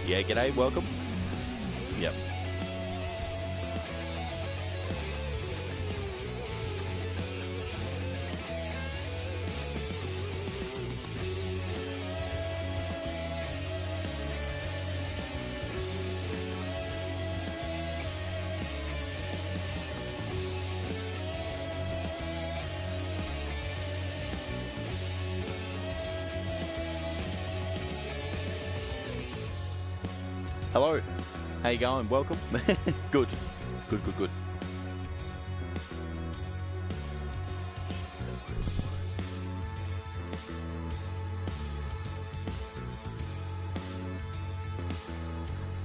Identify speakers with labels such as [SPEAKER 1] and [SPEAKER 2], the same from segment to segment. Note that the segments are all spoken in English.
[SPEAKER 1] Yeah, g'day, welcome. Yep. Hello, how you going? Welcome. Good, good.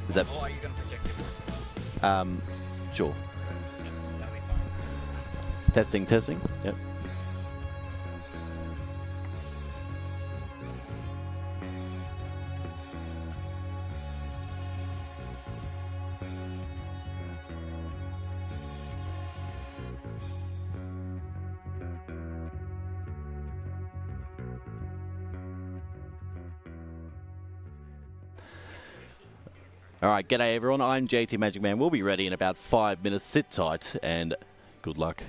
[SPEAKER 1] Is that?
[SPEAKER 2] Or are you going to project it?
[SPEAKER 1] Sure.
[SPEAKER 2] Yep, that'll be fine.
[SPEAKER 1] Testing. Yep. All right, g'day everyone. I'm JT Magic Man. We'll be ready in about 5 minutes. Sit tight and good luck.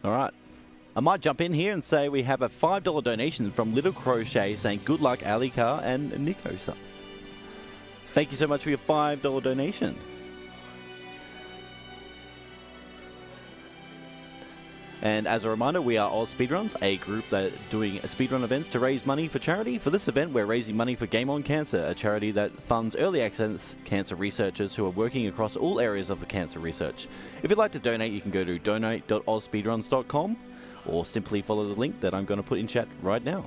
[SPEAKER 1] All right. I might jump in here and say we have a $5 donation from Little Crochet saying good luck, Ali Carr and Nico. Thank you so much for your $5 donation. And as a reminder, we are AusSpeedruns, a group that doing speedrun events to raise money for charity. For this event, we're raising money for Game On Cancer, a charity that funds early access cancer researchers who are working across all areas of the cancer research. If you'd like to donate, you can go to donate.ausspeedruns.com or simply follow the link that I'm going to put in chat right now.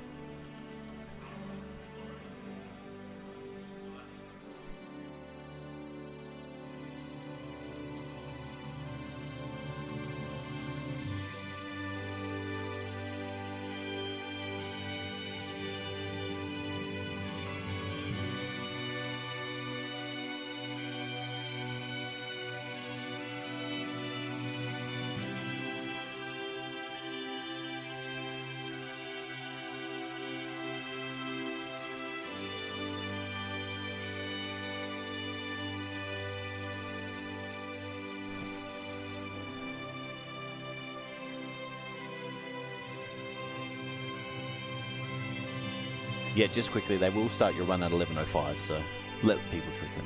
[SPEAKER 1] Yeah, just quickly, they will start your run at 11:05, so let people trick in.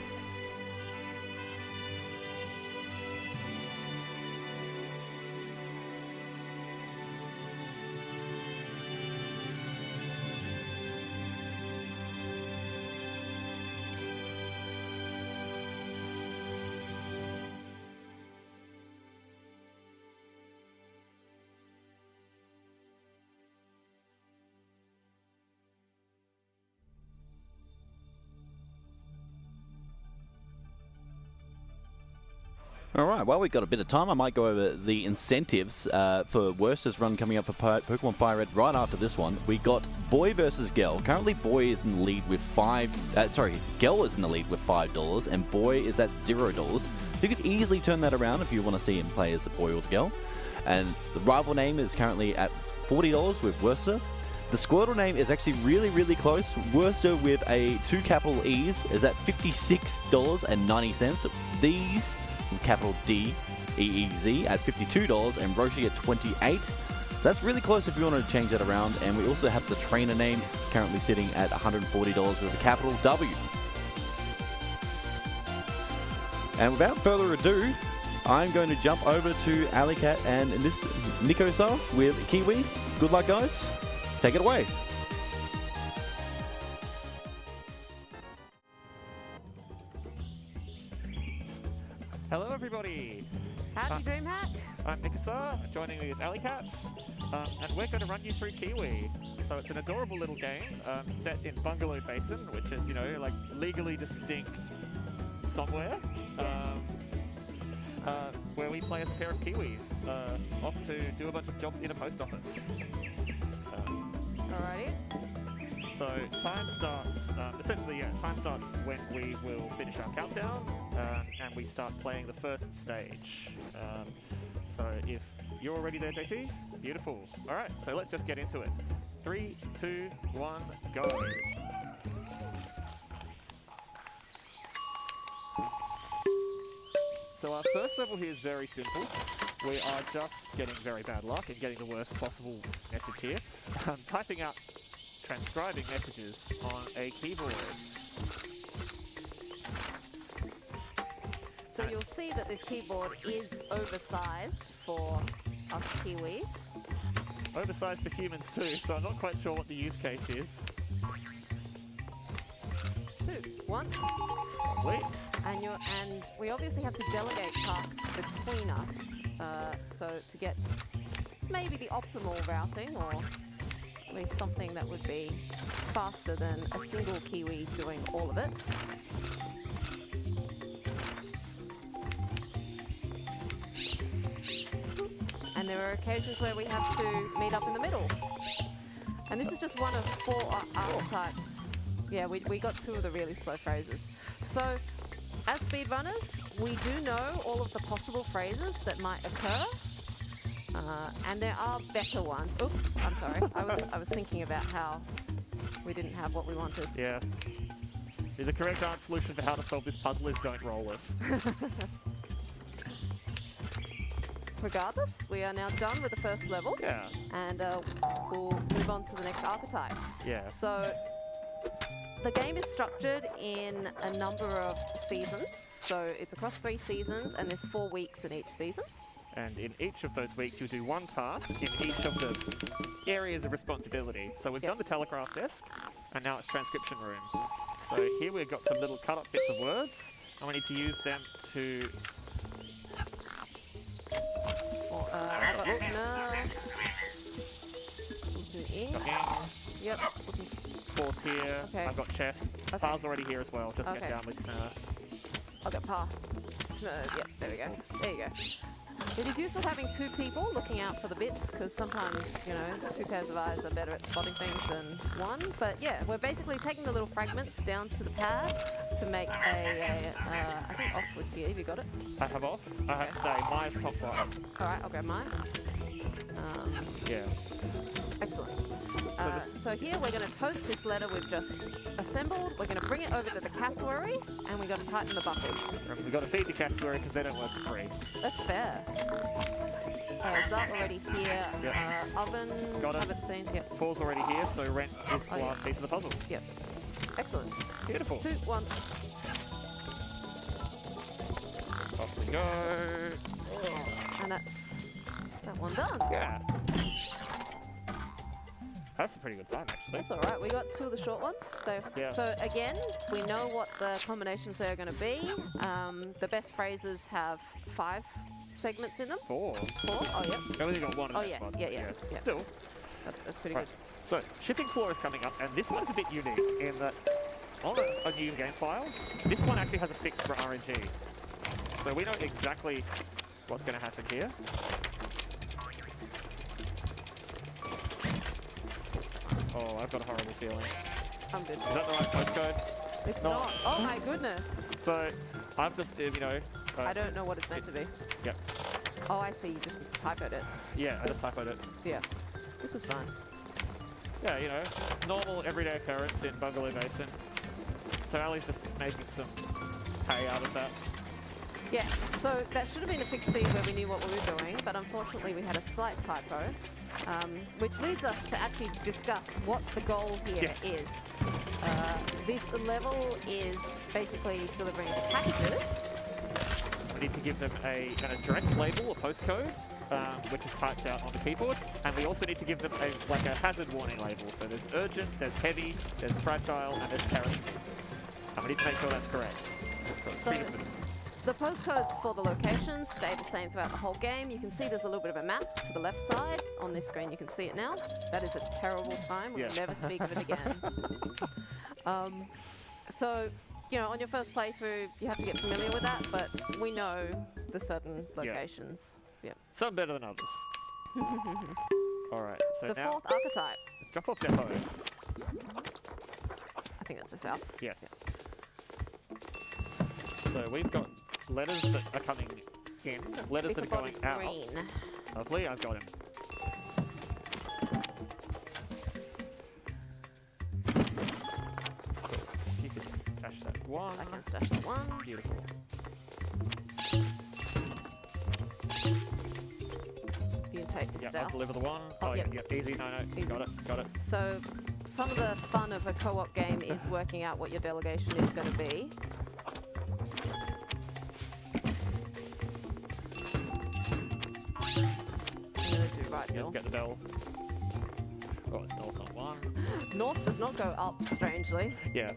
[SPEAKER 1] All right, well, we've got a bit of time. I might go over the incentives for Worcester's run coming up for Pokemon Fire Red right after this one. We got Boy versus Gel. Currently, Boy is in the lead with Gel is in the lead with $5, and Boy is at $0. You could easily turn that around if you want to see him play as a Boy or Gel. And the rival name is currently at $40 with Worcester. The Squirtle name is actually really, really close. Worcester with a 2 capital E's is at $56.90. These with capital D, E-E-Z at $52 and Roshi at $28. That's really close if you want to change that around. And we also have the trainer name currently sitting at $140 with a capital W. And without further ado, I'm going to jump over to Alicat and this Nico-Star with Kiwi. Good luck, guys. Take it away.
[SPEAKER 3] Hello everybody!
[SPEAKER 4] Howdy, DreamHack.
[SPEAKER 3] I'm Nico-Star, joining me is Alicat, and we're going to run you through Kiwi. So it's an adorable little game set in Bungalow Basin, which is, you know, like legally distinct somewhere. Where we play as a pair of Kiwis, off to do a bunch of jobs in a post office.
[SPEAKER 4] Alrighty.
[SPEAKER 3] So time starts, time starts when we will finish our countdown, and we start playing the first stage. So if you're already there, JT, beautiful. Alright, so let's just get into it. 3, 2, 1, go. So our first level here is very simple. We are just getting very bad luck and getting the worst possible message here. Transcribing messages on a keyboard.
[SPEAKER 4] So you'll see that this keyboard is oversized for us Kiwis.
[SPEAKER 3] Oversized for humans too, so I'm not quite sure what the use case is.
[SPEAKER 4] 2, 1.
[SPEAKER 3] Lovely.
[SPEAKER 4] And we obviously have to delegate tasks between us, so to get maybe the optimal routing, or at least something that would be faster than a single Kiwi doing all of it. And there are occasions where we have to meet up in the middle. And this is just one of 4 archetypes. Yeah, we got 2 of the really slow phrases. So, as speedrunners, we do know all of the possible phrases that might occur. And there are better ones. Oops, I'm sorry. I was thinking about how we didn't have what we wanted.
[SPEAKER 3] Yeah. The correct answer solution for how to solve this puzzle is don't roll it.
[SPEAKER 4] Regardless, we are now done with the first level.
[SPEAKER 3] Yeah.
[SPEAKER 4] And we'll move on to the next archetype.
[SPEAKER 3] Yeah.
[SPEAKER 4] So, the game is structured in a number of seasons. So it's across 3 seasons, and there's 4 weeks in each season.
[SPEAKER 3] And in each of those weeks, you do one task in each of the areas of responsibility. So we've done the telegraph desk, and now it's transcription room. So here we've got some little cut-up bits of words, and we need to use them to...
[SPEAKER 4] I got snarl. Yep.
[SPEAKER 3] Force here.
[SPEAKER 4] Okay.
[SPEAKER 3] I've got chest.
[SPEAKER 4] Okay.
[SPEAKER 3] Par's already here as well. Just get down with
[SPEAKER 4] I've got par. Snow. Yep, there we go. There you go. It is useful having 2 people looking out for the bits, because sometimes, you know, 2 pairs of eyes are better at spotting things than 1. But yeah, we're basically taking the little fragments down to the pad to make a I think off was here. Have you got it?
[SPEAKER 3] I have off. I have stay. Mine's top right.
[SPEAKER 4] Alright, I'll grab mine.
[SPEAKER 3] Yeah.
[SPEAKER 4] Excellent. So here we're going to toast this letter we've just assembled. We're going to bring it over to the cassowary, and we've got to tighten the buckles.
[SPEAKER 3] We've got to feed the cassowary because they don't work for free.
[SPEAKER 4] That's fair. Zart already here.
[SPEAKER 3] Yep.
[SPEAKER 4] Oven,
[SPEAKER 3] Got it.
[SPEAKER 4] haven't seen. Yep.
[SPEAKER 3] 4's already here, so rent is the last piece of the puzzle.
[SPEAKER 4] Yep. Excellent.
[SPEAKER 3] Beautiful.
[SPEAKER 4] 2, 1.
[SPEAKER 3] Off we go.
[SPEAKER 4] And that's that one done.
[SPEAKER 3] Yeah. That's a pretty good time, actually.
[SPEAKER 4] That's all right. We got 2 of the short ones. So again, we know what the combinations there are going to be. The best phrases have 5 segments in them.
[SPEAKER 3] 4.
[SPEAKER 4] 4? Oh, yep.
[SPEAKER 3] I've only got 1 in
[SPEAKER 4] Oh,
[SPEAKER 3] that
[SPEAKER 4] yes.
[SPEAKER 3] one.
[SPEAKER 4] Yeah.
[SPEAKER 3] Still.
[SPEAKER 4] That's pretty
[SPEAKER 3] Right.
[SPEAKER 4] good.
[SPEAKER 3] So, shipping floor is coming up, and this one's a bit unique in that on a new game file, this one actually has a fix for RNG. So we know exactly what's going to happen here. Oh, I've got a horrible feeling.
[SPEAKER 4] I'm good.
[SPEAKER 3] Is that the right postcode?
[SPEAKER 4] It's
[SPEAKER 3] No.
[SPEAKER 4] not. Oh my goodness.
[SPEAKER 3] So I've just, you know...
[SPEAKER 4] I don't know what it's meant to be.
[SPEAKER 3] Yep.
[SPEAKER 4] Oh, I see. You just typoed it.
[SPEAKER 3] Yeah, I just typoed it.
[SPEAKER 4] Yeah. This is fun.
[SPEAKER 3] Yeah, you know, normal everyday occurrence in Bungalow Basin. So Ali's just making some hay out of that.
[SPEAKER 4] Yes, so that should have been a fixed seed where we knew what we were doing, but unfortunately we had a slight typo, which leads us to actually discuss what the goal here is. This level is basically delivering the packages.
[SPEAKER 3] We need to give them an address label, a postcode, which is typed out on the keyboard, and we also need to give them a hazard warning label. So there's urgent, there's heavy, there's fragile, and there's perishable. And we need to make sure that's correct.
[SPEAKER 4] So the postcodes for the locations stay the same throughout the whole game. You can see there's a little bit of a map to the left side. On this screen you can see it now. That is a terrible time. We'll never speak of it again. So, you know, on your first playthrough, you have to get familiar with that, but we know the certain locations. Yeah.
[SPEAKER 3] Some better than others. Alright, so
[SPEAKER 4] the
[SPEAKER 3] now...
[SPEAKER 4] fourth archetype.
[SPEAKER 3] Drop off depot.
[SPEAKER 4] I think that's the south.
[SPEAKER 3] Yes. So we've got letters that are coming in, letters that are going out.
[SPEAKER 4] Green.
[SPEAKER 3] Lovely, I've got him. You can stash that one.
[SPEAKER 4] I can stash the one.
[SPEAKER 3] Beautiful.
[SPEAKER 4] You can take this
[SPEAKER 3] Yeah, I'll
[SPEAKER 4] south.
[SPEAKER 3] deliver the one.
[SPEAKER 4] Oh,
[SPEAKER 3] Oh,
[SPEAKER 4] yep.
[SPEAKER 3] yeah, easy. No,
[SPEAKER 4] Easy.
[SPEAKER 3] got it.
[SPEAKER 4] So some of the fun of a co-op game is working out what your delegation is going to be. I'm going to do right
[SPEAKER 3] Let's
[SPEAKER 4] hill.
[SPEAKER 3] get the bell. Oh, it's north on one.
[SPEAKER 4] North does not go up, strangely.
[SPEAKER 3] Yeah.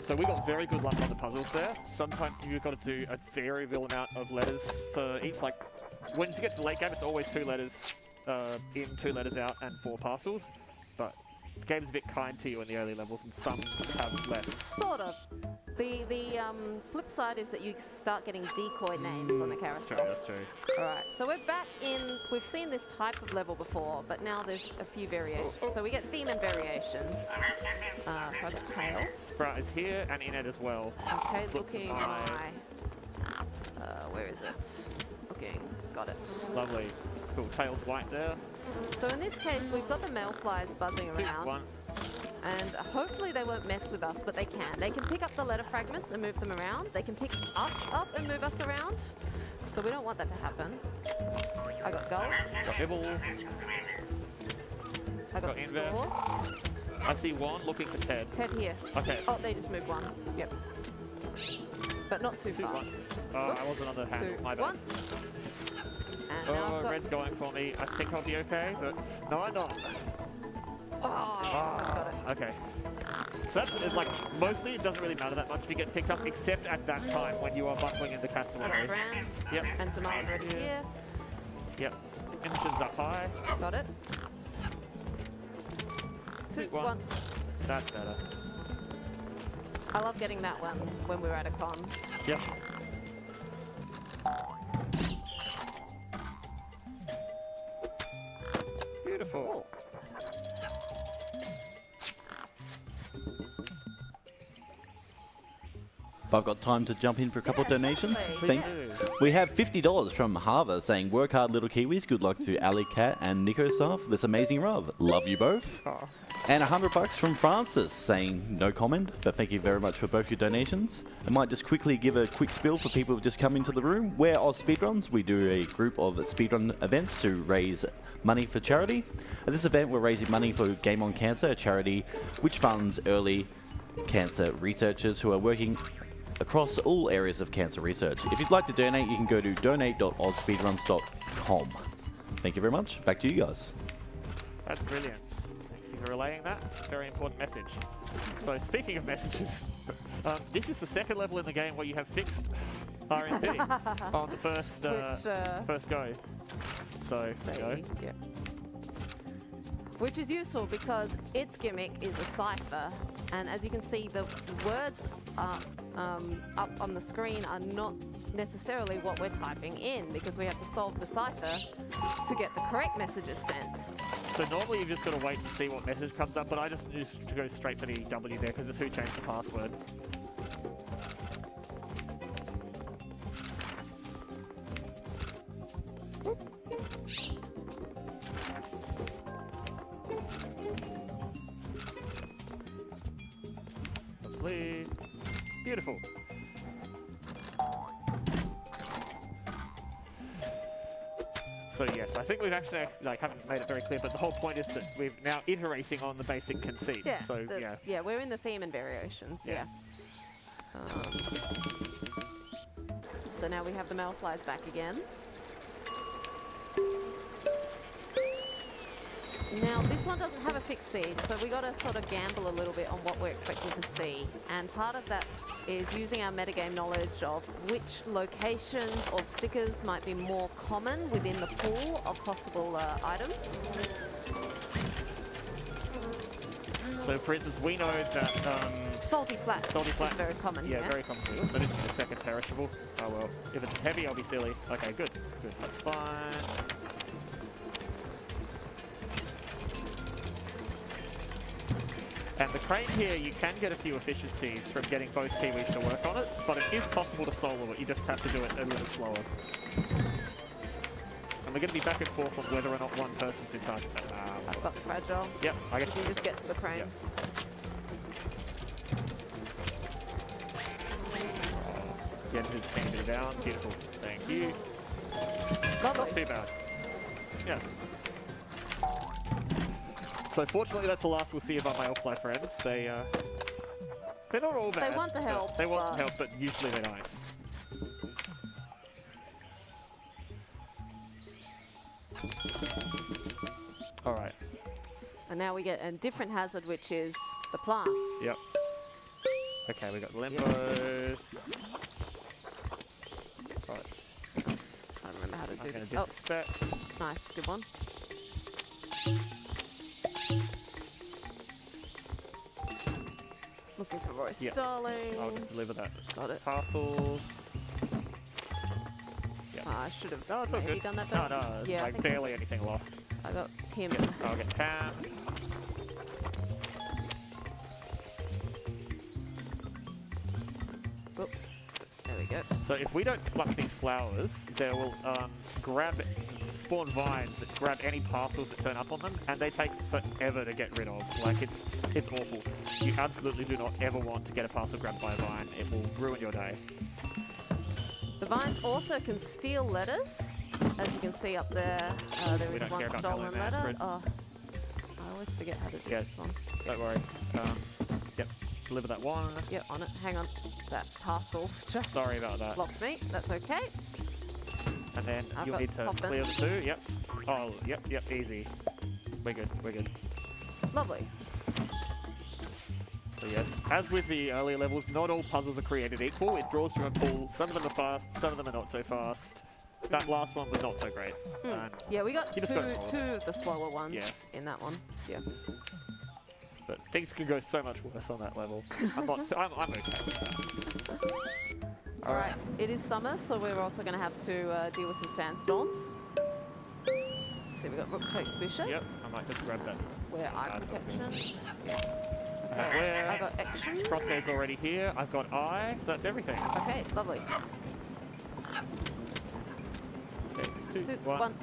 [SPEAKER 3] So we got very good luck on the puzzles there. Sometimes you've got to do a variable amount of letters for each. Like, when you get to the late game, it's always 2 letters in, 2 letters out, and 4 parcels. But the game's a bit kind to you in the early levels, and some have less.
[SPEAKER 4] Sort of. The flip side is that you start getting decoy names on the character.
[SPEAKER 3] That's true.
[SPEAKER 4] Alright, so we're back in, we've seen this type of level before, but now there's a few variations. So we get theme and variations. So I've got tail.
[SPEAKER 3] Sprout is here, and in it as well.
[SPEAKER 4] Okay,
[SPEAKER 3] Look
[SPEAKER 4] looking
[SPEAKER 3] eye.
[SPEAKER 4] where is it? Looking, got it.
[SPEAKER 3] Lovely. Cool, tail's white there.
[SPEAKER 4] So in this case, we've got the male flies buzzing around.
[SPEAKER 3] 1.
[SPEAKER 4] And hopefully they won't mess with us, but they can. They can pick up the letter fragments and move them around. They can pick us up and move us around. So we don't want that to happen. I got gold.
[SPEAKER 3] Got nibble.
[SPEAKER 4] I got
[SPEAKER 3] Got Inver.
[SPEAKER 4] score.
[SPEAKER 3] I see 1 looking for Ted.
[SPEAKER 4] Ted here.
[SPEAKER 3] Okay.
[SPEAKER 4] Oh, they just moved 1. Yep. But not too
[SPEAKER 3] 2,
[SPEAKER 4] far.
[SPEAKER 3] 1. Oh, I wasn't on the handle.
[SPEAKER 4] 2,
[SPEAKER 3] My bad.
[SPEAKER 4] 1. And now
[SPEAKER 3] Oh,
[SPEAKER 4] I've got...
[SPEAKER 3] red's going for me. I think I'll be okay, but no, I'm not.
[SPEAKER 4] Oh, I've got it.
[SPEAKER 3] Okay. So that's it's like mostly it doesn't really matter that much if you get picked up, except at that time when you are buckling in the cassowary.
[SPEAKER 4] And Brown.
[SPEAKER 3] Yep.
[SPEAKER 4] And Demar's ready here.
[SPEAKER 3] Yep. Emissions up high.
[SPEAKER 4] Got it. 2,
[SPEAKER 3] 1.
[SPEAKER 4] 1.
[SPEAKER 3] That's better.
[SPEAKER 4] I love getting that one when we're at a con.
[SPEAKER 3] Yep. Beautiful.
[SPEAKER 1] If I've got time to jump in for a couple of donations.
[SPEAKER 4] please.
[SPEAKER 1] We have $50 from Harva saying, work hard little Kiwis, good luck to Ali Cat and Nico Staff for this amazing rub. Love you both.
[SPEAKER 3] Oh.
[SPEAKER 1] And $100 from Francis saying, no comment, but thank you very much for both your donations. I might just quickly give a quick spiel for people who've just come into the room. We're AusSpeedruns. We do a group of speedrun events to raise money for charity. At this event, we're raising money for Game On Cancer, a charity which funds early cancer researchers who are working across all areas of cancer research. If you'd like to donate, you can go to donate.ausspeedruns.com. Thank you very much. Back to you guys.
[SPEAKER 3] That's brilliant. Thank you for relaying that. It's a very important message. So speaking of messages, this is the second level in the game where you have fixed RNP on the first first go. So there you go.
[SPEAKER 4] Yeah. Which is useful because its gimmick is a cipher, and as you can see, the words up on the screen are not necessarily what we're typing in because we have to solve the cipher to get the correct messages sent.
[SPEAKER 3] So normally you've just got to wait and see what message comes up, but I just used to go straight for the W there because it's who changed the password. Lovely. Beautiful. So yes, I think we've actually haven't made it very clear, but the whole point is that we're now iterating on the basic conceit.
[SPEAKER 4] Yeah,
[SPEAKER 3] So
[SPEAKER 4] yeah, we're in the theme and variations. Yeah. So now we have the Malflies back again. Now this one doesn't have a fixed seed, so we got to sort of gamble a little bit on what we're expecting to see. And part of that is using our metagame knowledge of which locations or stickers might be more common within the pool of possible items.
[SPEAKER 3] So for instance, we know that
[SPEAKER 4] Salty flats
[SPEAKER 3] salty flats
[SPEAKER 4] is very common.
[SPEAKER 3] Yeah, very common. Oops, I didn't get a second perishable. Oh well. If it's heavy, I'll be silly. Okay, good. Good. That's fine. And the crane here, you can get a few efficiencies from getting both Kiwis to work on it, but it is possible to solo it. You just have to do it a little slower. And we're going to be back and forth on whether or not one person's in charge of that.
[SPEAKER 4] I've got the fragile.
[SPEAKER 3] Yep, I guess.
[SPEAKER 4] If you just get to the crane.
[SPEAKER 3] Yep. Get to stand it down. Beautiful. Thank you.
[SPEAKER 4] Lovely.
[SPEAKER 3] Not too bad. Yeah. So fortunately, that's the last we'll see of our Malefly friends. They're not all bad.
[SPEAKER 4] They want to help.
[SPEAKER 3] They want to help, but usually they don't. All right.
[SPEAKER 4] And now we get a different hazard, which is the plants.
[SPEAKER 3] Yep. Okay, we got limbos. Right.
[SPEAKER 4] I don't remember how to do
[SPEAKER 3] I'm going
[SPEAKER 4] this.
[SPEAKER 3] to disrespect.
[SPEAKER 4] Nice, good one. Looking for Roy
[SPEAKER 3] Yep.
[SPEAKER 4] Starling.
[SPEAKER 3] I'll just deliver that.
[SPEAKER 4] Got it.
[SPEAKER 3] Parcels. Yep.
[SPEAKER 4] I should have
[SPEAKER 3] No, it's all
[SPEAKER 4] maybe
[SPEAKER 3] good.
[SPEAKER 4] done that
[SPEAKER 3] No,
[SPEAKER 4] better.
[SPEAKER 3] no,
[SPEAKER 4] Yeah, I
[SPEAKER 3] like
[SPEAKER 4] think
[SPEAKER 3] barely anything lost.
[SPEAKER 4] I got him.
[SPEAKER 3] Yep. I'll get Pam.
[SPEAKER 4] Oop. There we go.
[SPEAKER 3] So if we don't pluck these flowers, they will spawn vines that grab any parcels that turn up on them, and they take forever to get rid of. Like, it's awful. You absolutely do not ever want to get a parcel grabbed by a vine. It will ruin your day.
[SPEAKER 4] The vines also can steal letters. As you can see up there, there
[SPEAKER 3] We
[SPEAKER 4] is
[SPEAKER 3] don't
[SPEAKER 4] one
[SPEAKER 3] care about
[SPEAKER 4] stolen
[SPEAKER 3] Hello Man,
[SPEAKER 4] letter.
[SPEAKER 3] Fred.
[SPEAKER 4] Oh, I always forget how to do
[SPEAKER 3] Yeah.
[SPEAKER 4] this one.
[SPEAKER 3] Don't worry. Yep. Deliver that one.
[SPEAKER 4] Yep, on it. Hang on. That parcel just
[SPEAKER 3] Sorry about that.
[SPEAKER 4] blocked me. That's okay.
[SPEAKER 3] And then
[SPEAKER 4] I've
[SPEAKER 3] you'll
[SPEAKER 4] got
[SPEAKER 3] need to
[SPEAKER 4] top
[SPEAKER 3] clear
[SPEAKER 4] end.
[SPEAKER 3] the two. Yep. Oh, yep, easy. We're good, we're good.
[SPEAKER 4] Lovely.
[SPEAKER 3] So yes, as with the earlier levels, not all puzzles are created equal. It draws from a pool. Some of them are fast, some of them are not so fast. That last one was not so great. And
[SPEAKER 4] Yeah, we got
[SPEAKER 3] You
[SPEAKER 4] two
[SPEAKER 3] just got it.
[SPEAKER 4] of the slower ones
[SPEAKER 3] Yeah.
[SPEAKER 4] in that one. Yeah.
[SPEAKER 3] But things can go so much worse on that level. I'm okay with that.
[SPEAKER 4] All right. It is summer, so we're also going to have to deal with some sandstorms. So we got Rook takes Bishop.
[SPEAKER 3] Yep, I might just grab that.
[SPEAKER 4] Where eye
[SPEAKER 3] That's okay.
[SPEAKER 4] protection.
[SPEAKER 3] Where
[SPEAKER 4] I got action.
[SPEAKER 3] Crosshair's already here. I've got eye, so that's everything.
[SPEAKER 4] Okay, lovely.
[SPEAKER 3] Okay, two,
[SPEAKER 4] Two,
[SPEAKER 3] one.
[SPEAKER 4] one.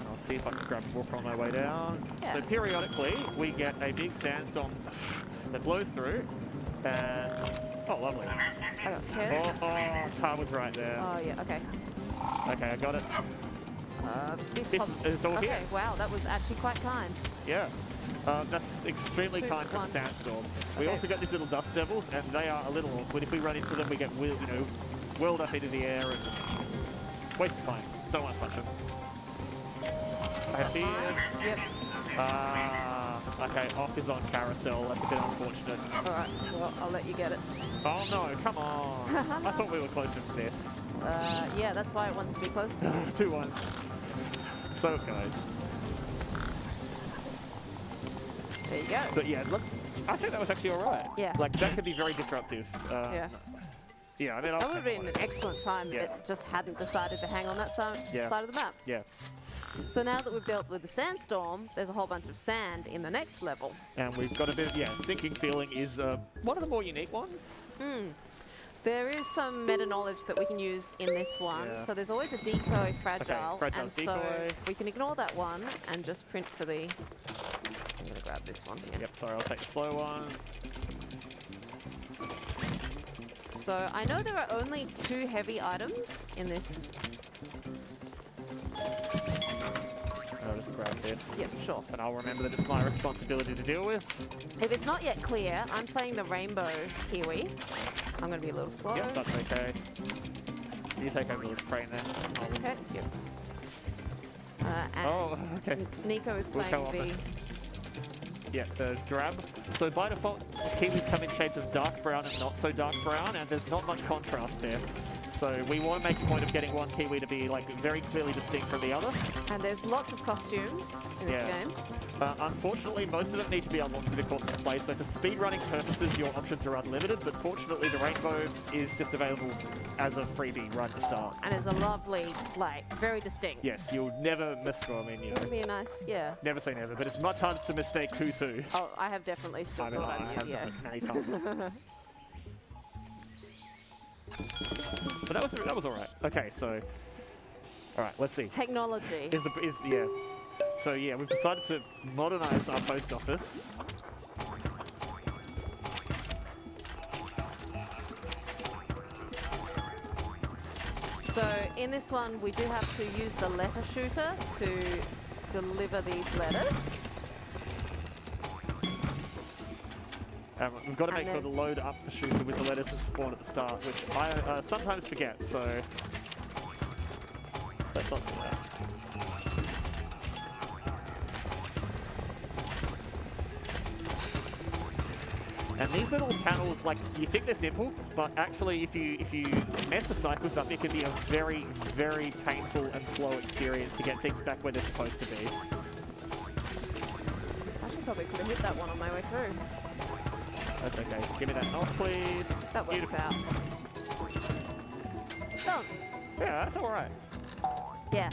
[SPEAKER 3] I'll see if I can grab a walker on my way down.
[SPEAKER 4] Yeah.
[SPEAKER 3] So periodically, we get a big sandstorm that blows through, and oh, lovely.
[SPEAKER 4] I got Kez.
[SPEAKER 3] Tar was right there.
[SPEAKER 4] Oh, yeah, okay.
[SPEAKER 3] Okay, I got it.
[SPEAKER 4] This
[SPEAKER 3] This is all
[SPEAKER 4] okay,
[SPEAKER 3] here.
[SPEAKER 4] wow, that was actually quite kind.
[SPEAKER 3] Yeah. That's extremely
[SPEAKER 4] Two,
[SPEAKER 3] kind from the
[SPEAKER 4] one.
[SPEAKER 3] sandstorm. We
[SPEAKER 4] Okay.
[SPEAKER 3] also got these little dust devils, and they are a little awkward. If we run into them, we get whirled up into the air and waste of time. Don't want to touch them. I have these.
[SPEAKER 4] Yep.
[SPEAKER 3] Okay, off is on carousel. That's a bit unfortunate.
[SPEAKER 4] All right, well, I'll let you get it.
[SPEAKER 3] Oh no, come on. I thought we were closer to this.
[SPEAKER 4] Yeah, that's why it wants to be close to
[SPEAKER 3] 2-1. So it goes.
[SPEAKER 4] There you go.
[SPEAKER 3] But yeah, look, I think that was actually alright.
[SPEAKER 4] Yeah.
[SPEAKER 3] Like, that could be very disruptive.
[SPEAKER 4] Yeah.
[SPEAKER 3] Yeah, I mean, I'll
[SPEAKER 4] That would have
[SPEAKER 3] hang
[SPEAKER 4] been
[SPEAKER 3] on
[SPEAKER 4] an
[SPEAKER 3] it.
[SPEAKER 4] excellent time
[SPEAKER 3] Yeah.
[SPEAKER 4] if it just hadn't decided to hang on that side
[SPEAKER 3] Yeah.
[SPEAKER 4] of the map.
[SPEAKER 3] Yeah,
[SPEAKER 4] So now that we've dealt with the sandstorm, there's a whole bunch of sand in the next level.
[SPEAKER 3] and we've got a bit of, sinking feeling is one of the more unique ones.
[SPEAKER 4] There is some meta knowledge that we can use in this one.
[SPEAKER 3] Yeah.
[SPEAKER 4] So there's always a decoy fragile,
[SPEAKER 3] fragile
[SPEAKER 4] and
[SPEAKER 3] decoy.
[SPEAKER 4] so we can ignore that one and just print for the... I'm going to grab this one here.
[SPEAKER 3] Yep, sorry, I'll take the slow one.
[SPEAKER 4] So I know there are only 2 heavy items in this.
[SPEAKER 3] I'll just grab this.
[SPEAKER 4] Yep, sure.
[SPEAKER 3] And I'll remember that it's my responsibility to deal with.
[SPEAKER 4] If it's not yet clear, I'm playing the rainbow Kiwi. I'm going to be a little slow.
[SPEAKER 3] Yep, that's okay. You take over the crane then.
[SPEAKER 4] Okay. Yep. And
[SPEAKER 3] Oh, okay.
[SPEAKER 4] Nico is
[SPEAKER 3] We'll
[SPEAKER 4] playing
[SPEAKER 3] go
[SPEAKER 4] the...
[SPEAKER 3] on Yeah, the drab. So by default, Kiwis come in shades of dark brown and not so dark brown, and there's not much contrast there. So we want to make a point of getting one Kiwi to be like very clearly distinct from the other.
[SPEAKER 4] And there's lots of costumes in this game.
[SPEAKER 3] Unfortunately, most of them need to be unlocked through the course of play, so for speedrunning purposes, your options are unlimited, but fortunately the rainbow is just available as a freebie right at the start.
[SPEAKER 4] And it's a lovely, like, very distinct.
[SPEAKER 3] Yes, you'll never miss, I mean, you know,
[SPEAKER 4] It'd be a nice, yeah.
[SPEAKER 3] never say never, but it's much harder to mistake who's who.
[SPEAKER 4] Oh, I have definitely still
[SPEAKER 3] I mean,
[SPEAKER 4] thought
[SPEAKER 3] I
[SPEAKER 4] I'd
[SPEAKER 3] have
[SPEAKER 4] use, yeah.
[SPEAKER 3] done it many times. But that was all right. Okay, so, all right, let's see.
[SPEAKER 4] Technology.
[SPEAKER 3] Yeah. So yeah, we've decided to modernize our post office.
[SPEAKER 4] So in this one, we do have to use the letter shooter to deliver these letters.
[SPEAKER 3] We've got to make
[SPEAKER 4] And
[SPEAKER 3] sure to
[SPEAKER 4] there's-
[SPEAKER 3] load up the shooter with the letters that spawn at the start, which I sometimes forget, so let's not do that. And these little panels, like, you think they're simple, but actually if you mess the cycles up, it can be a very, very painful and slow experience to get things back where they're supposed to be.
[SPEAKER 4] I should probably could have hit that one on my way through.
[SPEAKER 3] That's okay. Give me that knock, please.
[SPEAKER 4] That works
[SPEAKER 3] Beautiful.
[SPEAKER 4] out. Done.
[SPEAKER 3] Yeah, that's all right.
[SPEAKER 4] Yeah.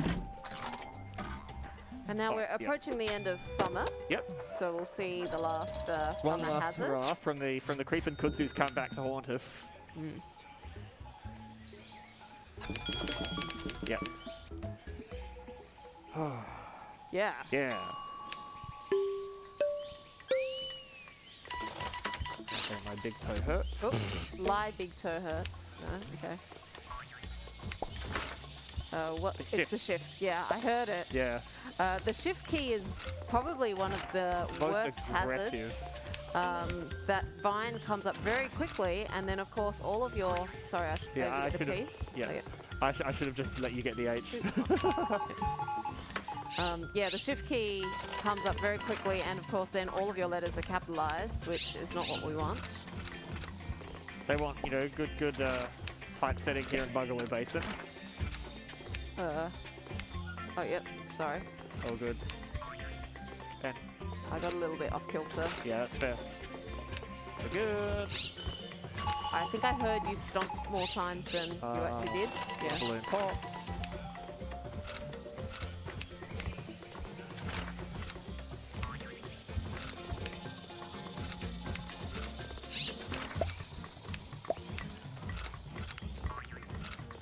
[SPEAKER 4] And now
[SPEAKER 3] Oh,
[SPEAKER 4] we're
[SPEAKER 3] yeah.
[SPEAKER 4] approaching the end of summer,
[SPEAKER 3] Yep.
[SPEAKER 4] so we'll see the last
[SPEAKER 3] One
[SPEAKER 4] summer
[SPEAKER 3] last
[SPEAKER 4] hazard.
[SPEAKER 3] hurrah from the creeping kudzus come back to haunt us. Yep.
[SPEAKER 4] Yeah.
[SPEAKER 3] Yeah. Okay, my big toe hurts.
[SPEAKER 4] Oops. Lie, big toe hurts. No, okay. What? It's
[SPEAKER 3] shift.
[SPEAKER 4] the shift. Yeah, I heard it.
[SPEAKER 3] Yeah.
[SPEAKER 4] The shift key is probably one of the
[SPEAKER 3] Most
[SPEAKER 4] worst
[SPEAKER 3] aggressive.
[SPEAKER 4] hazards. That vine comes up very quickly, and then of course all of your... Sorry, I should
[SPEAKER 3] Yeah, I
[SPEAKER 4] the
[SPEAKER 3] should
[SPEAKER 4] T.
[SPEAKER 3] have. Yeah.
[SPEAKER 4] Okay.
[SPEAKER 3] I should have just let you get the H.
[SPEAKER 4] Yeah, the shift key comes up very quickly, and of course then all of your letters are capitalized, which is not what we want.
[SPEAKER 3] They want, you know, good typesetting here in Buggaloo Basin.
[SPEAKER 4] Oh, yep, sorry.
[SPEAKER 3] All good. And
[SPEAKER 4] I got a little bit off kilter.
[SPEAKER 3] yeah, that's fair. We're good.
[SPEAKER 4] I think I heard you stomp more times than you actually did. Yeah.
[SPEAKER 3] Balloon pop.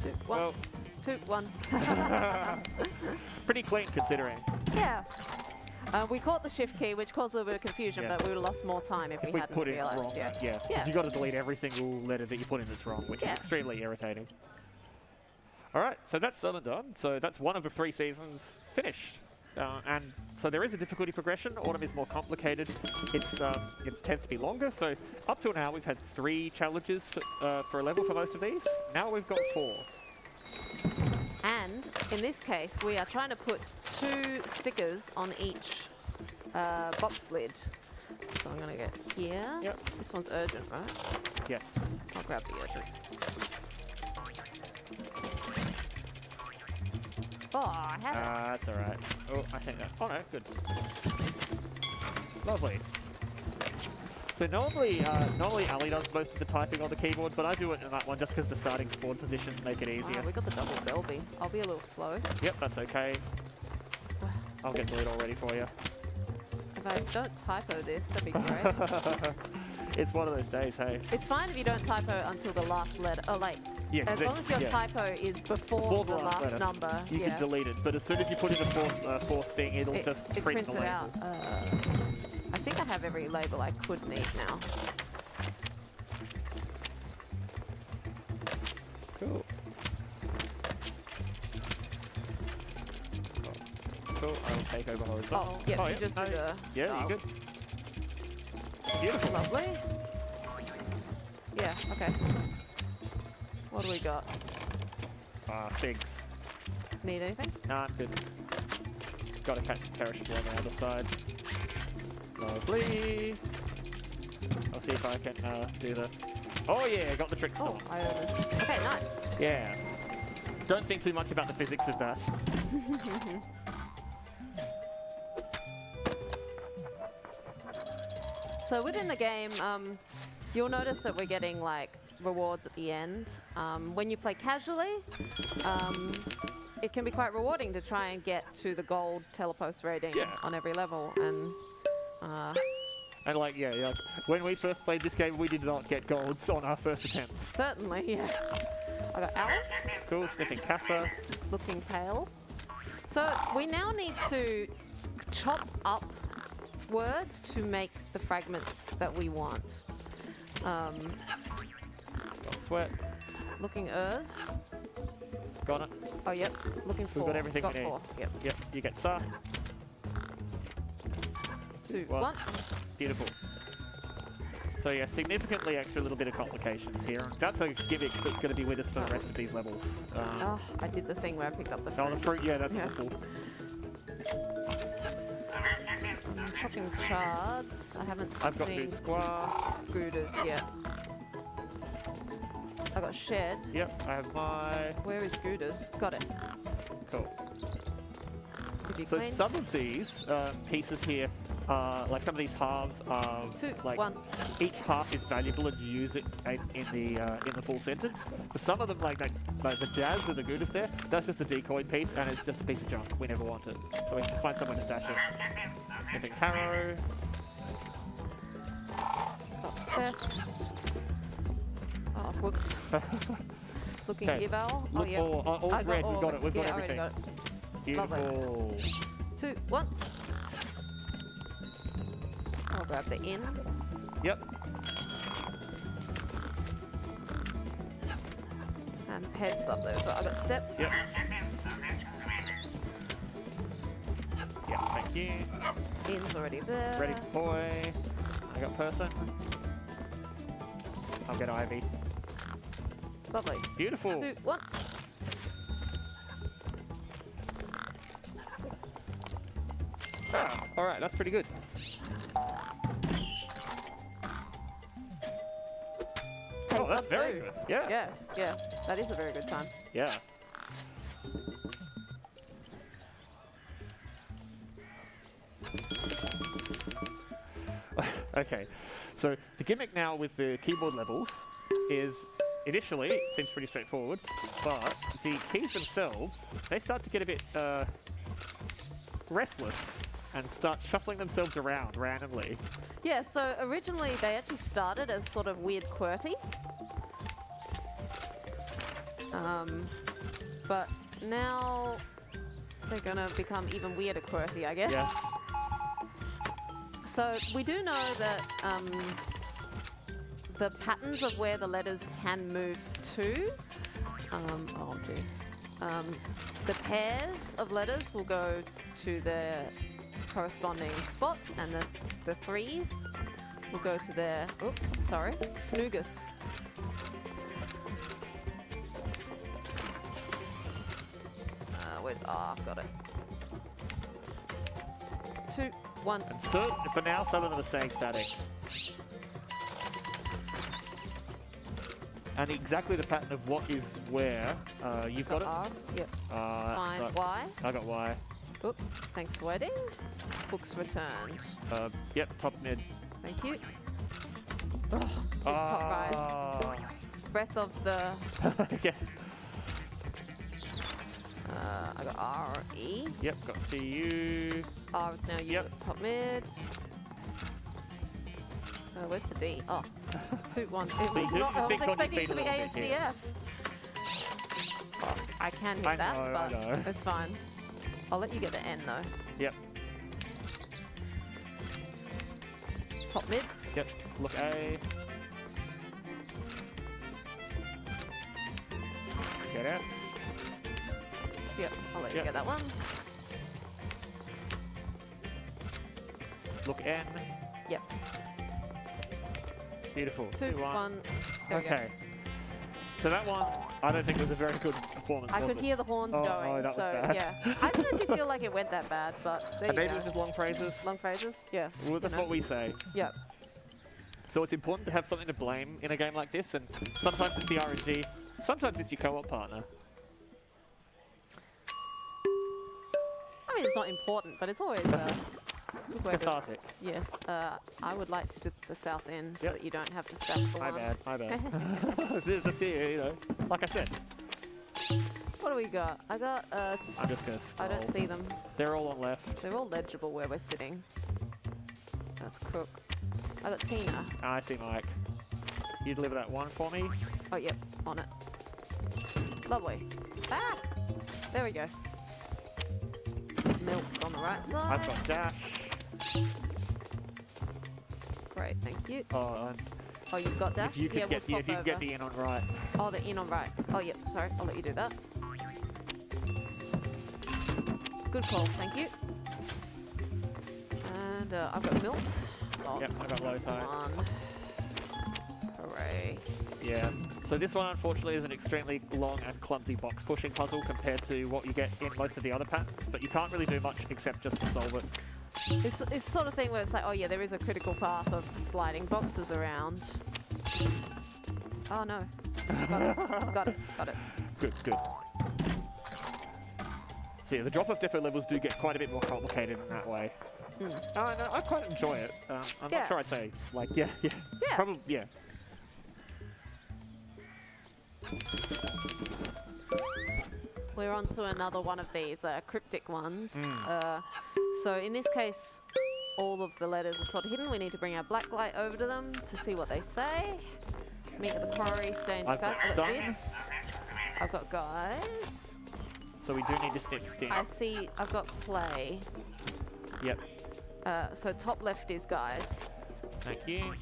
[SPEAKER 4] Two, one,
[SPEAKER 3] Well,
[SPEAKER 4] 2, 1.
[SPEAKER 3] pretty clean considering.
[SPEAKER 4] Yeah. We caught the shift key, which caused a little bit of confusion,
[SPEAKER 3] Yeah.
[SPEAKER 4] but we would have lost more time if
[SPEAKER 3] If
[SPEAKER 4] we
[SPEAKER 3] we
[SPEAKER 4] hadn't
[SPEAKER 3] put it
[SPEAKER 4] realized.
[SPEAKER 3] wrong,
[SPEAKER 4] Yeah.
[SPEAKER 3] yeah.
[SPEAKER 4] Yeah.
[SPEAKER 3] You got to delete every single letter that you put in that's wrong, which
[SPEAKER 4] Yeah.
[SPEAKER 3] is extremely irritating. All right, so that's summer done. So that's one of the 3 seasons finished. And so there is a difficulty progression. Autumn is more complicated. It tends to be longer. So up till now, we've had 3 challenges for a level for most of these. Now we've got 4.
[SPEAKER 4] And in this case, we are trying to put 2 stickers on each box lid. So I'm going to get here.
[SPEAKER 3] Yep.
[SPEAKER 4] This one's urgent, right?
[SPEAKER 3] Yes.
[SPEAKER 4] I'll grab the urgent. Oh, I have it.
[SPEAKER 3] That's all right. Oh, I think that. Oh no, good. Lovely. So normally Ali does most of the typing on the keyboard, but I do it in that one just because the starting spawn positions make it easier.
[SPEAKER 4] Oh, we got the double Belby. I'll be a little slow.
[SPEAKER 3] Yep, that's okay. I'll get the lead all ready for you.
[SPEAKER 4] If I don't typo this, that'd be great.
[SPEAKER 3] It's one of those days, hey.
[SPEAKER 4] It's fine if you don't typo until the last letter. Oh, like,
[SPEAKER 3] Yeah,
[SPEAKER 4] as long as your typo is before the last
[SPEAKER 3] letter,
[SPEAKER 4] number.
[SPEAKER 3] you can delete it. But as soon as you put in the fourth thing, it'll just
[SPEAKER 4] it
[SPEAKER 3] print
[SPEAKER 4] prints
[SPEAKER 3] the
[SPEAKER 4] it
[SPEAKER 3] label.
[SPEAKER 4] out. I think I have every label I could need now.
[SPEAKER 3] Cool. Cool. I'll take over horizontal.
[SPEAKER 4] Oh, yeah, you just do the...
[SPEAKER 3] Yeah,
[SPEAKER 4] oh.
[SPEAKER 3] you're good. Beautiful.
[SPEAKER 4] Lovely. Yeah, okay. What do we got?
[SPEAKER 3] Figs.
[SPEAKER 4] Need anything?
[SPEAKER 3] Nah, I'm good. Gotta catch the perishable on the other side. Lovely. I'll see if I can do the... Oh yeah, got the trick
[SPEAKER 4] Oh,
[SPEAKER 3] stone.
[SPEAKER 4] okay, nice.
[SPEAKER 3] Yeah. Don't think too much about the physics of that.
[SPEAKER 4] So within the game, you'll notice that we're getting like rewards at the end. When you play casually, it can be quite rewarding to try and get to the gold telepost rating on every level.
[SPEAKER 3] And like, yeah, when we first played this game, we did not get golds on our first attempts.
[SPEAKER 4] Certainly, yeah. I got Alan.
[SPEAKER 3] Cool, sniffing Casa.
[SPEAKER 4] Looking pale. So we now need to chop up words to make the fragments that we want.
[SPEAKER 3] Got sweat.
[SPEAKER 4] Looking Urs.
[SPEAKER 3] Got it.
[SPEAKER 4] Oh, yep. Looking for.
[SPEAKER 3] We've got everything we need.
[SPEAKER 4] 4. Yep.
[SPEAKER 3] Yep, you get Sa.
[SPEAKER 4] 2,
[SPEAKER 3] One.
[SPEAKER 4] 1.
[SPEAKER 3] Beautiful. So yeah, significantly extra little bit of complications here. That's a gimmick that's going to be with us for the rest of these levels.
[SPEAKER 4] Oh, I did the thing where I picked up the fruit.
[SPEAKER 3] Oh, the fruit, yeah, that's awful.
[SPEAKER 4] Chopping shards. I haven't
[SPEAKER 3] I've got
[SPEAKER 4] seen
[SPEAKER 3] Squaw.
[SPEAKER 4] Gooders yet. I got Shed.
[SPEAKER 3] Yep, I have my...
[SPEAKER 4] Where is Gooders? Got it.
[SPEAKER 3] Cool.
[SPEAKER 4] Could you
[SPEAKER 3] So
[SPEAKER 4] clean?
[SPEAKER 3] some of these pieces here, like some of these halves are
[SPEAKER 4] 2,
[SPEAKER 3] like
[SPEAKER 4] 1.
[SPEAKER 3] each half is valuable and you use it in the full sentence. For some of them, like the jazz and the goodness there, that's just a decoy piece and it's just a piece of junk. We never want it, so we have to find somewhere to stash it. Sniffing Harrow.
[SPEAKER 4] Got Fest. Oh, whoops. Looking
[SPEAKER 3] Okay.
[SPEAKER 4] Eval.
[SPEAKER 3] Look,
[SPEAKER 4] yeah.
[SPEAKER 3] all
[SPEAKER 4] I got
[SPEAKER 3] red.
[SPEAKER 4] all
[SPEAKER 3] We've got
[SPEAKER 4] of
[SPEAKER 3] it. We've got
[SPEAKER 4] I already
[SPEAKER 3] everything.
[SPEAKER 4] got it.
[SPEAKER 3] Beautiful.
[SPEAKER 4] 2, 1. I'll grab the in.
[SPEAKER 3] Yep.
[SPEAKER 4] And heads up there. So I got step.
[SPEAKER 3] Yep. Yeah, thank you.
[SPEAKER 4] In's already there.
[SPEAKER 3] Ready for boy. I got person. I'll get Ivy.
[SPEAKER 4] Lovely.
[SPEAKER 3] Beautiful.
[SPEAKER 4] 2, 1.
[SPEAKER 3] Ah, all right, that's pretty good. Oh, that's very good. Yeah.
[SPEAKER 4] Yeah, yeah. That is a very good time.
[SPEAKER 3] Yeah. Okay, so the gimmick now with the keyboard levels is initially it seems pretty straightforward, but the keys themselves, they start to get a bit restless and start shuffling themselves around randomly.
[SPEAKER 4] Yeah, so originally they actually started as sort of weird QWERTY. But now they're gonna become even weirder QWERTY, I guess.
[SPEAKER 3] Yes.
[SPEAKER 4] So we do know that the patterns of where the letters can move to, the pairs of letters will go to their corresponding spots, and the threes will go to their, oops, sorry, Nugus. Where's R? Got it. 2, 1.
[SPEAKER 3] And so, for now, some of them are staying static. And exactly the pattern of what is where, you've got it.
[SPEAKER 4] R. Yep. Fine.
[SPEAKER 3] Sucks.
[SPEAKER 4] Y.
[SPEAKER 3] I got Y.
[SPEAKER 4] Oop. Thanks for waiting. Books returned.
[SPEAKER 3] Yep, top mid.
[SPEAKER 4] Thank you. Ugh, this top guy. Breath of the...
[SPEAKER 3] Yes.
[SPEAKER 4] I got R, E.
[SPEAKER 3] Yep, got TU.
[SPEAKER 4] R is now you
[SPEAKER 3] Yep.
[SPEAKER 4] at top mid. Where's the D? Oh, 2, 1. It was
[SPEAKER 3] you
[SPEAKER 4] not, I was
[SPEAKER 3] think on your
[SPEAKER 4] expecting it
[SPEAKER 3] feet
[SPEAKER 4] to
[SPEAKER 3] a
[SPEAKER 4] be
[SPEAKER 3] little bit here.
[SPEAKER 4] ASDF. Oh, I can hit
[SPEAKER 3] I
[SPEAKER 4] that,
[SPEAKER 3] know,
[SPEAKER 4] but
[SPEAKER 3] I know.
[SPEAKER 4] it's fine. I'll let you get the N though.
[SPEAKER 3] Yep.
[SPEAKER 4] Top mid.
[SPEAKER 3] Yep. Look A. Get F.
[SPEAKER 4] Yep, I'll let you
[SPEAKER 3] Yep.
[SPEAKER 4] get that one.
[SPEAKER 3] Look N.
[SPEAKER 4] Yep.
[SPEAKER 3] Beautiful.
[SPEAKER 4] 2, 1. There we go.
[SPEAKER 3] Okay. So that one, I don't think was a very good performance.
[SPEAKER 4] I
[SPEAKER 3] was
[SPEAKER 4] could
[SPEAKER 3] it?
[SPEAKER 4] hear the horns
[SPEAKER 3] Oh,
[SPEAKER 4] going,
[SPEAKER 3] that was
[SPEAKER 4] so
[SPEAKER 3] bad.
[SPEAKER 4] yeah. I didn't actually feel like it went that bad, but there you
[SPEAKER 3] Maybe
[SPEAKER 4] go.
[SPEAKER 3] it was just long phrases.
[SPEAKER 4] Long phrases? Yeah.
[SPEAKER 3] Well, that's
[SPEAKER 4] you know.
[SPEAKER 3] what we say.
[SPEAKER 4] Yep.
[SPEAKER 3] So it's important to have something to blame in a game like this, and sometimes it's the RNG, sometimes it's your co-op partner.
[SPEAKER 4] I mean, it's not important, but it's always good way to-
[SPEAKER 3] Cathartic.
[SPEAKER 4] Yes. I would like to do the south end so
[SPEAKER 3] Yep.
[SPEAKER 4] that you don't have to stack for
[SPEAKER 3] My
[SPEAKER 4] one.
[SPEAKER 3] bad, my bad. This is here, you know. Like I said,
[SPEAKER 4] What do we got? I got,
[SPEAKER 3] I'm just gonna scroll.
[SPEAKER 4] I don't see them.
[SPEAKER 3] They're all on left.
[SPEAKER 4] They're all legible where we're sitting. That's Crook. I got Tina.
[SPEAKER 3] I see Mike. You deliver that one for me?
[SPEAKER 4] Oh, yep, on it. Lovely. Ah! There we go. Milk's on the right side.
[SPEAKER 3] I've got Dash.
[SPEAKER 4] Great, thank you.
[SPEAKER 3] Oh,
[SPEAKER 4] Oh, you've got that?
[SPEAKER 3] if you could
[SPEAKER 4] yeah,
[SPEAKER 3] get
[SPEAKER 4] we'll
[SPEAKER 3] if you
[SPEAKER 4] swap
[SPEAKER 3] could get
[SPEAKER 4] over.
[SPEAKER 3] the in on right.
[SPEAKER 4] Oh, the in on right. Oh, yep, sorry. I'll let you do that. Good call, thank you. And I've got Milt. Oh,
[SPEAKER 3] Yep, I got low side.
[SPEAKER 4] one. Hooray.
[SPEAKER 3] Yeah. So this one, unfortunately, is an extremely long and clumsy box pushing puzzle compared to what you get in most of the other patterns, but you can't really do much except just to solve it.
[SPEAKER 4] It's sort of thing where it's like, oh yeah, there is a critical path of sliding boxes around. Oh no. Got it.
[SPEAKER 3] Good, good. So yeah, the drop-off depot levels do get quite a bit more complicated in that way.
[SPEAKER 4] Mm.
[SPEAKER 3] No, I quite enjoy it. I'm
[SPEAKER 4] Yeah.
[SPEAKER 3] not sure I'd say, like, yeah.
[SPEAKER 4] Yeah.
[SPEAKER 3] Probably, yeah.
[SPEAKER 4] We're on to another one of these cryptic ones. So in this case, all of the letters are sort of hidden. We need to bring our black light over to them to see what they say. Meet at the quarry, stay in
[SPEAKER 3] I've got
[SPEAKER 4] I've got
[SPEAKER 3] stuns.
[SPEAKER 4] this. I've got guys.
[SPEAKER 3] So we do need to snip sting.
[SPEAKER 4] I see, I've got play.
[SPEAKER 3] Yep.
[SPEAKER 4] So top left is guys.
[SPEAKER 3] Thank you.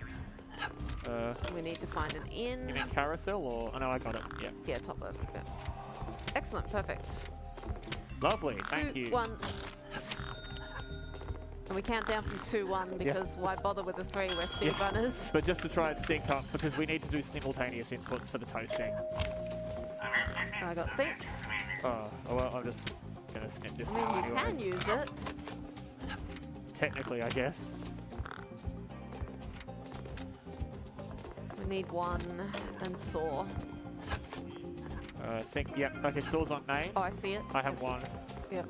[SPEAKER 4] We need to find an
[SPEAKER 3] You
[SPEAKER 4] in.
[SPEAKER 3] mean carousel or? Oh no, I got it. Yeah.
[SPEAKER 4] Yeah, top left. Yeah. Excellent, perfect.
[SPEAKER 3] Lovely. Thank
[SPEAKER 4] 2,
[SPEAKER 3] you.
[SPEAKER 4] 1. And we count down from 2, 1 because why bother with the 3? We're speedrunners.
[SPEAKER 3] But just to try and sync up because we need to do simultaneous inputs for the toasting.
[SPEAKER 4] I got think.
[SPEAKER 3] Oh, well, I'm just gonna snip this
[SPEAKER 4] I mean,
[SPEAKER 3] now
[SPEAKER 4] you
[SPEAKER 3] anyway.
[SPEAKER 4] can use it.
[SPEAKER 3] Technically, I guess.
[SPEAKER 4] We need 1 and saw.
[SPEAKER 3] Yep. Okay, Saw's on main.
[SPEAKER 4] Oh, I see it.
[SPEAKER 3] I have 1.
[SPEAKER 4] Yep.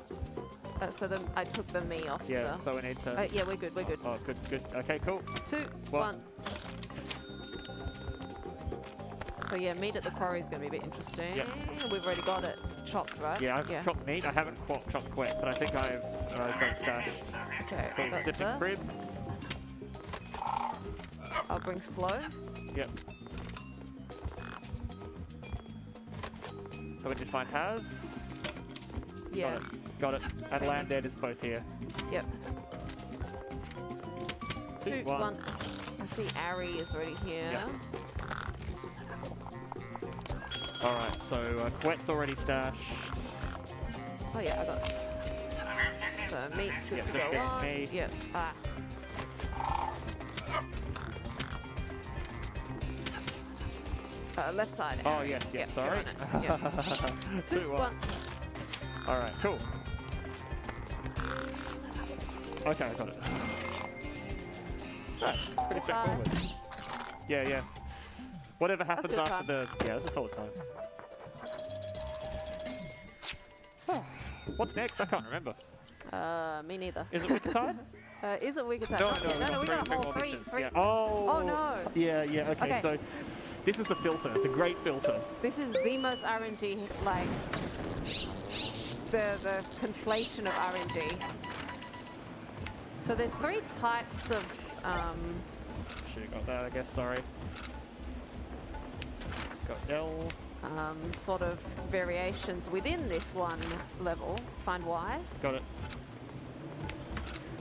[SPEAKER 4] So then I took the me off.
[SPEAKER 3] Yeah,
[SPEAKER 4] the,
[SPEAKER 3] so we need to.
[SPEAKER 4] yeah, we're good. We're good.
[SPEAKER 3] Oh, good, good. Okay, cool.
[SPEAKER 4] 2, 1. So yeah, meat at the quarry is going to be a bit interesting.
[SPEAKER 3] Yep.
[SPEAKER 4] We've already got it chopped, right?
[SPEAKER 3] Yeah, I've chopped meat. I haven't chopped quick, but I think I've got it stashed.
[SPEAKER 4] Okay.
[SPEAKER 3] Cool.
[SPEAKER 4] got
[SPEAKER 3] Dipping
[SPEAKER 4] that.
[SPEAKER 3] crib.
[SPEAKER 4] I'll bring slow.
[SPEAKER 3] Yep. So we did find Has.
[SPEAKER 4] Yeah.
[SPEAKER 3] Got it. And Land Dead is both here.
[SPEAKER 4] Yep.
[SPEAKER 3] 2,
[SPEAKER 4] 2, 1. I see Ari is already here.
[SPEAKER 3] Yep. Alright, so Quet's already stashed.
[SPEAKER 4] Oh yeah, I got it. So meat's good
[SPEAKER 3] Yep,
[SPEAKER 4] to
[SPEAKER 3] just
[SPEAKER 4] go
[SPEAKER 3] getting
[SPEAKER 4] on.
[SPEAKER 3] me.
[SPEAKER 4] Yep. Ah. Left side.
[SPEAKER 3] Oh,
[SPEAKER 4] Ari.
[SPEAKER 3] yes,
[SPEAKER 4] Yep,
[SPEAKER 3] sorry.
[SPEAKER 4] you're on it. Yep. 2, 1.
[SPEAKER 3] Alright, cool. Okay, I got it. Right, pretty straightforward. Yeah. Whatever happens
[SPEAKER 4] good
[SPEAKER 3] after the... Yeah, it's a solid time. What's next? I can't remember.
[SPEAKER 4] Me neither.
[SPEAKER 3] Is it with the tide?
[SPEAKER 4] Is it weak attack?
[SPEAKER 3] No,
[SPEAKER 4] no, we got a whole
[SPEAKER 3] more
[SPEAKER 4] three.
[SPEAKER 3] missions.
[SPEAKER 4] Three.
[SPEAKER 3] Yeah. Oh.
[SPEAKER 4] Oh, no.
[SPEAKER 3] Yeah, okay,
[SPEAKER 4] Okay.
[SPEAKER 3] so this is the filter, the great filter.
[SPEAKER 4] This is the most RNG, like, the conflation of RNG. So there's 3 types of,
[SPEAKER 3] Should have got that, I guess, sorry. Got L.
[SPEAKER 4] sort of variations within this one level. Find Y.
[SPEAKER 3] Got it.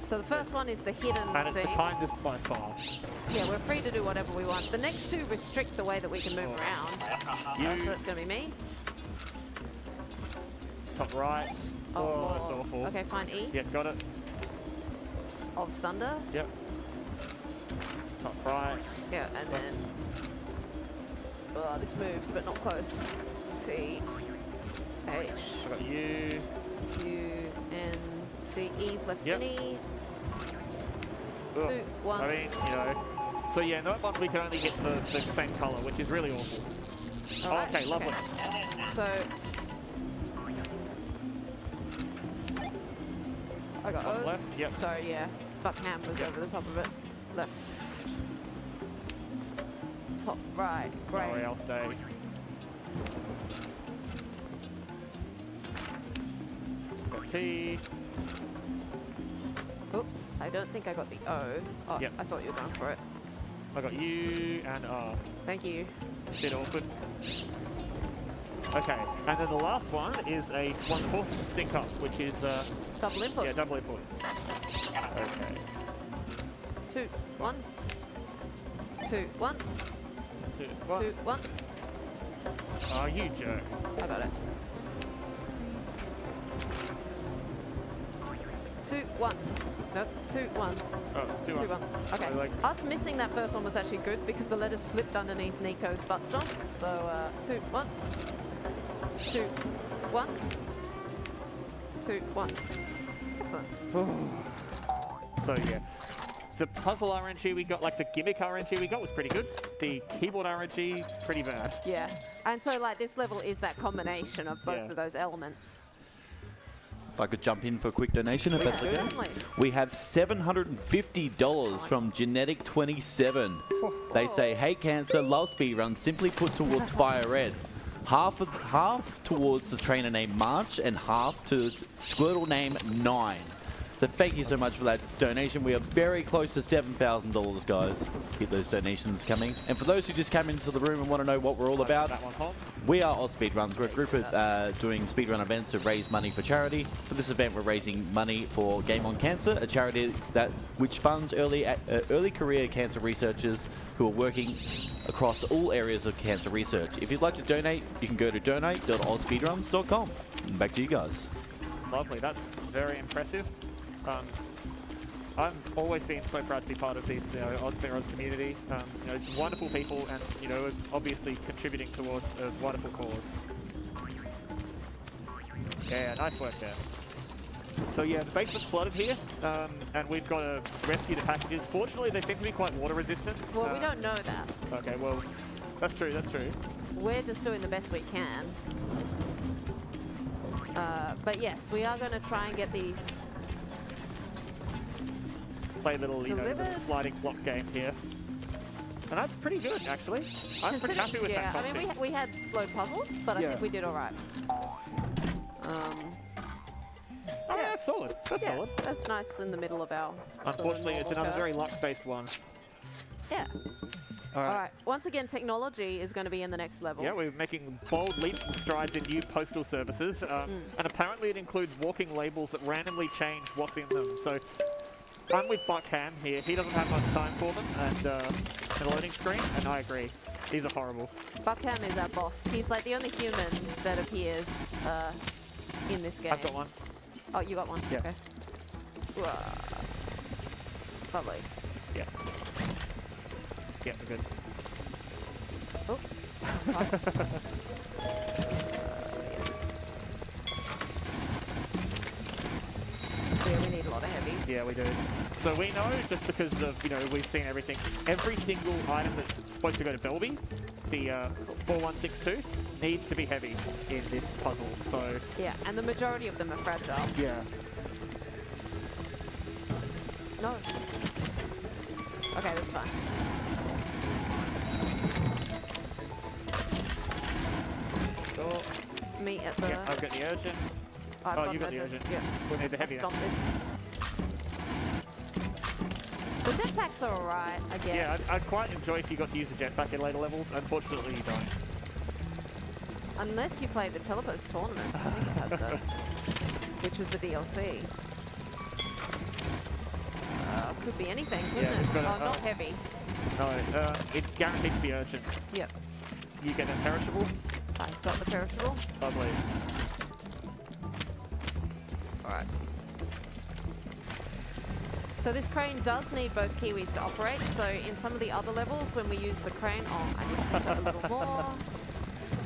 [SPEAKER 4] So the first one is the hidden
[SPEAKER 3] And it's
[SPEAKER 4] thing.
[SPEAKER 3] the kindest by far.
[SPEAKER 4] Yeah, we're free to do whatever we want. The next 2 restrict the way that we can move around. So that's going to be me.
[SPEAKER 3] Top right. Oh, that's awful.
[SPEAKER 4] Okay, fine. E.
[SPEAKER 3] Yeah, got it.
[SPEAKER 4] Of Thunder.
[SPEAKER 3] Yep. Top right.
[SPEAKER 4] Yeah, and then... Oh, this moved, but not close. T. H.
[SPEAKER 3] I got U.
[SPEAKER 4] U. N. D. E's left
[SPEAKER 3] Yep.
[SPEAKER 4] spinny.
[SPEAKER 3] Ugh.
[SPEAKER 4] 2, 1.
[SPEAKER 3] I mean, you know. So yeah, that one we can only get the same colour, which is really awful.
[SPEAKER 4] Alright,
[SPEAKER 3] Okay, lovely.
[SPEAKER 4] okay. So... I got
[SPEAKER 3] Top
[SPEAKER 4] O.
[SPEAKER 3] left, yep.
[SPEAKER 4] Sorry, yeah. Buckham was over the top of it. Left. Top right. Great.
[SPEAKER 3] Sorry, I'll stay. Got T.
[SPEAKER 4] Oops, I don't think I got the O. Oh,
[SPEAKER 3] Yep.
[SPEAKER 4] I thought you were going for it.
[SPEAKER 3] I got U and R.
[SPEAKER 4] Thank you.
[SPEAKER 3] Bit awkward. Okay, and then the last one is a wonderful sync up, which is
[SPEAKER 4] Double input.
[SPEAKER 3] yeah, double input. Okay.
[SPEAKER 4] 2, 1. 2, 1.
[SPEAKER 3] 2, 1.
[SPEAKER 4] 2, 1.
[SPEAKER 3] Oh, you jerk.
[SPEAKER 4] I got it. 2, 1. Nope. 2, 1.
[SPEAKER 3] Oh, 2, 1.
[SPEAKER 4] 2, 1. Okay.
[SPEAKER 3] So, like,
[SPEAKER 4] Us missing that first one was actually good because the letters flipped underneath Nico's butt stomp. So 2, 1. 2, 1. 2, 1. Excellent.
[SPEAKER 3] so yeah. The puzzle RNG we got, like the gimmick RNG we got was pretty good. The keyboard RNG, pretty bad.
[SPEAKER 4] Yeah. And so like this level is that combination of both
[SPEAKER 3] Yeah.
[SPEAKER 4] of those elements.
[SPEAKER 1] If I could jump in for a quick donation, if
[SPEAKER 4] Yeah,
[SPEAKER 1] that's okay.
[SPEAKER 4] certainly.
[SPEAKER 1] We have $750 from Genetic27. They say, "Hate cancer, love speedruns, simply put towards Fire Red. Half towards the trainer named March and half to Squirtle name 9. So thank you so much for that donation. We are very close to $7,000, guys. Keep those donations coming. And for those who just came into the room and want to know what we're all about,
[SPEAKER 3] That one home.
[SPEAKER 1] we are AusSpeedruns. We're a group of doing speedrun events to raise money for charity. For this event, we're raising money for Game On Cancer, a charity which funds early career cancer researchers who are working across all areas of cancer research. If you'd like to donate, you can go to donate.ausspeedruns.com. Back to you guys.
[SPEAKER 3] Lovely, that's very impressive. I've always been so proud to be part of this AusSpeedruns community. You know, wonderful people, and you know, obviously contributing towards a wonderful cause. Yeah, nice work there. So yeah, the basement's flooded here, and we've got to rescue the packages. Fortunately, they seem to be quite water resistant.
[SPEAKER 4] Well, we don't know that.
[SPEAKER 3] Okay, well, that's true. That's true.
[SPEAKER 4] We're just doing the best we can. But yes, we are going to try and get these
[SPEAKER 3] Play a little, you know,
[SPEAKER 4] Delivered.
[SPEAKER 3] little sliding block game here. And that's pretty good, actually. I'm pretty happy with that
[SPEAKER 4] I
[SPEAKER 3] content.
[SPEAKER 4] mean, we had slow puzzles, but I
[SPEAKER 3] Yeah.
[SPEAKER 4] think we did all right.
[SPEAKER 3] Oh, yeah, that's solid. That's
[SPEAKER 4] Yeah,
[SPEAKER 3] solid.
[SPEAKER 4] that's nice in the middle of our.
[SPEAKER 3] Unfortunately, it's
[SPEAKER 4] normal
[SPEAKER 3] another
[SPEAKER 4] curve.
[SPEAKER 3] very luck-based one.
[SPEAKER 4] Yeah.
[SPEAKER 3] All
[SPEAKER 4] All right. Once again, technology is going to be in the next level.
[SPEAKER 3] Yeah, we're making bold leaps and strides in new postal services, and apparently it includes walking labels that randomly change what's in them. So I'm with Buckham here. He doesn't have much time for them, and the loading screen, and I agree. These are horrible.
[SPEAKER 4] Buckham is our boss. He's like the only human that appears in this game.
[SPEAKER 3] I've got one.
[SPEAKER 4] Oh, you got one?
[SPEAKER 3] Yeah.
[SPEAKER 4] Okay. Lovely.
[SPEAKER 3] Yeah. Yeah, we're good.
[SPEAKER 4] Oh. Yeah, we need a lot of heavies.
[SPEAKER 3] Yeah, we do. So we know, just because of, you know, we've seen everything, every single item that's supposed to go to Belby, the 4162, needs to be heavy in this puzzle, so...
[SPEAKER 4] Yeah, and the majority of them are fragile.
[SPEAKER 3] Yeah.
[SPEAKER 4] No. Okay, that's fine.
[SPEAKER 3] Sure.
[SPEAKER 4] Me at the...
[SPEAKER 3] Yeah, I've got the urgent.
[SPEAKER 4] I've
[SPEAKER 3] You got the urgent.
[SPEAKER 4] Yeah.
[SPEAKER 3] We'll need the heavy
[SPEAKER 4] Stop this. The jetpacks are alright, I guess.
[SPEAKER 3] Yeah, I'd quite enjoy if you got to use the jetpack in later levels. Unfortunately, you don't.
[SPEAKER 4] Unless you play the Telepost tournament, I think it has that. Which was the DLC. Could be anything, couldn't
[SPEAKER 3] Yeah,
[SPEAKER 4] it?
[SPEAKER 3] we've got
[SPEAKER 4] Oh, not heavy.
[SPEAKER 3] No, it's guaranteed to be urgent.
[SPEAKER 4] Yep.
[SPEAKER 3] You get a perishable.
[SPEAKER 4] I've got the perishable.
[SPEAKER 3] Lovely.
[SPEAKER 4] Alright. So this crane does need both Kiwis to operate, so in some of the other levels when we use the crane... Oh, I need to push up a little more.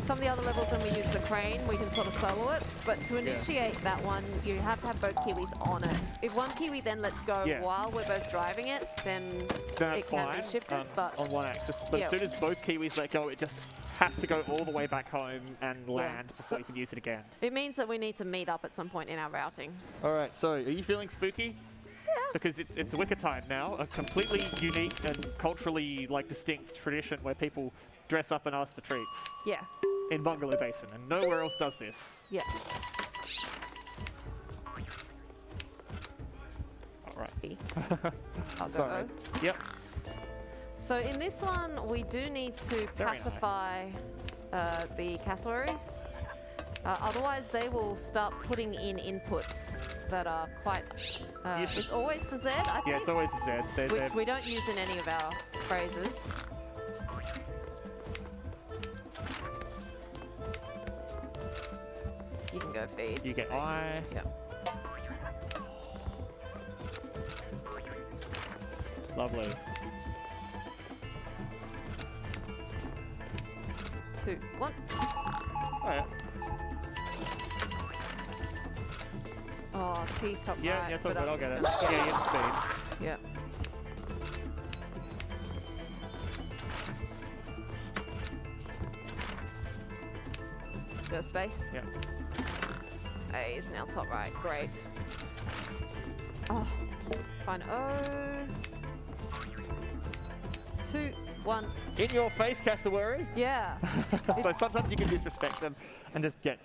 [SPEAKER 4] Some of the other levels when we use the crane, we can sort of solo it, but to initiate that one, you have to have both Kiwis on it. If one Kiwi then lets go while we're both driving it, then it can be shifted, but...
[SPEAKER 3] on one axis. But as soon as both Kiwis let go, it just has to go all the way back home and land before you can use it again.
[SPEAKER 4] It means that we need to meet up at some point in our routing.
[SPEAKER 3] Alright, so are you feeling spooky? Yeah. Because it's Wickertide now, a completely unique and culturally distinct tradition where people dress up and ask for treats.
[SPEAKER 4] Yeah.
[SPEAKER 3] In Bungalow Basin, and nowhere else does this.
[SPEAKER 4] Yes.
[SPEAKER 3] Alright.
[SPEAKER 4] I'll go
[SPEAKER 3] Sorry.
[SPEAKER 4] O.
[SPEAKER 3] Yep.
[SPEAKER 4] So in this one, we do need to pacify the cassowaries. Otherwise, they will start putting in inputs that are quite... it's always the Z, I think.
[SPEAKER 3] Yeah, it's always the Z.
[SPEAKER 4] Which we don't use in any of our phrases. You can go feed.
[SPEAKER 3] You get I.
[SPEAKER 4] Yep.
[SPEAKER 3] Lovely.
[SPEAKER 4] 2, 1.
[SPEAKER 3] Oh, yeah.
[SPEAKER 4] Oh, T stop
[SPEAKER 3] Yeah,
[SPEAKER 4] right.
[SPEAKER 3] yeah, it's all
[SPEAKER 4] but
[SPEAKER 3] good. I'll get it.
[SPEAKER 4] gonna-
[SPEAKER 3] Yeah, you have to feed.
[SPEAKER 4] Yep. Go space.
[SPEAKER 3] Yeah.
[SPEAKER 4] A is now top right. Great. Oh, fine. O. 2, 1.
[SPEAKER 3] In your face, cassowary.
[SPEAKER 4] Yeah.
[SPEAKER 3] So sometimes you can disrespect them and just get...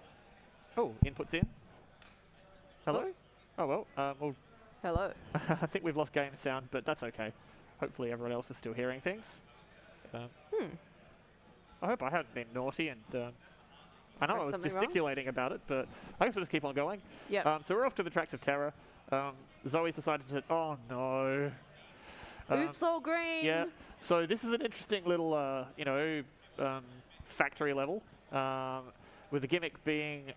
[SPEAKER 3] Oh, inputs in. Hello? Oh, well,
[SPEAKER 4] Hello.
[SPEAKER 3] I think we've lost game sound, but that's okay. Hopefully everyone else is still hearing things. I hope I haven't been naughty and... I know I was gesticulating about it, but I guess we'll just keep on going.
[SPEAKER 4] Yeah.
[SPEAKER 3] So we're off to the Tracks of Terror. Zoe's decided to... Oh, no.
[SPEAKER 4] Oops, all green.
[SPEAKER 3] Yeah. So this is an interesting little, factory level. With the gimmick being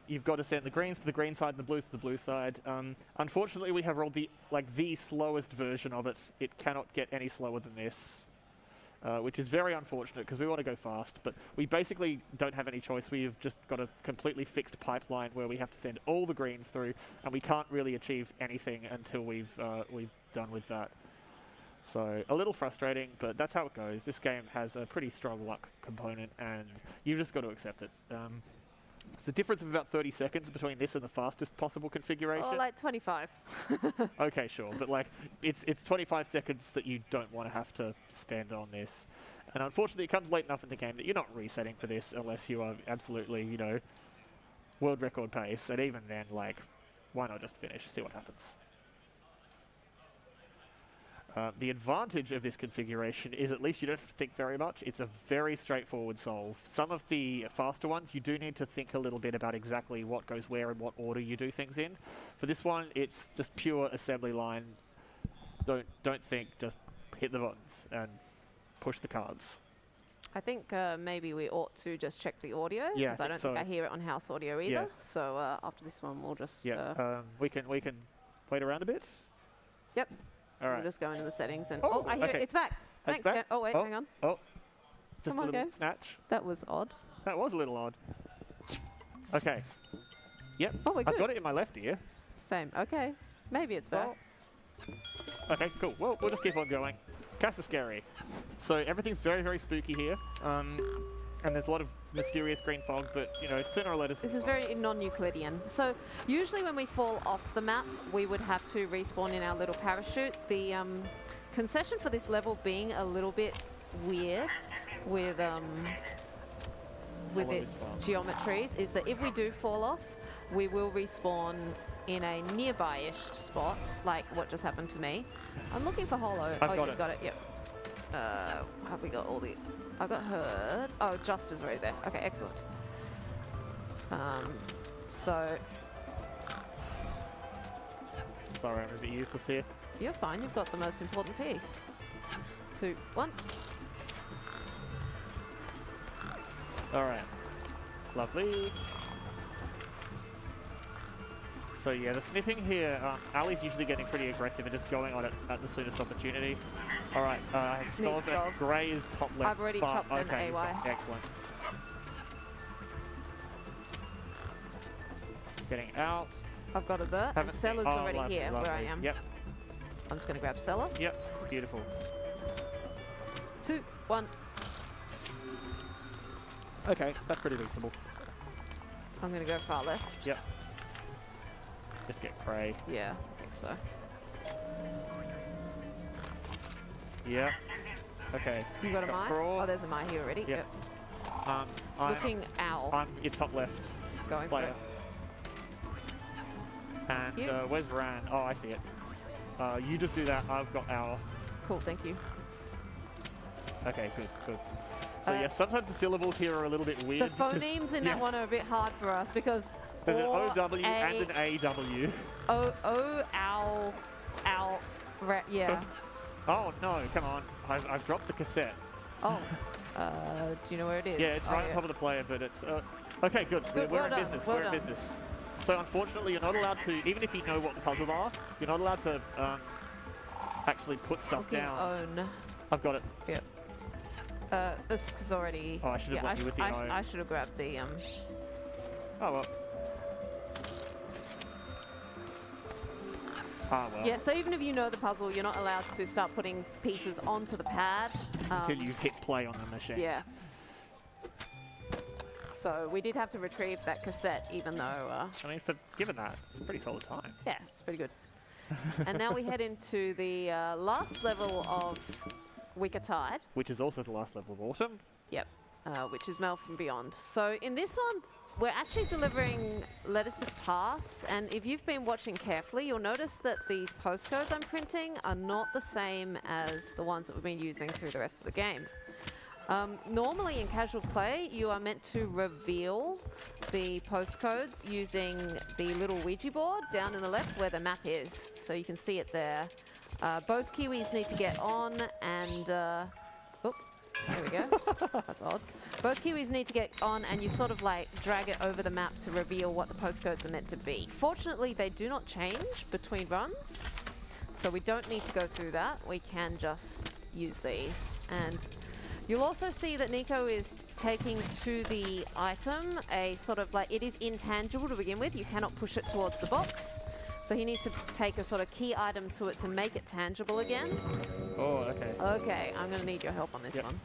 [SPEAKER 3] you've got to send the greens to the green side and the blues to the blue side. Unfortunately, we have rolled the slowest version of it. It cannot get any slower than this, which is very unfortunate because we want to go fast. But we basically don't have any choice. We've just got a completely fixed pipeline where we have to send all the greens through, and we can't really achieve anything until we've done with that. So a little frustrating, but that's how it goes. This game has a pretty strong luck component, and you've just got to accept it. It's a difference of about 30 seconds between this and the fastest possible configuration.
[SPEAKER 4] Oh, like 25.
[SPEAKER 3] Okay, sure, but it's 25 seconds that you don't want to have to spend on this. And unfortunately, it comes late enough in the game that you're not resetting for this unless you are absolutely, world record pace. And even then, why not just finish, see what happens. The advantage of this configuration is at least you don't have to think very much. It's a very straightforward solve. Some of the faster ones, you do need to think a little bit about exactly what goes where and what order you do things in. For this one, it's just pure assembly line. Don't think, just hit the buttons and push the cards.
[SPEAKER 4] I think maybe we ought to just check the audio,
[SPEAKER 3] Yeah,
[SPEAKER 4] because I don't think I hear it on house audio either.
[SPEAKER 3] Yeah.
[SPEAKER 4] So after this one, we'll just...
[SPEAKER 3] we can wait around a bit.
[SPEAKER 4] Yep.
[SPEAKER 3] All right.
[SPEAKER 4] We'll just go into the settings and...
[SPEAKER 3] Oh,
[SPEAKER 4] I hear it. It's back.
[SPEAKER 3] It's
[SPEAKER 4] Thanks,
[SPEAKER 3] back?
[SPEAKER 4] Oh, wait, hang on.
[SPEAKER 3] Oh, just
[SPEAKER 4] Come on,
[SPEAKER 3] a little
[SPEAKER 4] Gabe.
[SPEAKER 3] snatch.
[SPEAKER 4] That was odd.
[SPEAKER 3] That was a little odd. Okay. Yep.
[SPEAKER 4] Oh, we're good.
[SPEAKER 3] I've got it in my left ear.
[SPEAKER 4] Same. Okay. Maybe it's back.
[SPEAKER 3] Okay, cool. Well, we'll just keep on going. Cast is scary. So everything's very, very spooky here. And there's a lot of mysterious green fog, but, you know, sooner or later...
[SPEAKER 4] This is very non-Euclidean. So usually when we fall off the map, we would have to respawn in our little parachute. The concession for this level being a little bit weird with its geometries is that if we do fall off, we will respawn in a nearby-ish spot, like what just happened to me. I'm looking for Holo.
[SPEAKER 3] I've got
[SPEAKER 4] you've
[SPEAKER 3] it.
[SPEAKER 4] got it, yep. Have we got all the... I got Herd. Oh, Just is right there. Okay, excellent. So...
[SPEAKER 3] Sorry, I'm a bit useless here.
[SPEAKER 4] You're fine, you've got the most important piece. 2, 1.
[SPEAKER 3] Alright. Lovely. So yeah, the snipping here, Ali's usually getting pretty aggressive and just going on it at the soonest opportunity. Alright, Skulls
[SPEAKER 4] Skulls.
[SPEAKER 3] at Grey is top left.
[SPEAKER 4] I've already
[SPEAKER 3] but,
[SPEAKER 4] chopped an
[SPEAKER 3] okay,
[SPEAKER 4] AY.
[SPEAKER 3] Excellent. Getting out.
[SPEAKER 4] I've got it there, and
[SPEAKER 3] Haven't seen-
[SPEAKER 4] Cellar's
[SPEAKER 3] oh,
[SPEAKER 4] already
[SPEAKER 3] lovely,
[SPEAKER 4] here, where I
[SPEAKER 3] lovely.
[SPEAKER 4] am.
[SPEAKER 3] Yep,
[SPEAKER 4] I'm just going to grab Cellar.
[SPEAKER 3] yep, beautiful.
[SPEAKER 4] 2, 1.
[SPEAKER 3] Okay, that's pretty reasonable.
[SPEAKER 4] I'm going to go far left.
[SPEAKER 3] Yep. Just get Grey.
[SPEAKER 4] Yeah, I think so.
[SPEAKER 3] Yeah. Okay.
[SPEAKER 4] You got a Mai?
[SPEAKER 3] Crawl.
[SPEAKER 4] Oh, there's a Mai here already.
[SPEAKER 3] Yep.
[SPEAKER 4] Yep.
[SPEAKER 3] I'm,
[SPEAKER 4] Looking Owl.
[SPEAKER 3] it's top left.
[SPEAKER 4] Going for
[SPEAKER 3] Player.
[SPEAKER 4] it.
[SPEAKER 3] And
[SPEAKER 4] You.
[SPEAKER 3] where's Ran? Oh, I see it. You just do that. I've got Owl.
[SPEAKER 4] Cool, thank you.
[SPEAKER 3] Okay, good, good. So
[SPEAKER 4] Uh,
[SPEAKER 3] yeah, sometimes the syllables here are a little bit weird.
[SPEAKER 4] The phonemes in that
[SPEAKER 3] yes.
[SPEAKER 4] one are a bit hard for us because
[SPEAKER 3] There's an
[SPEAKER 4] or
[SPEAKER 3] OW and an AW.
[SPEAKER 4] O, owl, owl, yeah.
[SPEAKER 3] Oh no, come on. I've dropped the cassette.
[SPEAKER 4] Oh, do you know where it is?
[SPEAKER 3] Yeah, it's
[SPEAKER 4] Oh,
[SPEAKER 3] right on top of the player, but it's... okay, good.
[SPEAKER 4] Good,
[SPEAKER 3] We're
[SPEAKER 4] well
[SPEAKER 3] in
[SPEAKER 4] done,
[SPEAKER 3] business.
[SPEAKER 4] well
[SPEAKER 3] We're in
[SPEAKER 4] done.
[SPEAKER 3] business. So unfortunately, you're not allowed to, even if you know what the puzzles are, you're not allowed to actually put stuff
[SPEAKER 4] Looking
[SPEAKER 3] down.
[SPEAKER 4] own.
[SPEAKER 3] I've got it.
[SPEAKER 4] Yep. This is already...
[SPEAKER 3] Oh, I should have
[SPEAKER 4] yeah,
[SPEAKER 3] left you with the own.
[SPEAKER 4] I should have grabbed the...
[SPEAKER 3] Oh well. Ah well.
[SPEAKER 4] Yeah, so even if you know the puzzle, you're not allowed to start putting pieces onto the pad.
[SPEAKER 3] Until you hit play on the machine.
[SPEAKER 4] Yeah. So we did have to retrieve that cassette, even though...
[SPEAKER 3] I mean, given that, it's a pretty solid time.
[SPEAKER 4] yeah, it's pretty good. And now we head into the last level of Wicker Tide.
[SPEAKER 3] Which is also the last level of Autumn.
[SPEAKER 4] Yep, which is Mail from Beyond. So in this one, we're actually delivering letters to pass, and if you've been watching carefully, you'll notice that these postcodes I'm printing are not the same as the ones that we've been using through the rest of the game. Normally in casual play, you are meant to reveal the postcodes using the little Ouija board down in the left where the map is, so you can see it there. Both Kiwis need to get on and... oh, there we go. That's odd. Both Kiwis need to get on and you sort of like drag it over the map to reveal what the postcodes are meant to be. Fortunately, they do not change between runs, so we don't need to go through that. We can just use these. And you'll also see that Nico is taking to the item a sort of like, it is intangible to begin with. You cannot push it towards the box. So he needs to take a sort of key item to it to make it tangible again.
[SPEAKER 3] Oh, okay.
[SPEAKER 4] Okay, I'm going to need your help on this
[SPEAKER 3] Yep.
[SPEAKER 4] one.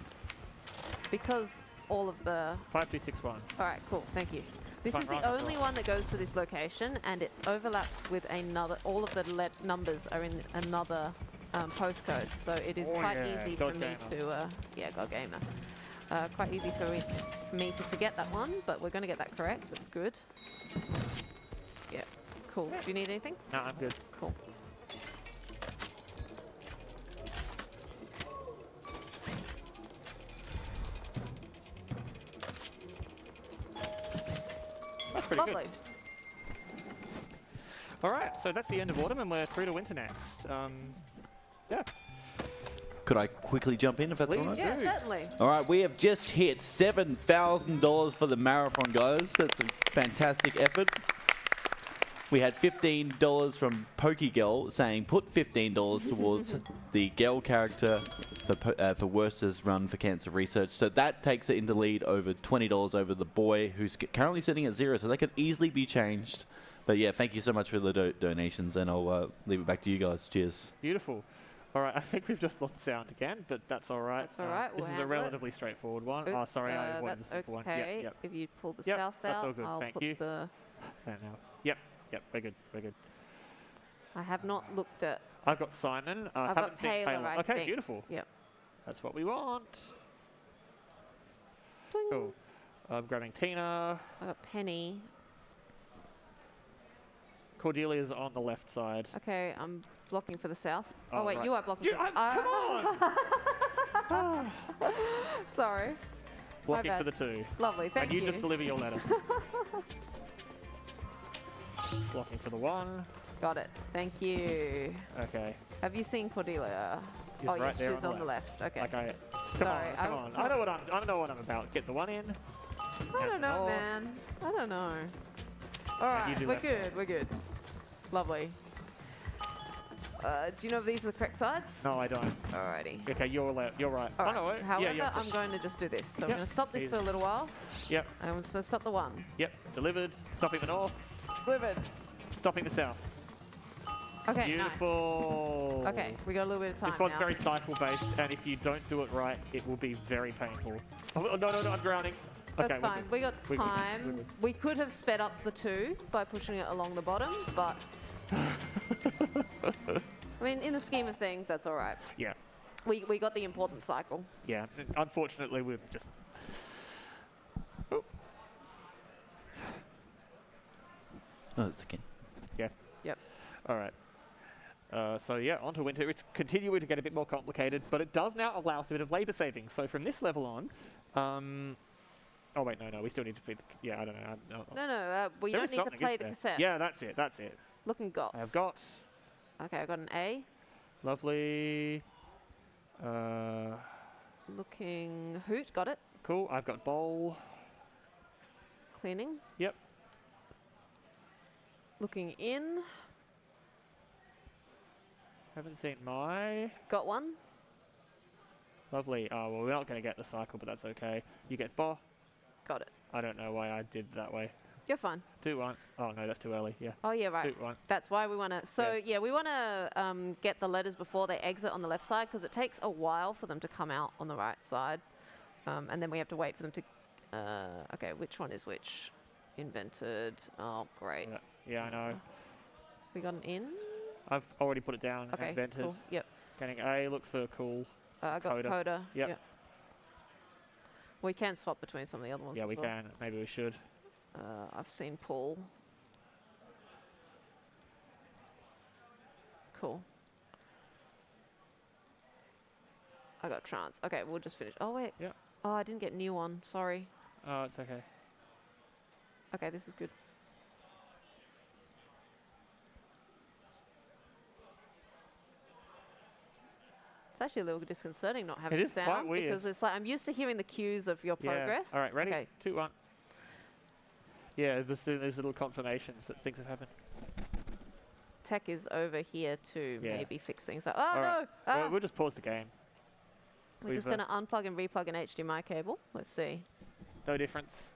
[SPEAKER 4] Because all of the...
[SPEAKER 3] 5261.
[SPEAKER 4] Alright, cool, thank you. This
[SPEAKER 3] Fine,
[SPEAKER 4] is the
[SPEAKER 3] right,
[SPEAKER 4] only one that goes to this location, and it overlaps with another... All of the numbers are in another postcode, so it is
[SPEAKER 3] Oh,
[SPEAKER 4] quite
[SPEAKER 3] yeah,
[SPEAKER 4] easy for
[SPEAKER 3] God
[SPEAKER 4] me
[SPEAKER 3] Gamer.
[SPEAKER 4] to... yeah, God Gamer. Quite easy for me to forget that one, but we're going to get that correct. That's good. Yeah, cool. Do you need anything?
[SPEAKER 3] No, I'm good.
[SPEAKER 4] Cool.
[SPEAKER 3] That's pretty
[SPEAKER 4] Lovely.
[SPEAKER 3] good. All right, so that's the end of Autumn, and we're through to Winter next. Yeah.
[SPEAKER 1] Could I quickly jump in if that's all
[SPEAKER 3] Please.
[SPEAKER 1] right?
[SPEAKER 4] Yeah,
[SPEAKER 3] Dude.
[SPEAKER 4] certainly.
[SPEAKER 1] All right, we have just hit $7,000 for the marathon, guys. That's a fantastic effort. We had $15 from Pokegirl saying put $15 towards the girl character for Worcester's run for cancer research. So that takes it into lead over $20 over the boy, who's currently sitting at 0. So that could easily be changed. But yeah, thank you so much for the donations, and I'll leave it back to you guys. Cheers.
[SPEAKER 3] Beautiful. All right, I think we've just lost sound again, but that's all right.
[SPEAKER 4] That's all right,
[SPEAKER 3] This
[SPEAKER 4] we'll
[SPEAKER 3] is a
[SPEAKER 4] handle it.
[SPEAKER 3] relatively straightforward one.
[SPEAKER 4] Oops,
[SPEAKER 3] Oh, sorry, I wanted the
[SPEAKER 4] that's
[SPEAKER 3] simple one.
[SPEAKER 4] okay.
[SPEAKER 3] Yep, yep.
[SPEAKER 4] If you pull the
[SPEAKER 3] Yep,
[SPEAKER 4] south
[SPEAKER 3] that's
[SPEAKER 4] out,
[SPEAKER 3] all good,
[SPEAKER 4] I'll
[SPEAKER 3] thank
[SPEAKER 4] put
[SPEAKER 3] you.
[SPEAKER 4] the...
[SPEAKER 3] There now. Yep, yep, we're good, we're good.
[SPEAKER 4] I have not looked at...
[SPEAKER 3] I've got Simon. I
[SPEAKER 4] I've
[SPEAKER 3] haven't
[SPEAKER 4] got
[SPEAKER 3] seen
[SPEAKER 4] Taylor,
[SPEAKER 3] Taylor.
[SPEAKER 4] I
[SPEAKER 3] Okay,
[SPEAKER 4] think.
[SPEAKER 3] beautiful.
[SPEAKER 4] Yep.
[SPEAKER 3] That's what we want.
[SPEAKER 4] Ding.
[SPEAKER 3] Cool. I'm grabbing Tina.
[SPEAKER 4] I got Penny.
[SPEAKER 3] Cordelia's on the left side.
[SPEAKER 4] Okay, I'm blocking for the south.
[SPEAKER 3] Oh,
[SPEAKER 4] Oh, wait,
[SPEAKER 3] right.
[SPEAKER 4] you are blocking
[SPEAKER 3] Dude,
[SPEAKER 4] for...
[SPEAKER 3] come on!
[SPEAKER 4] Sorry.
[SPEAKER 3] Blocking
[SPEAKER 4] bad.
[SPEAKER 3] for the 2.
[SPEAKER 4] Lovely, thank
[SPEAKER 3] And you just deliver your letter. Blocking for the 1.
[SPEAKER 4] Got it. Thank you.
[SPEAKER 3] Okay.
[SPEAKER 4] Have you seen Cordelia?
[SPEAKER 3] She's
[SPEAKER 4] Oh,
[SPEAKER 3] right
[SPEAKER 4] yes,
[SPEAKER 3] there
[SPEAKER 4] she's on the left. Okay.
[SPEAKER 3] Okay. Come
[SPEAKER 4] Sorry,
[SPEAKER 3] on, come on. I know what I'm about. Get the 1 in.
[SPEAKER 4] I don't know,
[SPEAKER 3] north.
[SPEAKER 4] man. I don't know. All right,
[SPEAKER 3] do
[SPEAKER 4] we're
[SPEAKER 3] left.
[SPEAKER 4] good. We're good. Lovely. Do you know if these are the correct sides?
[SPEAKER 3] No, I don't.
[SPEAKER 4] Alrighty.
[SPEAKER 3] Okay, you're left. You're right.
[SPEAKER 4] All
[SPEAKER 3] Oh,
[SPEAKER 4] right.
[SPEAKER 3] no, wait.
[SPEAKER 4] However,
[SPEAKER 3] yeah,
[SPEAKER 4] I'm going to just do this. So
[SPEAKER 3] Yep.
[SPEAKER 4] I'm going to stop this
[SPEAKER 3] Easy.
[SPEAKER 4] for a little while.
[SPEAKER 3] Yep,
[SPEAKER 4] And I'm just going to stop the 1.
[SPEAKER 3] yep. Delivered. Stopping the north.
[SPEAKER 4] Delivered.
[SPEAKER 3] Stopping the south.
[SPEAKER 4] Okay,
[SPEAKER 3] Beautiful.
[SPEAKER 4] nice. Okay, we got a little bit of time
[SPEAKER 3] This one's
[SPEAKER 4] now.
[SPEAKER 3] very cycle-based, and if you don't do it right, it will be very painful. Oh, no, I'm drowning.
[SPEAKER 4] That's
[SPEAKER 3] Okay, we're
[SPEAKER 4] fine.
[SPEAKER 3] good.
[SPEAKER 4] We got
[SPEAKER 3] We're good. We're
[SPEAKER 4] time.
[SPEAKER 3] good.
[SPEAKER 4] We could have sped up the 2 by pushing it along the bottom, but... I mean, in the scheme of things, that's all right.
[SPEAKER 3] Yeah,
[SPEAKER 4] We got the important cycle.
[SPEAKER 3] yeah. Unfortunately, we've just... Oh,
[SPEAKER 1] Oh, that's again.
[SPEAKER 3] yeah.
[SPEAKER 4] Yep.
[SPEAKER 3] All right. So yeah, on to winter. It's continuing to get a bit more complicated, but it does now allow us a bit of labour saving. So from this level on... oh, wait, no, we still need to feed the... Yeah, I don't know.
[SPEAKER 4] No, we
[SPEAKER 3] There
[SPEAKER 4] don't
[SPEAKER 3] is
[SPEAKER 4] need to
[SPEAKER 3] something,
[SPEAKER 4] play
[SPEAKER 3] isn't
[SPEAKER 4] the
[SPEAKER 3] there?
[SPEAKER 4] cassette.
[SPEAKER 3] Yeah, that's it, that's it.
[SPEAKER 4] Looking golf.
[SPEAKER 3] I have got...
[SPEAKER 4] Okay, I got an A.
[SPEAKER 3] Lovely.
[SPEAKER 4] Looking hoot, got it.
[SPEAKER 3] Cool, I've got bowl.
[SPEAKER 4] Cleaning.
[SPEAKER 3] Yep.
[SPEAKER 4] Looking in.
[SPEAKER 3] Haven't seen my...
[SPEAKER 4] Got one.
[SPEAKER 3] Lovely. Oh, well, we're not going to get the cycle, but that's okay. You get bo.
[SPEAKER 4] Got it.
[SPEAKER 3] I don't know why I did that way.
[SPEAKER 4] You're fine.
[SPEAKER 3] 2-1. Oh, no, that's too early. Yeah.
[SPEAKER 4] Oh, yeah, right.
[SPEAKER 3] 2-1.
[SPEAKER 4] That's why we want to... So, yeah, we want to get the letters before they exit on the left side because it takes a while for them to come out on the right side. And then we have to wait for them to... okay, which one is which? Invented. Oh, great.
[SPEAKER 3] Yeah, I know.
[SPEAKER 4] We got an in.
[SPEAKER 3] I've already put it down.
[SPEAKER 4] Okay,
[SPEAKER 3] Invented.
[SPEAKER 4] cool. Yep.
[SPEAKER 3] Getting A, look for cool.
[SPEAKER 4] I got
[SPEAKER 3] Coda.
[SPEAKER 4] Coda.
[SPEAKER 3] Yep.
[SPEAKER 4] We can swap between some of the other ones
[SPEAKER 3] Yeah,
[SPEAKER 4] as
[SPEAKER 3] we
[SPEAKER 4] well.
[SPEAKER 3] can. Maybe we should.
[SPEAKER 4] I've seen Paul. Cool. I got trance. Okay, we'll just finish. Oh, wait.
[SPEAKER 3] Yeah.
[SPEAKER 4] Oh, I didn't get new one. Sorry.
[SPEAKER 3] Oh, it's okay.
[SPEAKER 4] Okay, this is good. It's actually a little disconcerting not having
[SPEAKER 3] It is
[SPEAKER 4] sound
[SPEAKER 3] quite weird.
[SPEAKER 4] because it's like I'm used to hearing the cues of your progress.
[SPEAKER 3] Yeah. All right, ready?
[SPEAKER 4] Okay.
[SPEAKER 3] 2-1. Yeah, there's little confirmations that things have happened.
[SPEAKER 4] Tech is over here to
[SPEAKER 3] Yeah.
[SPEAKER 4] maybe fix things up. Oh,
[SPEAKER 3] All
[SPEAKER 4] no!
[SPEAKER 3] right.
[SPEAKER 4] Ah.
[SPEAKER 3] Well, we'll just pause the game.
[SPEAKER 4] We're just
[SPEAKER 3] we've,
[SPEAKER 4] going to unplug and replug an HDMI cable. Let's see.
[SPEAKER 3] No difference.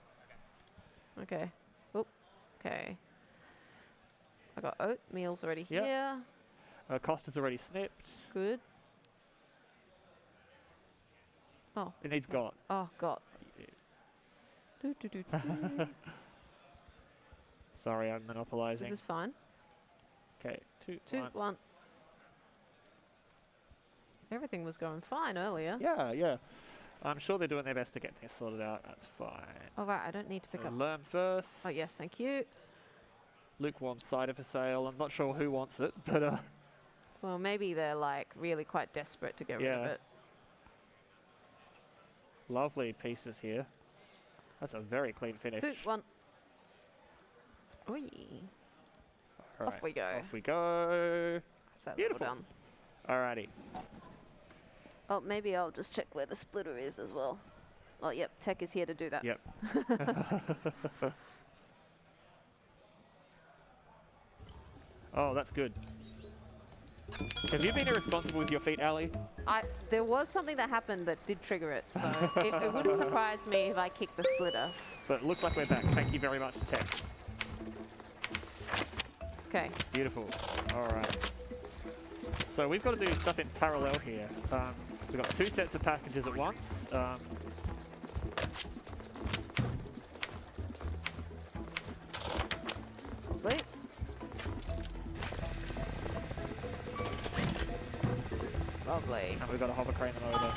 [SPEAKER 4] Okay. Oop. Okay. I got oatmeal's already
[SPEAKER 3] Yep.
[SPEAKER 4] here.
[SPEAKER 3] Costa's already snipped.
[SPEAKER 4] Good. Oh.
[SPEAKER 3] It needs got.
[SPEAKER 4] Oh, God. Do, do, do, do.
[SPEAKER 3] Sorry, I'm
[SPEAKER 4] Is
[SPEAKER 3] monopolizing.
[SPEAKER 4] this fine?
[SPEAKER 3] Okay, 2,
[SPEAKER 4] 2,
[SPEAKER 3] 1.
[SPEAKER 4] 1. Everything was going fine earlier.
[SPEAKER 3] Yeah. I'm sure they're doing their best to get things sorted out. That's fine.
[SPEAKER 4] Oh, right. I don't need to
[SPEAKER 3] So
[SPEAKER 4] pick up.
[SPEAKER 3] learn first.
[SPEAKER 4] Oh, yes. Thank you.
[SPEAKER 3] Lukewarm cider for sale. I'm not sure who wants it, but
[SPEAKER 4] Well, maybe they're like really quite desperate to get rid of
[SPEAKER 3] Yeah.
[SPEAKER 4] it.
[SPEAKER 3] lovely pieces here. That's a very clean finish.
[SPEAKER 4] 2, 1. Oi.
[SPEAKER 3] All
[SPEAKER 4] Off
[SPEAKER 3] right,
[SPEAKER 4] we go.
[SPEAKER 3] Off we go.
[SPEAKER 4] That's that
[SPEAKER 3] Beautiful.
[SPEAKER 4] level done.
[SPEAKER 3] Alrighty.
[SPEAKER 4] Oh, maybe I'll just check where the splitter is as well. Oh, yep. Tech is here to do that.
[SPEAKER 3] Yep. Oh, that's good. Have you been irresponsible with your feet, Ali?
[SPEAKER 4] There was something that happened that did trigger it, so it wouldn't surprise me if I kicked the splitter.
[SPEAKER 3] But it looks like we're back. Thank you very much, Tech.
[SPEAKER 4] Okay.
[SPEAKER 3] Beautiful. All right. So we've got to do stuff in parallel here. We've got 2 sets of packages at once.
[SPEAKER 4] Wait. Lovely.
[SPEAKER 3] And we've got to hover crane them over.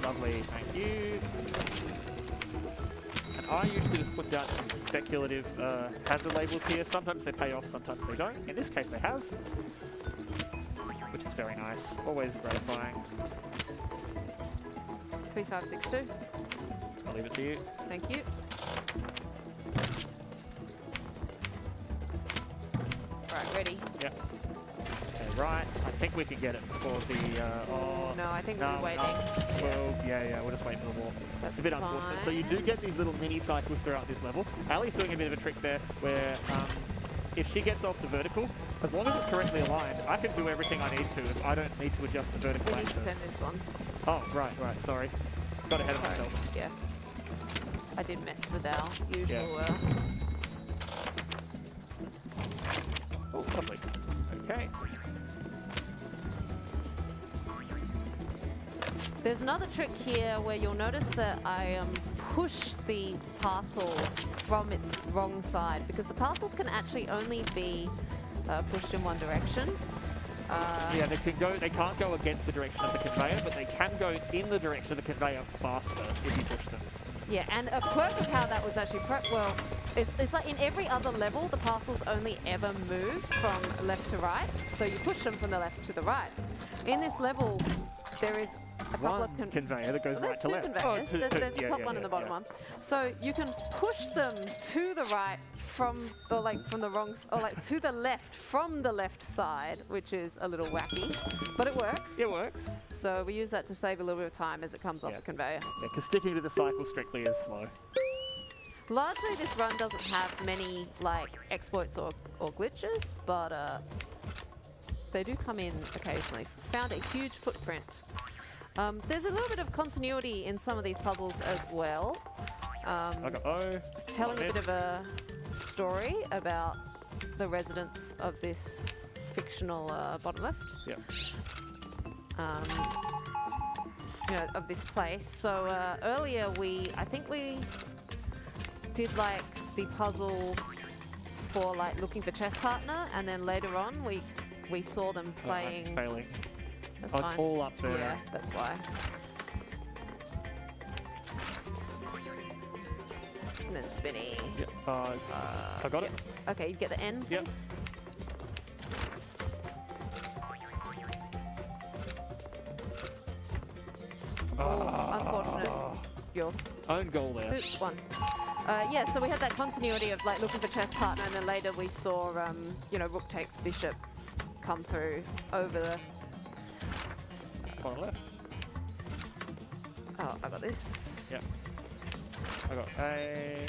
[SPEAKER 3] Lovely, thank you. And I usually just put down some speculative hazard labels here. Sometimes they pay off, sometimes they don't. In this case they have, which is very nice. Always gratifying.
[SPEAKER 4] 3562.
[SPEAKER 3] I'll leave it to you.
[SPEAKER 4] Thank you. Right, ready.
[SPEAKER 3] Yep. Okay, right. I think we can get it before the... oh,
[SPEAKER 4] No, I think
[SPEAKER 3] no,
[SPEAKER 4] we're waiting.
[SPEAKER 3] Well, yeah, we'll just wait for the wall.
[SPEAKER 4] That's
[SPEAKER 3] It's a bit unfortunate. So you do get these little mini cycles throughout this level. Ali's doing a bit of a trick there where if she gets off the vertical, as long as it's correctly aligned, I can do everything I need to if I don't need to adjust the vertical
[SPEAKER 4] We need to
[SPEAKER 3] axis.
[SPEAKER 4] send this one.
[SPEAKER 3] Oh, right, sorry. Got ahead of myself.
[SPEAKER 4] Yeah. I did mess with our usual...
[SPEAKER 3] Yeah. Oh, lovely. Okay.
[SPEAKER 4] There's another trick here where you'll notice that I push the parcel from its wrong side because the parcels can actually only be pushed in one direction.
[SPEAKER 3] Yeah, they can't go against the direction of the conveyor, but they can go in the direction of the conveyor faster if you push them.
[SPEAKER 4] Yeah, and a quirk of how that was actually well, it's like in every other level, the parcels only ever move from left to right, so you push them from the left to the right. In this level, there is a couple of
[SPEAKER 3] conveyor that goes
[SPEAKER 4] well,
[SPEAKER 3] right to
[SPEAKER 4] there's
[SPEAKER 3] left.
[SPEAKER 4] two conveyors. There's the
[SPEAKER 3] yeah,
[SPEAKER 4] top one and the bottom one. So you can push them to the right from, or like from the wrong, or like to the left from the left side, which is a little wacky, but it works.
[SPEAKER 3] It works.
[SPEAKER 4] So we use that to save a little bit of time as it comes off the conveyor.
[SPEAKER 3] Yeah, because sticking to the cycle strictly is slow.
[SPEAKER 4] Largely, this run doesn't have many like exploits or glitches, but they do come in occasionally. Found a huge footprint. There's a little bit of continuity in some of these puzzles as well.
[SPEAKER 3] I got O.
[SPEAKER 4] Telling a bit of a story about the residents of this fictional bottom left.
[SPEAKER 3] Yep.
[SPEAKER 4] You know, of this place. So earlier I think we did like the puzzle for like looking for chess partner, and then later on we saw them playing.
[SPEAKER 3] Failing.
[SPEAKER 4] That's
[SPEAKER 3] Oh,
[SPEAKER 4] fine.
[SPEAKER 3] it's all up there.
[SPEAKER 4] Yeah, that's why. And then spinny.
[SPEAKER 3] Yep. I got it.
[SPEAKER 4] Okay, you get the end.
[SPEAKER 3] Yep.
[SPEAKER 4] Please? Unfortunate. Yours.
[SPEAKER 3] Own goal there.
[SPEAKER 4] Oops, one. Yeah, so we had that continuity of like looking for chess partner, and then later we saw, you know, rook takes bishop come through over the.
[SPEAKER 3] Bottom left.
[SPEAKER 4] Oh, I got this.
[SPEAKER 3] Yep. I got A.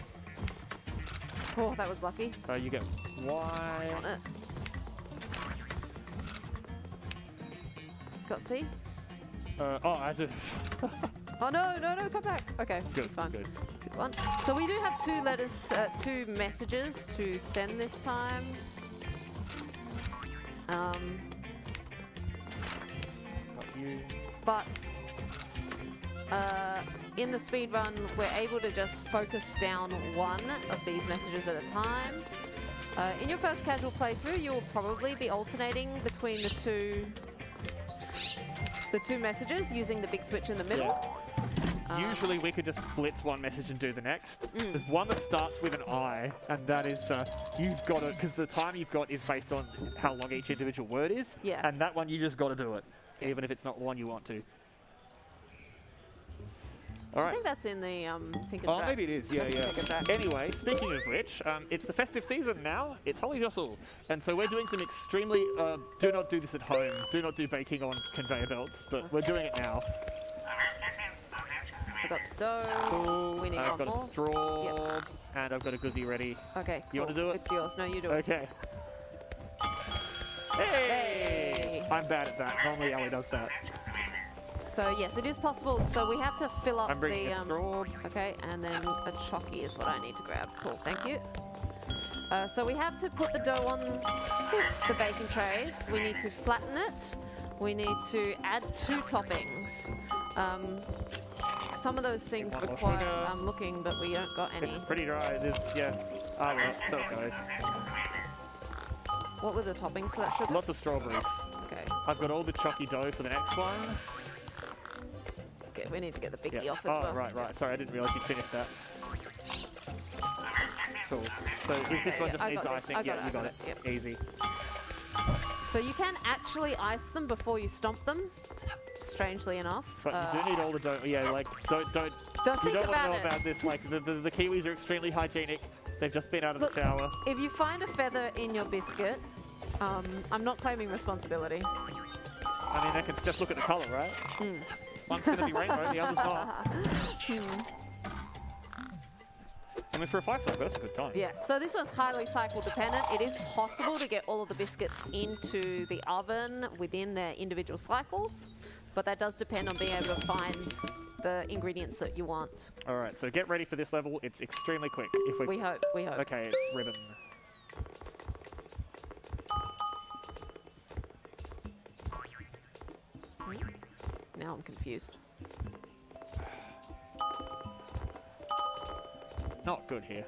[SPEAKER 4] Oh, that was lucky.
[SPEAKER 3] You get Y.
[SPEAKER 4] On it. Got C.
[SPEAKER 3] I do.
[SPEAKER 4] Oh no, come back. Okay,
[SPEAKER 3] Good,
[SPEAKER 4] it's fine.
[SPEAKER 3] good.
[SPEAKER 4] Good one. So we do have two letters, two messages to send this time.
[SPEAKER 3] Got you.
[SPEAKER 4] But in the speed run, we're able to just focus down one of these messages at a time. In your first casual playthrough, you'll probably be alternating between the two messages using the big switch in the middle.
[SPEAKER 3] Yeah. Usually we could just blitz one message and do the next. There's one that starts with an I, and that is, you've got to, because the time you've got is based on how long each individual word is.
[SPEAKER 4] Yeah.
[SPEAKER 3] And that one, you just got to do it, even if it's not the one you want to. All
[SPEAKER 4] I
[SPEAKER 3] right.
[SPEAKER 4] think that's in the Tinker
[SPEAKER 3] Oh,
[SPEAKER 4] Track.
[SPEAKER 3] maybe it is. Yeah,
[SPEAKER 4] Tinker
[SPEAKER 3] yeah.
[SPEAKER 4] Track.
[SPEAKER 3] Anyway, speaking of which, it's the festive season now. It's Holy Jostle. And so we're doing some extremely, do not do this at home. Do not do baking on conveyor belts, but we're doing it now.
[SPEAKER 4] I got the dough.
[SPEAKER 3] Cool.
[SPEAKER 4] We need
[SPEAKER 3] I've
[SPEAKER 4] one
[SPEAKER 3] got
[SPEAKER 4] more.
[SPEAKER 3] a straw,
[SPEAKER 4] Yep.
[SPEAKER 3] and I've got a guzzi ready.
[SPEAKER 4] Okay,
[SPEAKER 3] You wanna
[SPEAKER 4] cool.
[SPEAKER 3] do it?
[SPEAKER 4] It's yours. No, you do it.
[SPEAKER 3] Okay. Hey!
[SPEAKER 4] Hey!
[SPEAKER 3] I'm bad at that. Normally Ali does that.
[SPEAKER 4] So yes, it is possible. So we have to fill up
[SPEAKER 3] I'm bringing
[SPEAKER 4] the
[SPEAKER 3] a straw.
[SPEAKER 4] okay, and then a chocky is what I need to grab. Cool, thank you. So we have to put the dough on the baking trays. We need to flatten it. We need to add 2 toppings. Some of those things
[SPEAKER 3] Want more
[SPEAKER 4] require
[SPEAKER 3] sugar?
[SPEAKER 4] looking, but we don't got any.
[SPEAKER 3] It's pretty dry. It is, yeah. Oh, well, so it goes.
[SPEAKER 4] What were the toppings for that sugar?
[SPEAKER 3] Lots of strawberries.
[SPEAKER 4] Okay,
[SPEAKER 3] I've got all the chalky dough for the next one.
[SPEAKER 4] okay, we need to get the biggie
[SPEAKER 3] Yeah.
[SPEAKER 4] off as
[SPEAKER 3] Oh,
[SPEAKER 4] well.
[SPEAKER 3] right. Sorry, I didn't realise you'd finished that. Cool. So if this
[SPEAKER 4] Okay,
[SPEAKER 3] one
[SPEAKER 4] yeah,
[SPEAKER 3] just
[SPEAKER 4] I
[SPEAKER 3] needs
[SPEAKER 4] got this.
[SPEAKER 3] icing,
[SPEAKER 4] I got
[SPEAKER 3] yeah,
[SPEAKER 4] it,
[SPEAKER 3] you
[SPEAKER 4] I
[SPEAKER 3] got
[SPEAKER 4] got
[SPEAKER 3] it.
[SPEAKER 4] it, yep.
[SPEAKER 3] Easy.
[SPEAKER 4] So you can actually ice them before you stomp them, strangely enough.
[SPEAKER 3] But you do need all the dough. Yeah, like, don't
[SPEAKER 4] Don't
[SPEAKER 3] you
[SPEAKER 4] think
[SPEAKER 3] don't want to
[SPEAKER 4] about
[SPEAKER 3] know
[SPEAKER 4] it.
[SPEAKER 3] about this. Like, the Kiwis are extremely hygienic. They've just been out of
[SPEAKER 4] Look,
[SPEAKER 3] the shower.
[SPEAKER 4] If you find a feather in your biscuit, I'm not claiming responsibility.
[SPEAKER 3] I mean, they can just look at the colour, right? One's going to be rainbow, the other's not. I mean, for a 5-star, that's a good time.
[SPEAKER 4] Yeah, so this one's highly cycle dependent. It is possible to get all of the biscuits into the oven within their individual cycles, but that does depend on being able to find the ingredients that you want.
[SPEAKER 3] All right, so get ready for this level. It's extremely quick. If
[SPEAKER 4] We hope, we hope.
[SPEAKER 3] Okay, it's ribbon.
[SPEAKER 4] Now I'm confused.
[SPEAKER 3] Not good here.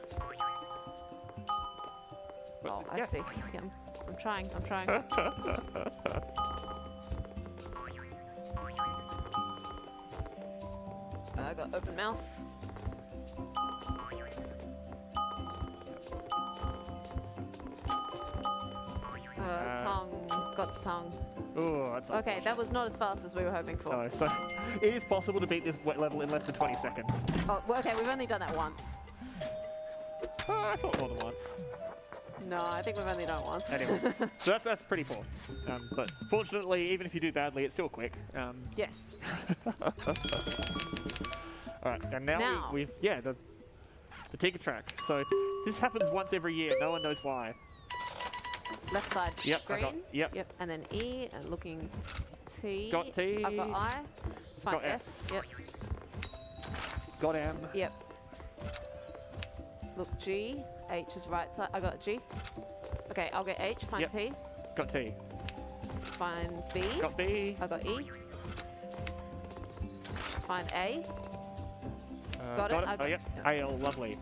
[SPEAKER 3] But,
[SPEAKER 4] Oh,
[SPEAKER 3] yeah.
[SPEAKER 4] I see. Yeah, I'm trying, I'm trying. I got open mouth. Tongue. Got the tongue.
[SPEAKER 3] Oh, that's
[SPEAKER 4] Okay, that was not as fast as we were hoping for.
[SPEAKER 3] No, so it is possible to beat this wet level in less than 20 seconds.
[SPEAKER 4] Oh, well, okay, we've only done that once.
[SPEAKER 3] Oh, I thought more than once.
[SPEAKER 4] No, I think we've only done it once.
[SPEAKER 3] Anyway, so that's pretty poor. But fortunately, even if you do badly, it's still quick.
[SPEAKER 4] Yes.
[SPEAKER 3] All right, and now,
[SPEAKER 4] Now.
[SPEAKER 3] we've the Tika track. So this happens once every year. No one knows why.
[SPEAKER 4] Left side
[SPEAKER 3] Yep, I
[SPEAKER 4] green.
[SPEAKER 3] got- yep.
[SPEAKER 4] Yep, and then E, and looking T.
[SPEAKER 3] Got T.
[SPEAKER 4] I've got I. Find
[SPEAKER 3] Got S.
[SPEAKER 4] Yep,
[SPEAKER 3] Got M.
[SPEAKER 4] yep. Look G. H is right side. I got G. Okay, I'll get H. Find
[SPEAKER 3] Yep.
[SPEAKER 4] T.
[SPEAKER 3] Got T.
[SPEAKER 4] Find B.
[SPEAKER 3] Got B.
[SPEAKER 4] I got E. Find A.
[SPEAKER 3] Got
[SPEAKER 4] it,
[SPEAKER 3] it.
[SPEAKER 4] I
[SPEAKER 3] Oh,
[SPEAKER 4] got-
[SPEAKER 3] yep. AL, lovely.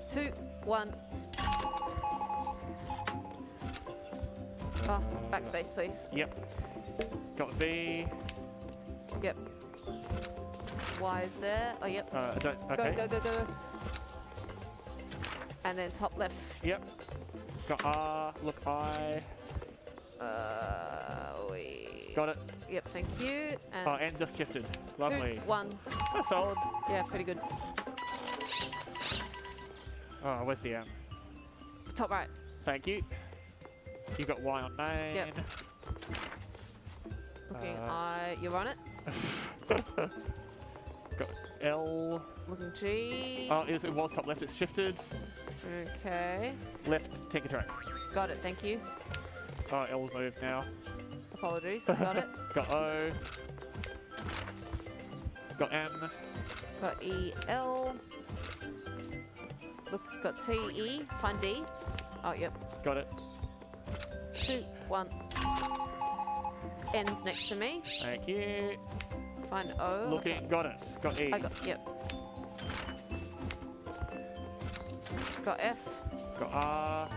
[SPEAKER 4] 2, 1. Oh, backspace, please.
[SPEAKER 3] Yep. Got V.
[SPEAKER 4] Yep. Y is there. Oh, yep.
[SPEAKER 3] I don't. Okay.
[SPEAKER 4] Go, go, go, go. And then top left.
[SPEAKER 3] Yep. Got R. Look I.
[SPEAKER 4] We.
[SPEAKER 3] Got it.
[SPEAKER 4] Yep, thank you. And
[SPEAKER 3] Oh, and just shifted. Lovely.
[SPEAKER 4] 2, 1.
[SPEAKER 3] That's solid.
[SPEAKER 4] Yeah, pretty good.
[SPEAKER 3] Oh, where's the M?
[SPEAKER 4] Top right.
[SPEAKER 3] Thank you. You got Y on main.
[SPEAKER 4] Yep. Looking you're on it.
[SPEAKER 3] Got L.
[SPEAKER 4] Looking G.
[SPEAKER 3] Oh, it was top left. It's shifted.
[SPEAKER 4] Okay.
[SPEAKER 3] Left, Tinker track.
[SPEAKER 4] Got it, thank you.
[SPEAKER 3] Oh, L's moved now.
[SPEAKER 4] Apologies, got it.
[SPEAKER 3] Got O. Got M.
[SPEAKER 4] Got E, L. Look, got T, E. Find D. Oh, yep.
[SPEAKER 3] Got it.
[SPEAKER 4] 2, 1. N's next to me.
[SPEAKER 3] Thank you.
[SPEAKER 4] Find O.
[SPEAKER 3] Looking. Got it. Got E.
[SPEAKER 4] I got, yep. Got F.
[SPEAKER 3] Got R.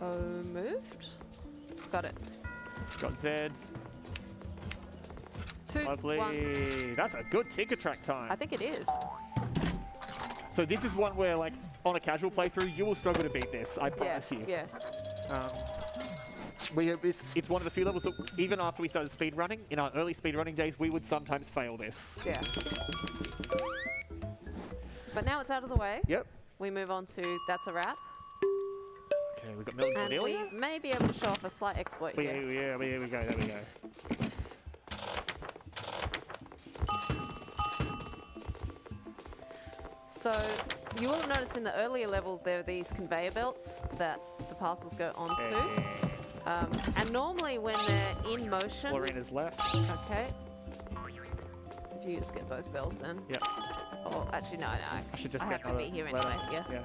[SPEAKER 4] O moved. Got it.
[SPEAKER 3] Got Z.
[SPEAKER 4] 2,
[SPEAKER 3] Lovely.
[SPEAKER 4] 1.
[SPEAKER 3] That's a good Tinker track time.
[SPEAKER 4] I think it is.
[SPEAKER 3] So this is one where, like, on a casual playthrough, you will struggle to beat this. I promise you.
[SPEAKER 4] Yeah.
[SPEAKER 3] It's one of the few levels that, even after we started speedrunning, in our early speedrunning days, we would sometimes fail this.
[SPEAKER 4] Yeah. But now it's out of the way.
[SPEAKER 3] Yep.
[SPEAKER 4] We move on to That's a Wrap.
[SPEAKER 3] Okay, we've got Milton
[SPEAKER 4] And
[SPEAKER 3] Cordelia.
[SPEAKER 4] we may be able to show off a slight exploit here.
[SPEAKER 3] Yeah, there we go, there we go.
[SPEAKER 4] So you will notice in the earlier levels there are these conveyor belts that the parcels go onto. And normally when they're in motion...
[SPEAKER 3] Lorena's left.
[SPEAKER 4] Okay. If you just get both bells then.
[SPEAKER 3] Yeah.
[SPEAKER 4] Oh, actually, no.
[SPEAKER 3] I should just
[SPEAKER 4] I
[SPEAKER 3] get
[SPEAKER 4] have to be here
[SPEAKER 3] another
[SPEAKER 4] anyway.
[SPEAKER 3] letter.
[SPEAKER 4] Yeah.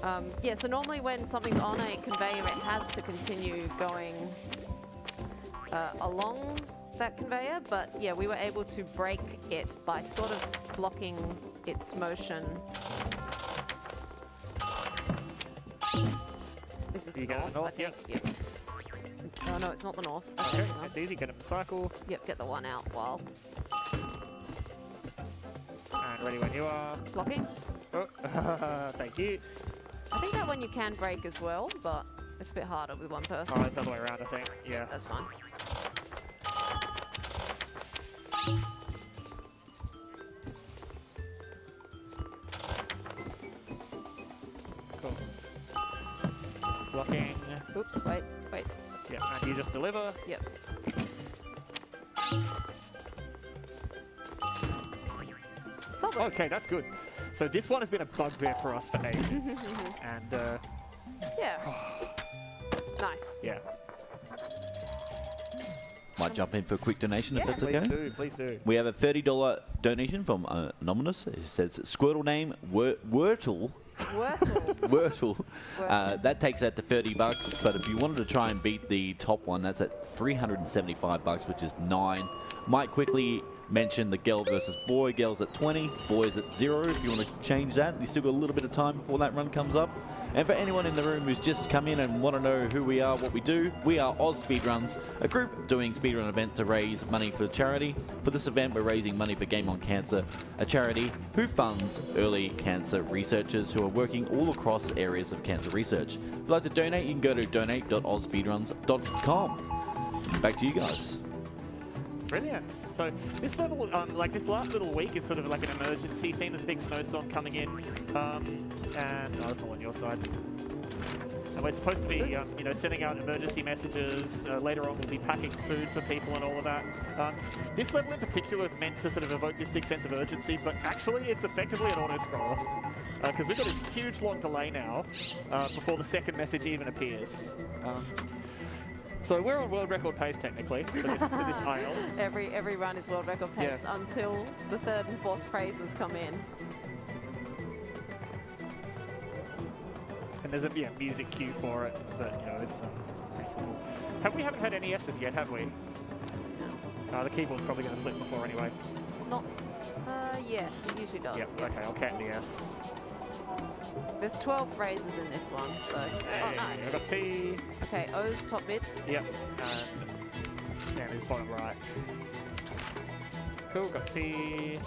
[SPEAKER 3] Yeah.
[SPEAKER 4] Yeah, so normally when something's on a conveyor, it has to continue going along that conveyor, but yeah, we were able to break it by sort of blocking its motion. This is
[SPEAKER 3] You
[SPEAKER 4] the
[SPEAKER 3] get it
[SPEAKER 4] north,
[SPEAKER 3] north,
[SPEAKER 4] I think. Yep. Oh no, it's not the north.
[SPEAKER 3] Okay,
[SPEAKER 4] hang on.
[SPEAKER 3] it's easy. Get him to cycle.
[SPEAKER 4] Yep, get the one out while
[SPEAKER 3] And ready when you are.
[SPEAKER 4] blocking.
[SPEAKER 3] Oh, thank you.
[SPEAKER 4] I think that one you can break as well, but it's a bit harder with one person.
[SPEAKER 3] Oh, it's the other way around, I think. Yeah.
[SPEAKER 4] That's fine.
[SPEAKER 3] Cool. Blocking.
[SPEAKER 4] Oops, wait.
[SPEAKER 3] Yeah, and you just deliver.
[SPEAKER 4] Yep. Lovely.
[SPEAKER 3] Okay, that's good. So this one has been a bugbear for us for ages. And,
[SPEAKER 4] Yeah. Nice.
[SPEAKER 3] yeah.
[SPEAKER 1] Might jump in for a quick donation if
[SPEAKER 4] Yeah.
[SPEAKER 1] that's
[SPEAKER 3] Please
[SPEAKER 1] okay.
[SPEAKER 3] do, please do.
[SPEAKER 1] We have a $30 donation from Anonymous. It says Squirtle name Wurtle.
[SPEAKER 4] Wurtle.
[SPEAKER 1] Wurtle.
[SPEAKER 4] Wurtle.
[SPEAKER 1] That takes that to $30. But if you wanted to try and beat the top one, that's at $375, which is 9. Might quickly mention the girl versus boy. Girls at 20, boys at 0. If you want to change that, you still got a little bit of time before that run comes up. And for anyone in the room who's just come in and want to know who we are, what we do, we are AusSpeedruns, a group doing speedrun event to raise money for charity. For this event, we're raising money for Game On Cancer, a charity who funds early cancer researchers who are working all across areas of cancer research. If you'd like to donate, you can go to donate.ausspeedruns.com. Back to you guys.
[SPEAKER 3] Brilliant. So this level, like this last little week is sort of like an emergency theme. There's a big snowstorm coming in. And oh, it's all on your side. And we're supposed to be, you know, sending out emergency messages. Later on, we'll be packing food for people and all of that. This level in particular is meant to sort of evoke this big sense of urgency, but actually it's effectively an auto-scroller. Because we've got this huge long delay now before the second message even appears. So we're on world record pace technically for this aisle.
[SPEAKER 4] Every run is world record pace until the third and fourth phrases come in.
[SPEAKER 3] And there's a music cue for it, but you know it's pretty simple. We haven't had any S's yet, have we?
[SPEAKER 4] No.
[SPEAKER 3] The keyboard's probably going to flip before anyway.
[SPEAKER 4] Not. Yes, it usually does.
[SPEAKER 3] Yep.
[SPEAKER 4] Yeah.
[SPEAKER 3] Okay, I'll count the S.
[SPEAKER 4] There's 12 phrases in this one, so.
[SPEAKER 3] Hey,
[SPEAKER 4] Oh, nice.
[SPEAKER 3] I got T.
[SPEAKER 4] Okay, O's top mid.
[SPEAKER 3] Yep. And N is bottom right. Cool. Got T.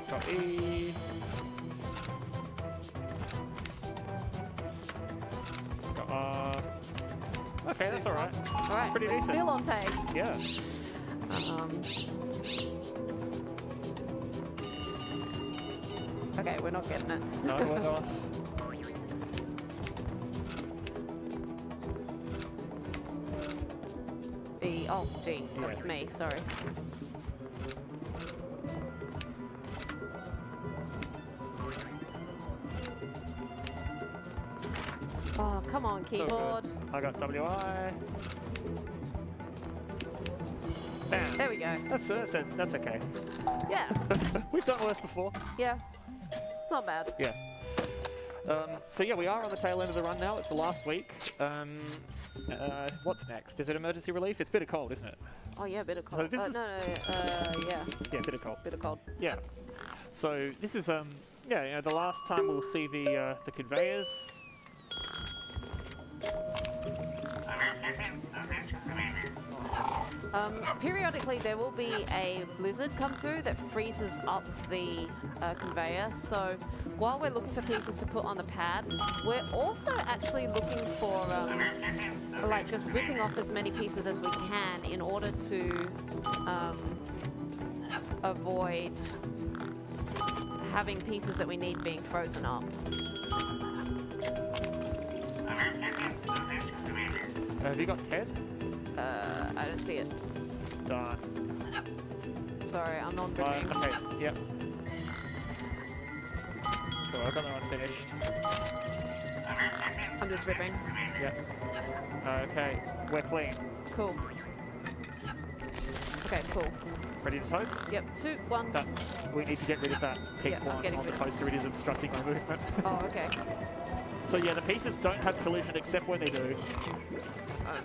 [SPEAKER 3] Got E. Got R. Okay, that's all right.
[SPEAKER 4] All right,
[SPEAKER 3] Pretty
[SPEAKER 4] we're
[SPEAKER 3] decent.
[SPEAKER 4] still on pace.
[SPEAKER 3] Yeah.
[SPEAKER 4] Okay, we're not getting it.
[SPEAKER 3] No, we're not.
[SPEAKER 4] E. Oh, G.
[SPEAKER 3] Yeah.
[SPEAKER 4] That was me. Sorry. Oh, come on,
[SPEAKER 3] So good.
[SPEAKER 4] keyboard.
[SPEAKER 3] I got WI. Bam.
[SPEAKER 4] There we go.
[SPEAKER 3] That's okay.
[SPEAKER 4] Yeah.
[SPEAKER 3] We've done worse before.
[SPEAKER 4] Yeah. It's not bad.
[SPEAKER 3] Yeah. So yeah, we are on the tail end of the run now. It's the last week. What's next? Is it emergency relief? It's bitter cold, isn't it?
[SPEAKER 4] Oh yeah, bit of cold.
[SPEAKER 3] this is-
[SPEAKER 4] No, yeah.
[SPEAKER 3] Yeah, bitter cold.
[SPEAKER 4] Bit of cold.
[SPEAKER 3] Yeah. So this is yeah, you know, the last time we'll see the conveyors.
[SPEAKER 4] Periodically there will be a blizzard come through that freezes up the conveyor. So while we're looking for pieces to put on the pad, we're also actually looking for like just ripping off as many pieces as we can in order to avoid having pieces that we need being frozen up.
[SPEAKER 3] Have you got Ted?
[SPEAKER 4] I don't see it.
[SPEAKER 3] Darn.
[SPEAKER 4] Sorry, I'm not ripping.
[SPEAKER 3] Okay. Yep. Cool. I got that one finished.
[SPEAKER 4] I'm just ripping.
[SPEAKER 3] Yep. Okay, we're clean.
[SPEAKER 4] Cool. Okay, cool.
[SPEAKER 3] Ready to toast?
[SPEAKER 4] Yep, 2, 1.
[SPEAKER 3] That, we need to get rid of that pink
[SPEAKER 4] Yeah, I'm
[SPEAKER 3] one
[SPEAKER 4] getting
[SPEAKER 3] on the
[SPEAKER 4] rid of it.
[SPEAKER 3] toaster. It is obstructing my movement.
[SPEAKER 4] Oh, okay.
[SPEAKER 3] So yeah, the pieces don't have collision except when they do.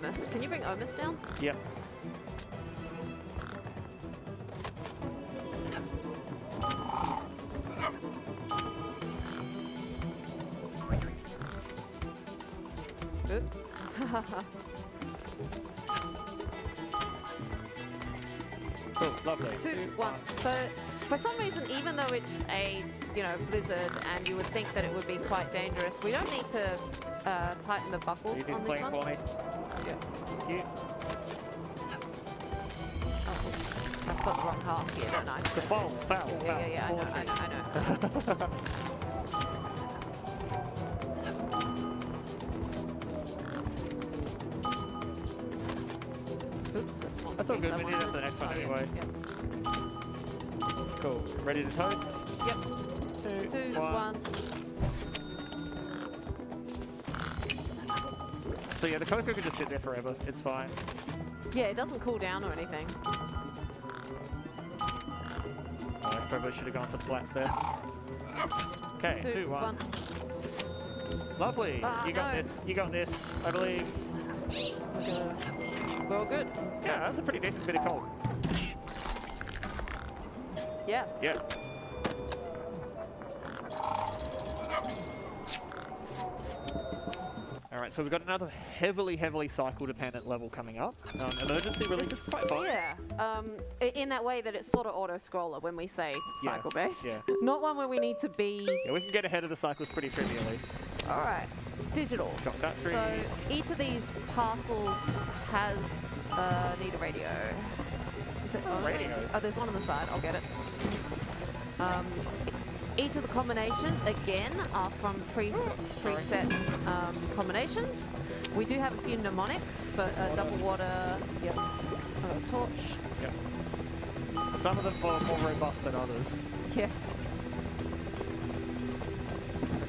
[SPEAKER 4] Omus. Can you bring Omus down?
[SPEAKER 3] Yep.
[SPEAKER 4] Good.
[SPEAKER 3] Cool, lovely.
[SPEAKER 4] 2, 1. So, for some reason, even though it's a, blizzard, and you would think that it would be quite dangerous, we don't need to tighten the buckles
[SPEAKER 3] You did
[SPEAKER 4] on this
[SPEAKER 3] playing
[SPEAKER 4] one.
[SPEAKER 3] for me.
[SPEAKER 4] Yeah.
[SPEAKER 3] Thank you.
[SPEAKER 4] Oh, oops. I've got the wrong half here, don't I?
[SPEAKER 3] The foul, foul, foul.
[SPEAKER 4] Yeah, I know, I know. Oops,
[SPEAKER 3] That's all good, we need it for the next one anyway.
[SPEAKER 4] Yep.
[SPEAKER 3] Cool. Ready to toast?
[SPEAKER 4] Yep.
[SPEAKER 3] 2,
[SPEAKER 4] 2, 1.
[SPEAKER 3] So yeah, the cocoa can just sit there forever. It's fine.
[SPEAKER 4] Yeah, it doesn't cool down or anything.
[SPEAKER 3] I probably should have gone for the flats there. Okay, 2, 1. Lovely.
[SPEAKER 4] Ah,
[SPEAKER 3] You got
[SPEAKER 4] no.
[SPEAKER 3] this. You got this, I believe.
[SPEAKER 4] We're all good.
[SPEAKER 3] Yeah, that's a pretty decent bit of coal.
[SPEAKER 4] Yeah.
[SPEAKER 3] Yeah. Alright, so we've got another heavily cycle-dependent level coming up. Emergency release is quite fun.
[SPEAKER 4] Yeah. In that way that it's sort of auto-scroller when we say
[SPEAKER 3] Yeah,
[SPEAKER 4] cycle-based.
[SPEAKER 3] yeah.
[SPEAKER 4] Not one where we need to be...
[SPEAKER 3] Yeah, we can get ahead of the cycles pretty trivially.
[SPEAKER 4] All right. Digital.
[SPEAKER 3] Got that
[SPEAKER 4] So
[SPEAKER 3] tree.
[SPEAKER 4] each of these parcels has need a radio. Is it only?
[SPEAKER 3] radios.
[SPEAKER 4] Oh, there's one on the side. I'll get it. Each of the combinations, again, are from preset combinations. We do have a few mnemonics for double water. Yep. Torch.
[SPEAKER 3] Yep. Some of them are more robust than others.
[SPEAKER 4] Yes.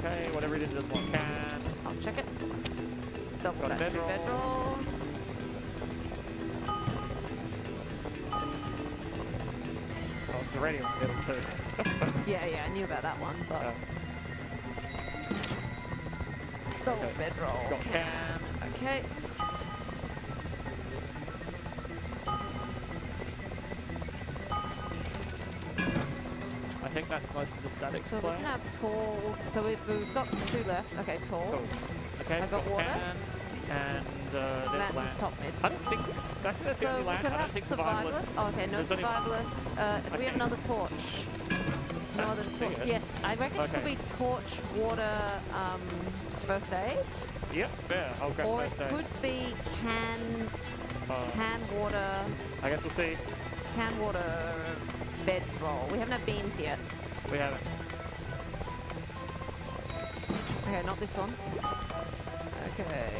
[SPEAKER 3] Okay, whatever it is, there's one can.
[SPEAKER 4] I'll check it. Double
[SPEAKER 3] Got a
[SPEAKER 4] battery
[SPEAKER 3] bedroll.
[SPEAKER 4] bedroll.
[SPEAKER 3] Oh, it's the radio in the middle too.
[SPEAKER 4] Yeah, I knew about that one, but double
[SPEAKER 3] Okay.
[SPEAKER 4] bedroll.
[SPEAKER 3] Got can.
[SPEAKER 4] Okay.
[SPEAKER 3] I think that's most of the static
[SPEAKER 4] So we
[SPEAKER 3] supply.
[SPEAKER 4] can have tools. So we've got 2 left. Okay, tools.
[SPEAKER 3] Cool. Okay,
[SPEAKER 4] I got water.
[SPEAKER 3] can, and there's
[SPEAKER 4] Lanterns
[SPEAKER 3] land.
[SPEAKER 4] top mid.
[SPEAKER 3] I don't think that's the
[SPEAKER 4] So
[SPEAKER 3] only
[SPEAKER 4] we
[SPEAKER 3] land.
[SPEAKER 4] could
[SPEAKER 3] I don't
[SPEAKER 4] have
[SPEAKER 3] think
[SPEAKER 4] survivalist. Oh, okay, no
[SPEAKER 3] There's only-
[SPEAKER 4] survivalist. Do we have
[SPEAKER 3] Okay.
[SPEAKER 4] another torch? No other
[SPEAKER 3] see
[SPEAKER 4] torch.
[SPEAKER 3] it.
[SPEAKER 4] Yes, I reckon it could
[SPEAKER 3] Okay.
[SPEAKER 4] be torch, water, first aid.
[SPEAKER 3] Yep, fair. I'll grab
[SPEAKER 4] Or it
[SPEAKER 3] first aid.
[SPEAKER 4] could be can water,
[SPEAKER 3] I guess we'll see.
[SPEAKER 4] can water bedroll. We haven't had beans yet.
[SPEAKER 3] We haven't.
[SPEAKER 4] Okay, not this one. Okay.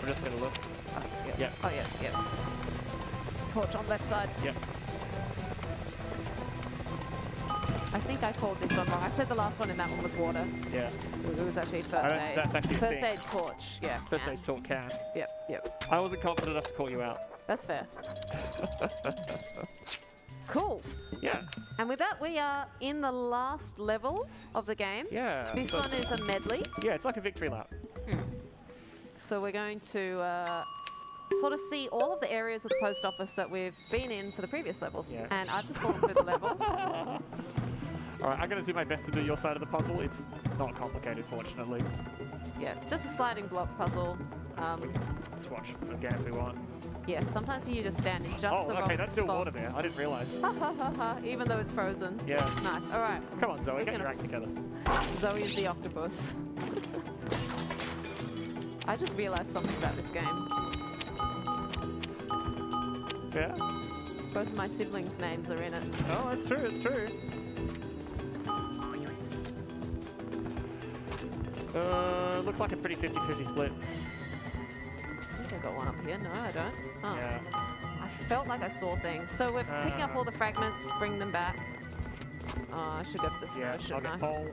[SPEAKER 3] We're just gonna look.
[SPEAKER 4] Yeah.
[SPEAKER 3] Yep.
[SPEAKER 4] Oh, yeah. Torch on left side.
[SPEAKER 3] Yep.
[SPEAKER 4] I think I called this one wrong. I said the last one and that one was water.
[SPEAKER 3] Yeah.
[SPEAKER 4] It was actually first
[SPEAKER 3] I don't-
[SPEAKER 4] aid.
[SPEAKER 3] that's actually a
[SPEAKER 4] first
[SPEAKER 3] thing.
[SPEAKER 4] aid torch. Yeah.
[SPEAKER 3] First
[SPEAKER 4] can.
[SPEAKER 3] aid talk can.
[SPEAKER 4] Yep.
[SPEAKER 3] I wasn't confident enough to call you out.
[SPEAKER 4] That's fair. Cool.
[SPEAKER 3] Yeah.
[SPEAKER 4] And with that, we are in the last level of the game.
[SPEAKER 3] Yeah.
[SPEAKER 4] This
[SPEAKER 3] so-
[SPEAKER 4] one is a medley.
[SPEAKER 3] Yeah, it's like a victory lap.
[SPEAKER 4] So we're going to sort of see all of the areas of the post office that we've been in for the previous levels.
[SPEAKER 3] Yeah.
[SPEAKER 4] And I've just fallen through the level.
[SPEAKER 3] All right, I'm going to do my best to do your side of the puzzle. It's not complicated, fortunately.
[SPEAKER 4] Yeah, just a sliding block puzzle.
[SPEAKER 3] Swatch again if we want.
[SPEAKER 4] Yes, sometimes you just stand in just
[SPEAKER 3] Oh,
[SPEAKER 4] the
[SPEAKER 3] okay,
[SPEAKER 4] wrong
[SPEAKER 3] that's still
[SPEAKER 4] spot.
[SPEAKER 3] water there. I didn't realize.
[SPEAKER 4] Even though it's frozen.
[SPEAKER 3] Yeah.
[SPEAKER 4] Nice. All right.
[SPEAKER 3] Come on, Zoe,
[SPEAKER 4] We're
[SPEAKER 3] get your
[SPEAKER 4] gonna-
[SPEAKER 3] act together.
[SPEAKER 4] Zoe is the octopus. I just realized something about this game.
[SPEAKER 3] Yeah?
[SPEAKER 4] Both of my siblings' names are in it.
[SPEAKER 3] Oh, it's true, it's true. Looks like a pretty 50-50 split.
[SPEAKER 4] I think I got one up here. No, I don't. Oh.
[SPEAKER 3] Yeah.
[SPEAKER 4] I felt like I saw things. So we're picking up all the fragments, bring them back. Oh, I should go for the snow,
[SPEAKER 3] Yeah, I'll
[SPEAKER 4] shouldn't
[SPEAKER 3] get
[SPEAKER 4] I?
[SPEAKER 3] pole.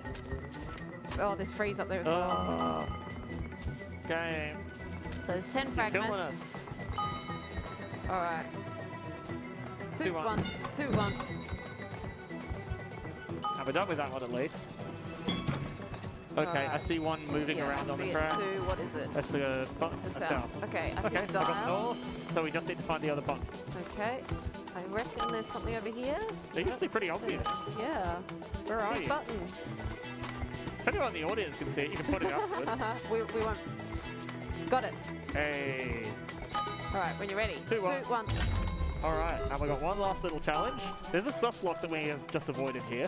[SPEAKER 4] Oh, there's freeze up there as well.
[SPEAKER 3] Game.
[SPEAKER 4] So there's 10
[SPEAKER 3] Killing
[SPEAKER 4] fragments.
[SPEAKER 3] us.
[SPEAKER 4] All right.
[SPEAKER 3] 2-1.
[SPEAKER 4] 2-1. 2-1.
[SPEAKER 3] And we're done with that one at least. Okay,
[SPEAKER 4] Alright.
[SPEAKER 3] I see one moving
[SPEAKER 4] Yeah,
[SPEAKER 3] around
[SPEAKER 4] I
[SPEAKER 3] on the
[SPEAKER 4] see it
[SPEAKER 3] track.
[SPEAKER 4] too. What is it?
[SPEAKER 3] That's the
[SPEAKER 4] It's the south. Okay, I
[SPEAKER 3] Okay,
[SPEAKER 4] think
[SPEAKER 3] so I got
[SPEAKER 4] dial.
[SPEAKER 3] north, so we just need to find the other button.
[SPEAKER 4] Okay. I reckon there's something over here.
[SPEAKER 3] They're usually pretty obvious.
[SPEAKER 4] Yeah.
[SPEAKER 3] Where are
[SPEAKER 4] Big
[SPEAKER 3] you?
[SPEAKER 4] button.
[SPEAKER 3] If anyone in the audience can see it, you can put it up to us.
[SPEAKER 4] we won't. Got it.
[SPEAKER 3] Hey.
[SPEAKER 4] All right, when you're ready.
[SPEAKER 3] 2-1.
[SPEAKER 4] 2-1.
[SPEAKER 3] Alright, and we got one last little challenge. There's a soft lock that we have just avoided here.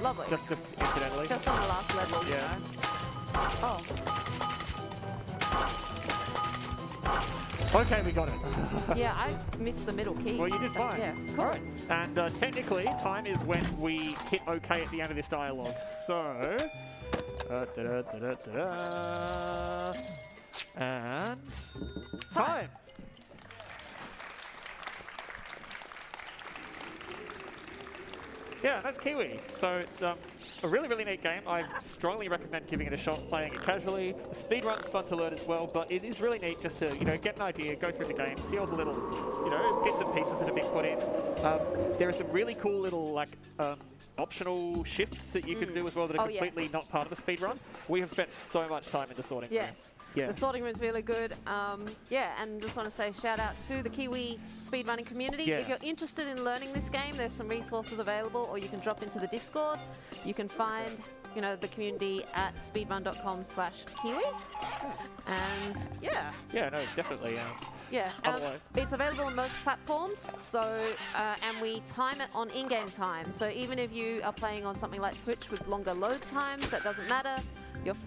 [SPEAKER 4] Lovely.
[SPEAKER 3] Just incidentally.
[SPEAKER 4] Just on the last level, you
[SPEAKER 3] Yeah.
[SPEAKER 4] know. Oh.
[SPEAKER 3] Okay, we got it.
[SPEAKER 4] Yeah, I missed the middle key.
[SPEAKER 3] Well, you did fine.
[SPEAKER 4] Yeah, cool.
[SPEAKER 3] Alright. And technically, time is when we hit OK at the end of this dialogue. So... da-da-da-da-da-da. And... Time! Yeah, that's Kiwi. So it's a really, really neat game. I strongly recommend giving it a shot, playing it casually. The speedrun's fun to learn as well, but it is really neat just to, get an idea, go through the game, see all the little, bits and pieces that have been put in. There are some really cool little, optional shifts that you can do as well that are completely not part of the speedrun. We have spent so much time in the sorting room.
[SPEAKER 4] Yes.
[SPEAKER 3] Yeah.
[SPEAKER 4] The sorting room's really good. Yeah, and just want to say shout out to the Kiwi speedrunning community.
[SPEAKER 3] Yeah.
[SPEAKER 4] If you're interested in learning this game, there's some resources available, or you can drop into the Discord. You can find, the community at speedrun.com/Kiwi. And yeah.
[SPEAKER 3] Yeah, no, definitely.
[SPEAKER 4] Yeah,
[SPEAKER 3] Otherwise-
[SPEAKER 4] it's available on most platforms. So, and we time it on in-game time. So even if you are playing on something like Switch with longer load times, that doesn't matter.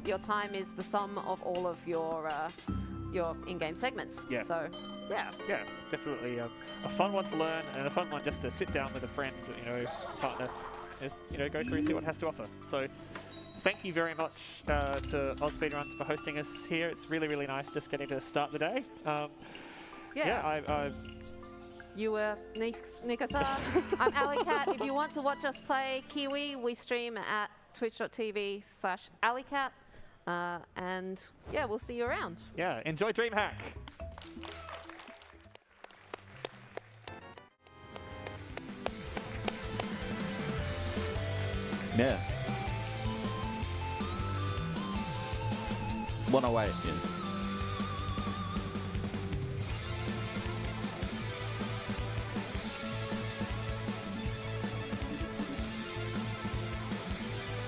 [SPEAKER 4] Your time is the sum of all of your in-game segments.
[SPEAKER 3] Yeah.
[SPEAKER 4] So, yeah.
[SPEAKER 3] Yeah, definitely a fun one to learn and a fun one just to sit down with a friend, partner, just, go through and see what it has to offer. So thank you very much to AusSpeedruns for hosting us here. It's really, really nice just getting to start the day.
[SPEAKER 4] You were Nikasa. I'm Alleycat. If you want to watch us play Kiwi, we stream at twitch.tv/Alleycat. And yeah, we'll see you around.
[SPEAKER 3] Yeah, enjoy DreamHack.
[SPEAKER 1] Yeah. 108, yeah.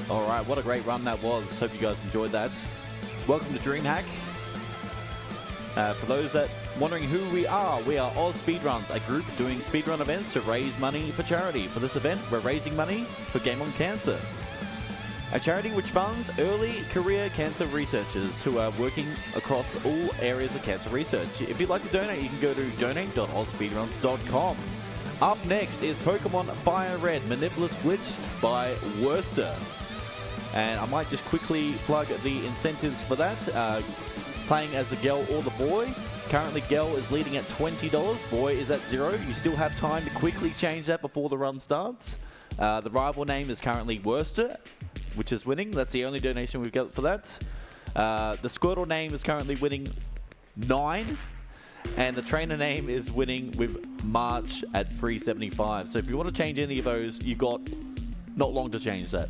[SPEAKER 1] Alright, what a great run that was. Hope you guys enjoyed that. Welcome to DreamHack. For those that wondering who we are AusSpeedruns, a group doing speedrun events to raise money for charity. For this event, we're raising money for Game On Cancer, a charity which funds early career cancer researchers who are working across all areas of cancer research. If you'd like to donate, you can go to donate.ausspeedruns.com. Up next is Pokemon Fire Red Manipulus Glitch by Worcester. And I might just quickly plug the incentives for that. Playing as the girl or the boy. Currently, girl is leading at $20. Boy is at $0. You still have time to quickly change that before the run starts. The rival name is currently Worcester, which is winning. That's the only donation we've got for that. The Squirtle name is currently winning 9. And the trainer name is winning with March at 375. So if you want to change any of those, you've got not long to change that.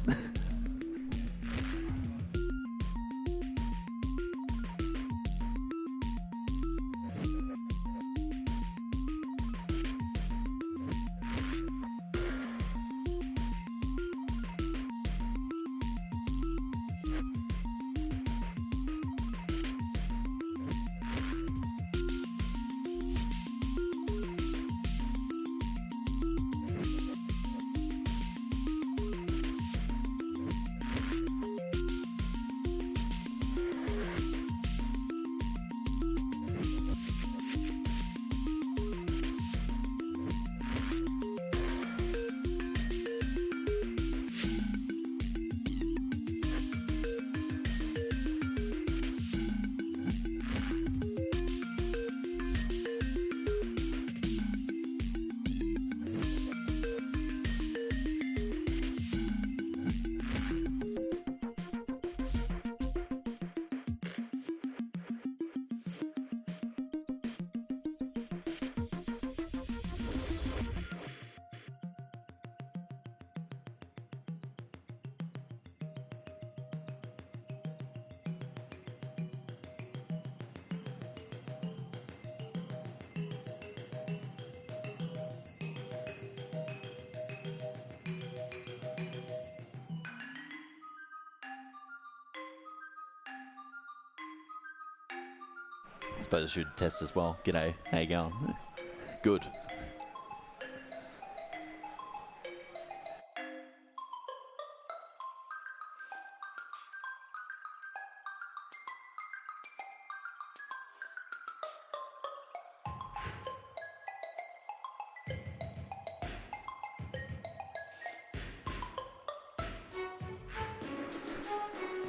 [SPEAKER 1] I suppose I should test as well. G'day, how you going? Good.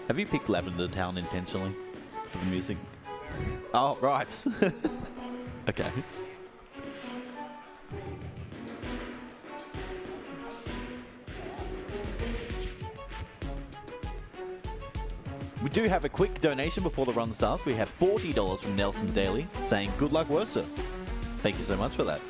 [SPEAKER 1] Have you picked Lavender Town intentionally for the music? Oh, right. Okay. We do have a quick donation before the run starts. We have $40 from Nelson Daly saying, "Good luck, Worcester." Thank you so much for that.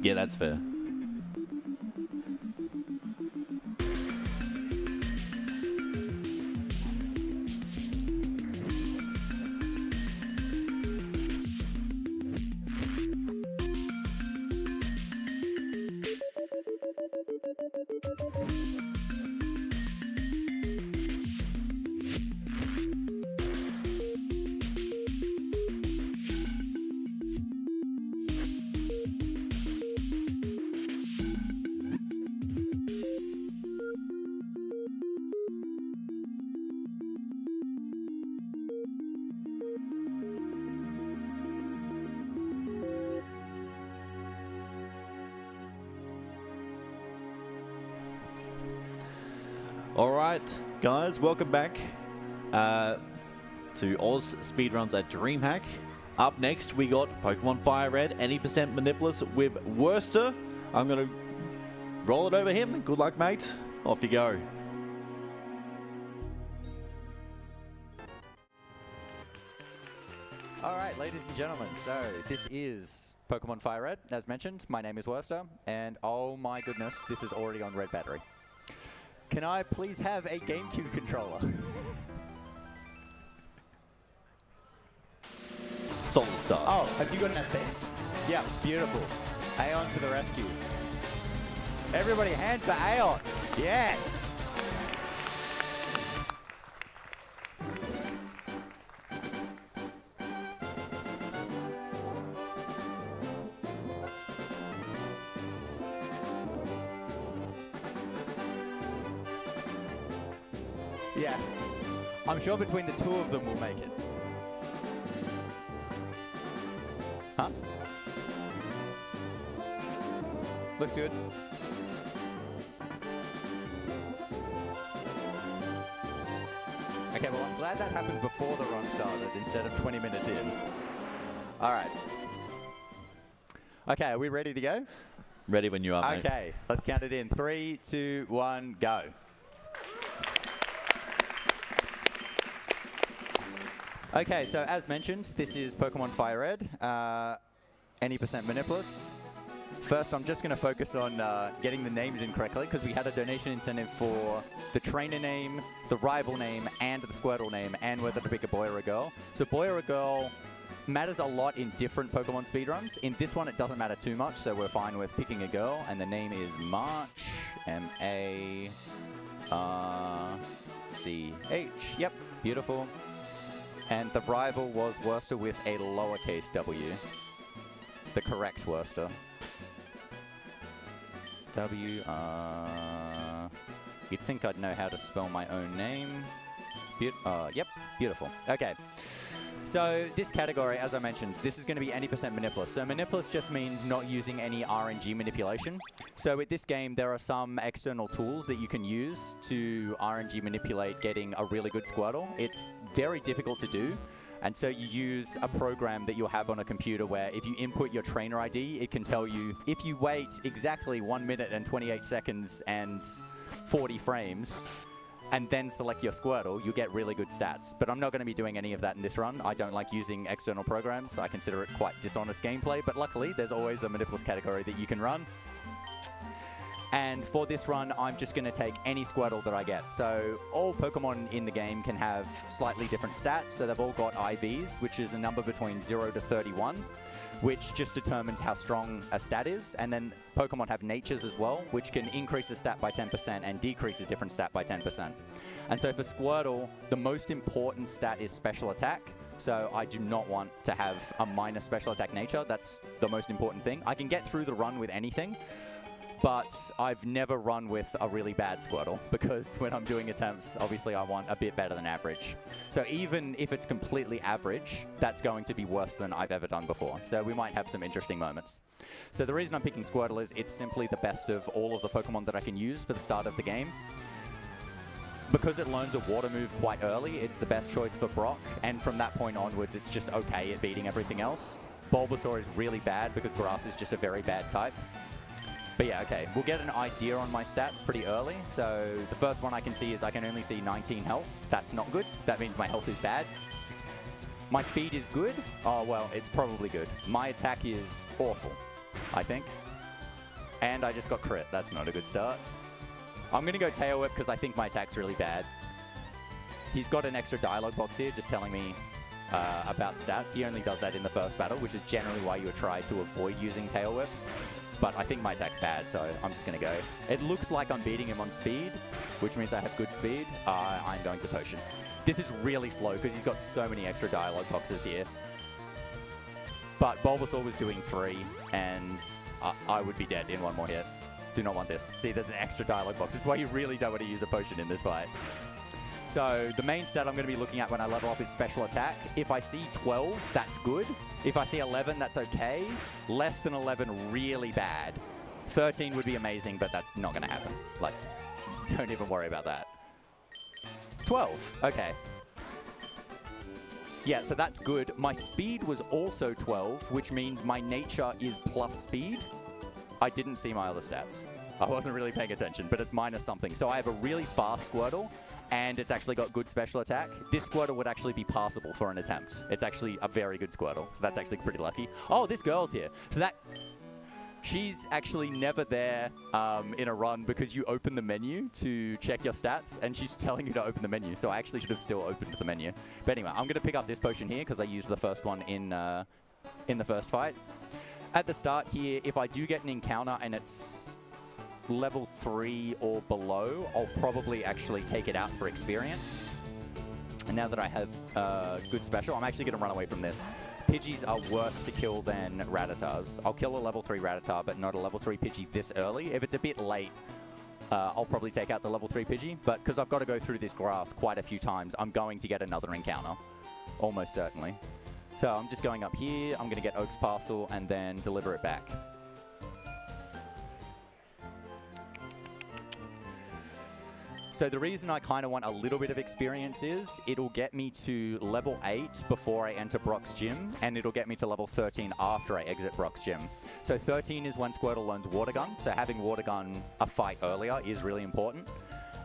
[SPEAKER 1] Yeah, that's fair. All right, guys, welcome back to AusSpeedruns at DreamHack. Up next, we got Pokemon Fire Red, any percent Manipulus with Worcester. I'm going to roll it over him. Good luck, mate. Off you go.
[SPEAKER 5] Alright, ladies and gentlemen, so this is Pokemon Fire Red, as mentioned. My name is Worcester, and oh my goodness, this is already on red battery. Can I please have a GameCube controller?
[SPEAKER 1] Solid start.
[SPEAKER 5] Oh, have you got an ST? Yeah, beautiful. Aeon to the rescue. Everybody hands for Aeon. Yes! Yeah. I'm sure between the two of them we'll make it. Huh? Looks good. Okay, well, I'm glad that happened before the run started instead of 20 minutes in. All right. Okay, are we ready to go?
[SPEAKER 1] Ready when you are, mate.
[SPEAKER 5] Okay, let's count it in. 3, 2, 1, go. Okay, so as mentioned, this is Pokemon Fire Red. Any percent Manipulus. First, I'm just going to focus on getting the names in correctly, because we had a donation incentive for the trainer name, the rival name, and the Squirtle name, and whether to pick a boy or a girl. So boy or a girl matters a lot in different Pokemon speedruns. In this one, it doesn't matter too much, so we're fine with picking a girl, and the name is March, M-A-R-C-H. Yep, beautiful. And the rival was Worcester with a lowercase w. The correct Worcester. W, you'd think I'd know how to spell my own name. Yep, beautiful. Okay. So this category, as I mentioned, this is going to be any percent Manipulus. So Manipulus just means not using any RNG manipulation. So with this game, there are some external tools that you can use to RNG manipulate getting a really good Squirtle. It's very difficult to do. And so you use a program that you'll have on a computer where if you input your trainer ID, it can tell you if you wait exactly 1 minute and 28 seconds and 40 frames, and then select your Squirtle, you get really good stats. But I'm not going to be doing any of that in this run. I don't like using external programs. I consider it quite dishonest gameplay, but luckily there's always a Manipulus category that you can run. And for this run, I'm just going to take any Squirtle that I get. So all Pokemon in the game can have slightly different stats. So they've all got IVs, which is a number between 0 to 31, which just determines how strong a stat is. And then Pokemon have natures as well, which can increase a stat by 10% and decrease a different stat by 10%. And so for Squirtle, the most important stat is special attack. So I do not want to have a minus special attack nature. That's the most important thing. I can get through the run with anything, but I've never run with a really bad Squirtle because when I'm doing attempts, obviously I want a bit better than average. So even if it's completely average, that's going to be worse than I've ever done before. So we might have some interesting moments. So the reason I'm picking Squirtle is it's simply the best of all of the Pokemon that I can use for the start of the game. Because it learns a water move quite early, it's the best choice for Brock, and from that point onwards, it's just okay at beating everything else. Bulbasaur is really bad because Grass is just a very bad type. But yeah, okay, we'll get an idea on my stats pretty early. So the first one I can see is I can only see 19 health. That's not good. That means my health is bad. My speed is good. Oh, well, it's probably good. My attack is awful, I think. And I just got crit. That's not a good start. I'm going to go Tail Whip because I think my attack's really bad. He's got an extra dialogue box here just telling me about stats. He only does that in the first battle, which is generally why you would try to avoid using Tail Whip. But I think my attack's bad, so I'm just going to go. It looks like I'm beating him on speed, which means I have good speed. I'm going to Potion. This is really slow because he's got so many extra dialogue boxes here. But Bulbasaur was doing 3, and I would be dead in one more hit. Do not want this. See, there's an extra dialogue box. This is why you really don't want to use a Potion in this fight. So the main stat I'm going to be looking at when I level up is special attack. If I see 12, that's good. If I see 11, that's okay. Less than 11, really bad. 13 would be amazing, but that's not going to happen. Like, don't even worry about that. 12, okay. Yeah, so that's good. My speed was also 12, which means my nature is plus speed. I didn't see my other stats. I wasn't really paying attention, but it's minus something. So I have a really fast Squirtle, and it's actually got good special attack. This Squirtle would actually be passable for an attempt. It's actually a very good Squirtle, so that's actually pretty lucky. Oh, this girl's here. So that... She's actually never there in a run because you open the menu to check your stats, and she's telling you to open the menu, so I actually should have still opened the menu. But anyway, I'm going to pick up this potion here because I used the first one in the first fight. At the start here, if I do get an encounter and it's level 3 or below, I'll probably actually take it out for experience. And now that I have good special, I'm actually going to run away from this. Pidgeys are worse to kill than Rattatas. I'll kill a level 3 Rattata, but not a level 3 Pidgey this early. If it's a bit late, I'll probably take out the level 3 Pidgey. But because I've got to go through this grass quite a few times, I'm going to get another encounter. Almost certainly. So I'm just going up here. I'm going to get Oak's Parcel and then deliver it back. So the reason I kind of want a little bit of experience is it'll get me to level 8 before I enter Brock's gym, and it'll get me to level 13 after I exit Brock's gym. So 13 is when Squirtle learns Water Gun, so having Water Gun a fight earlier is really important.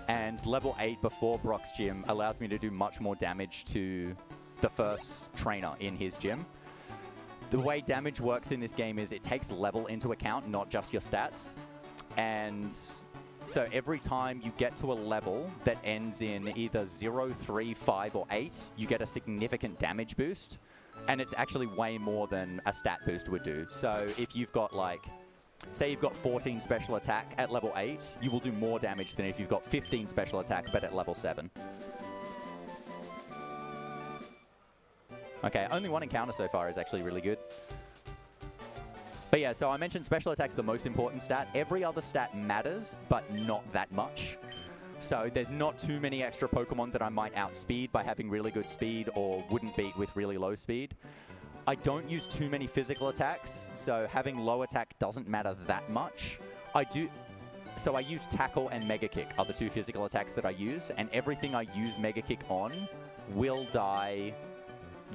[SPEAKER 5] And level 8 before Brock's gym allows me to do much more damage to the first trainer in his gym. The way damage works in this game is it takes level into account, not just your stats. And so every time you get to a level that ends in either 0, 3, 5, or 8, you get a significant damage boost. And it's actually way more than a stat boost would do. So if you've got like, say you've got 14 special attack at level 8, you will do more damage than if you've got 15 special attack but at level 7. Okay, only one encounter so far is actually really good. But yeah, so I mentioned special attack's the most important stat. Every other stat matters, but not that much. So there's not too many extra Pokemon that I might outspeed by having really good speed or wouldn't beat with really low speed. I don't use too many physical attacks, so having low attack doesn't matter that much. So I use Tackle and Mega Kick are the 2 physical attacks that I use, and everything I use Mega Kick on will die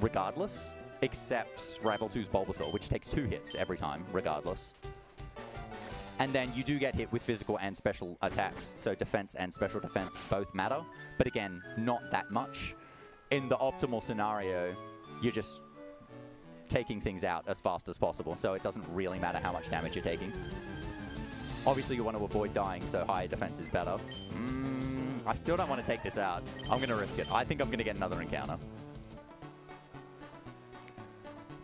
[SPEAKER 5] regardless, except Rival 2's Bulbasaur, which takes 2 hits every time, regardless. And then you do get hit with physical and special attacks, so defense and special defense both matter, but again, not that much. In the optimal scenario, you're just taking things out as fast as possible, so it doesn't really matter how much damage you're taking. Obviously, you want to avoid dying, so higher defense is better. I still don't want to take this out. I'm going to risk it. I think I'm going to get another encounter.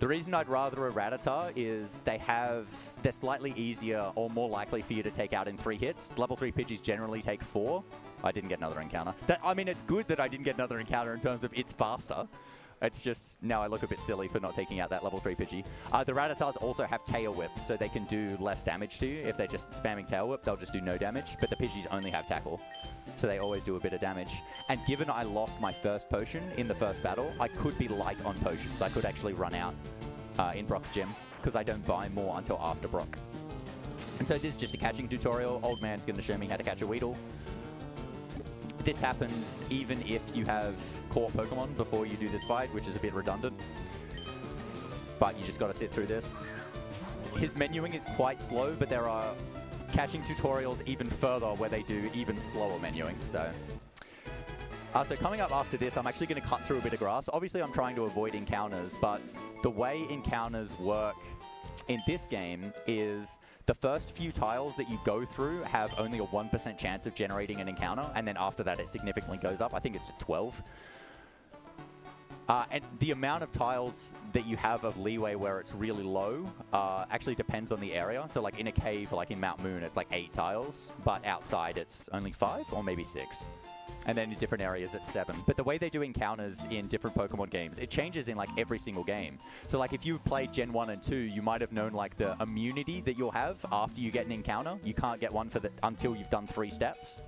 [SPEAKER 5] The reason I'd rather a Rattata is they're slightly easier or more likely for you to take out in 3 hits. Level 3 Pidgeys generally take 4. I didn't get another encounter. I mean, it's good that I didn't get another encounter in terms of it's faster. It's just, now I look a bit silly for not taking out that level 3 Pidgey. The Rattatas also have Tail Whip, so they can do less damage to you. If they're just spamming Tail Whip, they'll just do no damage. But the Pidgeys only have Tackle, so they always do a bit of damage. And given I lost my first potion in the first battle, I could be light on potions. I could actually run out in Brock's gym, because I don't buy more until after Brock. And so this is just a catching tutorial. Old man's going to show me how to catch a Weedle. This happens even if you have caught Pokemon before you do this fight, which is a bit redundant. But you just got to sit through this. His menuing is quite slow, but there are catching tutorials even further where they do even slower menuing. So coming up after this, I'm actually going to cut through a bit of grass. Obviously, I'm trying to avoid encounters, but the way encounters work in this game is the first few tiles that you go through have only a 1% chance of generating an encounter, and then after that it significantly goes up. I think it's to 12. And the amount of tiles that you have of leeway where it's really low actually depends on the area. So like in a cave, like in Mount Moon, it's like 8 tiles, but outside it's only 5 or maybe 6. And then in different areas it's 7. But the way they do encounters in different Pokemon games, it changes in like every single game. So like if you played Gen 1 and 2, you might have known like the immunity that you'll have after you get an encounter. You can't get one until you've done 3 steps.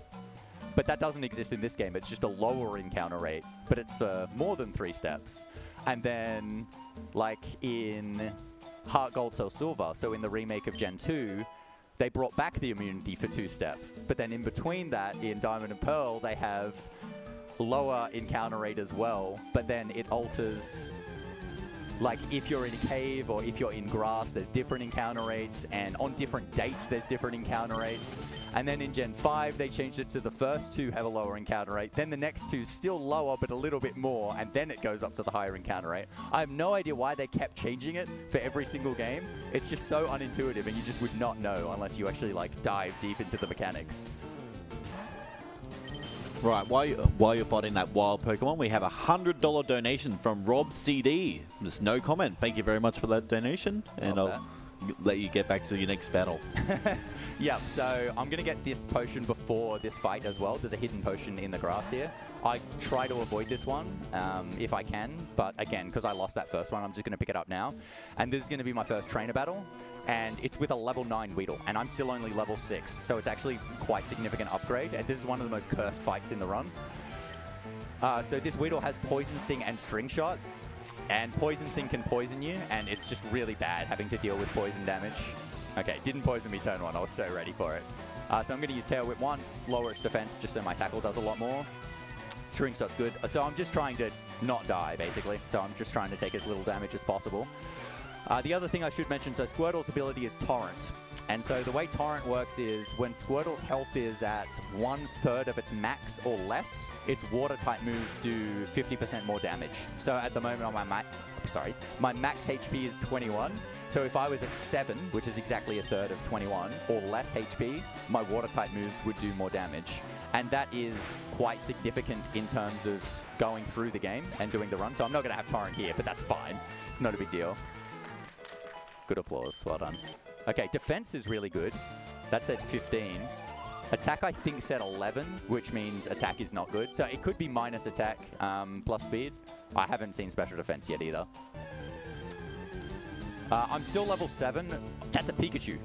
[SPEAKER 5] But that doesn't exist in this game. It's just a lower encounter rate, but it's for more than 3 steps. And then like in Heart Gold Soul Silver, so in the remake of Gen 2, they brought back the immunity for 2 steps. But then in between that, in Diamond and Pearl, they have lower encounter rate as well. But then it alters, like if you're in a cave or if you're in grass, there's different encounter rates. And on different dates, there's different encounter rates. And then in Gen 5, they changed it to the first 2 have a lower encounter rate. Then the next 2 still lower, but a little bit more. And then it goes up to the higher encounter rate. I have no idea why they kept changing it for every single game. It's just so unintuitive, and you just would not know unless you actually like dive deep into the mechanics.
[SPEAKER 1] Right, while you're fighting that wild Pokemon, we have a $100 donation from Rob CD. Just no comment. Thank you very much for that donation, and I'll let you get back to your next battle.
[SPEAKER 5] Yeah, so I'm going to get this potion before this fight as well. There's a hidden potion in the grass here. I try to avoid this one if I can, but again, because I lost that first one, I'm just going to pick it up now. And this is going to be my first trainer battle, and it's with a level 9 Weedle, and I'm still only level 6, so it's actually quite significant upgrade, and this is one of the most cursed fights in the run. So this Weedle has Poison Sting and String Shot, and Poison Sting can poison you, and it's just really bad having to deal with poison damage. Okay, didn't poison me turn 1, I was so ready for it. So I'm going to use Tail Whip once, lower its defense just so my tackle does a lot more. String Shot's good. So I'm just trying to not die, basically. So I'm just trying to take as little damage as possible. The other thing I should mention, so Squirtle's ability is Torrent. And so the way Torrent works is when Squirtle's health is at 1/3 of its max or less, its water-type moves do 50% more damage. So at the moment on my max HP is 21. So if I was at 7, which is exactly 1/3 of 21, or less HP, my water-type moves would do more damage. And that is quite significant in terms of going through the game and doing the run. So I'm not going to have Torrent here, but that's fine. Not a big deal. Good applause. Well done. Okay, defense is really good. That's at 15. Attack, I think, is at 11, which means attack is not good. So it could be minus attack plus speed. I haven't seen special defense yet either. I'm still level 7. That's a Pikachu.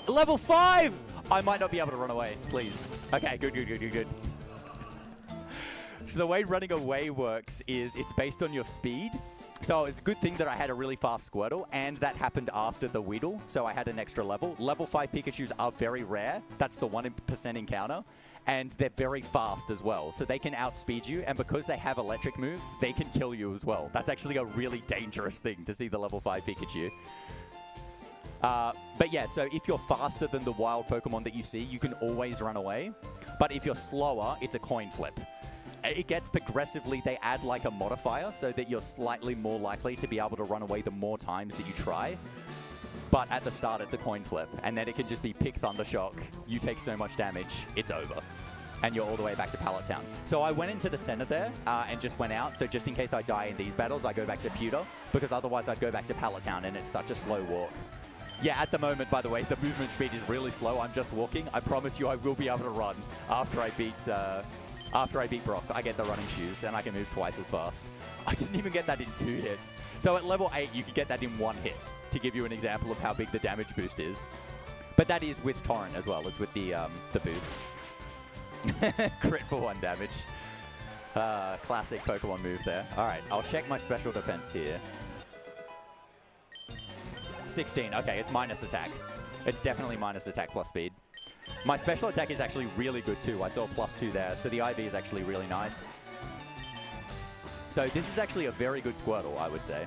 [SPEAKER 5] Level 5! I might not be able to run away, please. Okay, good. So the way running away works is it's based on your speed. So it's a good thing that I had a really fast Squirtle, and that happened after the Weedle, so I had an extra level. Level 5 Pikachus are very rare. That's the 1% encounter. And they're very fast as well, so they can outspeed you, and because they have electric moves, they can kill you as well. That's actually a really dangerous thing to see the level 5 Pikachu. But yeah, so if you're faster than the wild Pokemon that you see, you can always run away. But if you're slower, it's a coin flip. It gets progressively, they add like a modifier so that you're slightly more likely to be able to run away the more times that you try. But at the start, it's a coin flip, and then it can just be pick Thundershock. You take so much damage, it's over. And you're all the way back to Pallet Town. So I went into the center there and just went out. So just in case I die in these battles, I go back to Pewter, because otherwise I'd go back to Pallet Town, and it's such a slow walk. Yeah, at the moment, by the way, the movement speed is really slow. I'm just walking. I promise you I will be able to run after I beat Brock. I get the running shoes, and I can move twice as fast. I didn't even get that in 2 hits. So at level 8, you can get that in 1 hit, to give you an example of how big the damage boost is. But that is with Torrent as well. It's with the boost. Crit for 1 damage. Classic Pokemon move there. Alright, I'll check my special defense here. 16. Okay, it's minus attack. It's definitely minus attack plus speed. My special attack is actually really good too. I saw +2 there, so the IV is actually really nice. So this is actually a very good Squirtle, I would say.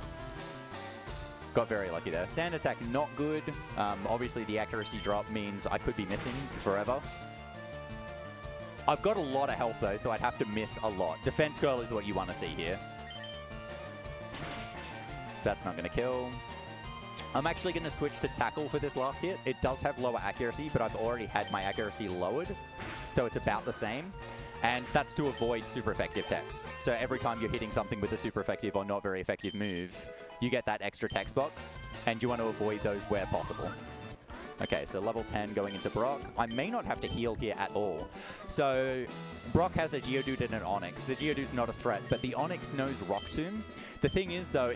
[SPEAKER 5] Got very lucky there. Sand attack, not good. Obviously, the accuracy drop means I could be missing forever. I've got a lot of health, though, so I'd have to miss a lot. Defense Curl is what you want to see here. That's not going to kill. I'm actually going to switch to Tackle for this last hit. It does have lower accuracy, but I've already had my accuracy lowered, so it's about the same. And that's to avoid super effective text. So every time you're hitting something with a super effective or not very effective move, you get that extra text box, and you want to avoid those where possible. Okay, so level 10 going into Brock. I may not have to heal here at all. So Brock has a Geodude and an Onix. The Geodude's not a threat, but the Onix knows Rock Tomb. The thing is, though,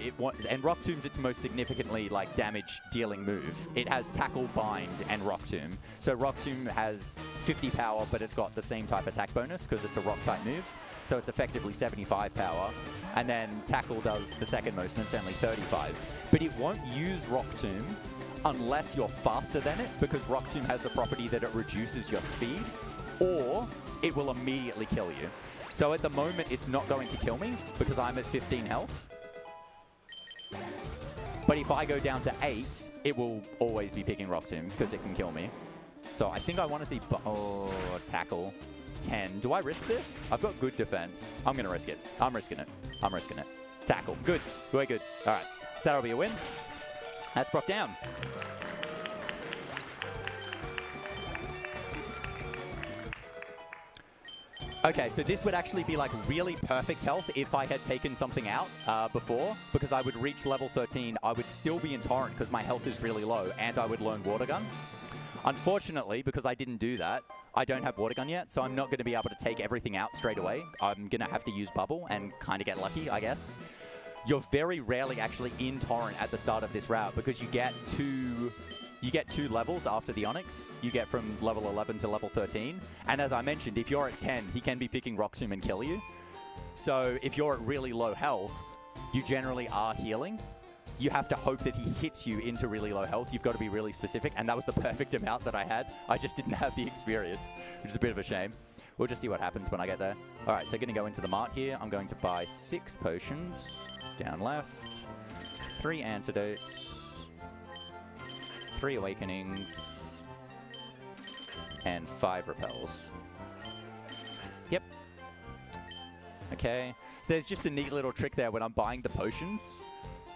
[SPEAKER 5] and Rock Tomb's its most significantly damage-dealing move. It has Tackle, Bind, and Rock Tomb. So Rock Tomb has 50 power, but it's got the same type attack bonus because it's a Rock-type move. So it's effectively 75 power. And then Tackle does the second most, and it's only 35. But it won't use Rock Tomb unless you're faster than it, because Rock Tomb has the property that it reduces your speed, or it will immediately kill you. So at the moment, it's not going to kill me, because I'm at 15 health. But if I go down to 8, it will always be picking Rock Tomb, because it can kill me. So I think I want to see... Tackle. 10. Do I risk this? I've got good defense. I'm going to risk it. I'm risking it. I'm risking it. Tackle. Good. We're good. All right. So that'll be a win. That's Brock down. Okay, so this would actually be like really perfect health if I had taken something out before, because I would reach level 13, I would still be in Torrent because my health is really low, and I would learn Water Gun. Unfortunately, because I didn't do that, I don't have Water Gun yet, so I'm not going to be able to take everything out straight away. I'm going to have to use Bubble and kind of get lucky, I guess. You're very rarely actually in Torrent at the start of this route, because you get two levels after the Onix. You get from level 11 to level 13. And as I mentioned, if you're at 10, he can be picking Rock Tomb and kill you. So if you're at really low health, you generally are healing. You have to hope that he hits you into really low health. You've got to be really specific, and that was the perfect amount that I had. I just didn't have the experience, which is a bit of a shame. We'll just see what happens when I get there. All right, so going to go into the mart here. I'm going to buy 6 potions. Down left, 3 antidotes, 3 awakenings, and 5 repels. Yep. Okay. So there's just a neat little trick there when I'm buying the potions.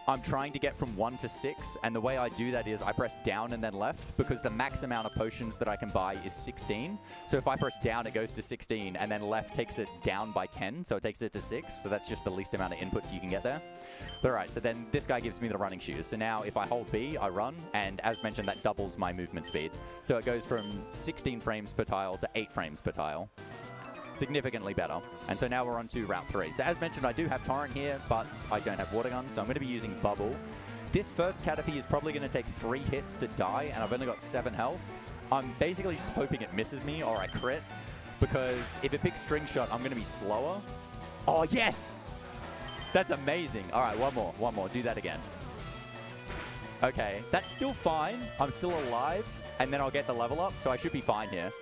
[SPEAKER 5] I'm trying to get from 1 to 6, and the way I do that is I press down and then left, because the max amount of potions that I can buy is 16. So if I press down, it goes to 16, and then left takes it down by 10, so it takes it to 6. So that's just the least amount of inputs you can get there. But alright, so then this guy gives me the running shoes. So now if I hold B, I run, and as mentioned, that doubles my movement speed. So it goes from 16 frames per tile to 8 frames per tile. Significantly better. And so now we're on to Route 3. So as mentioned, I do have Torrent here, but I don't have Water Gun, so I'm going to be using Bubble. This first Caterpie is probably going to take 3 hits to die, and I've only got 7 health. I'm basically just hoping it misses me or I crit, because if it picks String Shot, I'm going to be slower. Oh, yes! That's amazing. All right, one more. Do that again. Okay, that's still fine. I'm still alive, and then I'll get the level up, so I should be fine here.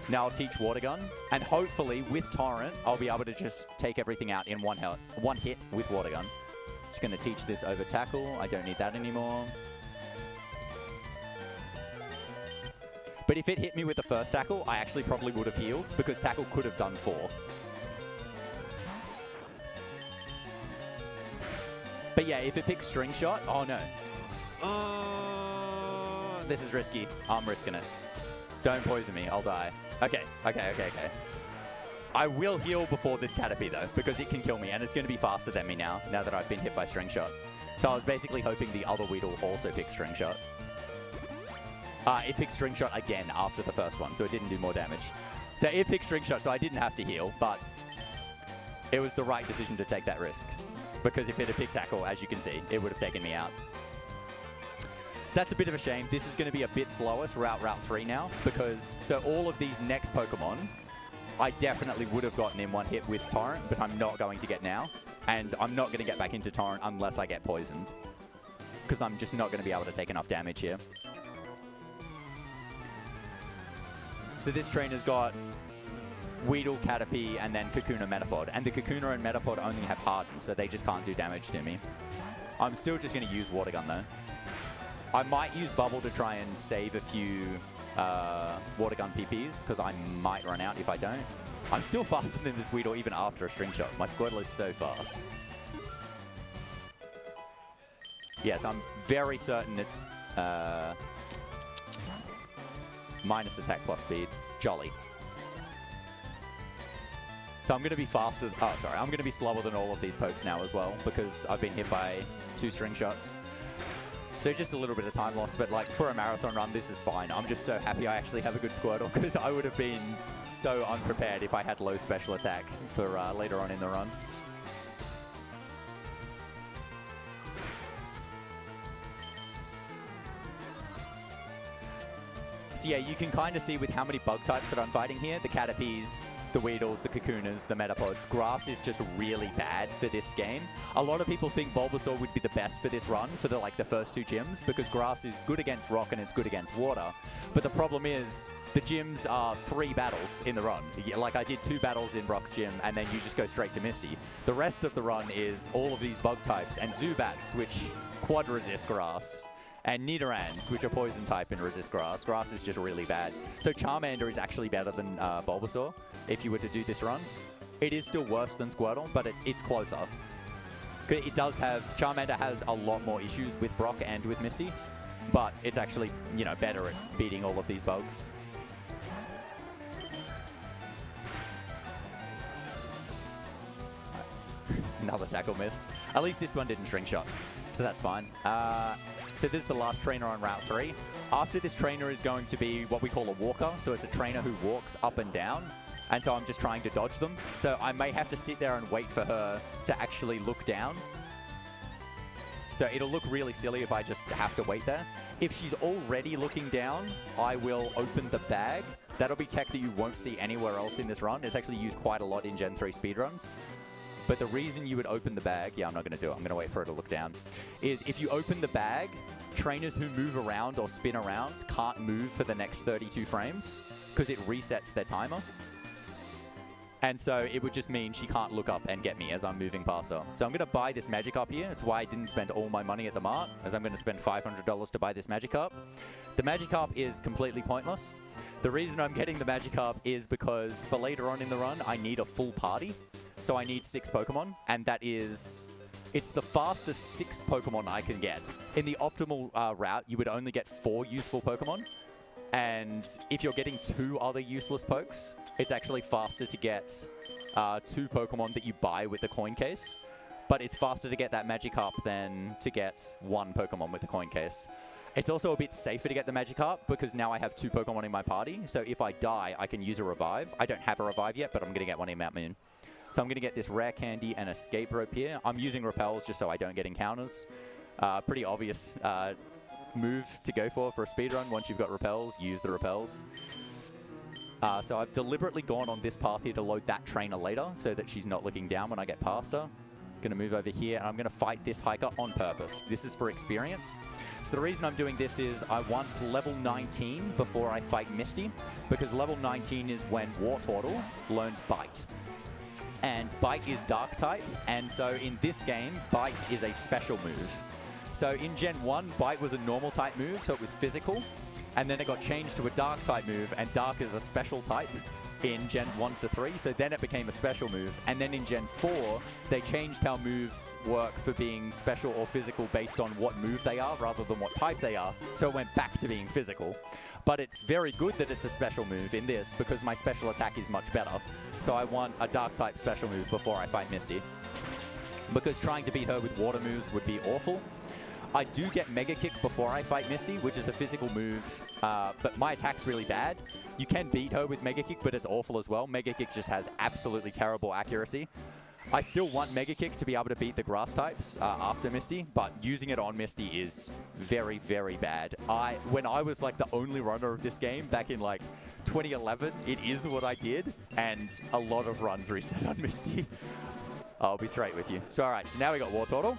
[SPEAKER 5] Now I'll teach Water Gun, and hopefully with Torrent, I'll be able to just take everything out in one hit with Water Gun. Just going to teach this over Tackle. I don't need that anymore. But if it hit me with the first Tackle, I actually probably would have healed, because Tackle could have done 4. But yeah, if it picks String Shot, oh no. this is risky. I'm risking it. Don't poison me, I'll die. Okay. I will heal before this Caterpie though, because it can kill me, and it's going to be faster than me now that I've been hit by String Shot. So I was basically hoping the other Weedle also picked String Shot. It picked String Shot again after the first one, so it didn't do more damage. So it picked String Shot, so I didn't have to heal, but it was the right decision to take that risk. Because if it had picked Tackle, as you can see, it would have taken me out. So that's a bit of a shame. This is going to be a bit slower throughout Route 3 now, because so all of these next Pokemon, I definitely would have gotten in one hit with Torrent, but I'm not going to get now. And I'm not going to get back into Torrent unless I get poisoned. Because I'm just not going to be able to take enough damage here. So this trainer's got Weedle, Caterpie, and then Kakuna, Metapod. And the Kakuna and Metapod only have Harden, so they just can't do damage to me. I'm still just going to use Water Gun though. I might use Bubble to try and save a few Water Gun PPs, because I might run out if I don't. I'm still faster than this Weedle even after a String Shot. My Squirtle is so fast. Yes, I'm very certain it's minus attack plus speed. Jolly. So I'm going to be faster. Oh, sorry. I'm going to be slower than all of these pokes now as well, because I've been hit by 2 String Shots. So just a little bit of time loss, but like for a marathon run, this is fine. I'm just so happy I actually have a good Squirtle, because I would have been so unprepared if I had low special attack for later on in the run. So yeah, you can kind of see with how many bug types that I'm fighting here. The Caterpies, the Weedles, the Kakunas, the Metapods. Grass is just really bad for this game. A lot of people think Bulbasaur would be the best for this run for the first 2 gyms, because Grass is good against Rock and it's good against Water. But the problem is the gyms are 3 battles in the run. Like I did 2 battles in Rock's gym, and then you just go straight to Misty. The rest of the run is all of these bug types and Zubats, which quad resist Grass. And Nidorans, which are poison type and resist Grass. Grass is just really bad. So Charmander is actually better than Bulbasaur if you were to do this run. It is still worse than Squirtle, but it's closer. It does have... Charmander has a lot more issues with Brock and with Misty, but it's actually, better at beating all of these bugs. Another tackle miss. At least this one didn't String Shot, so that's fine. So this is the last trainer on Route 3. After this trainer is going to be what we call a walker. So it's a trainer who walks up and down. And so I'm just trying to dodge them. So I may have to sit there and wait for her to actually look down. So it'll look really silly if I just have to wait there. If she's already looking down, I will open the bag. That'll be tech that you won't see anywhere else in this run. It's actually used quite a lot in Gen 3 speedruns. But the reason you would open the bag, yeah, I'm not going to do it, I'm going to wait for her to look down, is if you open the bag, trainers who move around or spin around can't move for the next 32 frames, because it resets their timer. And so it would just mean she can't look up and get me as I'm moving past her. So I'm going to buy this Magikarp here. That's why I didn't spend all my money at the mart, as I'm going to spend $500 to buy this Magikarp. The Magikarp is completely pointless. The reason I'm getting the Magikarp is because for later on in the run, I need a full party. So I need 6 Pokemon, and that is... It's the fastest 6 Pokemon I can get. In the optimal route, you would only get 4 useful Pokemon. And if you're getting 2 other useless pokes, it's actually faster to get 2 Pokemon that you buy with the coin case. But it's faster to get that Magikarp than to get 1 Pokemon with the coin case. It's also a bit safer to get the Magikarp because now I have 2 Pokemon in my party. So if I die, I can use a Revive. I don't have a Revive yet, but I'm going to get one in Mount Moon. So I'm going to get this Rare Candy and Escape Rope here. I'm using Repels just so I don't get encounters. Pretty obvious move to go for a speedrun. Once you've got Repels, use the Repels. So I've deliberately gone on this path here to load that trainer later so that she's not looking down when I get past her. Going to move over here, and I'm going to fight this hiker on purpose. This is for experience. So the reason I'm doing this is I want level 19 before I fight Misty, because level 19 is when Wartortle learns Bite. And Bite is Dark type, and so in this game, Bite is a special move. So in Gen 1, Bite was a normal type move, so it was physical, and then it got changed to a Dark type move, and Dark is a special type. in Gens 1 to 3, so then it became a special move. And then in Gen 4, they changed how moves work for being special or physical based on what move they are rather than what type they are. So it went back to being physical. But it's very good that it's a special move in this because my special attack is much better. So I want a dark type special move before I fight Misty. Because trying to beat her with water moves would be awful. I do get Mega Kick before I fight Misty, which is a physical move, but my attack's really bad. You can beat her with Mega Kick, but it's awful as well. Mega Kick just has absolutely terrible accuracy. I still want Mega Kick to be able to beat the grass types after Misty, but using it on Misty is very, very bad. When I was like the only runner of this game back in like 2011, it is what I did, and a lot of runs reset on Misty. I'll be straight with you. So all right, so now we got War Turtle.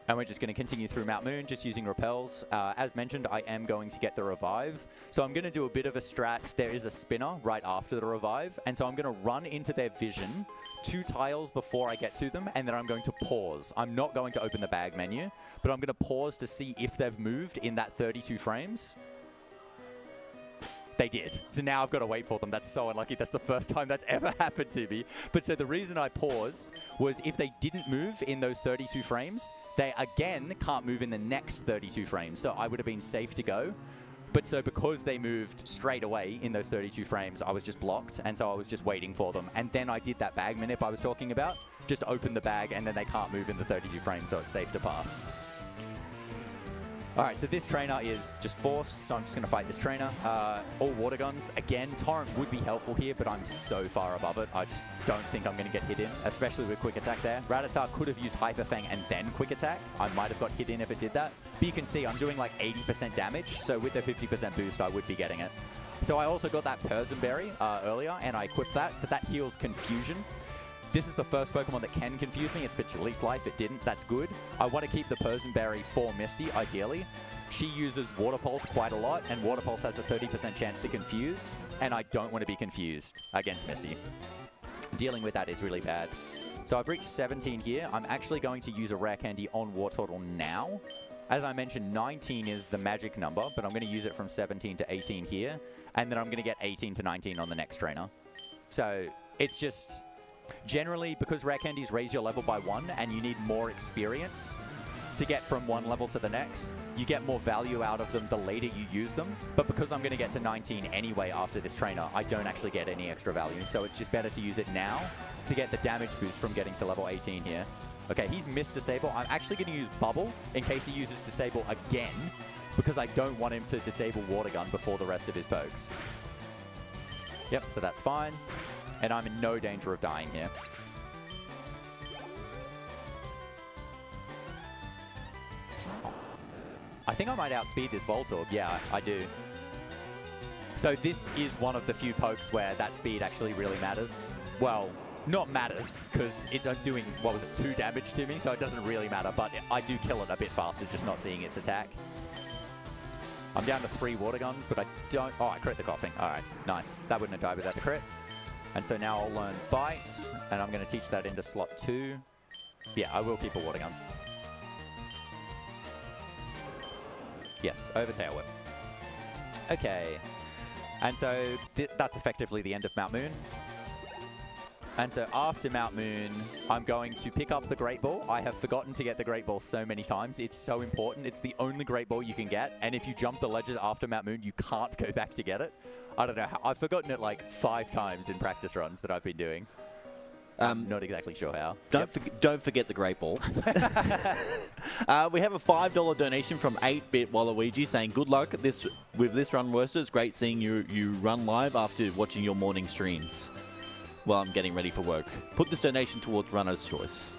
[SPEAKER 5] And we're just going to continue through Mount Moon, just using repels. As mentioned, I am going to get the revive. So I'm going to do a bit of a strat. There is a spinner right after the revive. And so I'm going to run into their vision 2 tiles before I get to them. And then I'm going to pause. I'm not going to open the bag menu, but I'm going to pause to see if they've moved in that 32 frames. They did. So now I've got to wait for them. That's so unlucky. That's the first time that's ever happened to me. But so the reason I paused was if they didn't move in those 32 frames, they again can't move in the next 32 frames. So I would have been safe to go. But so because they moved straight away in those 32 frames, I was just blocked. And so I was just waiting for them. And then I did that bag manip I was talking about. Just open the bag and then they can't move in the 32 frames. So it's safe to pass. All right, so this trainer is just forced, so I'm just going to fight this trainer. All water guns. Again, Torrent would be helpful here, but I'm so far above it. I just don't think I'm going to get hit in, especially with quick attack there. Rattata could have used Hyper Fang and then quick attack. I might have got hit in if it did that. But you can see I'm doing like 80% damage, so with the 50% boost, I would be getting it. So I also got that Persian earlier, and I equipped that, so that heals Confusion. This is the first Pokemon that can confuse me. It's Pitch Leaf Life. It didn't. That's good. I want to keep the Persian Berry for Misty, ideally. She uses Water Pulse quite a lot, and Water Pulse has a 30% chance to confuse, and I don't want to be confused against Misty. Dealing with that is really bad. So I've reached 17 here. I'm actually going to use a Rare Candy on Wartortle now. As I mentioned, 19 is the magic number, but I'm going to use it from 17 to 18 here, and then I'm going to get 18 to 19 on the next trainer. So it's just... Generally, because Rare Candies raise your level by 1 and you need more experience to get from one level to the next, you get more value out of them the later you use them. But because I'm going to get to 19 anyway after this trainer, I don't actually get any extra value. So it's just better to use it now to get the damage boost from getting to level 18 here. Okay, he's missed Disable. I'm actually going to use Bubble in case he uses Disable again, because I don't want him to disable Water Gun before the rest of his pokes. Yep, so that's fine. And I'm in no danger of dying here. I think I might outspeed this Voltorb. Yeah, I do. So this is one of the few pokes where that speed actually really matters. Well, not matters, because it's doing, what was it, 2 damage to me, so it doesn't really matter, but I do kill it a bit faster, just not seeing its attack. I'm down to 3 Water Guns, but I don't... Oh, I crit the coughing. All right, nice. That wouldn't have died without the crit. And so now I'll learn Bite, and I'm going to teach that into slot 2. Yeah, I will keep a Water Gun. Yes, over Tail Whip. Okay. And so that's effectively the end of Mount Moon. And so after Mount Moon, I'm going to pick up the Great Ball. I have forgotten to get the Great Ball so many times. It's so important. It's the only Great Ball you can get. And if you jump the ledges after Mount Moon, you can't go back to get it. I don't know how. I've forgotten it like 5 times in practice runs that I've been doing. I'm not exactly sure how.
[SPEAKER 1] Don't forget the Great Ball. We have a $5 donation from 8-Bit Waluigi saying, good luck with this run, Worcester. It's great seeing you run live after watching your morning streams while I'm getting ready for work. Put this donation towards Runner's Choice.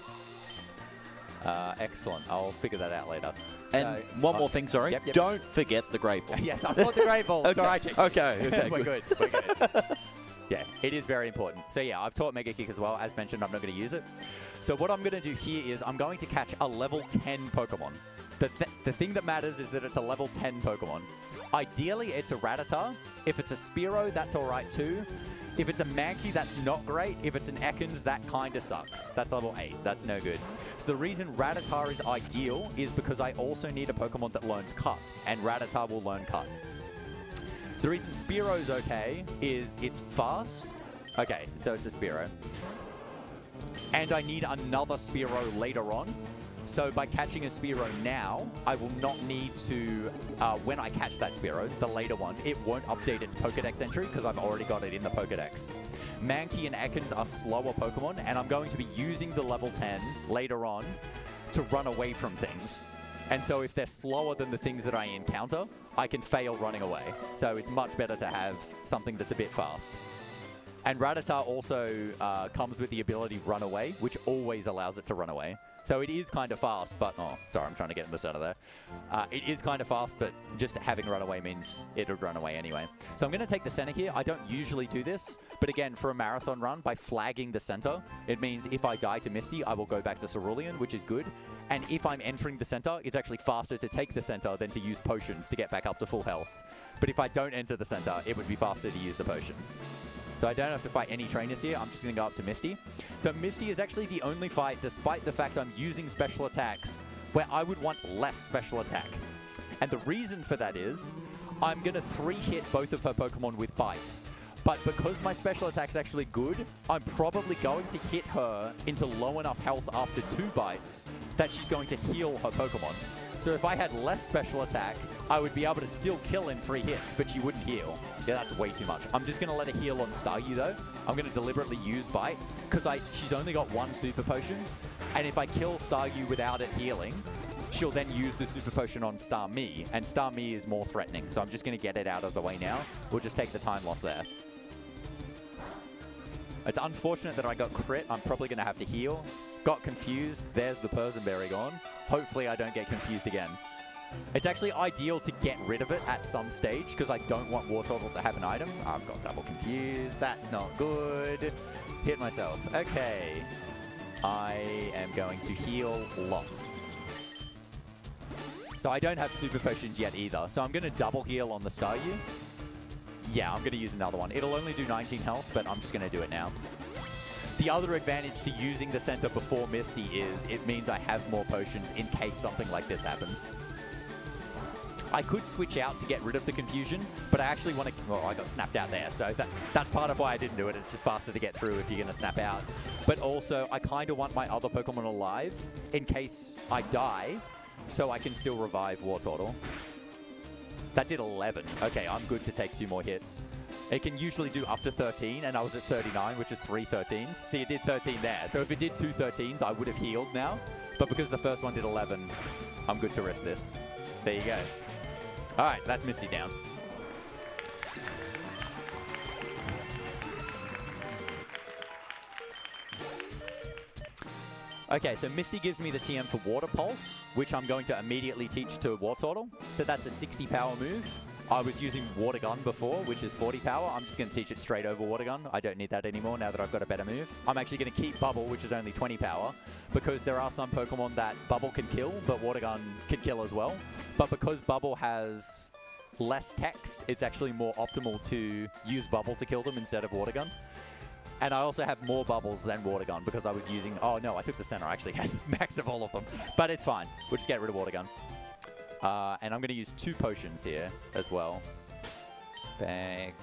[SPEAKER 5] Excellent. I'll figure that out later.
[SPEAKER 1] And so, one more thing, sorry.
[SPEAKER 5] Yep.
[SPEAKER 1] Don't forget the Great Ball.
[SPEAKER 5] Yes, I thought the Great Ball. It's all right, Jason.
[SPEAKER 1] Okay.
[SPEAKER 5] We're good. We're good. Yeah, it is very important. So yeah, I've taught Mega Kick as well. As mentioned, I'm not going to use it. So what I'm going to do here is I'm going to catch a level 10 Pokemon. The thing that matters is that it's a level 10 Pokemon. Ideally, it's a Rattata. If it's a Spearow, that's all right too. If it's a Mankey, that's not great. If it's an Ekans, that kind of sucks. That's level 8. That's no good. So the reason Rattata is ideal is because I also need a Pokemon that learns Cut, and Rattata will learn Cut. The reason Spearo's okay is it's fast. Okay, so it's a Spearow. And I need another Spearow later on. So by catching a Spearow now, I will not need to, when I catch that Spearow, the later one, it won't update its Pokedex entry because I've already got it in the Pokedex. Mankey and Ekans are slower Pokemon, and I'm going to be using the level 10 later on to run away from things. And so if they're slower than the things that I encounter, I can fail running away. So it's much better to have something that's a bit fast. And Rattata also comes with the ability Run Away, which always allows it to run away. So it is kind of fast, but... Oh, sorry, I'm trying to get this out of there. It is kind of fast, but just having Run Away means it would run away anyway. So I'm going to take the center here. I don't usually do this, but again, for a marathon run, by flagging the center, it means if I die to Misty, I will go back to Cerulean, which is good. And if I'm entering the center, it's actually faster to take the center than to use potions to get back up to full health. But if I don't enter the center, it would be faster to use the potions. So I don't have to fight any trainers here. I'm just going to go up to Misty. So Misty is actually the only fight, despite the fact I'm using special attacks, where I would want less special attack. And the reason for that is I'm going to 3-hit both of her Pokemon with Bite. But because my special attack's actually good, I'm probably going to hit her into low enough health after 2 bites that she's going to heal her Pokemon. So if I had less special attack, I would be able to still kill in 3 hits, but she wouldn't heal. Yeah, that's way too much. I'm just going to let her heal on Staryu, though. I'm going to deliberately use Bite, because she's only got 1 Super Potion. And if I kill Staryu without it healing, she'll then use the Super Potion on Starmie, and Starmie is more threatening. So I'm just going to get it out of the way now. We'll just take the time loss there. It's unfortunate that I got crit. I'm probably going to have to heal. Got confused. There's the Persianberry gone. Hopefully I don't get confused again. It's actually ideal to get rid of it at some stage because I don't want Wartortle to have an item. I've got double confused. That's not good. Hit myself. Okay. I am going to heal lots. So I don't have Super Potions yet either. So I'm going to double heal on the Staryu. Yeah, I'm going to use another one. It'll only do 19 health, but I'm just going to do it now. The other advantage to using the center before Misty is it means I have more potions in case something like this happens. I could switch out to get rid of the confusion, but I actually want to... Well, I got snapped out there, so that's part of why I didn't do it. It's just faster to get through if you're going to snap out. But also, I kind of want my other Pokemon alive in case I die, so I can still revive Wartortle. That did 11. Okay, I'm good to take 2 more hits. It can usually do up to 13, and I was at 39, which is 3 13s. See, it did 13 there. So if it did 2 13s, I would have healed now. But because the first one did 11, I'm good to risk this. There you go. All right, that's Misty down. Okay, so Misty gives me the TM for Water Pulse, which I'm going to immediately teach to Wartortle. So that's a 60 power move. I was using Water Gun before, which is 40 power. I'm just going to teach it straight over Water Gun. I don't need that anymore now that I've got a better move. I'm actually going to keep Bubble, which is only 20 power, because there are some Pokemon that Bubble can kill, but Water Gun can kill as well. But because Bubble has less text, it's actually more optimal to use Bubble to kill them instead of Water Gun. And I also have more bubbles than Water Gun because I was using... Oh, no, I took the center. I actually had max of all of them. But it's fine. We'll just get rid of Water Gun. And I'm going to use 2 potions here as well. Bag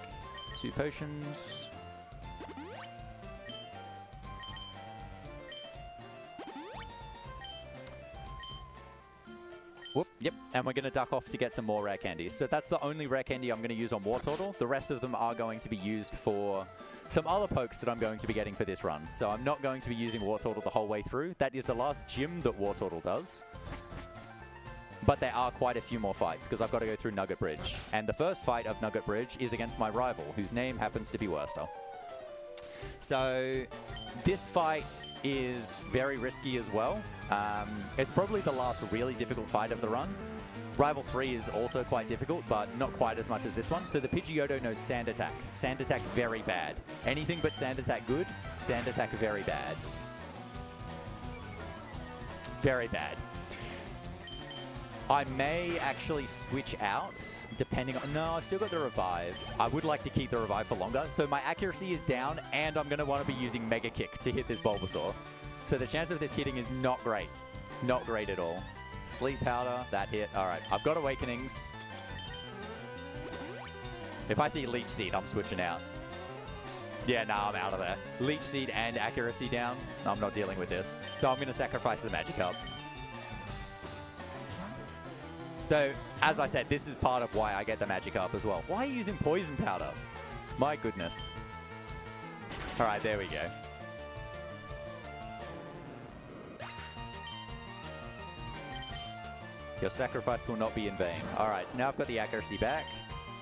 [SPEAKER 5] 2 potions. Whoop, yep. And we're going to duck off to get some more rare candies. So that's the only rare candy I'm going to use on Wartortle. The rest of them are going to be used for... some other pokes that I'm going to be getting for this run. So I'm not going to be using Wartortle the whole way through. That is the last gym that Wartortle does. But there are quite a few more fights because I've got to go through Nugget Bridge. And the first fight of Nugget Bridge is against my rival, whose name happens to be Worster. So this fight is very risky as well. It's probably the last really difficult fight of the run. Rival 3 is also quite difficult, but not quite as much as this one. So the Pidgeotto knows Sand Attack. Sand Attack, very bad. Anything but Sand Attack, good. Sand Attack, very bad. Very bad. I may actually switch out, depending on... No, I've still got the Revive. I would like to keep the Revive for longer. So my accuracy is down, and I'm going to want to be using Mega Kick to hit this Bulbasaur. So the chance of this hitting is not great. Not great at all. Sleep Powder, that hit. All right, I've got Awakenings. If I see Leech Seed, I'm switching out. Yeah, nah, I'm out of there. Leech Seed and accuracy down. I'm not dealing with this. So I'm going to sacrifice the Magikarp. So, as I said, this is part of why I get the Magikarp as well. Why are you using Poison Powder? My goodness. All right, there we go. Your sacrifice will not be in vain. All right, so now I've got the accuracy back.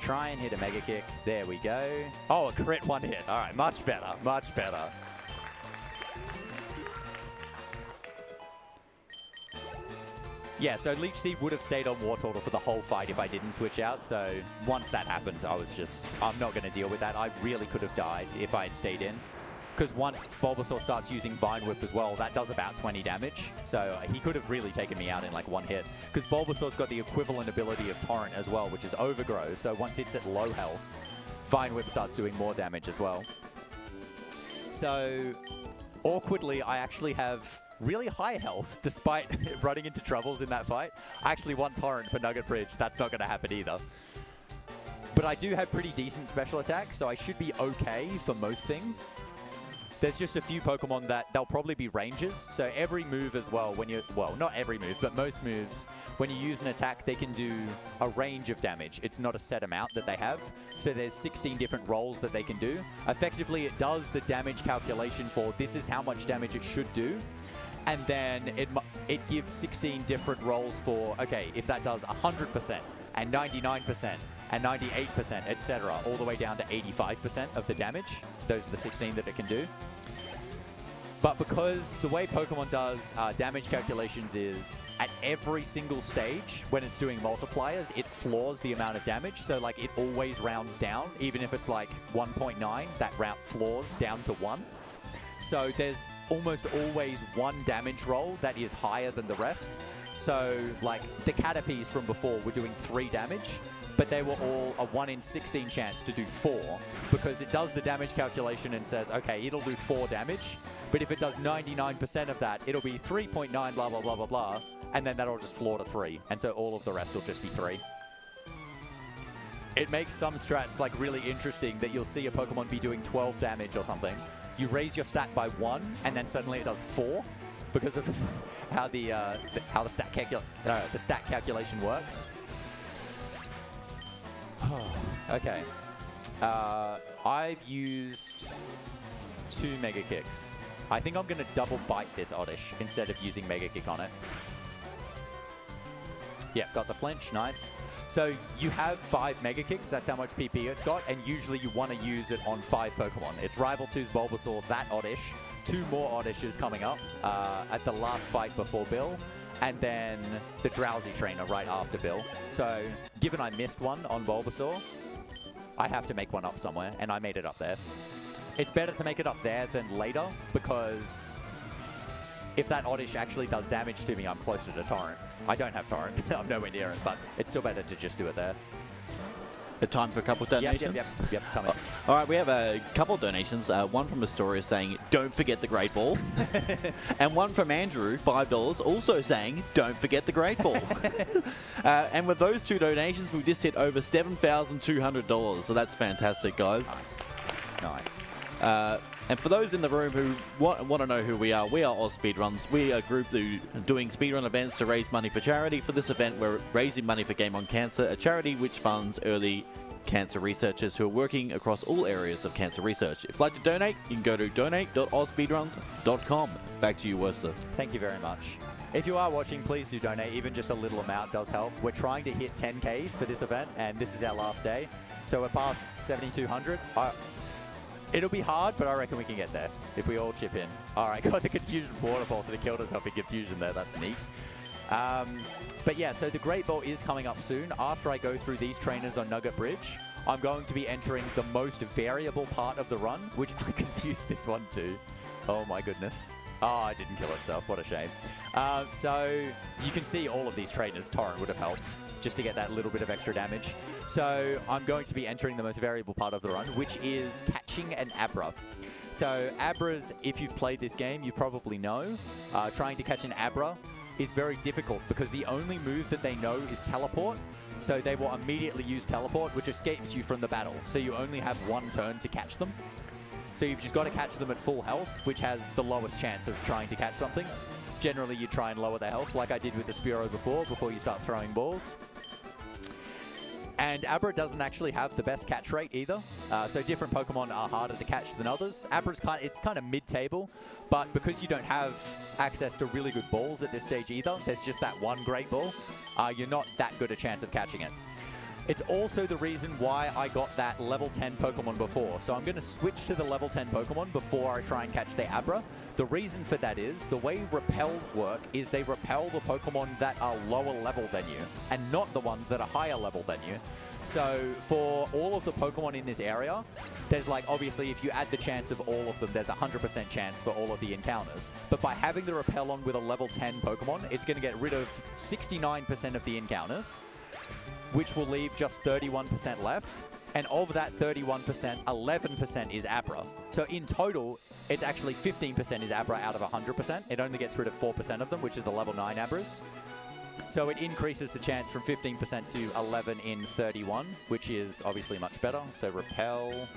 [SPEAKER 5] Try and hit a Mega Kick. There we go. Oh, a crit one hit. All right, much better, much better. Yeah, so Leech Seed would have stayed on Wartortle for the whole fight if I didn't switch out. So once that happened, I was just, I'm not going to deal with that. I really could have died if I had stayed in. Because once Bulbasaur starts using Vine Whip as well, that does about 20 damage. So he could have really taken me out in like one hit. Because Bulbasaur's got the equivalent ability of Torrent as well, which is Overgrow. So once it's at low health, Vine Whip starts doing more damage as well. So awkwardly, I actually have really high health despite running into troubles in that fight. I actually won Torrent for Nugget Bridge. That's not going to happen either. But I do have pretty decent special attacks, so I should be okay for most things. There's just a few Pokemon that they'll probably be ranges. So every move as well, when you, well, not every move, but most moves, when you use an attack, they can do a range of damage. It's not a set amount that they have. So there's 16 different rolls that they can do. Effectively, it does the damage calculation for this is how much damage it should do. And then it gives 16 different rolls for, okay, if that does 100% and 99% and 98%, etc., all the way down to 85% of the damage. Those are the 16 that it can do. But because the way Pokemon does damage calculations is at every single stage, when it's doing multipliers, it floors the amount of damage. So like it always rounds down, even if it's like 1.9, that round floors down to 1. So there's almost always one damage roll that is higher than the rest. So like the Caterpies from before were doing 3 damage, but they were all a 1 in 16 chance to do 4 because it does the damage calculation and says, okay, it'll do 4 damage. But if it does 99% of that, it'll be 3.9 blah, blah, blah, blah, blah. And then that'll just floor to 3. And so all of the rest will just be 3. It makes some strats like really interesting that you'll see a Pokemon be doing 12 damage or something. You raise your stat by 1, and then suddenly it does 4 because of how the stat calculation works. Okay. I've used 2 Mega Kicks. I think I'm going to double bite this Oddish instead of using Mega Kick on it. Yeah, got the flinch. Nice. So you have 5 Mega Kicks. That's how much PP it's got. And usually you want to use it on 5 Pokemon. It's Rival 2's Bulbasaur, that Oddish. 2 more Oddishes coming up at the last fight before Bill. And then the Drowsy Trainer right after Bill. So given I missed one on Bulbasaur, I have to make one up somewhere. And I made it up there. It's better to make it up there than later because if that Oddish actually does damage to me, I'm closer to Torrent. I don't have Torrent. I'm nowhere near it, but it's still better to just do it there.
[SPEAKER 1] Time for a couple of donations?
[SPEAKER 5] Yep, coming.
[SPEAKER 1] All right, we have a couple of donations. One from Astoria saying, don't forget the Great Ball. And one from Andrew, $5, also saying, don't forget the Great Ball. And with those 2 donations, we just hit over $7,200. So that's fantastic, guys.
[SPEAKER 5] Nice. Nice.
[SPEAKER 1] And for those in the room who want to know who we are AusSpeedruns. We are a group doing speedrun events to raise money for charity. For this event, we're raising money for Game On Cancer, a charity which funds early cancer researchers who are working across all areas of cancer research. If you'd like to donate, you can go to donate.ausspeedruns.com. Back to you, Worcester.
[SPEAKER 5] Thank you very much. If you are watching, please do donate. Even just a little amount does help. We're trying to hit 10K for this event, and this is our last day. So we're past 7,200. It'll be hard, but I reckon we can get there if we all chip in. All right, got the Confusion Waterfall, so we killed us up in Confusion there. That's neat. But yeah, so the Great Ball is coming up soon. After I go through these trainers on Nugget Bridge, I'm going to be entering the most variable part of the run, which I confused this one too. Oh my goodness. Oh, it didn't kill itself. What a shame. So you can see all of these trainers. Torrent would have helped just to get that little bit of extra damage. So I'm going to be entering the most variable part of the run, which is catching an Abra. So Abras, if you've played this game, you probably know. Trying to catch an Abra is very difficult because the only move that they know is teleport. So they will immediately use teleport, which escapes you from the battle. So you only have one turn to catch them. So you've just got to catch them at full health, which has the lowest chance of trying to catch something. Generally, you try and lower their health, like I did with the Spearow before you start throwing balls. And Abra doesn't actually have the best catch rate either. So different Pokemon are harder to catch than others. Abra's it's kind of mid-table, but because you don't have access to really good balls at this stage either, there's just that one great ball, you're not that good a chance of catching it. It's also the reason why I got that level 10 Pokemon before. So I'm going to switch to the level 10 Pokemon before I try and catch the Abra. The reason for that is, the way repels work is they repel the Pokemon that are lower level than you, and not the ones that are higher level than you. So for all of the Pokemon in this area, there's like, obviously, if you add the chance of all of them, there's a 100% chance for all of the encounters. But by having the repel on with a level 10 Pokemon, it's going to get rid of 69% of the encounters, which will leave just 31% left. And of that 31%, 11% is Abra. So in total, it's actually 15% is Abra out of 100%. It only gets rid of 4% of them, which is the level 9 Abras. So it increases the chance from 15% to 11 in 31, which is obviously much better. So repel.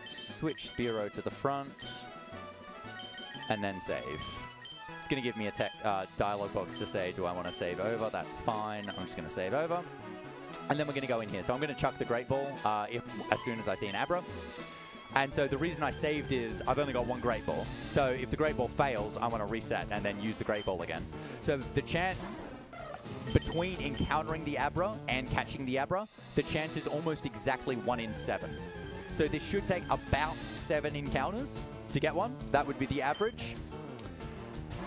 [SPEAKER 5] Switch Spearow to the front. And then save. It's going to give me a dialog box to say, do I want to save over? That's fine. I'm just going to save over. And then we're going to go in here. So I'm going to chuck the Great Ball as soon as I see an Abra. And so the reason I saved is I've only got one Great Ball. So if the Great Ball fails, I want to reset and then use the Great Ball again. So the chance between encountering the Abra and catching the Abra, the chance is almost exactly 1 in 7. So this should take about 7 encounters to get one. That would be the average.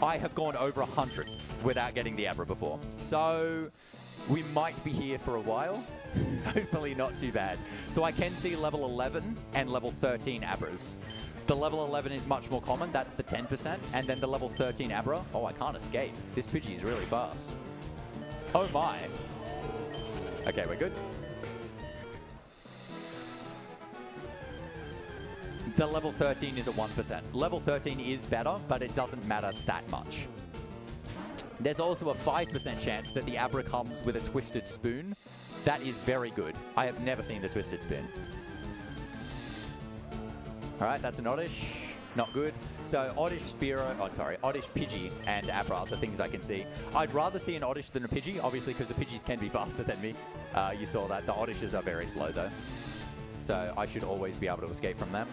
[SPEAKER 5] I have gone over 100 without getting the Abra before. So we might be here for a while. Hopefully not too bad. So I can see level 11 and level 13 Abras. The level 11 is much more common. That's the 10%. And then the level 13 Abra. Oh, I can't escape. This Pidgey is really fast. Oh my. Okay, we're good. The level 13 is a 1%. Level 13 is better, but it doesn't matter that much. There's also a 5% chance that the Abra comes with a Twisted Spoon. That is very good. I have never seen the Twisted Spoon. Alright, that's an Oddish. Not good. So Oddish, Oddish, Pidgey, and Abra are the things I can see. I'd rather see an Oddish than a Pidgey, obviously, because the Pidgeys can be faster than me. You saw that. The Oddishes are very slow, though. So I should always be able to escape from them.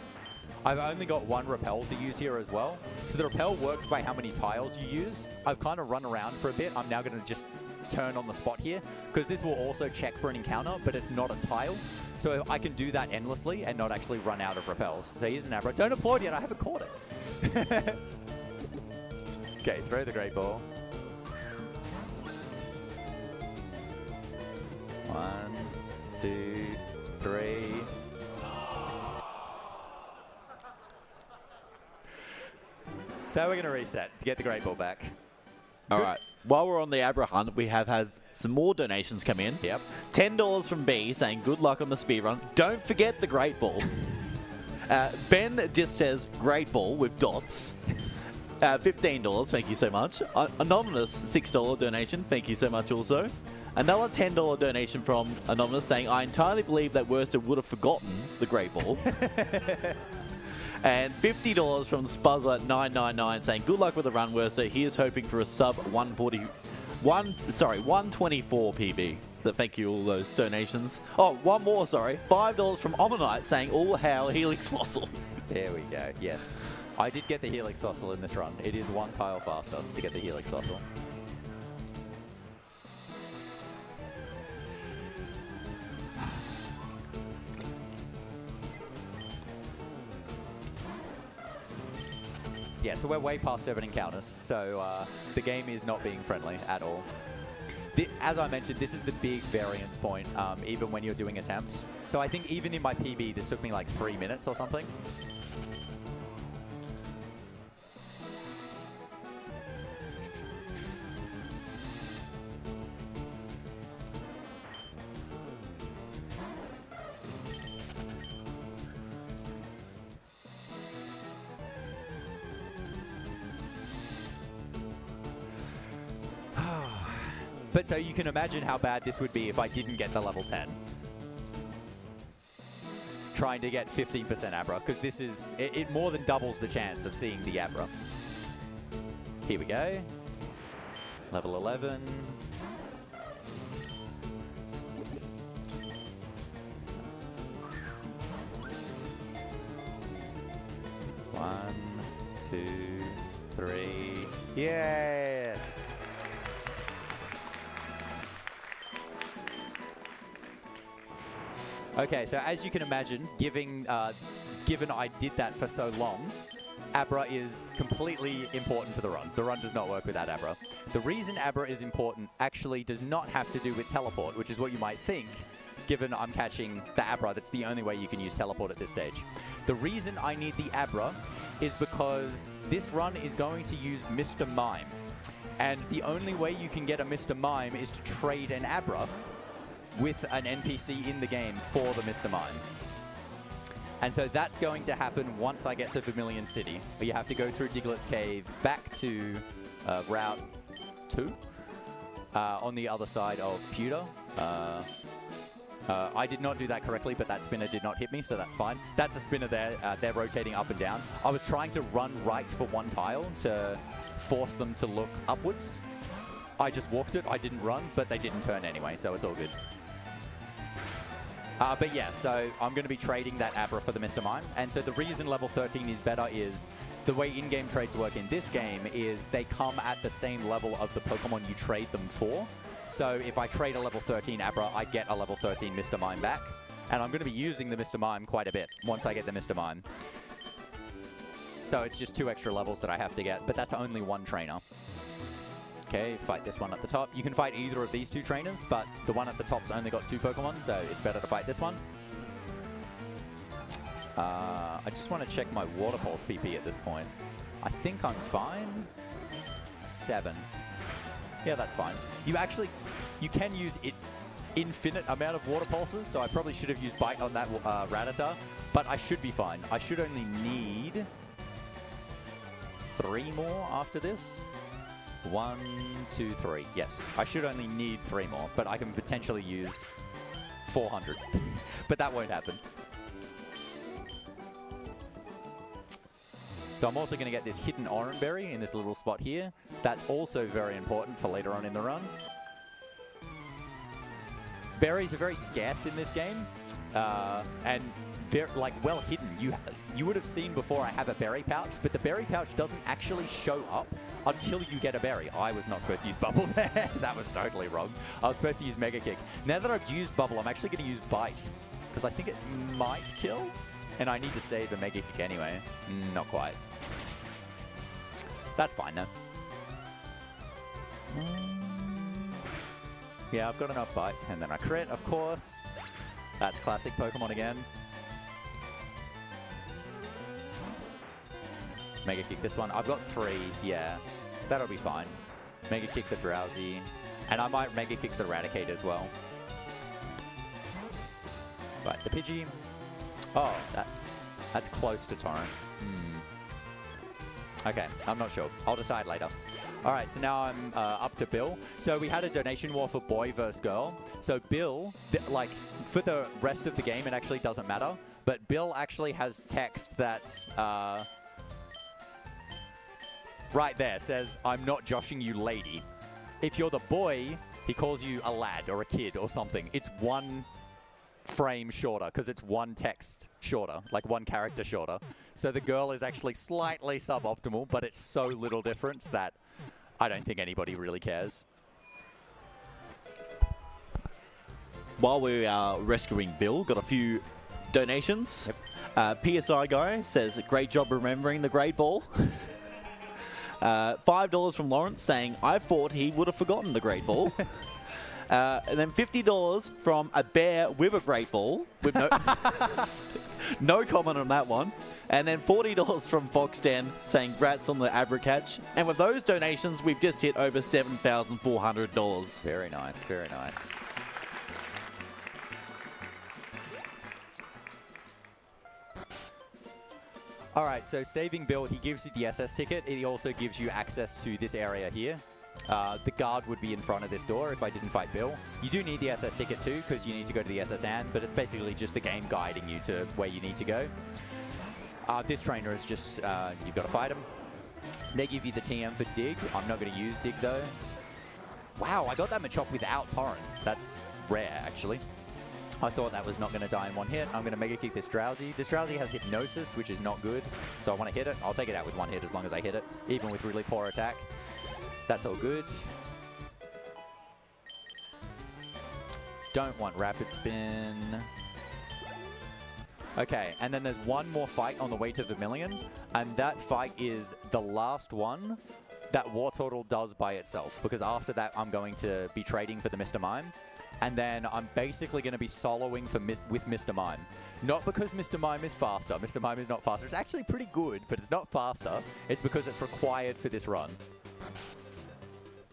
[SPEAKER 5] I've only got one repel to use here as well. So the repel works by how many tiles you use. I've kind of run around for a bit. I'm now going to just turn on the spot here, because this will also check for an encounter, but it's not a tile. So I can do that endlessly and not actually run out of repels. So here's an Abra. Don't applaud yet, I haven't caught it. Okay, throw the Great Ball. 1, 2, 3. So we're going to reset to get the Great Ball back.
[SPEAKER 1] All right. While we're on the Abra hunt, we have had some more donations come in.
[SPEAKER 5] Yep.
[SPEAKER 1] $10 from B saying good luck on the speedrun. Don't forget the Great Ball. Ben just says Great Ball with dots. $15, thank you so much. Anonymous, $6 donation, thank you so much also. Another $10 donation from Anonymous saying, I entirely believe that Worsted would have forgotten the Great Ball. And $50 from Spuzzer999 saying, good luck with the run, Worcester. He is hoping for a sub 124 PB. Thank you, all those donations. Oh, one more, sorry. $5 from Omanite saying, all hail Helix Fossil.
[SPEAKER 5] There we go, yes. I did get the Helix Fossil in this run. It is one tile faster to get the Helix Fossil. Yeah, so we're way past 7 encounters, so the game is not being friendly at all. As I mentioned, this is the big variance point, even when you're doing attempts. So I think even in my PB, this took me like 3 minutes or something. But so you can imagine how bad this would be if I didn't get the level 10. Trying to get 15% Abra, because this is, it more than doubles the chance of seeing the Abra. Here we go. Level 11. One, two, three. Yes! Okay, so as you can imagine, given I did that for so long, Abra is completely important to the run. The run does not work without Abra. The reason Abra is important actually does not have to do with teleport, which is what you might think, given I'm catching the Abra. That's the only way you can use teleport at this stage. The reason I need the Abra is because this run is going to use Mr. Mime. And the only way you can get a Mr. Mime is to trade an Abra with an NPC in the game for the Mr. Mime. And so that's going to happen once I get to Vermilion City. You have to go through Diglett's Cave back to Route 2 on the other side of Pewter. I did not do that correctly, but that spinner did not hit me, so that's fine. That's a spinner there. They're rotating up and down. I was trying to run right for one tile to force them to look upwards. I just walked it. I didn't run, but they didn't turn anyway, so it's all good. But yeah, so I'm going to be trading that Abra for the Mr. Mime. And so the reason level 13 is better is the way in-game trades work in this game is they come at the same level of the Pokemon you trade them for. So if I trade a level 13 Abra, I get a level 13 Mr. Mime back. And I'm going to be using the Mr. Mime quite a bit once I get the Mr. Mime. So it's just 2 extra levels that I have to get, but that's only 1 trainer. Okay, fight this one at the top. You can fight either of these 2 trainers, but the one at the top's only got 2 Pokemon, so it's better to fight this one. I just want to check my Water Pulse PP at this point. I think I'm fine. 7. Yeah, that's fine. You can use infinite amount of Water Pulses, so I probably should have used Bite on that Rattata, but I should be fine. I should only need 3 more after this. 1, 2, 3. Yes, I should only need 3 more, but I can potentially use 400. But that won't happen. So I'm also going to get this hidden Oran Berry in this little spot here. That's also very important for later on in the run. Berries are very scarce in this game, and very, well hidden. You would have seen before I have a berry pouch, but the berry pouch doesn't actually show up until you get a berry. I was not supposed to use Bubble there. That was totally wrong. I was supposed to use Mega Kick. Now that I've used Bubble, I'm actually going to use Bite, because I think it might kill, and I need to save the Mega Kick anyway. Not quite. That's fine now. Yeah, I've got enough bites, and then I crit, of course. That's classic Pokemon again. Mega Kick this one. I've got 3, yeah. That'll be fine. Mega Kick the Drowsy. And I might Mega Kick the Raticate as well. Right, the Pidgey. Oh, that's close to Torrent. Okay, I'm not sure. I'll decide later. All right, so now I'm up to Bill. So we had a donation war for boy versus girl. So Bill, for the rest of the game, it actually doesn't matter. But Bill actually has text that right there says, "I'm not joshing you, lady." If you're the boy, he calls you a lad or a kid or something. It's 1 frame shorter because it's 1 text shorter, like 1 character shorter. So the girl is actually slightly suboptimal, but it's so little difference that I don't think anybody really cares.
[SPEAKER 1] While we are rescuing Bill, got a few donations. Yep. PSI guy says, "Great job remembering the grade ball." $5 from Lawrence saying, "I thought he would have forgotten the great ball." And then $50 from a bear with a great ball, with no comment on that one. And then $40 from Foxden saying, "Grats on the Abra catch." And with those donations, we've just hit over $7,400.
[SPEAKER 5] Very nice, very nice. All right, so saving Bill, he gives you the SS ticket. He also gives you access to this area here. The guard would be in front of this door if I didn't fight Bill. You do need the SS ticket too, because you need to go to the SS and, but it's basically just the game guiding you to where you need to go. This trainer is just, you've got to fight him. They give you the TM for Dig. I'm not going to use Dig though. Wow, I got that Machop without Torrent. That's rare, actually. I thought that was not going to die in one hit. I'm going to Mega Kick this Drowsy. This Drowsy has Hypnosis, which is not good. So I want to hit it. I'll take it out with one hit as long as I hit it, even with really poor attack. That's all good. Don't want Rapid Spin. Okay, and then there's one more fight on the way to Vermilion, and that fight is the last one that Wartortle does by itself, because after that I'm going to be trading for the Mr. Mime, and then I'm basically going to be soloing with Mr. Mime. Not because Mr. Mime is faster. Mr. Mime is not faster. It's actually pretty good, but it's not faster. It's because it's required for this run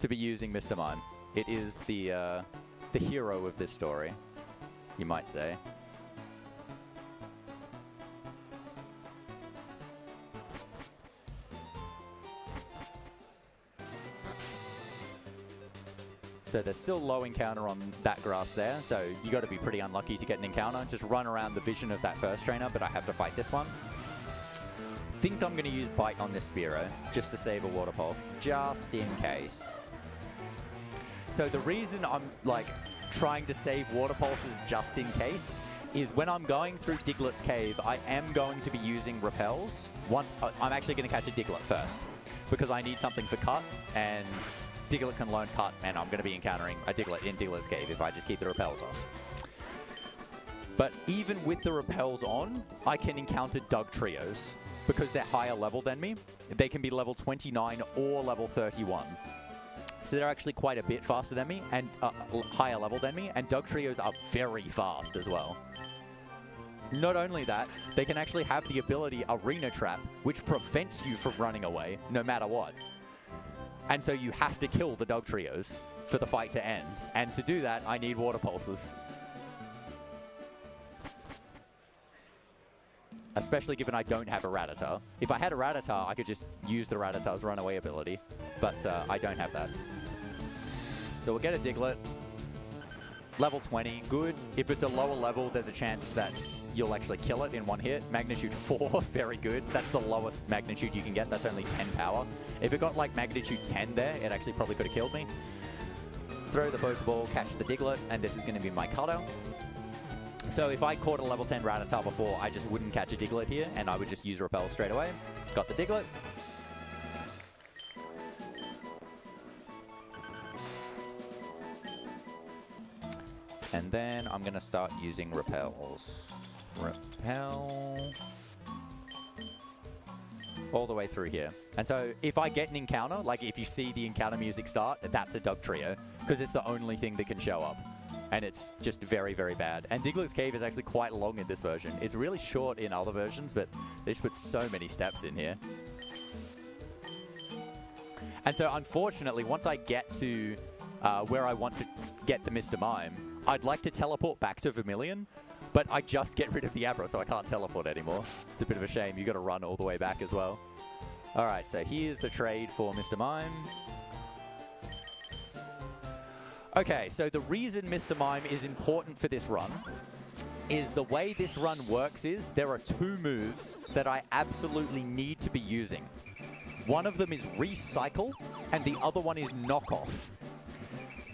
[SPEAKER 5] to be using Mr. Mime. It is the hero of this story, you might say. So there's still low encounter on that grass there, so you got to be pretty unlucky to get an encounter. Just run around the vision of that first trainer, but I have to fight this one. Think I'm going to use Bite on this Spearow, just to save a Water Pulse, just in case. So the reason I'm like trying to save Water Pulses just in case is when I'm going through Diglett's cave, I am going to be using Repels. Once I'm actually going to catch a Diglett first, because I need something for cut, and Diglett can learn cut, and I'm going to be encountering a Diglett in Diglett's cave if I just keep the Repels off. But even with the Repels on, I can encounter Doug Trios, because they're higher level than me. They can be level 29 or level 31. So they're actually quite a bit faster than me, and higher level than me, and Doug Trios are very fast as well. Not only that, they can actually have the ability Arena Trap, which prevents you from running away, no matter what. And so you have to kill the Dog Trios for the fight to end. And to do that, I need Water Pulses. Especially given I don't have a Rattata. If I had a Rattata, I could just use the Rattata's runaway ability. But I don't have that. So we'll get a Diglett. Level 20, good. If it's a lower level, there's a chance that you'll actually kill it in one hit. Magnitude 4, very good. That's the lowest magnitude you can get. That's only 10 power. If it got like magnitude 10 there, it actually probably could have killed me. Throw the Pokeball, catch the Diglett, and this is going to be my cutter. So if I caught a level 10 Rattata before, I just wouldn't catch a Diglett here, and I would just use Repel straight away. Got the Diglett. And then I'm going to start using Repels. Repel. All the way through here. And so if I get an encounter, like if you see the encounter music start, that's a Doug Trio, because it's the only thing that can show up. And it's just very, very bad. And Diglett's Cave is actually quite long in this version. It's really short in other versions, but they just put so many steps in here. And so unfortunately, once I get to where I want to get the Mr. Mime, I'd like to teleport back to Vermilion, but I just get rid of the Abra, so I can't teleport anymore. It's a bit of a shame. You got to run all the way back as well. All right, so here's the trade for Mr. Mime. Okay, so the reason Mr. Mime is important for this run is the way this run works is there are two moves that I absolutely need to be using. One of them is Recycle, and the other one is Knockoff.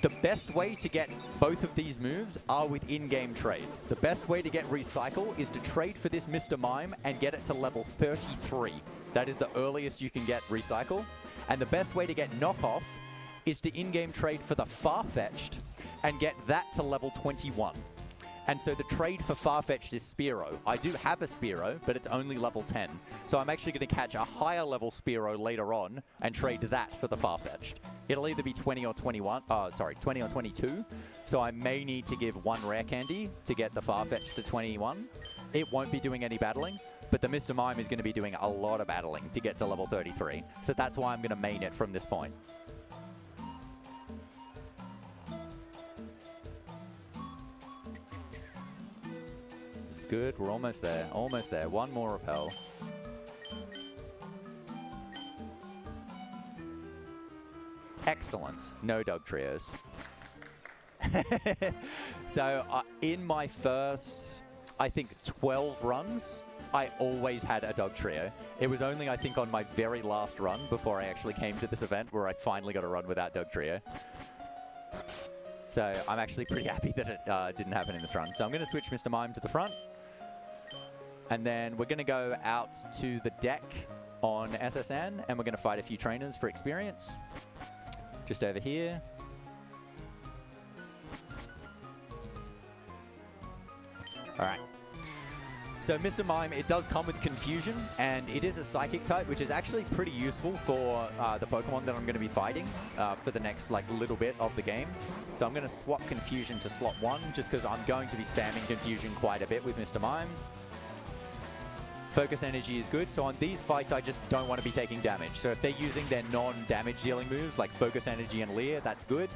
[SPEAKER 5] The best way to get both of these moves are with in-game trades. The best way to get Recycle is to trade for this Mr. Mime and get it to level 33. That is the earliest you can get Recycle. And the best way to get Knockoff is to in-game trade for the Farfetch'd and get that to level 21. And so the trade for Farfetch'd is Spearow. I do have a Spearow, but it's only level 10. So I'm actually going to catch a higher level Spearow later on and trade that for the Farfetch'd. It'll either be 20 or 21, 20 or 22. So I may need to give one rare candy to get the Farfetch'd to 21. It won't be doing any battling, but the Mr. Mime is going to be doing a lot of battling to get to level 33. So that's why I'm going to main it from this point. This is good. We're almost there. Almost there. One more Repel. Excellent. No dog trios. So in my first, I think, 12 runs, I always had a dog trio. It was only, I think, on my very last run before I actually came to this event where I finally got a run without dog trio. So I'm actually pretty happy that it didn't happen in this run. So I'm going to switch Mr. Mime to the front. And then we're going to go out to the deck on SSN, and we're going to fight a few trainers for experience. Just over here. All right. So Mr. Mime, it does come with Confusion, and it is a Psychic type, which is actually pretty useful for the Pokemon that I'm going to be fighting for the next little bit of the game. So I'm going to swap Confusion to slot 1, just because I'm going to be spamming Confusion quite a bit with Mr. Mime. Focus Energy is good, so on these fights I just don't want to be taking damage. So if they're using their non-damage dealing moves like Focus Energy and Leer, that's good.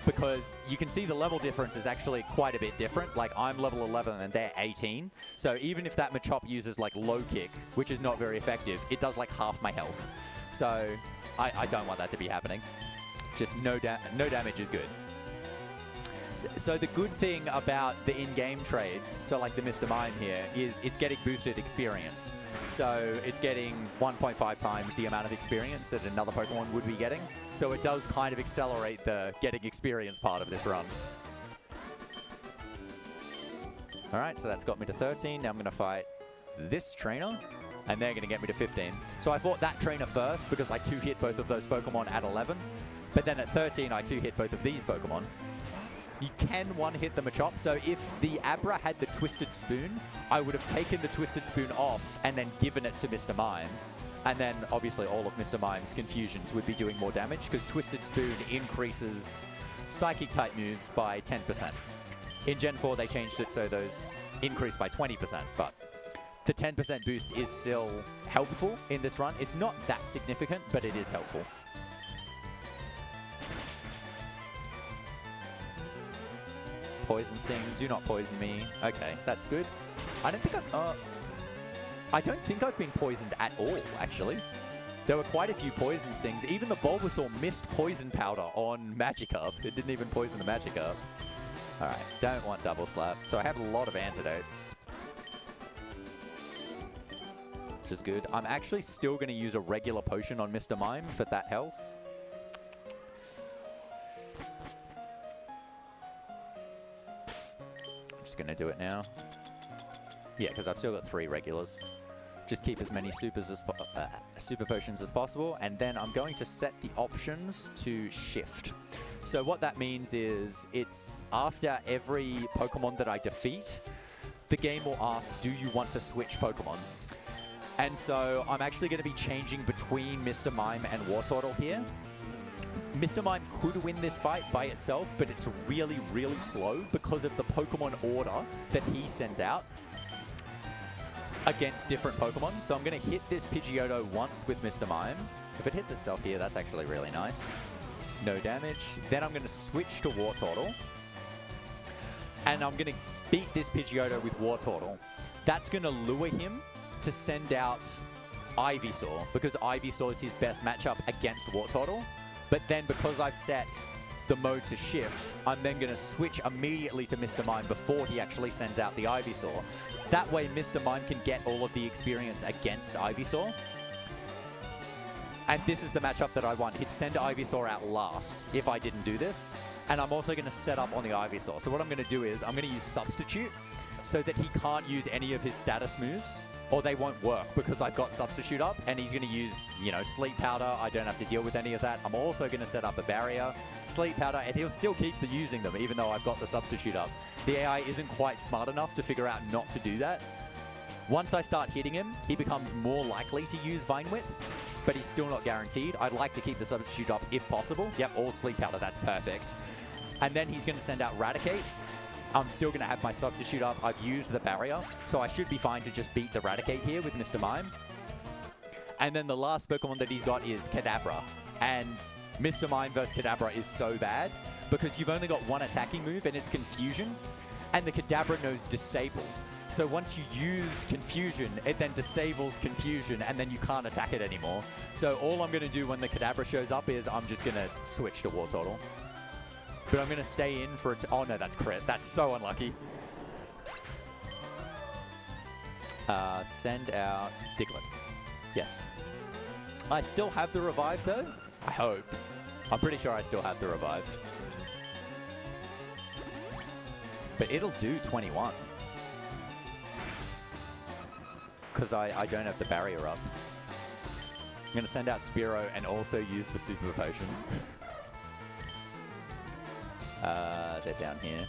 [SPEAKER 5] Because you can see the level difference is actually quite a bit different. Like, I'm level 11 and they're 18. So even if that Machop uses like Low Kick, which is not very effective, it does like half my health. So I don't want that to be happening. Just no damage is good. So the good thing about the in-game trades, so like the Mr. Mime here, is it's getting boosted experience. So it's getting 1.5 times the amount of experience that another Pokemon would be getting. So it does kind of accelerate the getting experience part of this run. All right, so that's got me to 13. Now I'm going to fight this trainer, and they're going to get me to 15. So I fought that trainer first because I 2-hit both of those Pokemon at 11. But then at 13, I 2-hit both of these Pokemon. You can one-hit the Machop, so if the Abra had the Twisted Spoon, I would have taken the Twisted Spoon off and then given it to Mr. Mime. And then, obviously, all of Mr. Mime's Confusions would be doing more damage, because Twisted Spoon increases Psychic-type moves by 10%. In Gen 4, they changed it so those increase by 20%, but the 10% boost is still helpful in this run. It's not that significant, but it is helpful. Poison Sting, do not poison me. Okay, that's good. I don't think I've been poisoned at all, actually. There were quite a few poison stings. Even the Bulbasaur missed poison powder on Magikarp. It didn't even poison the Magikarp. Alright, don't want double slap. So I have a lot of antidotes. Which is good. I'm actually still going to use a regular potion on Mr. Mime for that health. Just going to do it now. Yeah, because I've still got 3 regulars. Just keep as many super potions as possible, and then I'm going to set the options to shift. So what that means is it's after every Pokemon that I defeat, the game will ask, do you want to switch Pokemon? And so I'm actually going to be changing between Mr. Mime and Wartortle here. Mr. Mime could win this fight by itself, but it's really, really slow because of the Pokemon order that he sends out against different Pokemon. So I'm going to hit this Pidgeotto once with Mr. Mime. If it hits itself here, that's actually really nice. No damage. Then I'm going to switch to Wartortle. And I'm going to beat this Pidgeotto with Wartortle. That's going to lure him to send out Ivysaur, because Ivysaur is his best matchup against Wartortle. But then because I've set the mode to shift, I'm then going to switch immediately to Mr. Mime before he actually sends out the Ivysaur. That way Mr. Mime can get all of the experience against Ivysaur. And this is the matchup that I want. He'd send Ivysaur out last if I didn't do this. And I'm also going to set up on the Ivysaur. So what I'm going to do is I'm going to use Substitute so that he can't use any of his status moves, or they won't work because I've got Substitute up, and he's going to use, you know, Sleep Powder. I don't have to deal with any of that. I'm also going to set up a barrier, Sleep Powder, and he'll still keep using them even though I've got the Substitute up. The AI isn't quite smart enough to figure out not to do that. Once I start hitting him, he becomes more likely to use Vine Whip, but he's still not guaranteed. I'd like to keep the Substitute up if possible. Yep, all Sleep Powder, that's perfect. And then he's going to send out Raticate. I'm still going to have my Substitute up. I've used the barrier, so I should be fine to just beat the Raticate here with Mr. Mime. And then the last Pokemon that he's got is Kadabra. And Mr. Mime versus Kadabra is so bad because you've only got one attacking move and it's Confusion, and the Kadabra knows Disable. So once you use Confusion, it then disables Confusion, and then you can't attack it anymore. So all I'm going to do when the Kadabra shows up is I'm just going to switch to War Turtle. But I'm going to stay in for it. Oh no, that's crit. That's so unlucky. Send out Diglett. Yes. I still have the revive though. I hope. I'm pretty sure I still have the revive. But it'll do 21. Because I don't have the barrier up. I'm going to send out Spearow and also use the Super Potion. They're down here.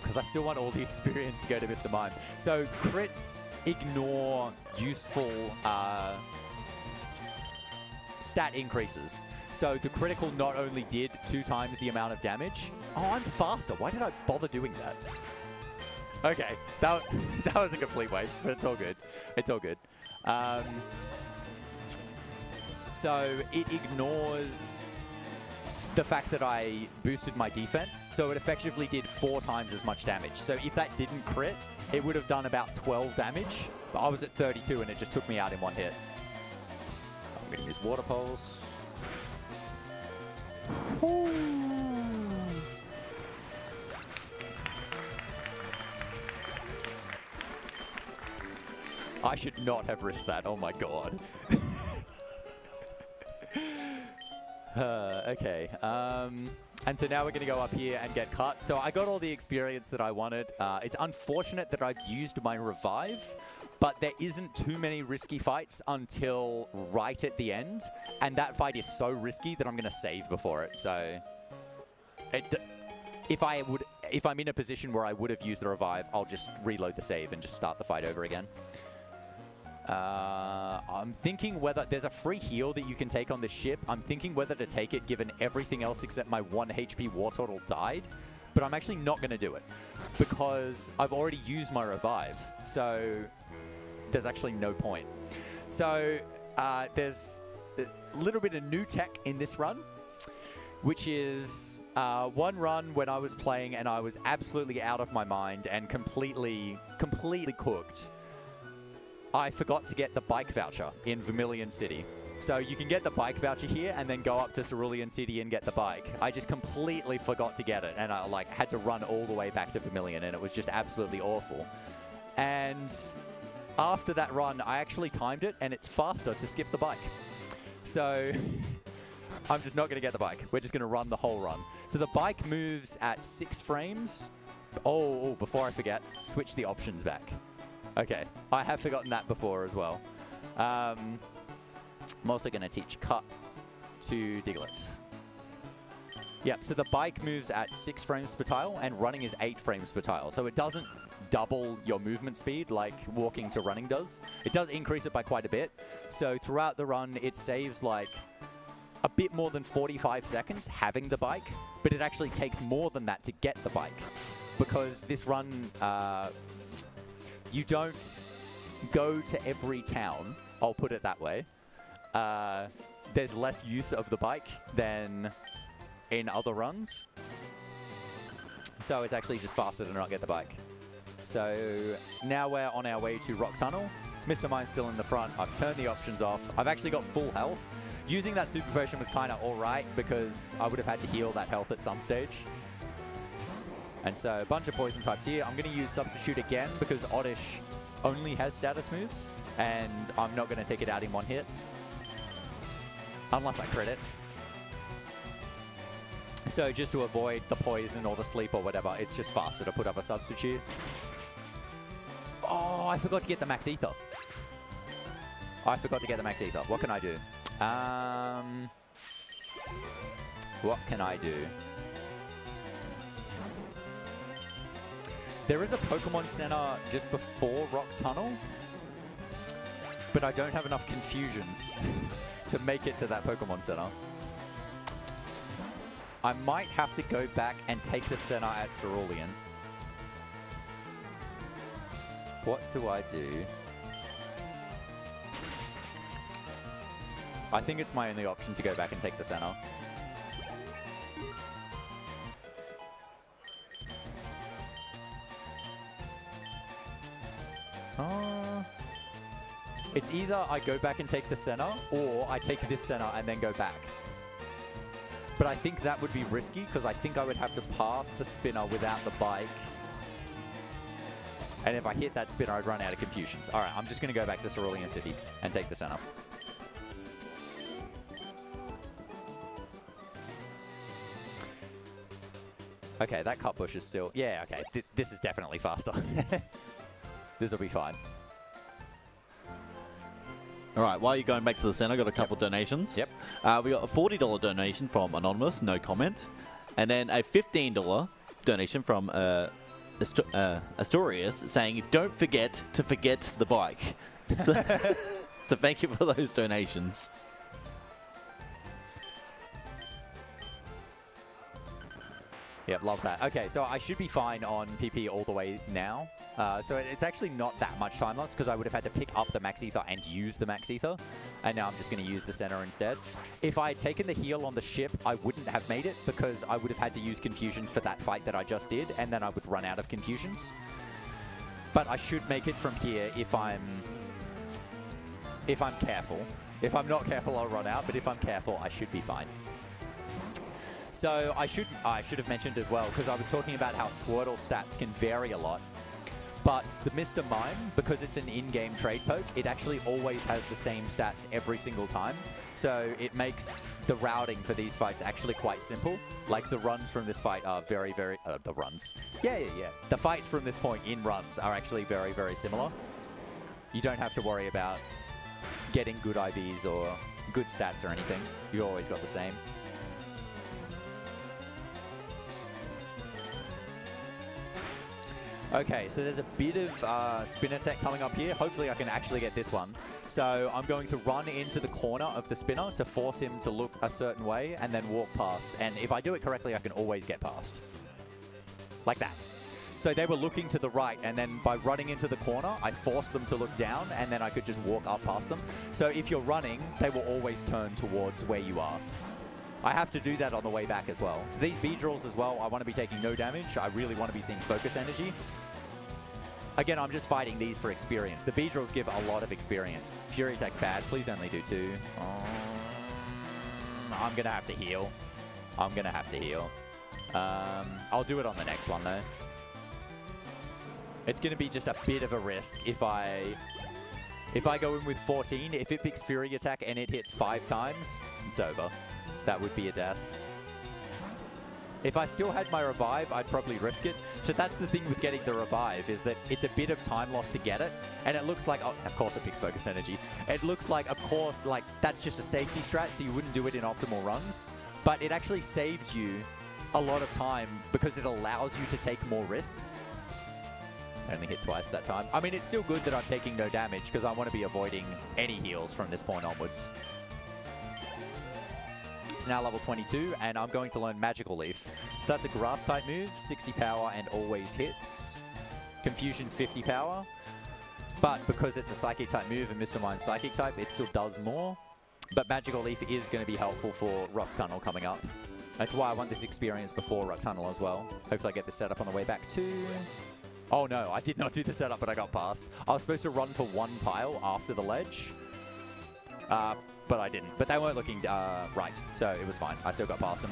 [SPEAKER 5] Because I still want all the experience to go to Mr. Mime. So crits ignore useful stat increases. So the critical not only did 2 times the amount of damage. Oh, I'm faster. Why did I bother doing that? Okay, that was a complete waste, but it's all good. It's all good. So it ignores the fact that I boosted my defense, so it effectively did 4 times as much damage. So if that didn't crit, it would have done about 12 damage, but I was at 32 and it just took me out in 1 hit. I'm going to use Water Pulse. I should not have risked that, oh my god. Okay, and so now we're going to go up here and get cut. So I got all the experience that I wanted. It's unfortunate that I've used my revive, but there isn't too many risky fights until right at the end. And that fight is so risky that I'm going to save before it. So if I'm in a position where I would have used the revive, I'll just reload the save and just start the fight over again. I'm thinking whether there's a free heal that you can take on this ship. I'm thinking whether to take it given everything else except my 1 HP War Turtle died. But I'm actually not going to do it because I've already used my revive. So there's actually no point. So there's a little bit of new tech in this run, which is one run when I was playing and I was absolutely out of my mind and completely cooked. I forgot to get the bike voucher in Vermilion City. So you can get the bike voucher here and then go up to Cerulean City and get the bike. I just completely forgot to get it and I had to run all the way back to Vermilion and it was just absolutely awful. And after that run, I actually timed it and it's faster to skip the bike. So I'm just not going to get the bike. We're just going to run the whole run. So the bike moves at 6 frames. Oh, before I forget, switch the options back. Okay, I have forgotten that before as well. I'm also going to teach Cut to Diglett. Yep, so the bike moves at 6 frames per tile, and running is 8 frames per tile. So it doesn't double your movement speed like walking to running does. It does increase it by quite a bit. So throughout the run, it saves like a bit more than 45 seconds having the bike, but it actually takes more than that to get the bike. Because this run... you don't go to every town, I'll put it that way. There's less use of the bike than in other runs. So it's actually just faster to not get the bike. So now we're on our way to Rock Tunnel. Mr. Mime's still in the front. I've turned the options off. I've actually got full health. Using that Super Potion was kind of alright because I would have had to heal that health at some stage. And so a bunch of poison types here. I'm going to use Substitute again because Oddish only has status moves. And I'm not going to take it out in 1 hit. Unless I crit it. So just to avoid the poison or the sleep or whatever, it's just faster to put up a Substitute. Oh, I forgot to get the Max Ether. What can I do? What can I do? There is a Pokemon Center just before Rock Tunnel, but I don't have enough Confusions to make it to that Pokemon Center. I might have to go back and take the center at Cerulean. What do I do? I think it's my only option to go back and take the center. It's either I go back and take the center, or I take this center and then go back. But I think that would be risky, because I think I would have to pass the spinner without the bike. And if I hit that spinner, I'd run out of confusions. All right, I'm just going to go back to Cerulean City and take the center. Okay, that cut bush is still... Yeah, okay. This is definitely faster. This will be fine.
[SPEAKER 1] All right, while you're going back to the center, I got a couple donations.
[SPEAKER 5] Yep.
[SPEAKER 1] We got a $40 donation from Anonymous, no comment. And then a $15 donation from Astorius saying, don't forget to forget the bike. So, so thank you for those donations.
[SPEAKER 5] Yep, love that. Okay, so I should be fine on PP all the way now. So it's actually not that much time loss, because I would have had to pick up the Max Ether and use the Max Ether. And now I'm just going to use the center instead. If I had taken the heal on the ship, I wouldn't have made it, because I would have had to use confusions for that fight that I just did, and then I would run out of confusions. But I should make it from here if I'm careful. If I'm not careful, I'll run out, but if I'm careful, I should be fine. So I should have mentioned as well, because I was talking about how Squirtle stats can vary a lot. But the Mr. Mime, because it's an in-game trade poke, it actually always has the same stats every single time. So it makes the routing for these fights actually quite simple. Like the runs from this fight are very, very... the runs. Yeah. The fights from this point in runs are actually very, very similar. You don't have to worry about getting good IVs or good stats or anything. You always got the same. Okay, so there's a bit of spin attack coming up here. Hopefully I can actually get this one. So I'm going to run into the corner of the spinner to force him to look a certain way and then walk past. And if I do it correctly, I can always get past. Like that. So they were looking to the right, and then by running into the corner, I forced them to look down, and then I could just walk up past them. So if you're running, they will always turn towards where you are. I have to do that on the way back as well. So these Beedrills as well, I want to be taking no damage. I really want to be seeing focus energy. Again, I'm just fighting these for experience. The Beedrills give a lot of experience. Fury Attack's bad. Please only do 2. I'm going to have to heal. I'm going to have to heal. I'll do it on the next one, though. It's going to be just a bit of a risk if I go in with 14. If it picks Fury Attack and it hits 5 times, it's over. That would be a death. If I still had my revive, I'd probably risk it. So that's the thing with getting the revive, is that it's a bit of time loss to get it. And it looks like, oh, of course it picks focus energy. It looks like, of course, like that's just a safety strat, so you wouldn't do it in optimal runs. But it actually saves you a lot of time because it allows you to take more risks. I only hit twice that time. I mean, it's still good that I'm taking no damage because I want to be avoiding any heals from this point onwards. It's now level 22, and I'm going to learn Magical Leaf. So that's a Grass-type move, 60 power and always hits. Confusion's 50 power. But because it's a Psychic-type move and Mr. Mime's Psychic-type, it still does more. But Magical Leaf is going to be helpful for Rock Tunnel coming up. That's why I want this experience before Rock Tunnel as well. Hopefully I get this set up on the way back too. Oh no, I did not do the setup, but I got past. I was supposed to run for 1 tile after the ledge. But I didn't. But they weren't looking right, so it was fine. I still got past them.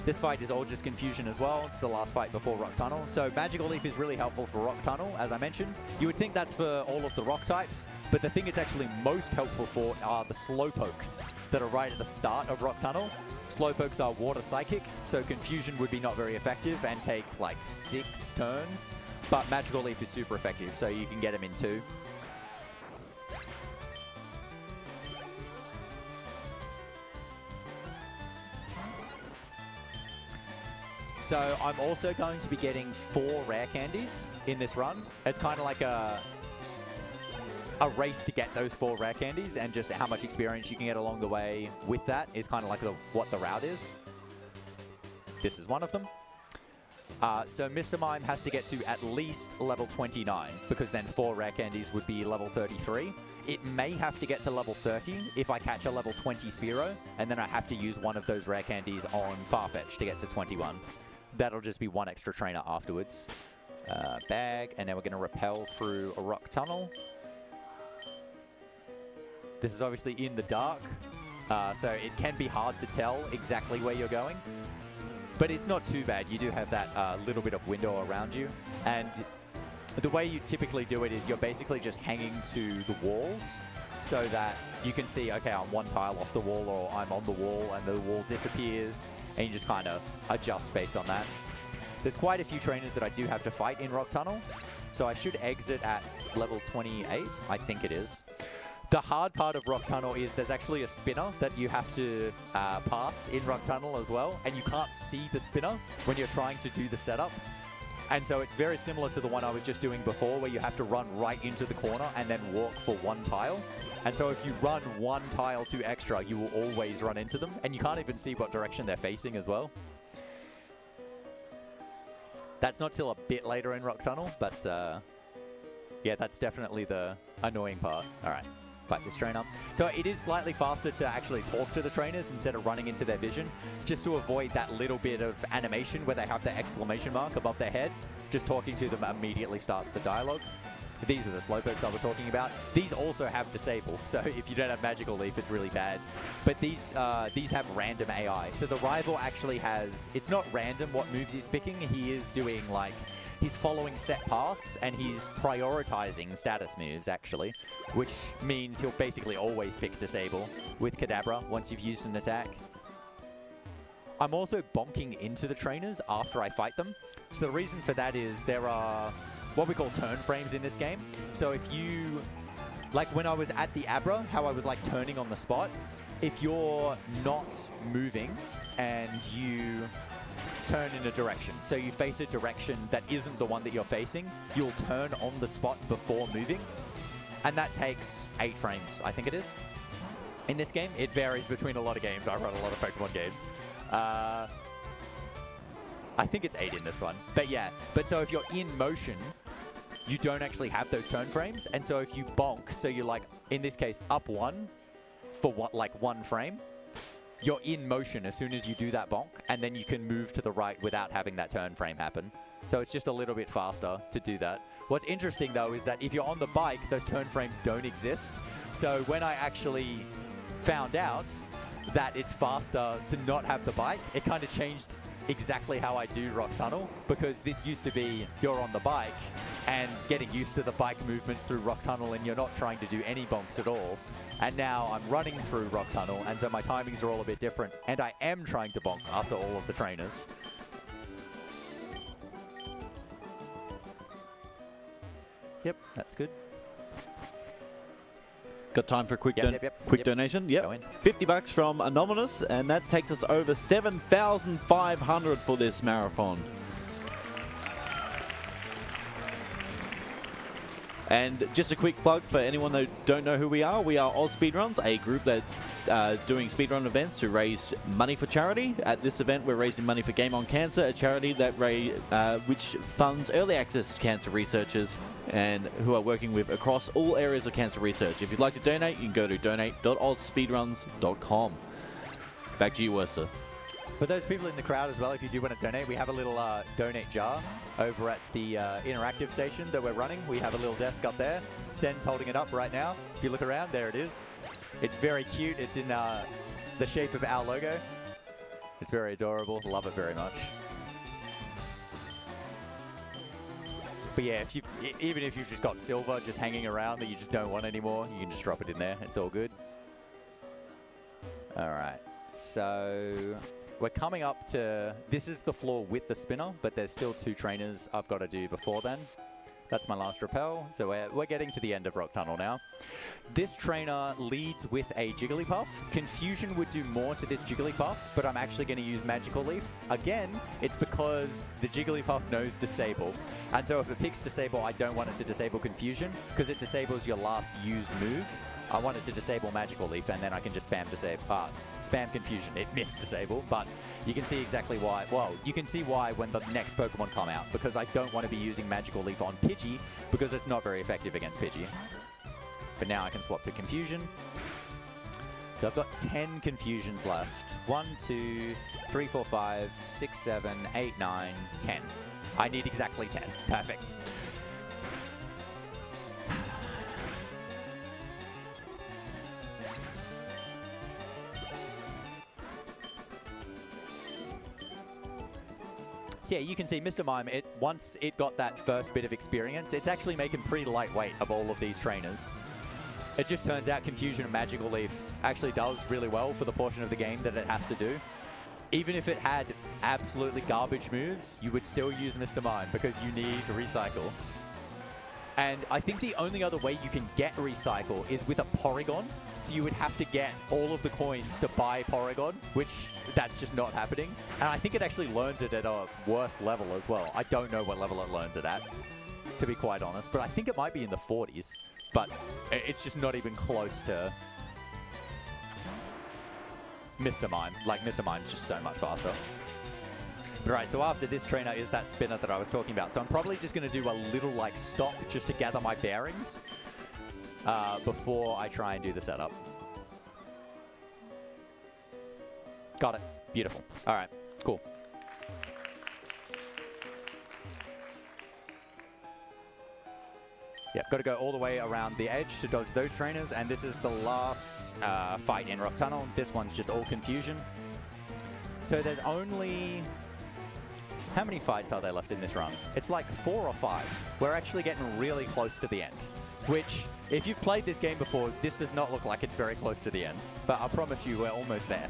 [SPEAKER 5] This fight is all just confusion as well. It's the last fight before Rock Tunnel. So Magical Leaf is really helpful for Rock Tunnel, as I mentioned. You would think that's for all of the rock types, but the thing it's actually most helpful for are the Slowpokes that are right at the start of Rock Tunnel. Slowpokes are Water Psychic, so confusion would be not very effective and take like 6 turns. But Magical Leaf is super effective, so you can get them in 2. So I'm also going to be getting 4 rare candies in this run. It's kind of like a race to get those 4 rare candies, and just how much experience you can get along the way with that is kind of like what the route is. This is one of them. So Mr. Mime has to get to at least level 29, because then 4 rare candies would be level 33. It may have to get to level 30 if I catch a level 20 Spearow, and then I have to use one of those rare candies on Farfetch to get to 21. That'll just be 1 extra trainer afterwards. Bag, and then we're going to rappel through a rock tunnel. This is obviously in the dark, so it can be hard to tell exactly where you're going. But it's not too bad. You do have that little bit of window around you. And the way you typically do it is you're basically just hanging to the walls so that you can see, okay, I'm one tile off the wall or I'm on the wall and the wall disappears, and you just kind of adjust based on that. There's quite a few trainers that I do have to fight in Rock Tunnel, so I should exit at level 28, I think it is. The hard part of Rock Tunnel is there's actually a spinner that you have to pass in Rock Tunnel as well, and you can't see the spinner when you're trying to do the setup. And so it's very similar to the one I was just doing before, where you have to run right into the corner and then walk for one tile. And so if you run one tile too extra, you will always run into them, and you can't even see what direction they're facing as well. That's not till a bit later in Rock Tunnel, but yeah, that's definitely the annoying part. All right. Fight this trainer. So it is slightly faster to actually talk to the trainers instead of running into their vision, just to avoid that little bit of animation where they have the exclamation mark above their head. Just talking to them immediately starts the dialogue. These are the slowpokes I was talking about. These also have disable, so if you don't have Magical Leaf, it's really bad. But these have random AI. So the rival actually has, it's not random what moves he's picking. He is doing like, he's following set paths and he's prioritizing status moves actually, which means he'll basically always pick disable with Kadabra once you've used an attack. I'm also bonking into the trainers after I fight them. So the reason for that is there are what we call turn frames in this game. So if you, like when I was at the Abra, how I was like turning on the spot, if you're not moving and you turn in a direction, so you face a direction that isn't the one that you're facing, you'll turn on the spot before moving. And that takes 8 frames, I think it is. In this game, it varies between a lot of games. I run a lot of Pokemon games. I think it's 8 in this one. But yeah, but so if you're in motion, you don't actually have those turn frames. And so if you bonk, so you're like, in this case, up 1 for what, like 1 frame, you're in motion as soon as you do that bonk, and then you can move to the right without having that turn frame happen. So it's just a little bit faster to do that. What's interesting though is that if you're on the bike, those turn frames don't exist. So when I actually found out that it's faster to not have the bike, it kind of changed exactly how I do Rock Tunnel, because this used to be you're on the bike and getting used to the bike movements through Rock Tunnel and you're not trying to do any bonks at all. And now I'm running through Rock Tunnel, and so my timings are all a bit different, and I am trying to bonk after all of the trainers. Yep, that's good.
[SPEAKER 1] Got time for a quick,
[SPEAKER 5] Yep.
[SPEAKER 1] donation?
[SPEAKER 5] Go in.
[SPEAKER 1] Yep. 50 bucks from Anonymous, and that takes us over 7,500 for this marathon. And just a quick plug for anyone that don't know who we are AusSpeedruns, a group that doing speedrun events to raise money for charity. At this event, we're raising money for Game On Cancer, a charity that which funds early access to cancer researchers and who are working with across all areas of cancer research. If you'd like to donate, you can go to donate.ausspeedruns.com. Back to you, Worcester.
[SPEAKER 5] For those people in the crowd as well, if you do want to donate, we have a little donate jar over at the interactive station that we're running. We have a little desk up there. Sten's holding it up right now. If you look around, there it is. It's very cute. It's in the shape of our logo. It's very adorable. Love it very much. But yeah, even if you've just got silver just hanging around that you just don't want anymore, you can just drop it in there. It's all good. All right. So we're coming up to, this is the floor with the spinner, but there's still 2 trainers I've got to do before then. That's my last rappel. So we're getting to the end of Rock Tunnel now. This trainer leads with a Jigglypuff. Confusion would do more to this Jigglypuff, but I'm actually going to use Magical Leaf. Again, it's because the Jigglypuff knows Disable. And so if it picks Disable, I don't want it to disable Confusion, because it disables your last used move. I want it to disable Magical Leaf, and then I can just spam Confusion. It missed Disable, but you can see exactly why. Well, you can see why when the next Pokemon come out, because I don't want to be using Magical Leaf on Pidgey, because it's not very effective against Pidgey. But now I can swap to Confusion. So I've got 10 Confusions left. 1, 2, 3, 4, 5, 6, 7, 8, 9, 10. I need exactly 10. Perfect. So yeah, you can see Mr. Mime, once it got that first bit of experience, it's actually making pretty lightweight of all of these trainers. It just turns out Confusion and Magical Leaf actually does really well for the portion of the game that it has to do. Even if it had absolutely garbage moves, you would still use Mr. Mime because you need Recycle. And I think the only other way you can get Recycle is with a Porygon. So you would have to get all of the coins to buy Porygon, which that's just not happening. And I think it actually learns it at a worse level as well. I don't know what level it learns it at, to be quite honest. But I think it might be in the 40s. But it's just not even close to Mr. Mime. Like, Mr. Mime's just so much faster. But right, so after this trainer is that spinner that I was talking about. So I'm probably just going to do a little, like, stop just to gather my bearings before I try and do the setup. Got it. Beautiful. All right, cool. Yep, got to go all the way around the edge to dodge those trainers, and this is the last fight in Rock Tunnel. This one's just all Confusion. So there's only... How many fights are there left in this run? It's like 4 or 5. We're actually getting really close to the end, which, if you've played this game before, this does not look like it's very close to the end, but I promise you we're almost there.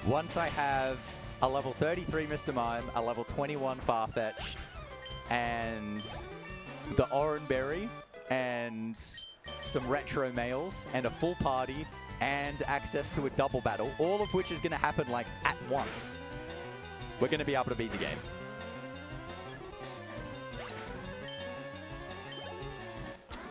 [SPEAKER 5] Once I have a level 33 Mr. Mime, a level 21 Farfetch'd, and the Oranberry, and some retro males, and a full party, and access to a double battle, all of which is going to happen like at once, we're going to be able to beat the game.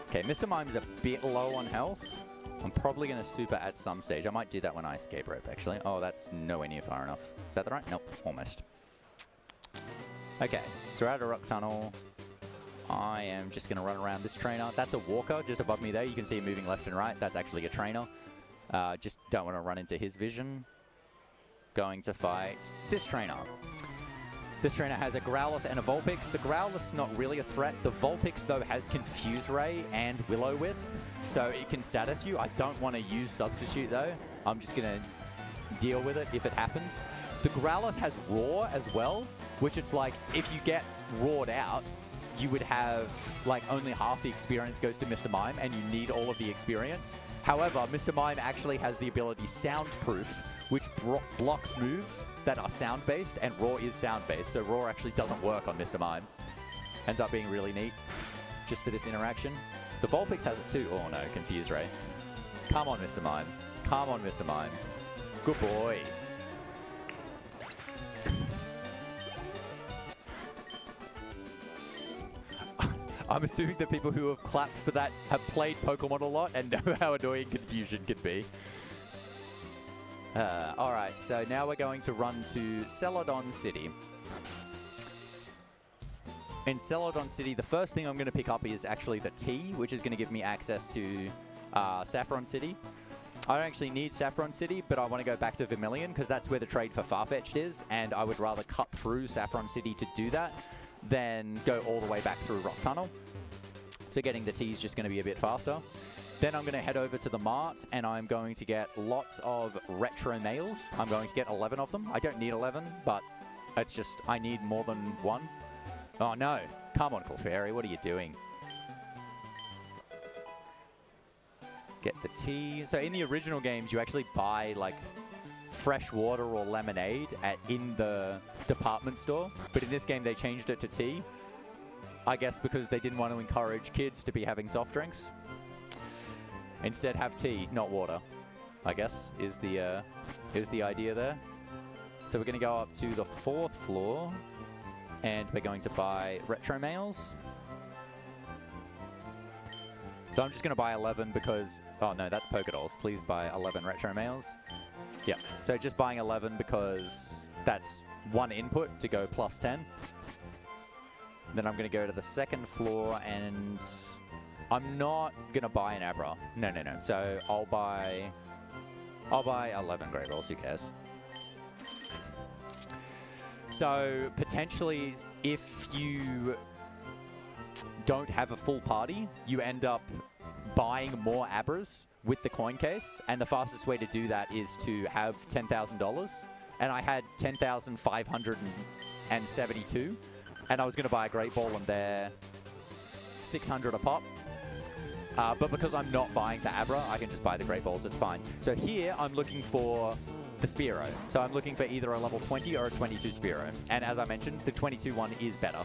[SPEAKER 5] Okay, Mr. Mime's a bit low on health. I'm probably going to super at some stage. I might do that when I escape rope, actually. Oh, that's nowhere near far enough. Is that the right? Nope, almost. Okay, so we're out of Rock Tunnel. I am just going to run around this trainer. That's a walker just above me there. You can see him moving left and right. That's actually a trainer. Just don't want to run into his vision. Going to fight this trainer. This trainer has a Growlithe and a Vulpix. The Growlithe's not really a threat. The Vulpix, though, has Confuse Ray and Will-O-Wisp, so it can status you. I don't want to use Substitute, though. I'm just going to deal with it if it happens. The Growlithe has Roar as well, which it's like, if you get roared out, you would have, like, only half the experience goes to Mr. Mime, and you need all of the experience. However, Mr. Mime actually has the ability Soundproof, which blocks moves that are sound-based, and Roar is sound-based, so Roar actually doesn't work on Mr. Mime. Ends up being really neat, just for this interaction. The Vulpix has it too. Oh no, Confuse Ray. Come on, Mr. Mime. Come on, Mr. Mime. Good boy. I'm assuming that people who have clapped for that have played Pokemon a lot and know how annoying Confusion can be. Alright, so now we're going to run to Celadon City. In Celadon City, the first thing I'm going to pick up is actually the T, which is going to give me access to Saffron City. I don't actually need Saffron City, but I want to go back to Vermilion because that's where the trade for Farfetch'd is, and I would rather cut through Saffron City to do that than go all the way back through Rock Tunnel. So getting the T is just going to be a bit faster. Then I'm going to head over to the Mart, and I'm going to get lots of retro nails. I'm going to get 11 of them. I don't need 11, but it's just, I need more than one. Oh no, come on, Clefairy, what are you doing? Get the tea. So in the original games, you actually buy, like, fresh water or lemonade in the department store. But in this game, they changed it to tea. I guess because they didn't want to encourage kids to be having soft drinks. Instead, have tea, not water, I guess, is the idea there. So we're going to go up to the 4th floor, and we're going to buy retro mails. So I'm just going to buy 11 because... Oh, no, that's Pokédolls. Please buy 11 retro mails. Yeah, so just buying 11 because that's one input to go plus 10. Then I'm going to go to the 2nd floor, and I'm not going to buy an Abra. No. So I'll buy 11 Grey Balls. Who cares? So potentially, if you don't have a full party, you end up buying more Abras with the coin case, and the fastest way to do that is to have $10,000 and I had 10,572, and I was going to buy a Great Ball, and they're 600 a pop. But because I'm not buying for Abra, I can just buy the Great Balls. It's fine. So here, I'm looking for the Spearow. So I'm looking for either a level 20 or a 22 Spearow. And as I mentioned, the 22 one is better.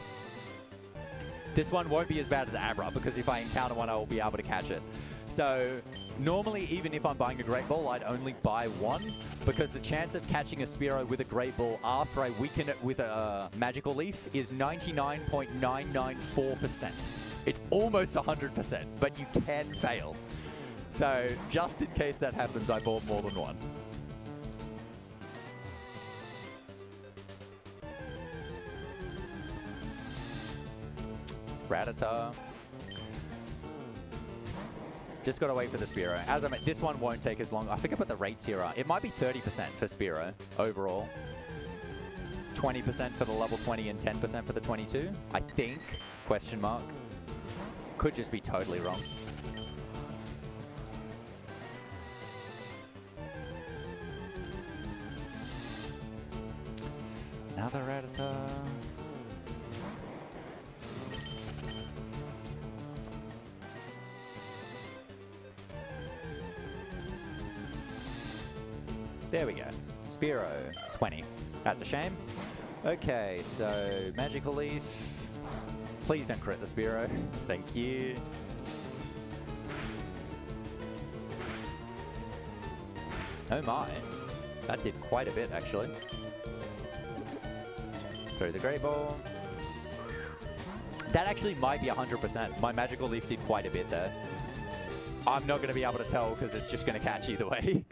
[SPEAKER 5] This one won't be as bad as Abra, because if I encounter one, I will be able to catch it. So normally, even if I'm buying a Great Ball, I'd only buy one, because the chance of catching a Spearow with a Great Ball after I weaken it with a Magical Leaf is 99.994%. It's almost 100%, but you can fail. So just in case that happens, I bought more than one. Rattata. Just gotta wait for the Spearow. As I meant, this one won't take as long. I think I put the rates here. It might be 30% for Spearow overall. 20% for the level 20 and 10% for the 22. I think. Question mark. Could just be totally wrong. Another Rattata. There we go. Spearow, 20. That's a shame. Okay, so Magical Leaf. Please don't crit the Spearow. Thank you. Oh my. That did quite a bit, actually. Throw the Great Ball. That actually might be 100%. My Magical Leaf did quite a bit there. I'm not going to be able to tell because it's just going to catch either way.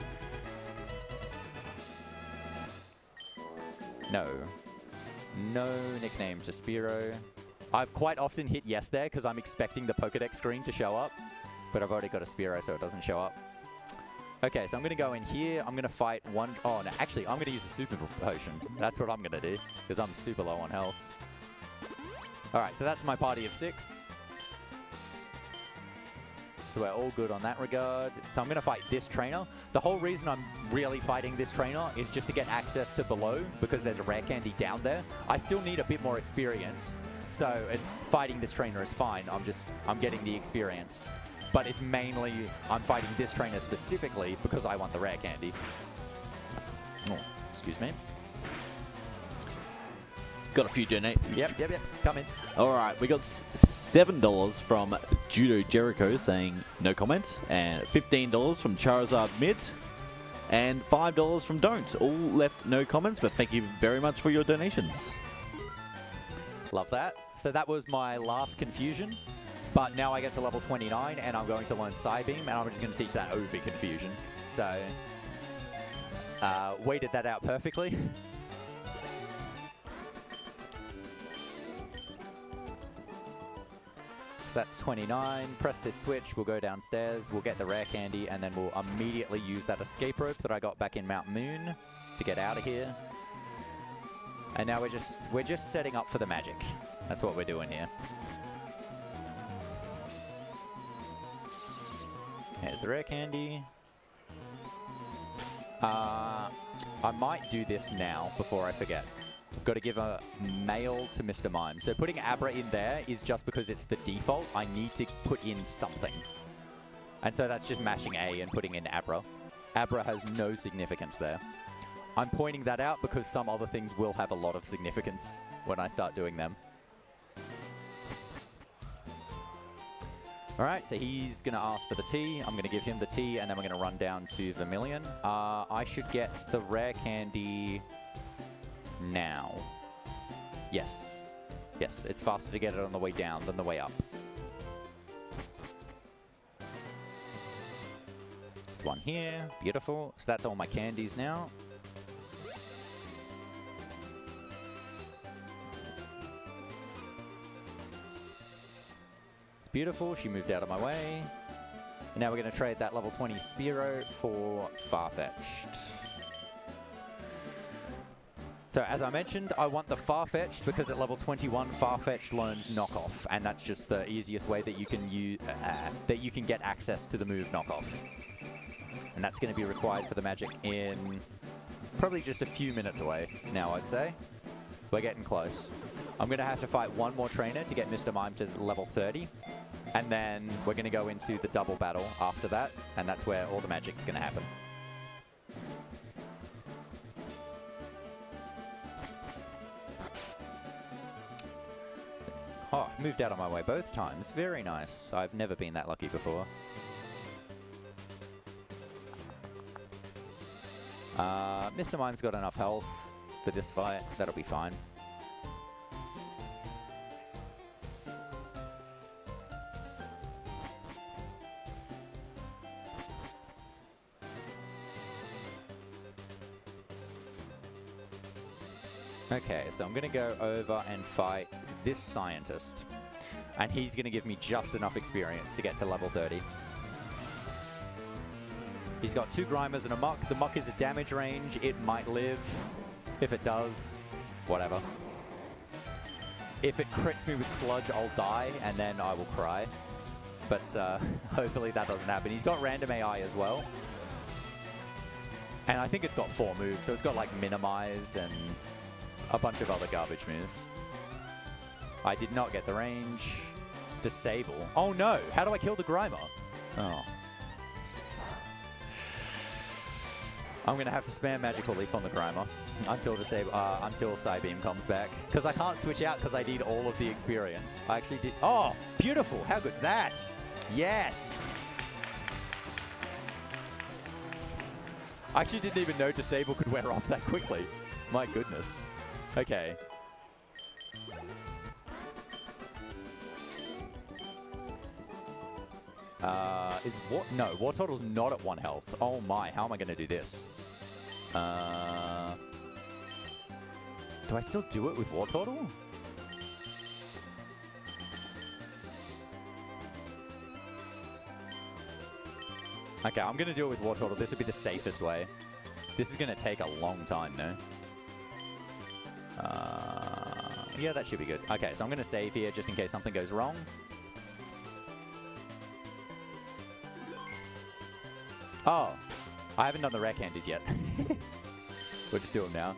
[SPEAKER 5] No. No nickname to Spearow. I've quite often hit yes there because I'm expecting the Pokedex screen to show up. But I've already got a Spearow, so it doesn't show up. Okay, so I'm going to go in here. I'm going to fight one... Oh, no, actually, I'm going to use a Super Potion. That's what I'm going to do because I'm super low on health. Alright, so that's my party of 6. So we're all good on that regard. So I'm going to fight this trainer. The whole reason I'm really fighting this trainer is just to get access to below because there's a rare candy down there. I still need a bit more experience. So it's fighting this trainer is fine. I'm getting the experience. But it's mainly, I'm fighting this trainer specifically because I want the rare candy. Oh, excuse me.
[SPEAKER 1] Got a few donate.
[SPEAKER 5] Yep. Come in.
[SPEAKER 1] All right, we got $7 from Judo Jericho saying no comment, and $15 from Charizard Mid, and $5 from Don't. All left no comments, but thank you very much for your donations.
[SPEAKER 5] Love that. So that was my last confusion, but now I get to level 29, and I'm going to learn Psybeam, and I'm just going to teach that OV confusion. So, waited that out perfectly. So that's 29. Press this switch, we'll go downstairs, we'll get the rare candy, and then we'll immediately use that escape rope that I got back in Mount Moon to get out of here. And now we're just setting up for the magic. That's what we're doing here. Here's the rare candy. I might do this now before I forget. Got to give a mail to Mr. Mime. So putting Abra in there is just because it's the default. I need to put in something. And so that's just mashing A and putting in Abra. Abra has no significance there. I'm pointing that out because some other things will have a lot of significance when I start doing them. Alright, so he's going to ask for the tea. I'm going to give him the tea, and then we're going to run down to Vermilion. I should get the rare candy now. Yes. Yes, it's faster to get it on the way down than the way up. There's one here. Beautiful. So that's all my candies now. It's beautiful. She moved out of my way. And now we're going to trade that level 20 Spearow for Farfetch'd. So as I mentioned, I want the Farfetch'd because at level 21, Farfetch'd learns Knockoff, and that's just the easiest way that you can get access to the move Knockoff. And that's going to be required for the magic in Probably just a few minutes away now, I'd say. We're getting close. I'm going to have to fight one more trainer to get Mr. Mime to level 30. And then we're going to go into the double battle after that. And that's where all the magic's going to happen. Oh, moved out of my way both times. Very nice. I've never been that lucky before. Mr. Mime's got enough health for this fight. That'll be fine. Okay, so I'm going to go over and fight this scientist. And he's going to give me just enough experience to get to level 30. He's got 2 Grimers and a Muck. The Muck is a damage range. It might live. If it does, whatever. If it crits me with Sludge, I'll die, and then I will cry. But hopefully that doesn't happen. He's got random AI as well. And I think it's got 4 moves, so it's got like Minimize and a bunch of other garbage moves. I did not get the range. Disable. Oh no! How do I kill the Grimer? Oh. I'm going to have to spam Magical Leaf on the Grimer until until Psybeam comes back. Because I can't switch out because I need all of the experience. I actually did... Oh! Beautiful! How good's that? Yes! I actually didn't even know Disable could wear off that quickly. My goodness. Okay. No, Wartortle's not at 1 health. Oh my, how am I going to do this? Do I still do it with Wartortle? Okay, I'm going to do it with Wartortle. This would be the safest way. This is going to take a long time, no? Yeah, that should be good. Okay, so I'm going to save here just in case something goes wrong. Oh, I haven't done the rare candies yet. We'll just do them now.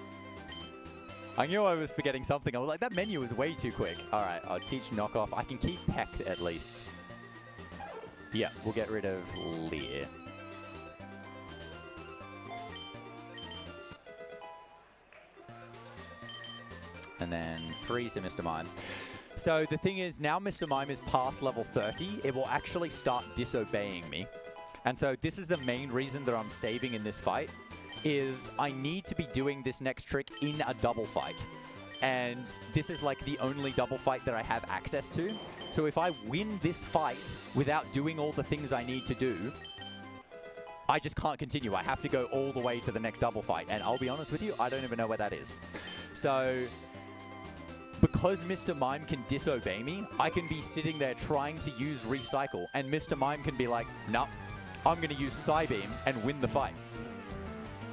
[SPEAKER 5] I knew I was forgetting something. I was like, that menu is way too quick. All right, I'll teach knockoff. I can keep Peck at least. Yeah, we'll get rid of Lear. And then freeze to Mr. Mime. So the thing is, now Mr. Mime is past level 30, it will actually start disobeying me. And so this is the main reason that I'm saving in this fight, is I need to be doing this next trick in a double fight. And this is like the only double fight that I have access to. So if I win this fight without doing all the things I need to do, I just can't continue. I have to go all the way to the next double fight. And I'll be honest with you, I don't even know where that is. So because Mr. Mime can disobey me, I can be sitting there trying to use Recycle, and Mr. Mime can be like, nope, I'm going to use Psybeam and win the fight.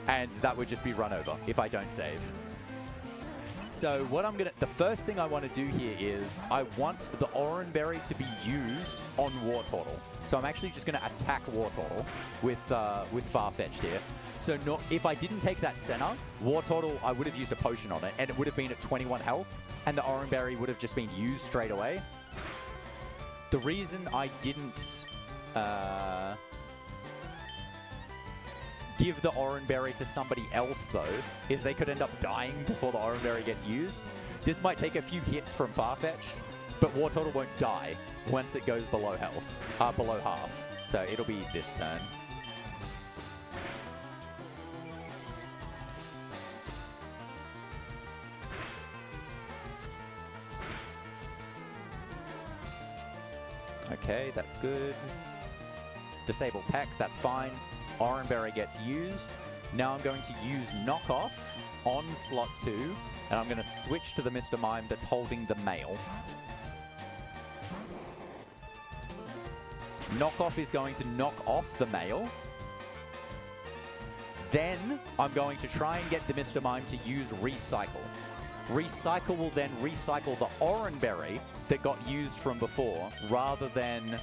[SPEAKER 5] And that would just be run over if I don't save. So what the first thing I want to do here is I want the Oran Berry to be used on Wartortle. So I'm actually just going to attack Wartortle with Farfetch'd here. So if I didn't take that center, Wartortle, I would have used a potion on it, and it would have been at 21 health, and the Oran Berry would have just been used straight away. The reason I didn't give the Oran Berry to somebody else, though, is they could end up dying before the Oran Berry gets used. This might take a few hits from Farfetch'd, but Wartortle won't die once it goes below health, below half. So it'll be this turn. Okay, that's good. Disable Peck, that's fine. Oran Berry gets used. Now I'm going to use Knockoff on slot 2, and I'm going to switch to the Mr. Mime that's holding the mail. Knockoff is going to knock off the mail. Then I'm going to try and get the Mr. Mime to use Recycle. Recycle will then recycle the Oran Berry that got used from before, rather than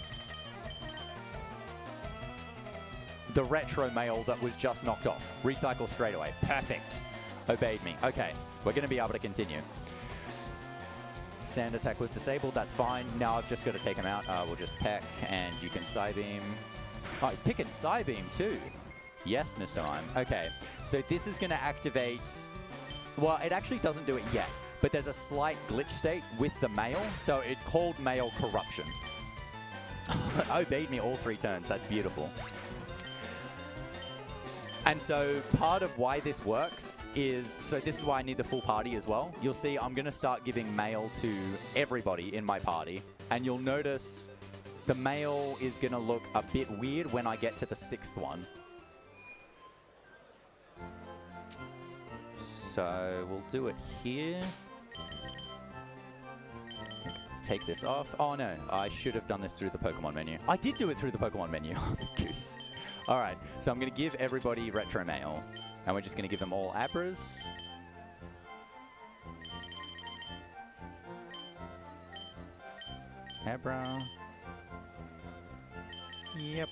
[SPEAKER 5] the retro mail that was just knocked off. Recycle straight away. Perfect. Obeyed me. Okay, we're going to be able to continue. Sand attack was disabled. That's fine. Now I've just got to take him out. We'll just peck, and you can Psybeam. Oh, he's picking Psybeam too. Yes, Mr. Mime. Okay, so this is going to activate... Well, it actually doesn't do it yet, but there's a slight glitch state with the mail, so it's called Mail Corruption. Obeyed me all 3 turns. That's beautiful. And so part of why this works is, so this is why I need the full party as well. You'll see I'm going to start giving mail to everybody in my party, and you'll notice the mail is going to look a bit weird when I get to the 6th one. So we'll do it here. Take this off. Oh no, I should have done this through the Pokemon menu. I did do it through the Pokemon menu. Goose. All right, so I'm going to give everybody retro mail, and we're just going to give them all Abras. Abra. Yep.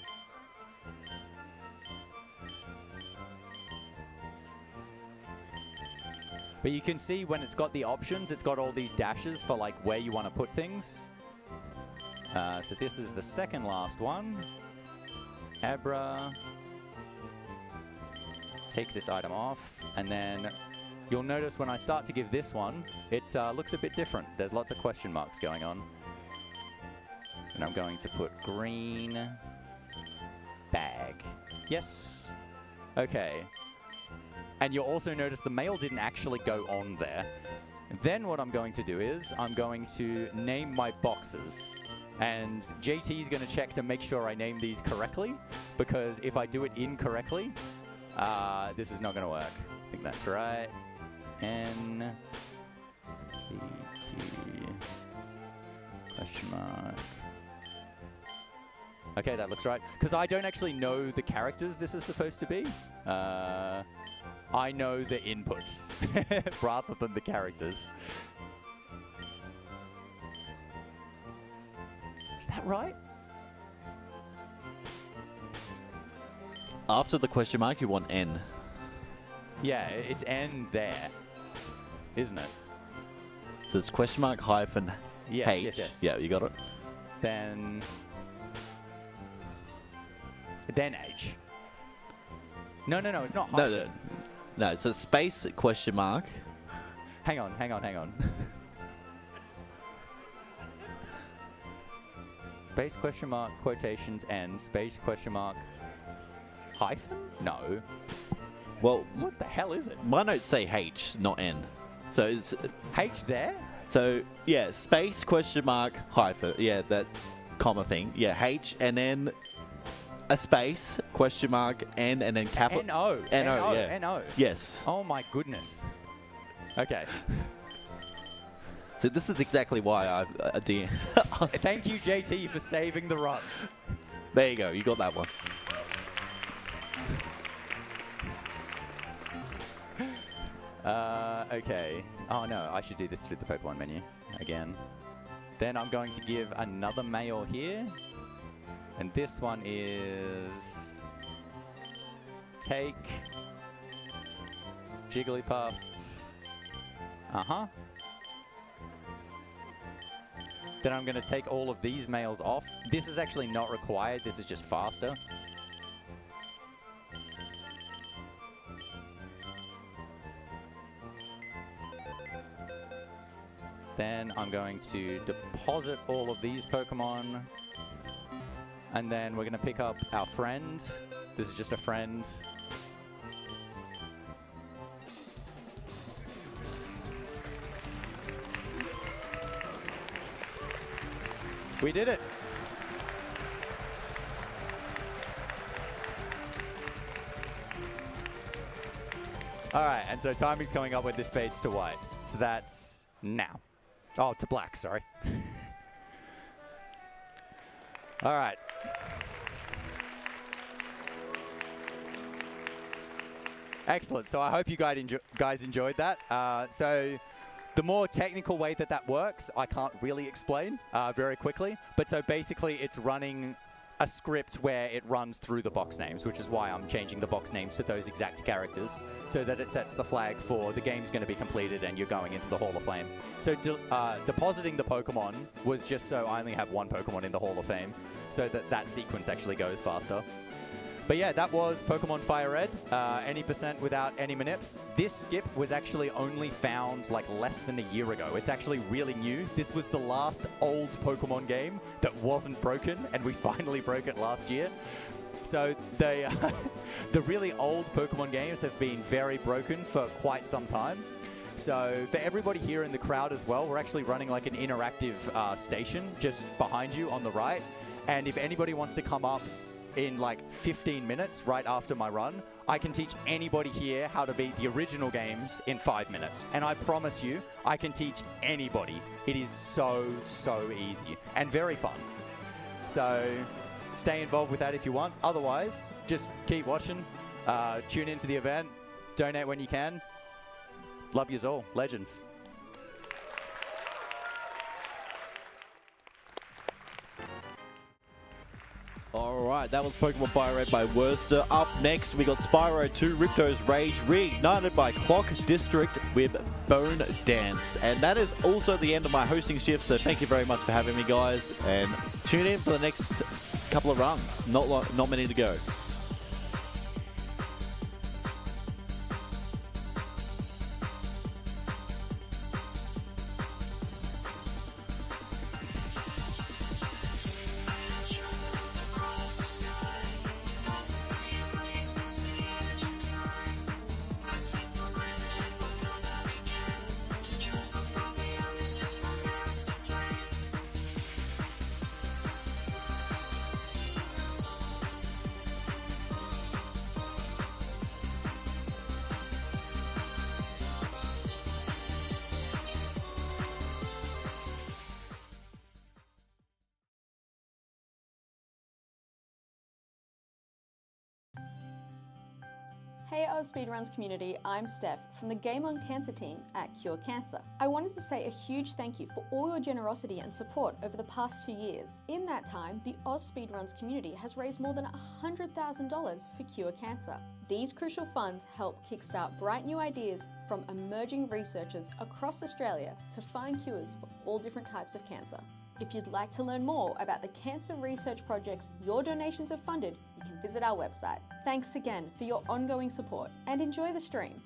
[SPEAKER 5] But you can see when it's got the options, it's got all these dashes for like where you want to put things. So this is the second last one. Abra. Take this item off, and then you'll notice when I start to give this one, it looks a bit different. There's lots of question marks going on. And I'm going to put green bag. Yes. Okay. And you'll also notice the mail didn't actually go on there. Then what I'm going to do is I'm going to name my boxes. And JT is going to check to make sure I name these correctly, because if I do it incorrectly, this is not going to work. I think that's right. N, P, Q, question mark. Okay, that looks right. Because I don't actually know the characters this is supposed to be. I know the inputs rather than the characters. Is that right?
[SPEAKER 1] After the question mark, you want N.
[SPEAKER 5] Yeah, it's N there, isn't it?
[SPEAKER 1] So it's question mark hyphen
[SPEAKER 5] Yes,
[SPEAKER 1] H.
[SPEAKER 5] yes, yes.
[SPEAKER 1] Yeah, you got it.
[SPEAKER 5] Then H. No, it's not hyphen.
[SPEAKER 1] No, it's a space question mark.
[SPEAKER 5] Hang on. Space question mark, quotations, N, space question mark, hyphen? No.
[SPEAKER 1] Well,
[SPEAKER 5] What the hell is it?
[SPEAKER 1] my notes say H, not N. So it's
[SPEAKER 5] H there?
[SPEAKER 1] so yeah, space question mark hyphen. Yeah, that comma thing. Yeah, H and then a space question mark N and then capital
[SPEAKER 5] N-O.
[SPEAKER 1] N-O, yeah.
[SPEAKER 5] N-O.
[SPEAKER 1] Yes.
[SPEAKER 5] Oh my goodness. Okay.
[SPEAKER 1] So this is exactly why I
[SPEAKER 5] Thank you, JT, for saving the run.
[SPEAKER 1] There you go. You got that one.
[SPEAKER 5] Okay. Oh no, I should do this through the Pokemon menu again. Then I'm going to give another mail here. And this one is take Jigglypuff. Uh-huh. Then I'm going to take all of these mails off. This is actually not required. This is just faster. Then I'm going to deposit all of these Pokemon. And then we're going to pick up our friend. This is just a friend. We did it. All right, and so timing's coming up when this fades to white. So that's now. Oh, to black, sorry. All right. Excellent. So I hope you guys enjoyed that. So the more technical way that works, I can't really explain very quickly. But so basically, it's running a script where it runs through the box names, which is why I'm changing the box names to those exact characters, so that it sets the flag for the game's going to be completed and you're going into the Hall of Fame. So depositing the Pokemon was just so I only have one Pokemon in the Hall of Fame, so that that sequence actually goes faster. But yeah, that was Pokemon Fire Red, any percent without any manips. This skip was actually only found like less than a year ago. It's actually really new. This was the last old Pokemon game that wasn't broken, and we finally broke it last year. So the really old Pokemon games have been very broken for quite some time. So for everybody here in the crowd as well, we're actually running like an interactive station just behind you on the right. And if anybody wants to come up in like 15 minutes right after my run, I can teach anybody here how to beat the original games in 5 minutes. And I promise you, I can teach anybody. It is so easy and very fun. So stay involved with that if you want. Otherwise, just keep watching, tune into the event, donate when you can. Love yous all. Legends.
[SPEAKER 1] Alright, that was Pokemon Fire Red by Worcester. Up next, we got Spyro 2 Ripto's Rage, reignited by Clock District with Bone Dance. And that is also the end of my hosting shift, so thank you very much for having me, guys. And tune in for the next couple of runs. Not many to go.
[SPEAKER 6] Hey AusSpeedruns community, I'm Steph from the Game on Cancer team at Cure Cancer. I wanted to say a huge thank you for all your generosity and support over the past 2 years. In that time, the AusSpeedruns community has raised more than $100,000 for Cure Cancer. These crucial funds help kickstart bright new ideas from emerging researchers across Australia to find cures for all different types of cancer. If you'd like to learn more about the cancer research projects your donations have funded, you can visit our website. Thanks again for your ongoing support and enjoy the stream.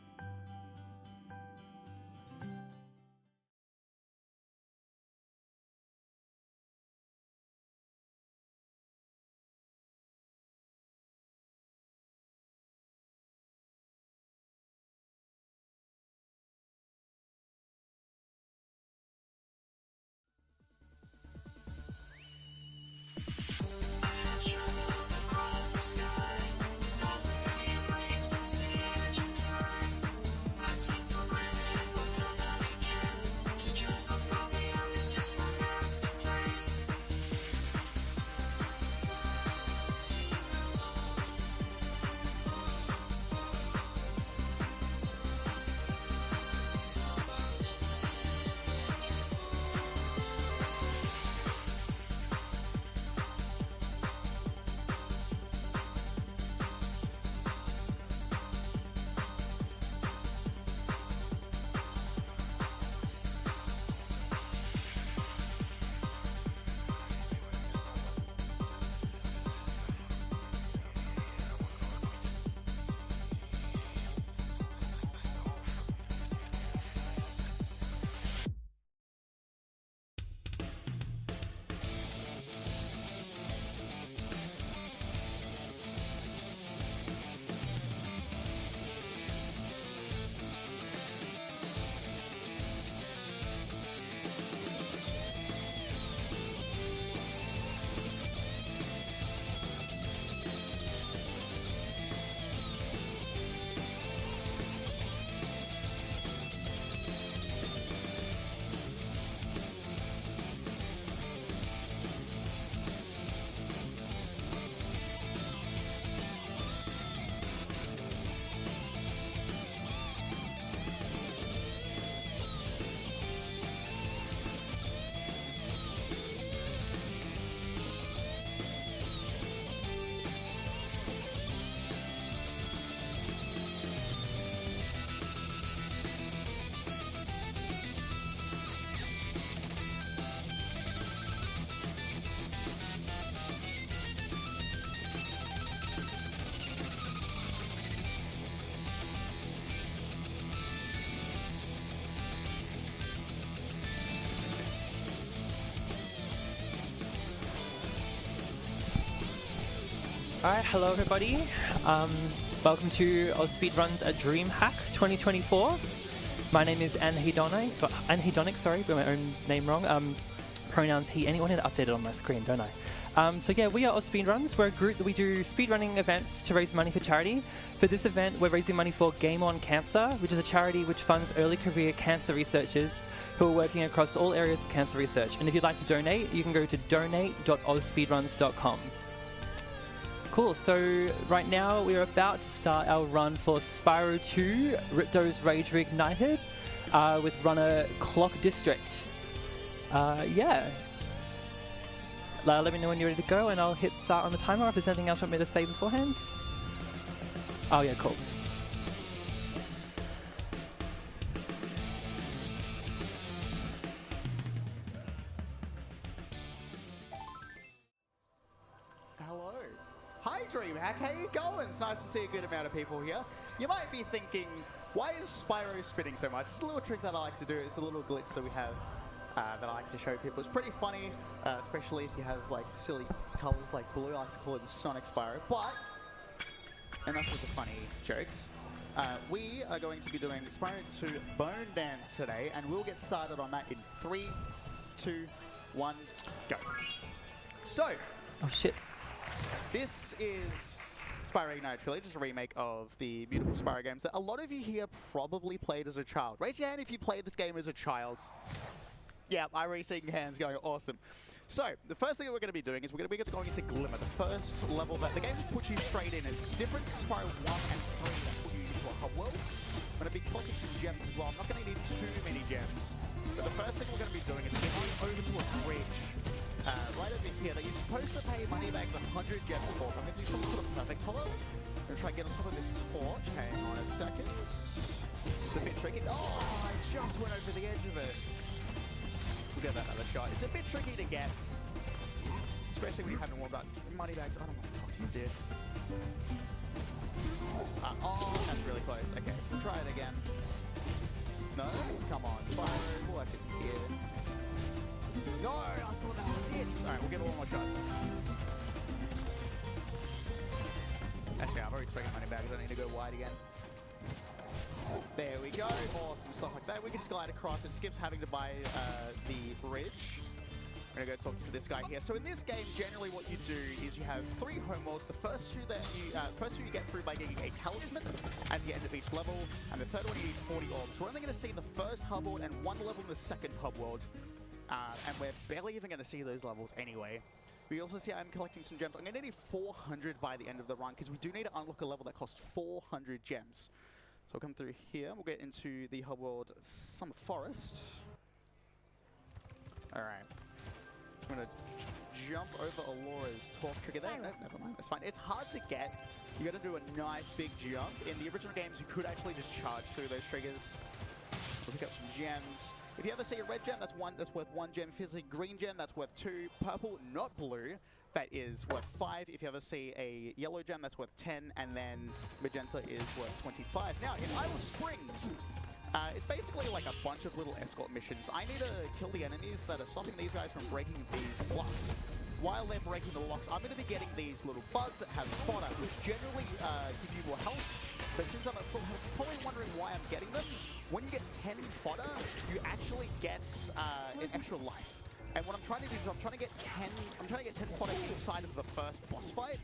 [SPEAKER 7] Alright, hello everybody. Welcome to AusSpeedruns at DreamHack 2024. My name is Anhedonic, sorry, got my own name wrong. Pronouns he, anyone had updated on my screen, don't I? So yeah, we are AusSpeedruns. We're a group that we do speedrunning events to raise money for charity. For this event, we're raising money for Game On Cancer, which is a charity which funds early career cancer researchers who are working across all areas of cancer research. And if you'd like to donate, you can go to donate.ausspeedruns.com. Cool, so right now we're about to start our run for Spyro 2, Ripto's Rage Reignited, with runner Clock District. Yeah. Let me know when you're ready to go and I'll hit start on the timer if there's anything else you want me to say beforehand. Oh yeah, cool.
[SPEAKER 8] Hello. Hi DreamHack, how you going? It's nice to see a good amount of people here. You might be thinking, why is Spyro spinning so much? It's a little trick that I like to do. It's a little glitch that we have that I like to show people. It's pretty funny, especially if you have like silly colors like blue. I like to call it the Sonic Spyro. But enough with the funny jokes. We are going to be doing Spyro 2 Bone Dance today, and we'll get started on that in 3, 2, 1, go. So,
[SPEAKER 7] Oh shit.
[SPEAKER 8] this is Spyro Reignited Trilogy, just a remake of the beautiful Spyro games that a lot of you here probably played as a child. Raise your hand if you played this game as a child. Yeah, I already seeing hands going, awesome. So, the first thing we're going to be doing is we're going to be going into Glimmer, the first level that the game just puts you straight in. It's different to Spyro 1 and 3 that put you into a hub world. I'm going to be collecting some gems as well. I'm not going to need too many gems. But the first thing we're going to be doing is going over to a bridge. Right over here that you're supposed to pay money bags 100 gems for. So I'm going to do some sort of perfect hollow. I'm going to try and get on top of this torch. Hang on a second. It's a bit tricky. Oh, I just went over the edge of it. We'll get that another shot. It's a bit tricky to get, especially when you haven't warmed up. Money bags, I don't want to talk to you, dude. Oh, that's really close. Okay, we'll try it again. No? Come on, Spyro, work it here. No, I thought that was it. Alright, we'll give it one more shot. Actually, I've already spoken money bags. I need to go wide again. There we go. Awesome stuff like that. We can just glide across. It skips having to buy the bridge. I'm going to go talk to this guy here. So in this game, generally what you do is you have 3 home worlds. The first two that you get through by getting a talisman at the end of each level, and the third one you need 40 orbs. We're only going to see the first hub world and 1 level in the second hub world. And we're barely even going to see those levels anyway. We also see I'm collecting some gems. I'm going to need 400 by the end of the run, because we do need to unlock a level that costs 400 gems. So we'll come through here. We'll get into the hub world Summer Forest. Alright. I'm going to jump over Alora's torch trigger there. No, never mind. That's fine. It's hard to get. You got to do a nice big jump. In the original games, you could actually just charge through those triggers. We'll pick up some gems. If you ever see a red gem, that's worth 1 gem. If you see a green gem, that's worth 2. Purple, not blue, that is worth 5. If you ever see a yellow gem, that's worth 10. And then magenta is worth 25. Now, in Idle Springs, it's basically like a bunch of little escort missions. I need to kill the enemies that are stopping these guys from breaking these blocks. While they're breaking the locks, I'm going to be getting these little bugs that have fodder, which generally give you more health. But since I'm probably wondering why I'm getting them, when you get 10 fodder, you actually get an extra life. And what I'm trying to do is I'm trying to get 10 fodder inside of the first boss fight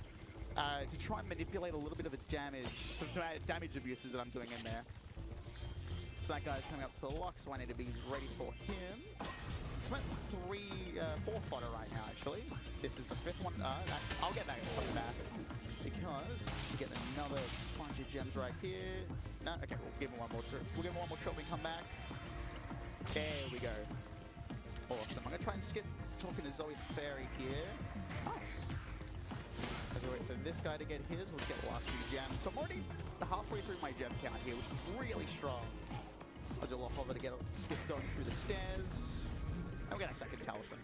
[SPEAKER 8] to try and manipulate a little bit of a some damage abuses that I'm doing in there. So that guy's coming up to the lock, so I need to be ready for him. So I'm at 4 fodder right now, actually. This is the 5th one. I'll get that coming back because we get another bunch of gems right here. No, okay, we'll give him one more shot. We'll give him one more shot when we come back. There we go. Awesome. I'm gonna try and skip talking to Zoe the Fairy here. Nice. As we wait for this guy to get his, we'll get the last few gems. So I'm already halfway through my gem count here, which is really strong. I'll do a lot harder to get skip going through the stairs. And we get a second talisman.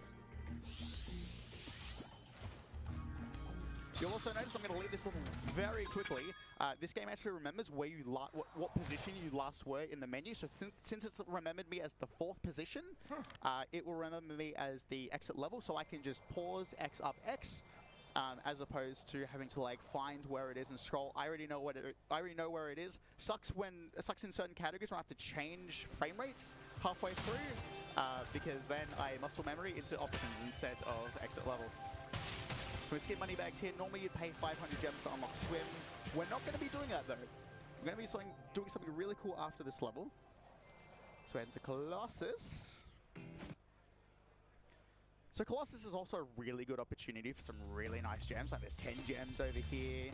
[SPEAKER 8] You'll also notice I'm going to leave this level very quickly. This game actually remembers where you what position you last were in the menu. So since it's remembered me as the 4th position, it will remember me as the exit level. So I can just pause, X up, X, as opposed to having to like find where it is and scroll. I already know where it is. Sucks in certain categories when I have to change frame rates halfway through, because then I muscle memory into options instead of exit level. We skip money bags here. Normally you'd pay 500 gems to unlock swim. We're not going to be doing that though. We're going to be doing something really cool after this level. So head into Colossus. So Colossus is also a really good opportunity for some really nice gems. Like there's 10 gems over here.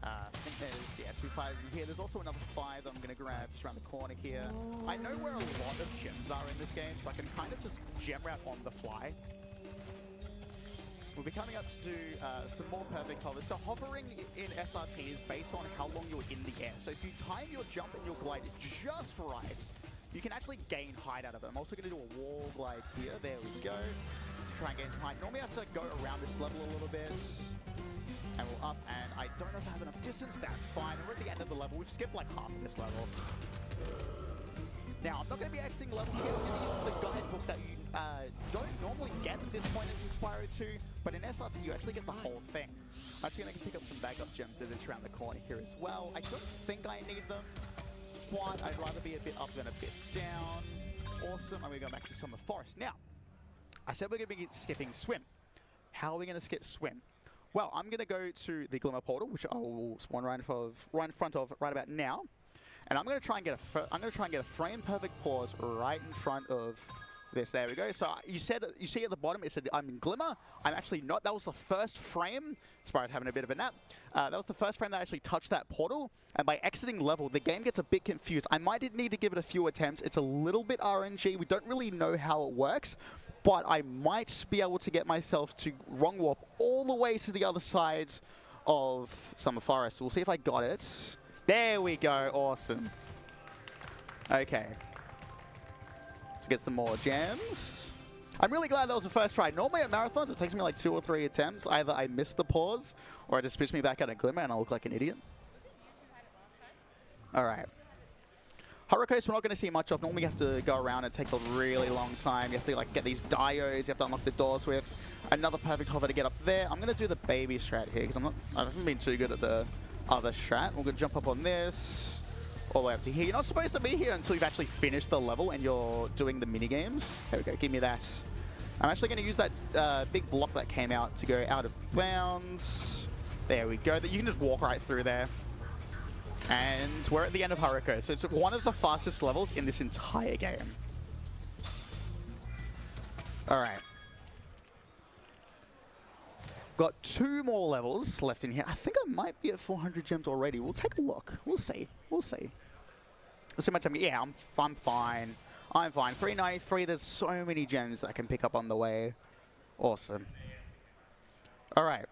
[SPEAKER 8] I think there's 2 5s in here. There's also another 5 that I'm going to grab just around the corner here. I know where a lot of gems are in this game, so I can kind of just gem wrap on the fly. We'll be coming up to do some more perfect hovers. So hovering in SRT is based on how long you're in the air. So if you time your jump and your glide just right, you can actually gain height out of it. I'm also going to do a wall glide here. There we go. To try and gain some height. Normally I have to go around this level a little bit. And we'll up, and I don't know if I have enough distance. That's fine. We're at the end of the level. We've skipped like half of this level. Now, I'm not going to be exiting level here. I'm going to use the guidebook that you don't normally get at this point in Spyro 2, but in SRT you actually get the whole thing. I'm actually going to pick up some backup gems that are around the corner here as well. I don't think I need them, but I'd rather be a bit up than a bit down. Awesome. I'm going to go back to Summer Forest. Now, I said we're going to be skipping swim. How are we going to skip swim? Well, I'm going to go to the Glimmer Portal, which I will spawn right in front of right about now. And I'm going to try and get a frame perfect pause right in front of this. There we go. So you see at the bottom it said I'm in Glimmer. I'm actually not. That was the first frame. Spyro's having a bit of a nap. That was the first frame that actually touched that portal. And by exiting level, the game gets a bit confused. I might need to give it a few attempts. It's a little bit RNG. We don't really know how it works, but I might be able to get myself to wrong warp all the way to the other side of Summer Forest. We'll see if I got it. There we go. Awesome. Okay. Let's get some more gems. I'm really glad that was the first try. Normally at marathons, it takes me like 2 or 3 attempts. Either I miss the pause, or it just spits me back out of Glimmer and I look like an idiot. All right. Hurricanes, we're not going to see much of. Normally you have to go around. It takes a really long time. You have to like get these diodes. You have to unlock the doors with. Another perfect hover to get up there. I'm going to do the baby strat here because I haven't been too good at the other strat. We're going to jump up on this all the way up to here. You're not supposed to be here until you've actually finished the level and you're doing the mini games. There we go. Give me that. I'm actually going to use that big block that came out to go out of bounds. There we go. You can just walk right through there. And we're at the end of Haruko. So it's one of the fastest levels in this entire game. All right. Got 2 more levels left in here. I think I might be at 400 gems already. We'll take a look. We'll see. We'll see. Let's see how much I'm... Yeah, I'm fine. I'm fine. 393. There's so many gems that I can pick up on the way. Awesome. All right.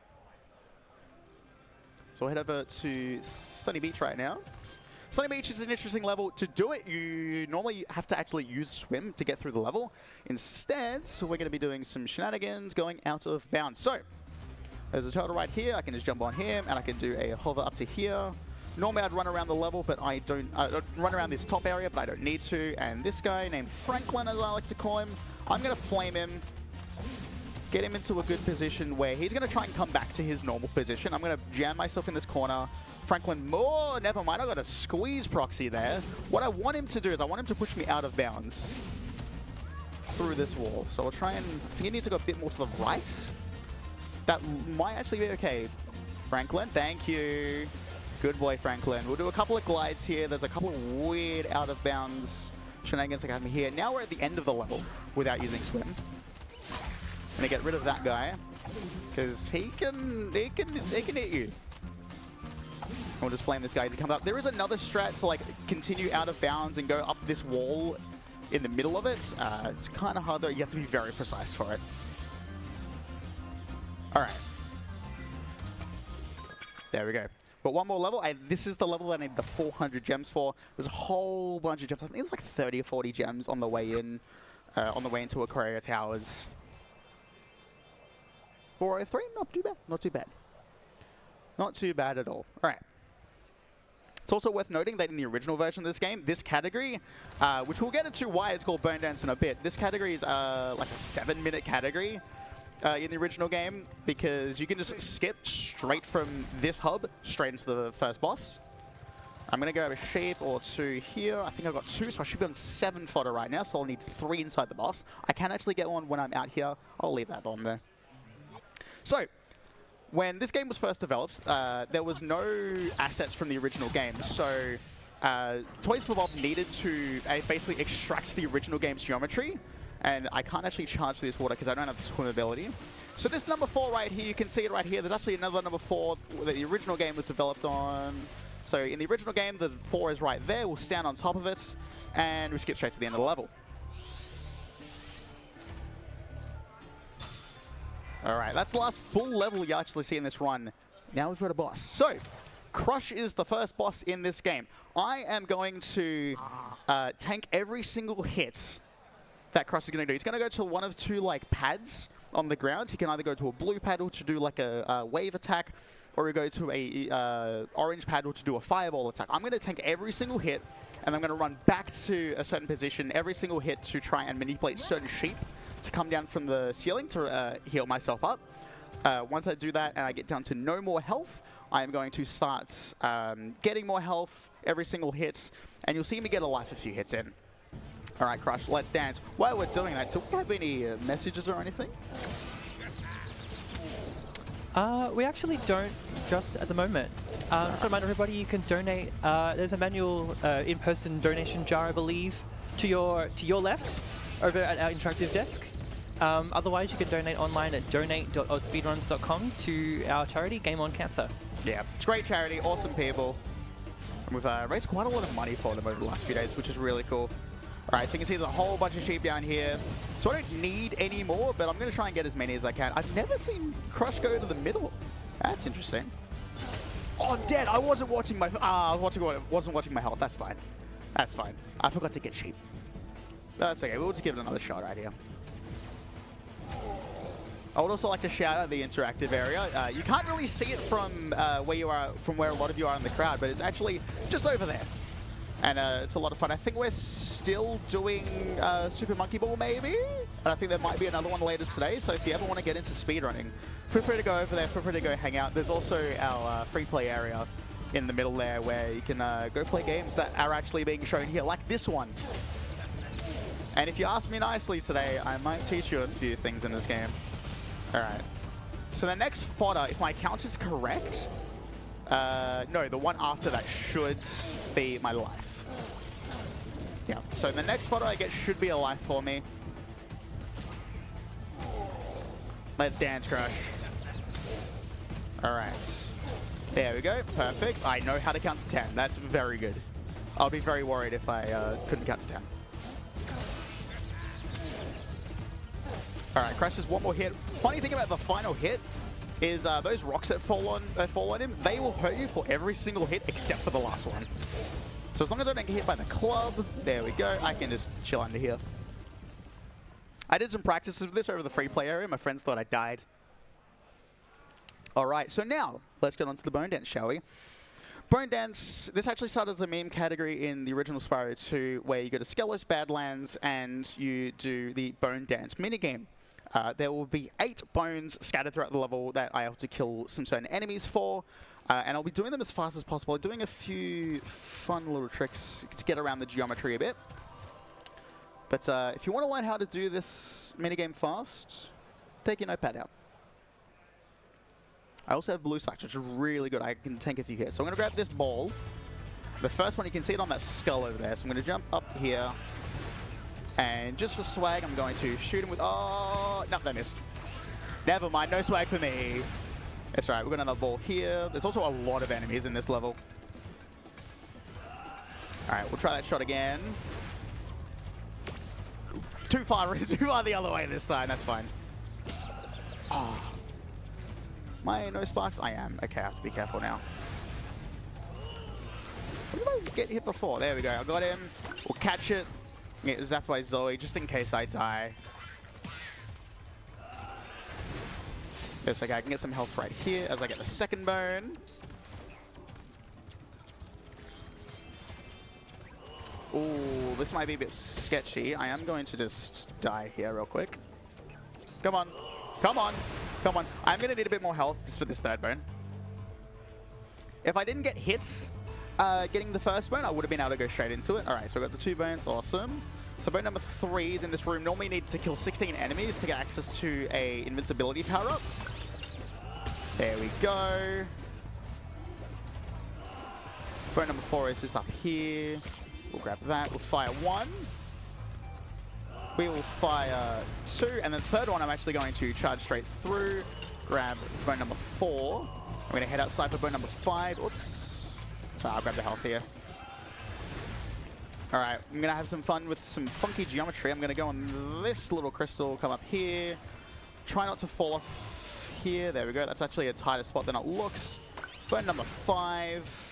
[SPEAKER 8] So we'll head over to Sunny Beach right now. Sunny Beach is an interesting level. To do it, you normally have to actually use swim to get through the level. Instead, we're going to be doing some shenanigans going out of bounds. So, there's a turtle right here. I can just jump on him, and I can do a hover up to here. Normally, I'd run around the level, but I don't. Run around this top area, but I don't need to. And this guy, named Franklin, as I like to call him, I'm going to flame him. Get him into a good position where he's going to try and come back to his normal position. I'm going to jam myself in this corner. Franklin, more. Never mind. I got a squeeze proxy there. What I want him to do is I want him to push me out of bounds through this wall. So we'll try and... I think he needs to go a bit more to the right. That might actually be okay. Franklin, thank you. Good boy, Franklin. We'll do a couple of glides here. There's a couple of weird out of bounds shenanigans that got me here. Now we're at the end of the level without using swim. Gonna get rid of that guy because he can hit you. We'll just flame this guy as he comes up. There is another strat to like continue out of bounds and go up this wall in the middle of it. It's kind of hard though. You have to be very precise for it. All right. There we go. But one more level. This is the level that I need the 400 gems for. There's a whole bunch of gems. I think it's like 30 or 40 gems on the way in, on the way into Aquaria Towers. 403, not too bad, not too bad. Not too bad at all. All right. It's also worth noting that in the original version of this game, this category, which we'll get into why it's called Burn Dance in a bit, this category is like a 7-minute category. in the original game, because you can just skip straight from this hub straight into the first boss. I'm going to grab a sheep or 2 here. I think I've got 2, so I should be on 7 fodder right now, so I'll need 3 inside the boss. I can actually get one when I'm out here. I'll leave that on there. So, when this game was first developed, there was no assets from the original game, so Toys for Bob needed to basically extract the original game's geometry, and I can't actually charge through this water because I don't have the swim ability. So this number 4 right here, you can see it right here. There's actually another number 4 that the original game was developed on. So in the original game, the 4 is right there. We'll stand on top of it, and we skip straight to the end of the level. All right, that's the last full level you actually see in this run. Now we've got a boss. So, Crush is the first boss in this game. I am going to tank every single hit that Crush is going to do. He's going to go to one of 2 like pads on the ground. He can either go to a blue paddle to do like a wave attack, or he go to a orange paddle to do a fireball attack. I'm going to tank every single hit, and I'm going to run back to a certain position every single hit to try and manipulate certain sheep to come down from the ceiling to heal myself up. Once I do that and I get down to no more health, I am going to start getting more health every single hit, and you'll see me get a life a few hits in. All right, Crush, let's dance. While we're doing that, do we have any messages or anything?
[SPEAKER 7] We actually don't just at the moment. Just to remind everybody, you can donate. There's a manual in-person donation jar, I believe, to your left over at our interactive desk. Otherwise, you can donate online at donate.ausspeedruns.com to our charity, Game On Cancer.
[SPEAKER 8] Yeah, it's a great charity, awesome people. And we've raised quite a lot of money for them over the last few days, which is really cool. All right, so you can see there's a whole bunch of sheep down here. So I don't need any more, but I'm going to try and get as many as I can. I've never seen Crush go to the middle. That's interesting. Oh, I'm dead. I wasn't watching my... wasn't watching my health. That's fine. That's fine. I forgot to get sheep. That's okay. We'll just give it another shot right here. I would also like to shout out the interactive area. You can't really see it from where you are, from where a lot of you are in the crowd, but it's actually just over there. And it's a lot of fun. I think we're still doing Super Monkey Ball, maybe? And I think there might be another one later today. So if you ever want to get into speedrunning, feel free to go over there. Feel free to go hang out. There's also our free play area in the middle there where you can go play games that are actually being shown here, like this one. And if you ask me nicely today, I might teach you a few things in this game. All right. So the next fodder, if my count is correct, no, the one after that should be my life. Yeah, so the next fodder I get should be a life for me. Let's dance, Crush. All right. There we go. Perfect. I know how to count to 10. That's very good. I'll be very worried if I couldn't count to 10. All right, Crush is one more hit. Funny thing about the final hit is those rocks that fall on him, they will hurt you for every single hit except for the last one. So as long as I don't get hit by the club, there we go, I can just chill under here. I did some practices of this over the free play area. My friends thought I died. All right, so now let's get on to the Bone Dance, shall we? Bone Dance, this actually started as a meme category in the original Spyro 2, where you go to Skelos Badlands and you do the Bone Dance minigame. There will be 8 bones scattered throughout the level that I have to kill some certain enemies for. And I'll be doing them as fast as possible. Doing a few fun little tricks to get around the geometry a bit. But if you want to learn how to do this minigame fast, take your notepad out. I also have blue spikes, which is really good. I can tank a few hits. So I'm going to grab this ball. The first one, you can see it on that skull over there. So I'm going to jump up here. And just for swag, I'm going to shoot him with... Oh, no, they missed. Never mind, no swag for me. That's right, we've got another ball here. There's also a lot of enemies in this level. All right, we'll try that shot again. Too far the other way this time, that's fine. Oh. Am I no sparks? I am. Okay, I have to be careful now. Where did I get hit before? There we go, I got him. We'll catch it. Get zapped by Zoe, just in case I die. It's okay, I can get some health right here as I get the second bone. Ooh, this might be a bit sketchy. I am going to just die here real quick. Come on. Come on. Come on. I'm going to need a bit more health just for this third bone. If I didn't get hits getting the first bone, I would have been able to go straight into it. All right, so we've got the 2 bones. Awesome. So bone number 3 is in this room. Normally you need to kill 16 enemies to get access to a invincibility power-up. There we go. Bone number 4 is just up here. We'll grab that. We'll fire 1. We will fire 2. And then the third one I'm actually going to charge straight through. Grab bone number 4. I'm going to head outside for bone number 5. Oops. Sorry, I'll grab the health here. All right, I'm going to have some fun with some funky geometry. I'm going to go on this little crystal, come up here. Try not to fall off here. There we go. That's actually a tighter spot than it looks. Bone number 5.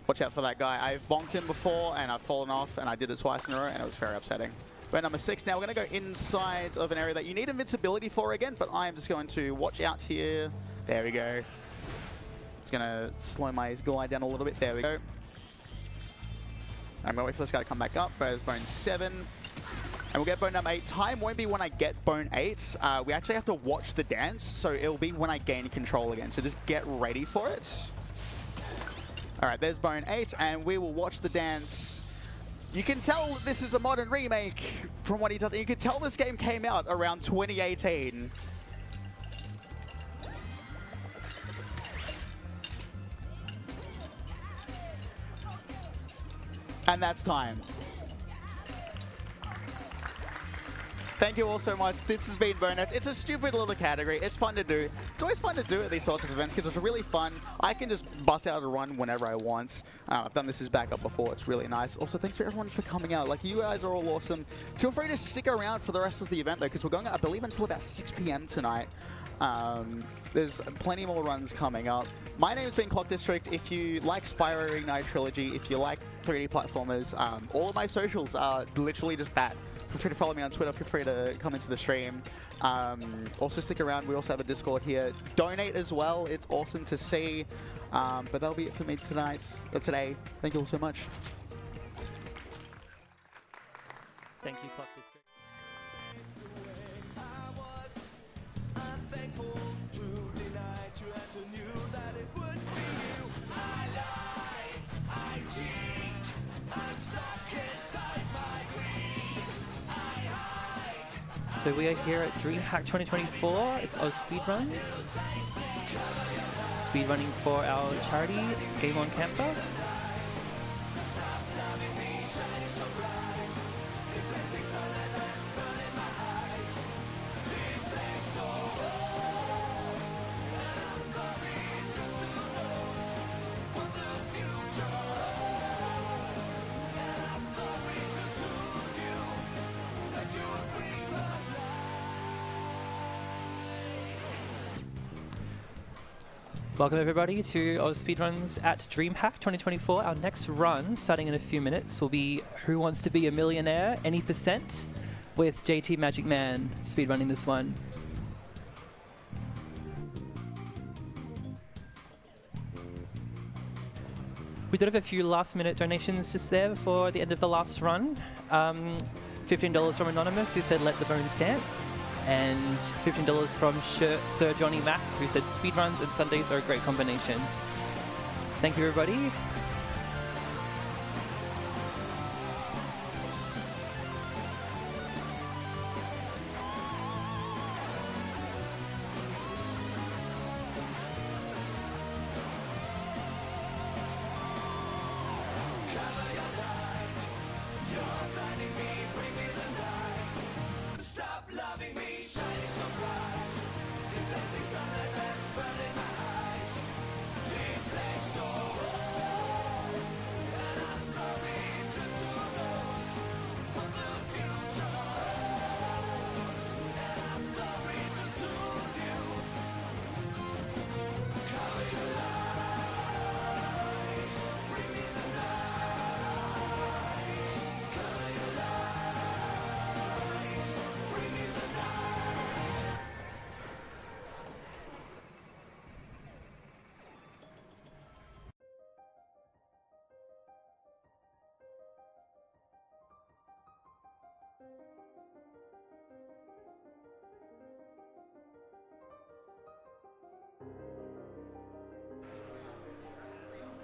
[SPEAKER 8] Watch out for that guy. I've bonked him before, and I've fallen off, and I did it twice in a row, and it was very upsetting. Bone number 6. Now we're going to go inside of an area that you need invincibility for again, but I'm just going to watch out here. There we go. It's going to slow my glide down a little bit. There we go. I'm going to wait for this guy to come back up. There's bone 7. And we'll get bone number 8. Time won't be when I get bone 8. We actually have to watch the dance, so it'll be when I gain control again. So just get ready for it. All right, there's bone 8, and we will watch the dance. You can tell this is a modern remake from what he does. You can tell this game came out around 2018. And that's time. Thank you all so much. This has been Bonus. It's a stupid little category. It's fun to do. It's always fun to do at these sorts of events because it's really fun. I can just bust out a run whenever I want. I've done this as backup before. It's really nice. Also, thanks for everyone for coming out. Like, you guys are all awesome. Feel free to stick around for the rest of the event, though, because we're going, I believe, until about 6 p.m. tonight. There's plenty more runs coming up. My name's been Clock District. If you like Spyro Reignite Trilogy, if you like 3D platformers, all of my socials are literally just that. Feel free to follow me on Twitter. Feel free to come into the stream. Also stick around. We also have a Discord here. Donate as well. It's awesome to see. But that'll be it for me today. Thank you all so much.
[SPEAKER 7] Thank you, Clock District. So we are here at DreamHack 2024. It's AusSpeedruns. Speedrunning for our charity, Game on Cancer. Welcome everybody to AusSpeedruns at DreamHack 2024. Our next run, starting in a few minutes, will be Who Wants to Be a Millionaire? Any percent? With JT Magic Man speedrunning this one. We did have a few last-minute donations just there before the end of the last run. $15 from Anonymous, who said, "Let the bones dance." And $15 from Sir Johnny Mac, who said, "Speedruns and Sundays are a great combination." Thank you, everybody.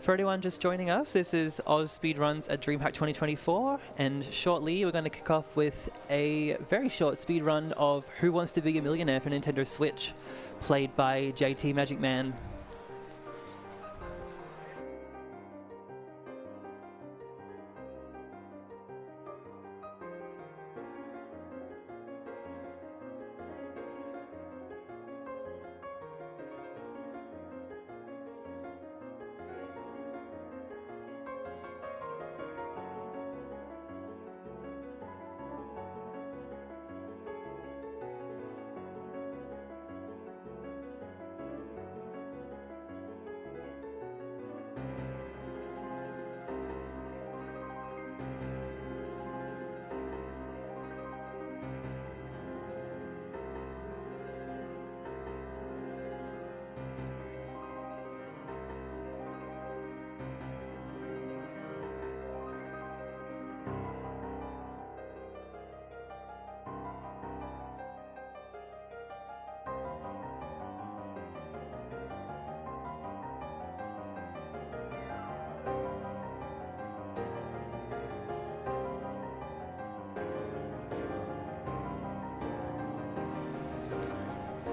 [SPEAKER 7] For anyone just joining us, this is AusSpeedruns at DreamHack 2024, and shortly we're going to kick off with a very short speed run of Who Wants to Be a Millionaire for Nintendo Switch, played by JT Magic Man.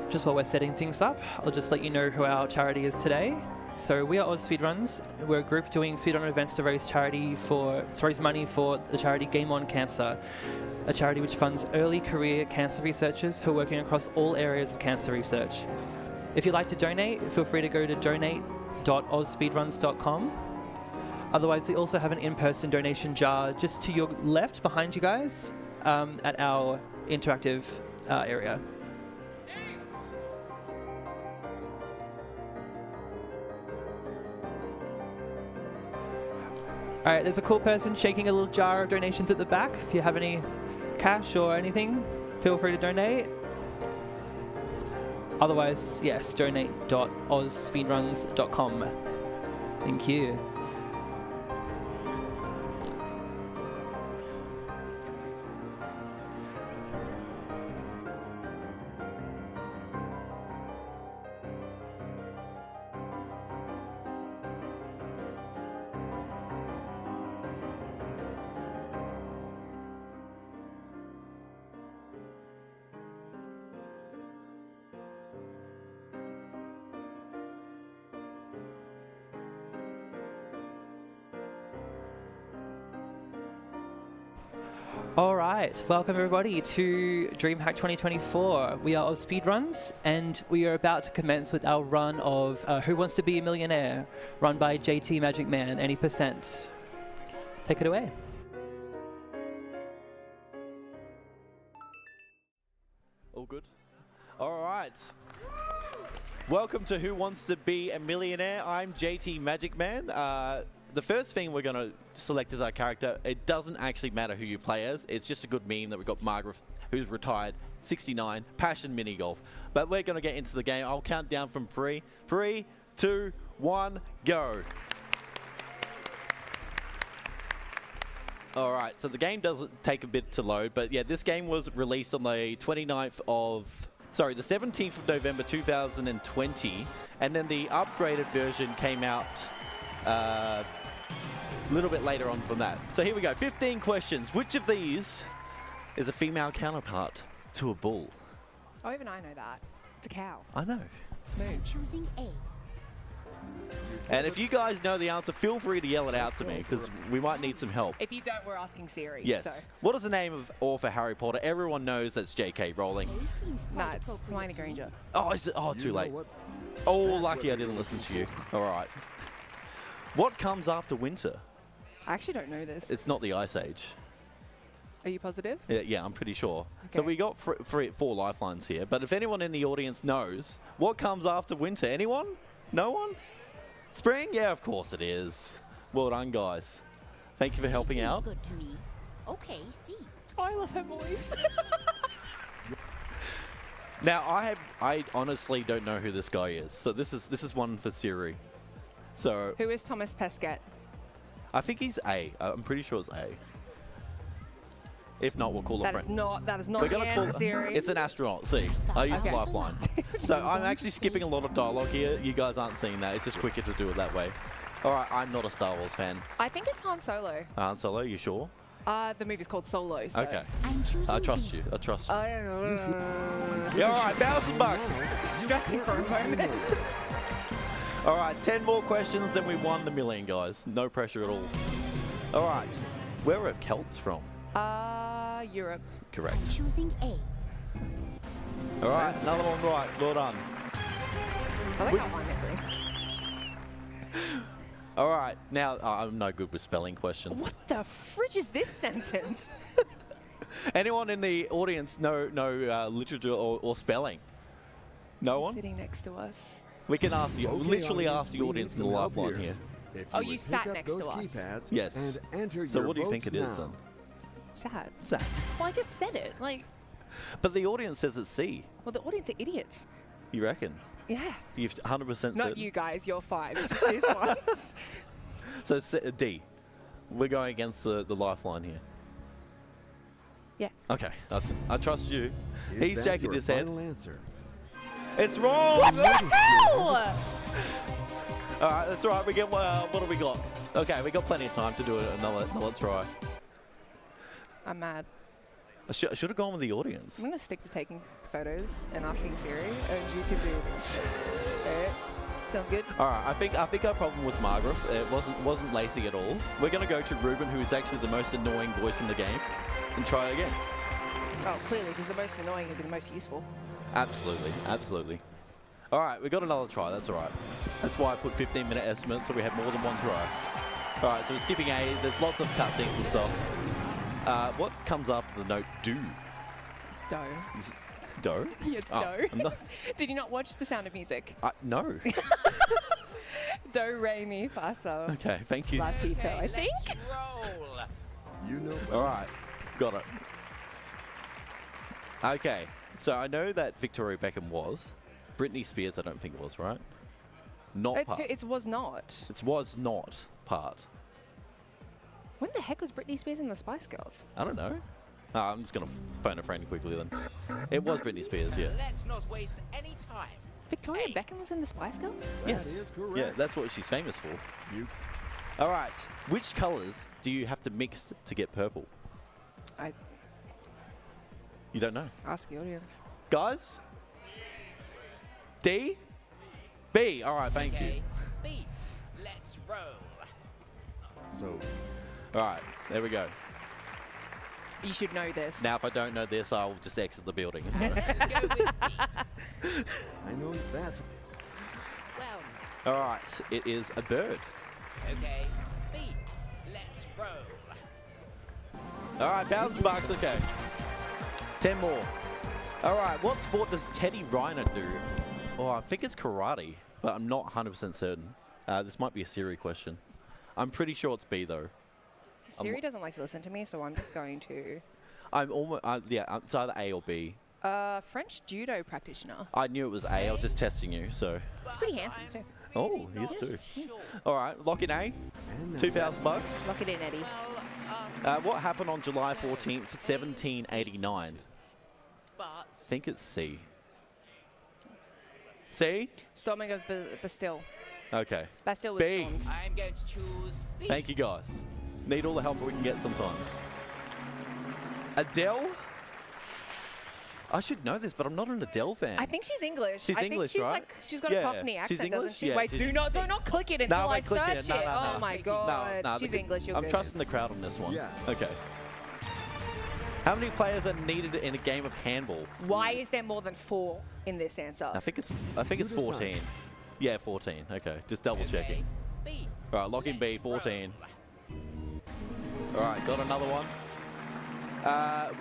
[SPEAKER 7] Just while we're setting things up, I'll just let you know who our charity is today. So we are AusSpeedruns. We're a group doing speedrun events to raise money for the charity Game On Cancer, a charity which funds early career cancer researchers who are working across all areas of cancer research. If you'd like to donate, feel free to go to donate.ausspeedruns.com. Otherwise, we also have an in-person donation jar just to your left, behind you guys, at our interactive area. All right, there's a cool person shaking a little jar of donations at the back. If you have any cash or anything, feel free to donate. Otherwise, yes, donate.ausspeedruns.com. Thank you. All right, welcome everybody to DreamHack 2024. We are AusSpeedruns, and we are about to commence with our run of Who Wants to Be a Millionaire, run by JT Magic Man, any percent. Take it away.
[SPEAKER 1] All good? All right. Welcome to Who Wants to Be a Millionaire. I'm JT Magic Man. The first thing we're going to select as our character, it doesn't actually matter who you play as. It's just a good meme that we've got Margaret, who's retired, 69, passion mini golf. But we're going to get into the game. I'll count down from 3. 3, 2, 1, go. All right, so the game does take a bit to load, but yeah, this game was released on the 17th of November 2020, and then the upgraded version came out a little bit later on from that. So here we go, 15 questions. Which of these is a female counterpart to a bull?
[SPEAKER 9] Oh, even I know that. It's a cow.
[SPEAKER 1] I know.
[SPEAKER 9] Moon.
[SPEAKER 10] Choosing A.
[SPEAKER 1] And if you guys know the answer, feel free to yell it out to me, because we might need some help.
[SPEAKER 9] If you don't, we're asking Siri.
[SPEAKER 1] Yes.
[SPEAKER 9] So.
[SPEAKER 1] What is the name of author Harry Potter? Everyone knows that's J.K. Rowling.
[SPEAKER 10] A seems quite
[SPEAKER 9] Nah, it's
[SPEAKER 10] appropriate
[SPEAKER 9] Hermione
[SPEAKER 10] to me.
[SPEAKER 9] Granger.
[SPEAKER 1] Oh, is it? Oh, too late. Oh, lucky I didn't listen to you. All right. What comes after winter?
[SPEAKER 9] I actually don't know this.
[SPEAKER 1] It's not the Ice Age.
[SPEAKER 9] Are you positive?
[SPEAKER 1] Yeah, I'm pretty sure. So
[SPEAKER 9] Okay.
[SPEAKER 1] we got 4 lifelines here, but if anyone in the audience knows, what comes after winter? Anyone? No one? Spring? Yeah, of course it is. Well done, guys. Thank you for helping
[SPEAKER 10] Seems
[SPEAKER 1] out.
[SPEAKER 10] good to me. Okay, C.
[SPEAKER 9] Oh, I love her voice.
[SPEAKER 1] Now, I honestly don't know who this guy is, so this is one for Siri. So
[SPEAKER 9] Who is Thomas Pesquet?
[SPEAKER 1] I think he's A. I'm pretty sure it's A. If not, we'll call him.
[SPEAKER 9] That is not
[SPEAKER 1] We're
[SPEAKER 9] the
[SPEAKER 1] gonna
[SPEAKER 9] answer,
[SPEAKER 1] call
[SPEAKER 9] Siri.
[SPEAKER 1] It's an astronaut. See, I use the
[SPEAKER 9] Okay.
[SPEAKER 1] lifeline. So I'm actually skipping a lot of dialogue here. You guys aren't seeing that. It's just quicker to do it that way. All right, I'm not a Star Wars fan.
[SPEAKER 9] I think it's Han Solo.
[SPEAKER 1] Han Solo, you sure?
[SPEAKER 9] The movie's called Solo. So.
[SPEAKER 1] Okay.
[SPEAKER 10] I'm choosing
[SPEAKER 1] I trust
[SPEAKER 10] B.
[SPEAKER 1] you. I trust you.
[SPEAKER 9] I
[SPEAKER 1] Yeah, all right, $1,000.
[SPEAKER 9] stressing for a moment.
[SPEAKER 1] All right, 10 more questions, then we won the million, guys. No pressure at all. All right, where are Celts from?
[SPEAKER 9] Europe.
[SPEAKER 1] Correct.
[SPEAKER 10] Choosing A.
[SPEAKER 1] All right, another one right. Well done.
[SPEAKER 9] I like how I'm answering.
[SPEAKER 1] All right, now I'm no good with spelling questions.
[SPEAKER 9] What the fridge is this sentence?
[SPEAKER 1] Anyone in the audience know literature or spelling? No one?
[SPEAKER 9] Sitting next to us.
[SPEAKER 1] We can ask you.
[SPEAKER 11] Okay,
[SPEAKER 1] literally ask the
[SPEAKER 11] we
[SPEAKER 1] audience
[SPEAKER 11] need
[SPEAKER 1] in the
[SPEAKER 11] some
[SPEAKER 1] live
[SPEAKER 11] help
[SPEAKER 1] line
[SPEAKER 11] here.
[SPEAKER 1] here.
[SPEAKER 11] If
[SPEAKER 9] Oh,
[SPEAKER 11] would
[SPEAKER 9] you
[SPEAKER 11] pick
[SPEAKER 9] sat
[SPEAKER 11] up
[SPEAKER 9] next to
[SPEAKER 11] those
[SPEAKER 9] us.
[SPEAKER 11] keypads
[SPEAKER 1] Yes.
[SPEAKER 11] And enter
[SPEAKER 1] So
[SPEAKER 11] your
[SPEAKER 1] what do you think it
[SPEAKER 11] votes
[SPEAKER 1] is
[SPEAKER 11] now.
[SPEAKER 1] then?
[SPEAKER 9] Sad.
[SPEAKER 1] Zach.
[SPEAKER 9] Well, I just said it. Like,
[SPEAKER 1] But the audience says it's C.
[SPEAKER 9] well, the audience are idiots.
[SPEAKER 1] You reckon?
[SPEAKER 9] Yeah.
[SPEAKER 1] You've 100% certain?
[SPEAKER 9] Not you guys. You're fine. It's just these ones.
[SPEAKER 1] So D. We're going against the lifeline here.
[SPEAKER 9] Yeah.
[SPEAKER 1] Okay. I trust you.
[SPEAKER 11] Is
[SPEAKER 1] He's
[SPEAKER 11] that
[SPEAKER 1] shaking
[SPEAKER 11] your
[SPEAKER 1] his head.
[SPEAKER 11] final answer?
[SPEAKER 1] It's wrong!
[SPEAKER 9] Hell!
[SPEAKER 1] All right, that's all right. We get what do we got? Okay, we got plenty of time to do another try.
[SPEAKER 9] I'm mad.
[SPEAKER 1] I should have gone with the audience.
[SPEAKER 9] I'm gonna stick to taking photos and asking Siri, and you can do this. Alright. Sounds good.
[SPEAKER 1] All right, I think our problem was Margaret. It wasn't Lacey at all. We're gonna go to Ruben, who is actually the most annoying voice in the game, and try again.
[SPEAKER 9] Oh, clearly, because the most annoying would be the most useful.
[SPEAKER 1] Absolutely, absolutely. All right, we got another try. That's all right. That's why I put 15-minute estimates, so we have more than one try. All right, so we're skipping A. There's lots of cutscenes and stuff. What comes after the note do?
[SPEAKER 9] It's dough.
[SPEAKER 1] It's do?
[SPEAKER 9] Yeah, it's
[SPEAKER 1] Oh,
[SPEAKER 9] dough.
[SPEAKER 1] I'm not-
[SPEAKER 9] Did you not watch The Sound of Music?
[SPEAKER 1] no.
[SPEAKER 9] Do, re, mi, fa, sol,
[SPEAKER 1] Okay, thank you.
[SPEAKER 9] la, ti, to, I think.
[SPEAKER 11] You know.
[SPEAKER 1] All right, got it. Okay, so I know that Victoria Beckham was. Britney Spears, I don't think it was, right? Not part.
[SPEAKER 9] It was not.
[SPEAKER 1] It was not part.
[SPEAKER 9] When the heck was Britney Spears in the Spice Girls?
[SPEAKER 1] I don't know. I'm just going to phone a friend quickly then. It was Britney Spears, yeah.
[SPEAKER 2] Let's not waste any time.
[SPEAKER 9] Victoria Beckham was in the Spice Girls?
[SPEAKER 1] Yes.
[SPEAKER 11] is correct.
[SPEAKER 1] Yeah, that's what she's famous for.
[SPEAKER 11] You
[SPEAKER 1] All right, which colours do you have to mix to get purple?
[SPEAKER 9] I
[SPEAKER 1] You don't know.
[SPEAKER 9] ask the audience.
[SPEAKER 1] Guys? D? B. All right, thank you.
[SPEAKER 2] Okay. B. Let's roll.
[SPEAKER 11] so
[SPEAKER 1] All right, there we go.
[SPEAKER 9] You should know this.
[SPEAKER 1] Now, if I don't know this, I'll just exit the building.
[SPEAKER 2] Let's go with B.
[SPEAKER 11] I know that's
[SPEAKER 2] Well,
[SPEAKER 1] All right, it is a bird.
[SPEAKER 2] okay. B. Let's roll.
[SPEAKER 1] All right, $1,000, okay. 10 more. All right, what sport does Teddy Riner do? Oh, I think it's karate, but I'm not 100% certain. This might be a Siri question. I'm pretty sure it's B, though.
[SPEAKER 9] Siri doesn't like to listen to me, so I'm just going to...
[SPEAKER 1] I'm almost, yeah, it's either A or B.
[SPEAKER 9] French judo practitioner.
[SPEAKER 1] I knew it was A, I was just testing you, so.
[SPEAKER 9] It's pretty handsome, too.
[SPEAKER 1] Oh, he is too. All right, lock in A, $2,000.
[SPEAKER 9] Lock it in, Eddie.
[SPEAKER 1] What happened on July 14th, 1789?
[SPEAKER 2] But
[SPEAKER 1] I think it's C. C?
[SPEAKER 9] Storming of Bastille.
[SPEAKER 1] Okay.
[SPEAKER 9] Bastille was
[SPEAKER 1] B.
[SPEAKER 9] stormed.
[SPEAKER 2] I'm going to choose B.
[SPEAKER 1] Thank you, guys. Need all the help we can get sometimes. Adele? I should know this, but I'm not an Adele fan.
[SPEAKER 9] I think she's English.
[SPEAKER 1] She's
[SPEAKER 9] I think
[SPEAKER 1] English,
[SPEAKER 9] she's
[SPEAKER 1] right?
[SPEAKER 9] like she's got
[SPEAKER 1] Yeah,
[SPEAKER 9] a Cockney
[SPEAKER 1] yeah.
[SPEAKER 9] accent,
[SPEAKER 1] She's
[SPEAKER 9] doesn't
[SPEAKER 1] English?
[SPEAKER 9] she?
[SPEAKER 1] Yeah,
[SPEAKER 9] Wait,
[SPEAKER 1] she's-
[SPEAKER 9] do not click it until
[SPEAKER 1] No,
[SPEAKER 9] I
[SPEAKER 1] we're clicking
[SPEAKER 9] search
[SPEAKER 1] it. No,
[SPEAKER 9] it.
[SPEAKER 1] no,
[SPEAKER 9] Oh
[SPEAKER 1] no.
[SPEAKER 9] my god,
[SPEAKER 1] No,
[SPEAKER 9] she's English. You're
[SPEAKER 1] I'm
[SPEAKER 9] good.
[SPEAKER 1] trusting the crowd on this one.
[SPEAKER 11] Yeah.
[SPEAKER 1] Okay. How many players are needed in a game of handball?
[SPEAKER 9] Why is there more than 4 in this answer?
[SPEAKER 1] I think it's 14.
[SPEAKER 11] decide.
[SPEAKER 1] Yeah, 14. Okay, just double checking.
[SPEAKER 2] B.
[SPEAKER 1] All right, lock in B, 14. All right, got another one.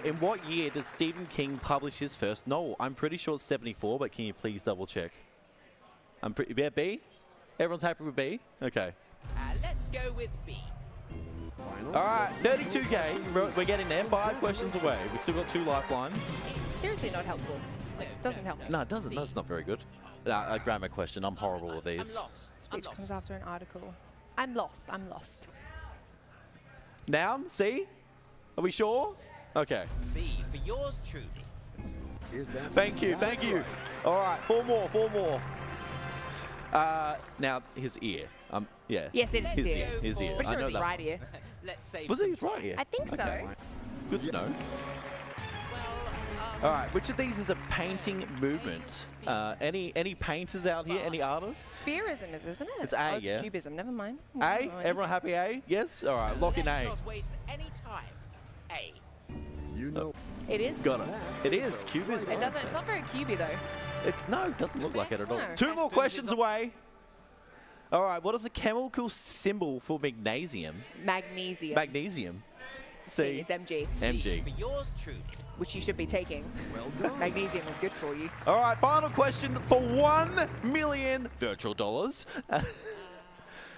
[SPEAKER 1] In what year did Stephen King publish his first novel? I'm pretty sure it's 74, but can you please double check? Yeah, B? Everyone's happy with B? Okay.
[SPEAKER 2] Let's go with B.
[SPEAKER 11] final.
[SPEAKER 1] All right, 32K. We're getting there. 5 questions away. We've still got 2 lifelines.
[SPEAKER 9] Seriously, not helpful. Doesn't help me.
[SPEAKER 1] No, it doesn't. That's not very good. A grammar question. I'm horrible with
[SPEAKER 2] I'm
[SPEAKER 1] these.
[SPEAKER 2] lost. I'm
[SPEAKER 9] Speech
[SPEAKER 2] lost.
[SPEAKER 9] comes after an article. I'm lost. I'm lost.
[SPEAKER 1] Noun, C? Are we sure? Okay.
[SPEAKER 2] C for yours truly.
[SPEAKER 11] Is that
[SPEAKER 1] Thank you, thank you. All right, 4 more. Now, his ear. Yeah.
[SPEAKER 9] Yes, it is
[SPEAKER 1] his
[SPEAKER 9] his ear.
[SPEAKER 1] His ear.
[SPEAKER 9] Pretty
[SPEAKER 1] I
[SPEAKER 9] sure
[SPEAKER 1] know
[SPEAKER 9] it's
[SPEAKER 1] that.
[SPEAKER 9] right ear.
[SPEAKER 2] Let's save
[SPEAKER 1] Was
[SPEAKER 2] some
[SPEAKER 1] it his right
[SPEAKER 2] time.
[SPEAKER 1] ear?
[SPEAKER 9] I think so.
[SPEAKER 1] Good to know. All right, which of these is a painting movement? Any painters out here? Any artists?
[SPEAKER 9] Spherism is, isn't it?
[SPEAKER 1] It's A,
[SPEAKER 9] oh, it's
[SPEAKER 1] yeah.
[SPEAKER 9] Cubism. Never mind.
[SPEAKER 1] A?
[SPEAKER 9] Never mind.
[SPEAKER 1] Everyone happy A? Yes? All right, lock in
[SPEAKER 2] Let's
[SPEAKER 1] A.
[SPEAKER 2] not waste any time. A.
[SPEAKER 11] You know.
[SPEAKER 9] It is.
[SPEAKER 1] Got it. It is Cubism.
[SPEAKER 9] It doesn't. It's not very cubey though.
[SPEAKER 1] No, it doesn't look like it at all.
[SPEAKER 9] No.
[SPEAKER 1] 2 more questions away. All right, what is the chemical symbol for magnesium?
[SPEAKER 9] Magnesium.
[SPEAKER 1] Magnesium.
[SPEAKER 9] C.
[SPEAKER 1] C.
[SPEAKER 9] It's Mg,
[SPEAKER 1] Mg.
[SPEAKER 2] For yours truly.
[SPEAKER 9] which you should be taking.
[SPEAKER 11] Well done.
[SPEAKER 9] Magnesium is good for you.
[SPEAKER 1] All right, final question for 1 million virtual dollars.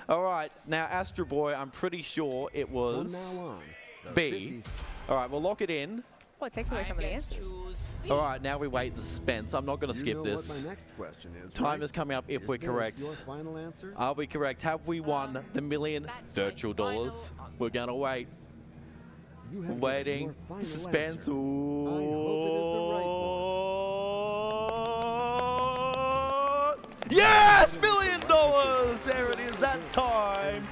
[SPEAKER 1] All right, now Astro Boy, I'm pretty sure it
[SPEAKER 11] From
[SPEAKER 1] was
[SPEAKER 11] now on, the
[SPEAKER 1] B.
[SPEAKER 11] 50
[SPEAKER 1] All right, we'll lock it in.
[SPEAKER 9] Well, it takes away some of the
[SPEAKER 2] I'm going to
[SPEAKER 9] answers.
[SPEAKER 2] choose B.
[SPEAKER 1] All right, now we wait the suspense. I'm not going to
[SPEAKER 11] You
[SPEAKER 1] skip
[SPEAKER 11] know
[SPEAKER 1] this.
[SPEAKER 11] what my next question is,
[SPEAKER 1] Time
[SPEAKER 11] right?
[SPEAKER 1] is coming up if
[SPEAKER 11] Is
[SPEAKER 1] we're
[SPEAKER 11] this
[SPEAKER 1] correct.
[SPEAKER 11] your final answer?
[SPEAKER 1] Are we correct? Have we won the million
[SPEAKER 2] That's my
[SPEAKER 1] virtual
[SPEAKER 2] final
[SPEAKER 1] dollars?
[SPEAKER 2] answer.
[SPEAKER 1] We're going to wait.
[SPEAKER 11] You have given
[SPEAKER 1] Waiting.
[SPEAKER 11] your final
[SPEAKER 1] Suspense.
[SPEAKER 11] answer. I hope it is the right one.
[SPEAKER 1] Yes! $1 million! There it is. That's time.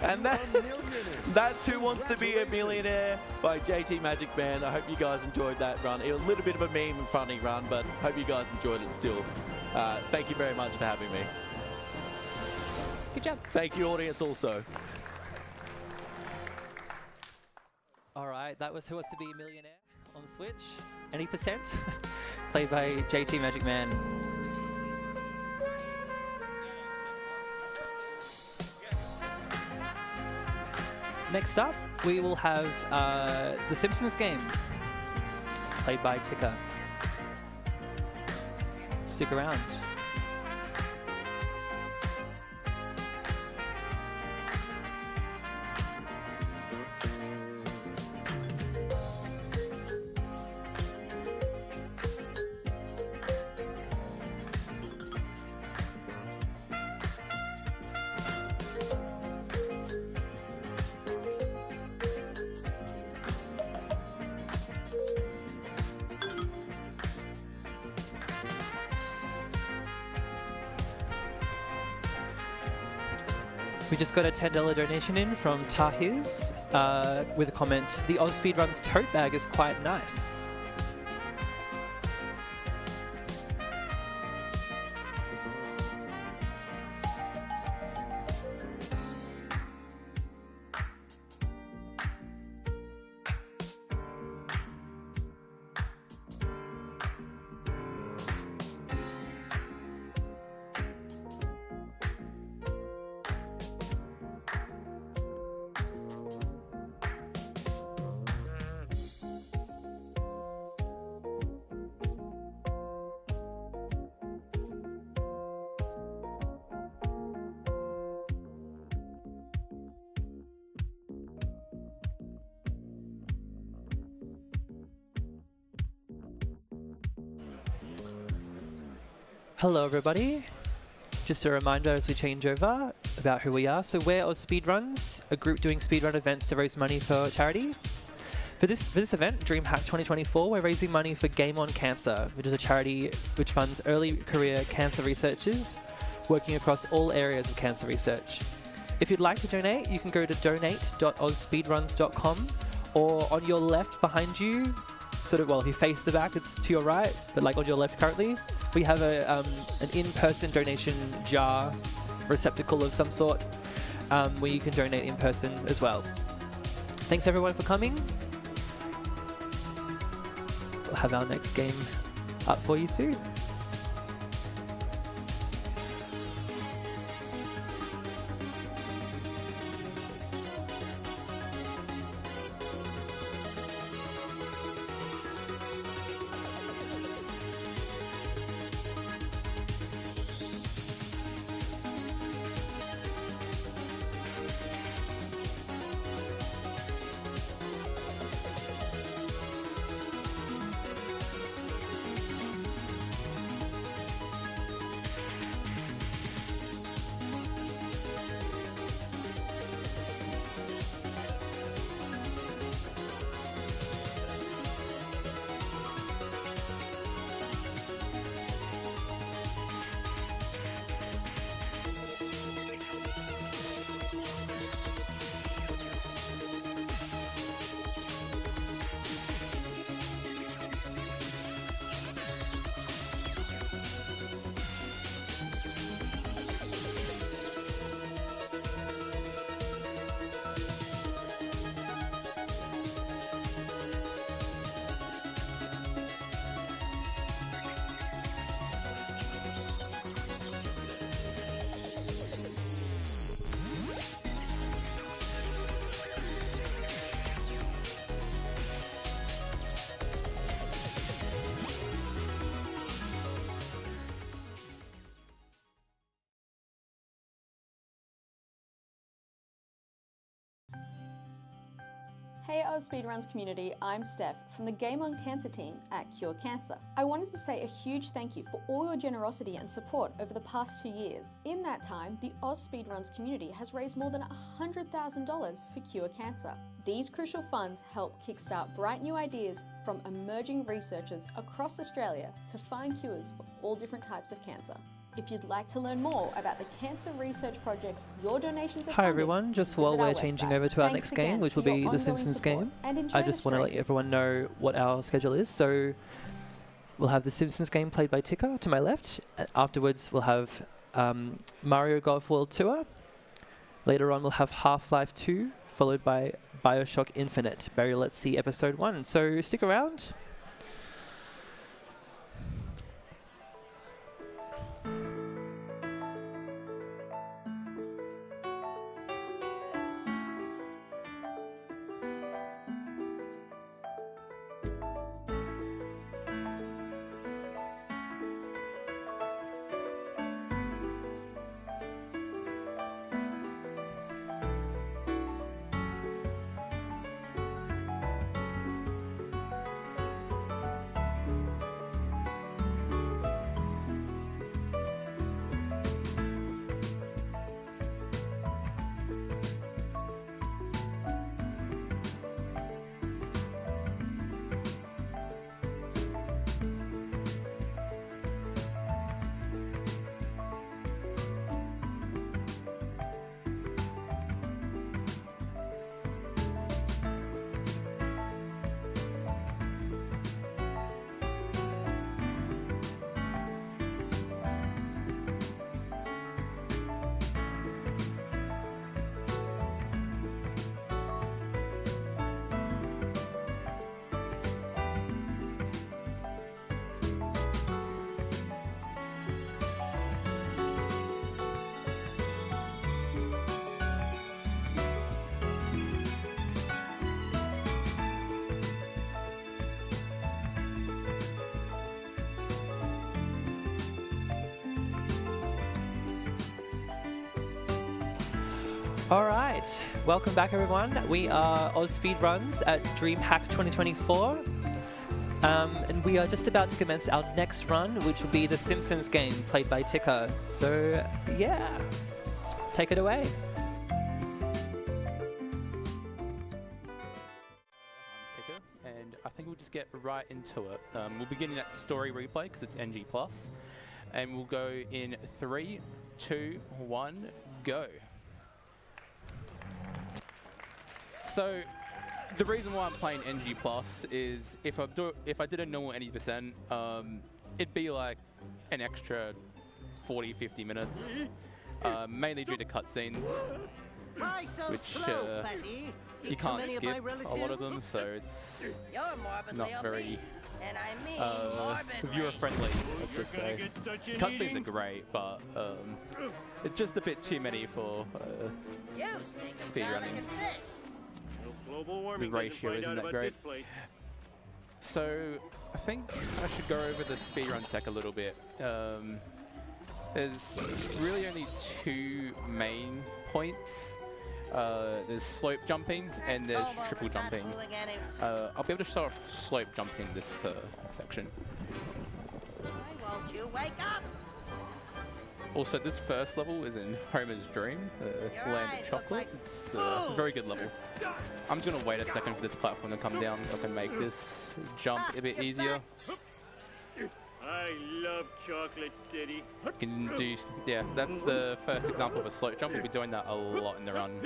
[SPEAKER 1] And
[SPEAKER 11] That
[SPEAKER 1] that,
[SPEAKER 11] made you a millionaire.
[SPEAKER 1] that's Who Wants to Be a Millionaire by JT Magic Man. I hope you guys enjoyed that run. It was a little bit of a meme and funny run, but hope you guys enjoyed it still. Thank you very much for having me.
[SPEAKER 9] Good job.
[SPEAKER 1] Thank you, audience, also.
[SPEAKER 7] All right, that was Who Wants to Be a Millionaire on Switch. Any percent? Played by JT Magic Man. Next up, we will have The Simpsons game, played by Ticker. Stick around. We just got a $10 donation in from Tahiz with a comment, the AusSpeedruns tote bag is quite nice. Hello everybody. Just a reminder as we change over about who we are. So we're AusSpeedruns, a group doing speedrun events to raise money for charity. For this event, DreamHack 2024, we're raising money for Game On Cancer, which is a charity which funds early career cancer researchers working across all areas of cancer research. If you'd like to donate, you can go to donate.ausspeedruns.com, or on your left behind you, sort of, well, if you face the back, it's to your right, but like on your left currently, we have an in-person donation jar, receptacle of some sort, where you can donate in person as well. Thanks everyone for coming. We'll have our next game up for you soon.
[SPEAKER 6] Hey AusSpeedruns community, I'm Steph from the Game on Cancer team at Cure Cancer. I wanted to say a huge thank you for all your generosity and support over the past 2 years. In that time, the AusSpeedruns community has raised more than $100,000 for Cure Cancer. These crucial funds help kickstart bright new ideas from emerging researchers across Australia to find cures for all different types of cancer. If you'd like to learn more about the cancer research projects your donations are
[SPEAKER 7] Hi
[SPEAKER 6] funded,
[SPEAKER 7] everyone, just
[SPEAKER 6] visit
[SPEAKER 7] while
[SPEAKER 6] our
[SPEAKER 7] we're changing
[SPEAKER 6] website.
[SPEAKER 7] over to our
[SPEAKER 6] Thanks
[SPEAKER 7] next game,
[SPEAKER 6] again
[SPEAKER 7] which will
[SPEAKER 6] for your
[SPEAKER 7] be the
[SPEAKER 6] ongoing
[SPEAKER 7] Simpsons
[SPEAKER 6] support,
[SPEAKER 7] game,
[SPEAKER 6] and enjoy
[SPEAKER 7] I
[SPEAKER 6] the
[SPEAKER 7] just want to let
[SPEAKER 6] stream.
[SPEAKER 7] everyone know what our schedule is. So we'll have the Simpsons game played by Ticker to my left. Afterwards we'll have Mario Golf World Tour. Later on we'll have Half-Life 2, followed by Bioshock Infinite, Burial at Sea Episode 1. So stick around. All right, welcome back everyone. We are AusSpeedruns at DreamHack 2024. And we are just about to commence our next run, which will be the Simpsons game played by Ticker. So yeah, take it away.
[SPEAKER 12] Ticker, and I think we'll just get right into it. We'll begin that story replay because it's NG+, and we'll go in 3, 2, 1, go. So, the reason why I'm playing NG+ is if I did a normal 80%, it'd be like an extra 40-50 minutes, mainly due to cutscenes, which you can't skip a lot of them, so it's not very viewer-friendly, let's just say. Cutscenes are great, but it's just a bit too many for speedrunning. The ratio isn't that great. So I think I should go over the speedrun tech a little bit. There's really only two main points. There's slope jumping and there's triple jumping. I'll be able to start off slope jumping this section.
[SPEAKER 10] Why won't you wake up?
[SPEAKER 12] Also, this first level is in Homer's Dream, Land of Chocolate. It's a very good level. I'm just going to wait a second for this platform to come down so I can make this jump a bit easier.
[SPEAKER 13] I love chocolate, Diddy.
[SPEAKER 12] You can do, yeah, that's the first example of a slope jump. We'll be doing that a lot in the run.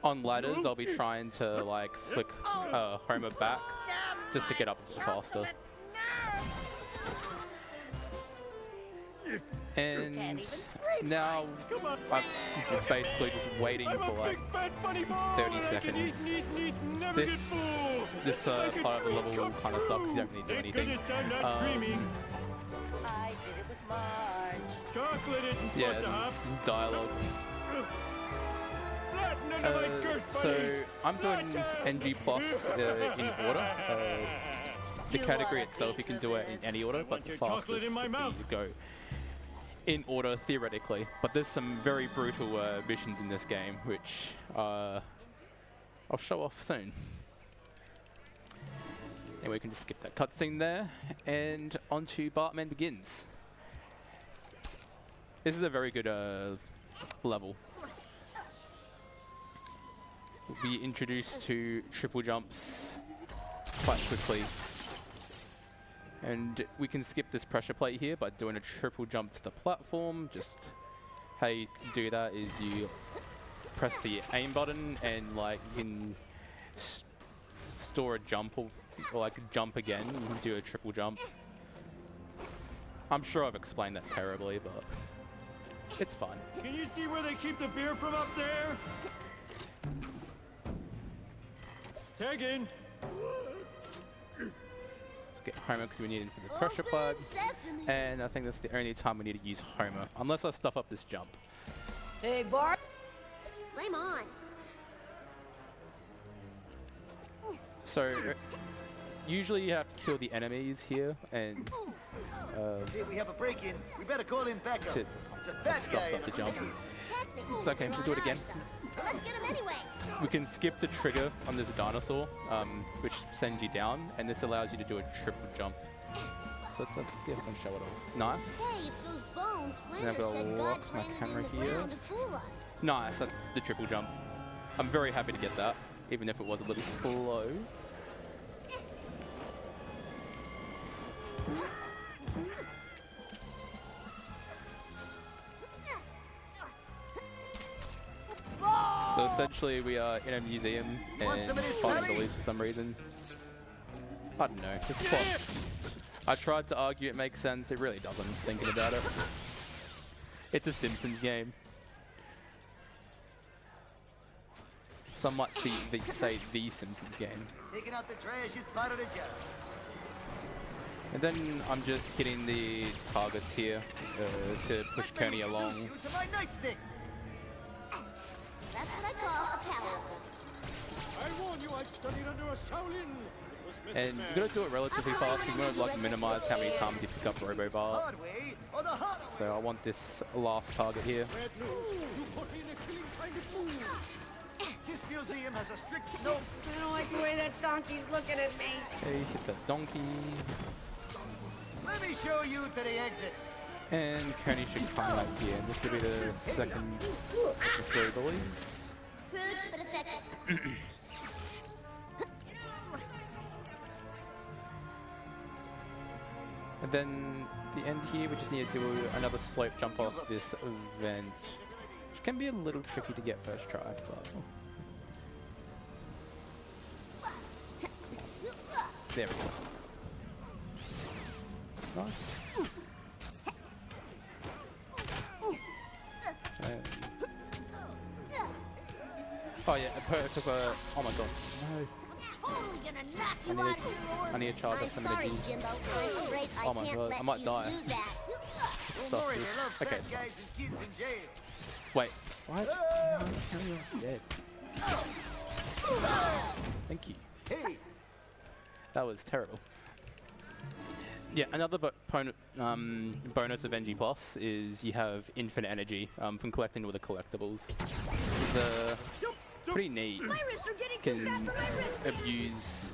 [SPEAKER 12] On ladders, I'll be trying to like flick Homer back just to get up faster. And now it's basically just waiting for like 30 seconds. This part of the level kind of sucks. You don't really do anything. Yeah, this dialogue. So I'm doing NG+ in order. The category itself, you can do it in any order, but the fastest would be to go in order theoretically. But there's some very brutal missions in this game, which I'll show off soon. Anyway, we can just skip that cutscene there, and onto Bartman Begins. This is a very good level. We'll be introduced to triple jumps quite quickly. And we can skip this pressure plate here by doing a triple jump to the platform. Just how you do that is you press the aim button and like you can store a jump or like jump again. You can do a triple jump. I'm sure I've explained that terribly, but it's fun.
[SPEAKER 13] Can you see where they keep the beer from up there? Tag in.
[SPEAKER 12] Let's get Homer because we need it for the pressure plug. And I think that's the only time we need to use Homer, unless I stuff up this jump.
[SPEAKER 10] Hey, Bart. Flame on.
[SPEAKER 12] So usually you have to kill the enemies here and
[SPEAKER 14] Hey, we have a break-in. We better call in backup.
[SPEAKER 12] to
[SPEAKER 14] It's a fat
[SPEAKER 12] stuff
[SPEAKER 14] guy.
[SPEAKER 12] up the jump. It's okay, we'll do it again.
[SPEAKER 10] Let's get him anyway.
[SPEAKER 12] We can skip the trigger on this dinosaur, which sends you down, and this allows you to do a triple jump. So let's see if I can show it off. Nice.
[SPEAKER 10] Hey, it's those bones
[SPEAKER 12] And I've
[SPEAKER 10] Flanders
[SPEAKER 12] got to
[SPEAKER 10] said God
[SPEAKER 12] lock my
[SPEAKER 10] planted in
[SPEAKER 12] camera
[SPEAKER 10] the
[SPEAKER 12] here.
[SPEAKER 10] ground to fool us.
[SPEAKER 12] Nice, that's the triple jump. I'm very happy to get that, even if it was a little slow. So essentially we are in a museum and finding dollies for some reason. I don't know, it's fun. I tried to argue it makes sense, it really doesn't, thinking about it. It's a Simpsons game. Some might say the Simpsons game.
[SPEAKER 14] Taking out the trash is part of the job.
[SPEAKER 12] And then I'm just hitting the targets here to push Kearney along.
[SPEAKER 14] Use my nightstick.
[SPEAKER 10] That's what I call a power.
[SPEAKER 13] I warn you, I've studied under a Shaolin. It was
[SPEAKER 12] And
[SPEAKER 13] Mr.
[SPEAKER 12] you gotta do it relatively fast. You want to like minimize how many times you pick up Robo Bar.
[SPEAKER 14] Hard way or the harder way.
[SPEAKER 12] So I want this last target here.
[SPEAKER 13] Bad news. You put me in a killing kind of mood.
[SPEAKER 14] This museum has a strict no.
[SPEAKER 10] I don't like the way that donkey's looking at me.
[SPEAKER 12] Okay, hit the donkey.
[SPEAKER 14] Let me show you to the exit.
[SPEAKER 12] And Kearney should climb up here. This will be the second of the three bullies.
[SPEAKER 10] Crude but effective.
[SPEAKER 12] And then at the end here, we just need to do another slope jump off this vent, which can be a little tricky to get first try, but there we go. Nice. Okay. Oh yeah, because oh my god, no.
[SPEAKER 10] Totally gonna knock you out of your
[SPEAKER 12] I need to charge up some
[SPEAKER 10] sorry,
[SPEAKER 12] energy.
[SPEAKER 10] Jimbo. I'm afraid
[SPEAKER 12] Oh my
[SPEAKER 10] I can't
[SPEAKER 12] god,
[SPEAKER 10] let
[SPEAKER 12] I might
[SPEAKER 10] you
[SPEAKER 12] die.
[SPEAKER 10] do that.
[SPEAKER 14] Don't
[SPEAKER 12] Stuff
[SPEAKER 14] worry,
[SPEAKER 12] this.
[SPEAKER 14] they love
[SPEAKER 12] Okay,
[SPEAKER 14] fat
[SPEAKER 12] it's fine.
[SPEAKER 14] guys and kids in jail.
[SPEAKER 12] Wait, what? No, dead. Thank you.
[SPEAKER 14] Hey,
[SPEAKER 12] That was terrible. Yeah, another bonus of NG Plus is you have infinite energy from collecting all the collectibles. It's pretty neat.
[SPEAKER 10] My wrists are getting too
[SPEAKER 12] Can
[SPEAKER 10] fat for my wrist.
[SPEAKER 12] abuse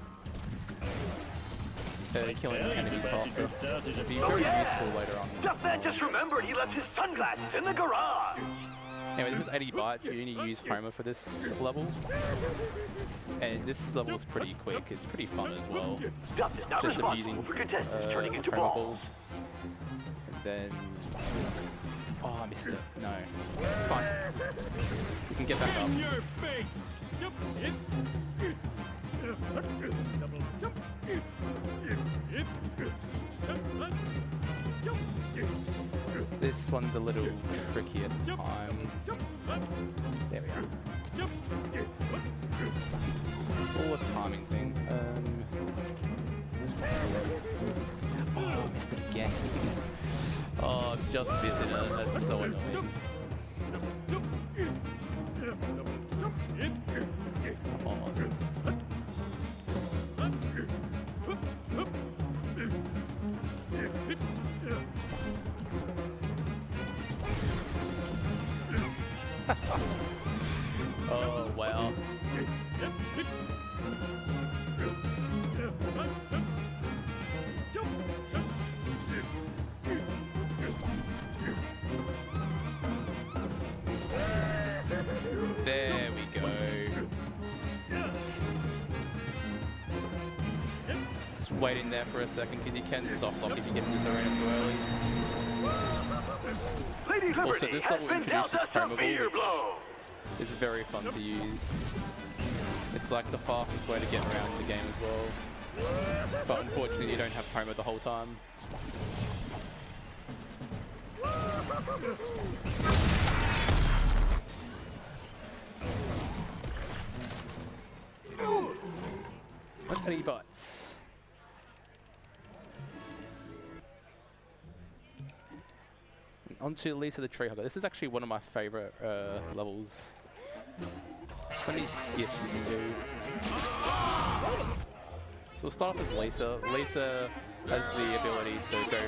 [SPEAKER 12] killing enemies faster. It'd be very useful later on.
[SPEAKER 15] Duffman just remembered he left his sunglasses in the garage.
[SPEAKER 12] Anyway, this is 80 bytes. You only use Homer for this level. And this level is pretty quick. It's pretty fun as well.
[SPEAKER 15] Duff is not
[SPEAKER 12] Just
[SPEAKER 15] responsible
[SPEAKER 12] abusing,
[SPEAKER 15] for contestants turning into
[SPEAKER 12] Homer
[SPEAKER 15] balls.
[SPEAKER 12] And then... Oh, I missed it. No. It's fine. We can get back up.
[SPEAKER 13] In your face. Jump, hip. Double jump. Hip. Jump.
[SPEAKER 12] This one's a little tricky at the time. There we are. Oh, a timing thing. Oh, I missed it again. Oh, I'm just missing it. That's so annoying. Come on. Oh, wow. There we go. Just wait in there for a second because you can soft lock if you get in this arena too early.
[SPEAKER 15] Lady
[SPEAKER 12] Also,
[SPEAKER 15] Liberty
[SPEAKER 12] this
[SPEAKER 15] has
[SPEAKER 12] level
[SPEAKER 15] been dealt a
[SPEAKER 12] introduces programmable,
[SPEAKER 15] severe blow.
[SPEAKER 12] which is very fun to use. It's like the fastest way to get around the game as well. But unfortunately, you don't have Homer the whole time. Let's get any butts. Onto Lisa the Tree Hugger. This is actually one of my favorite levels. So many skips you can do. So we'll start off as Lisa. Lisa has the ability to go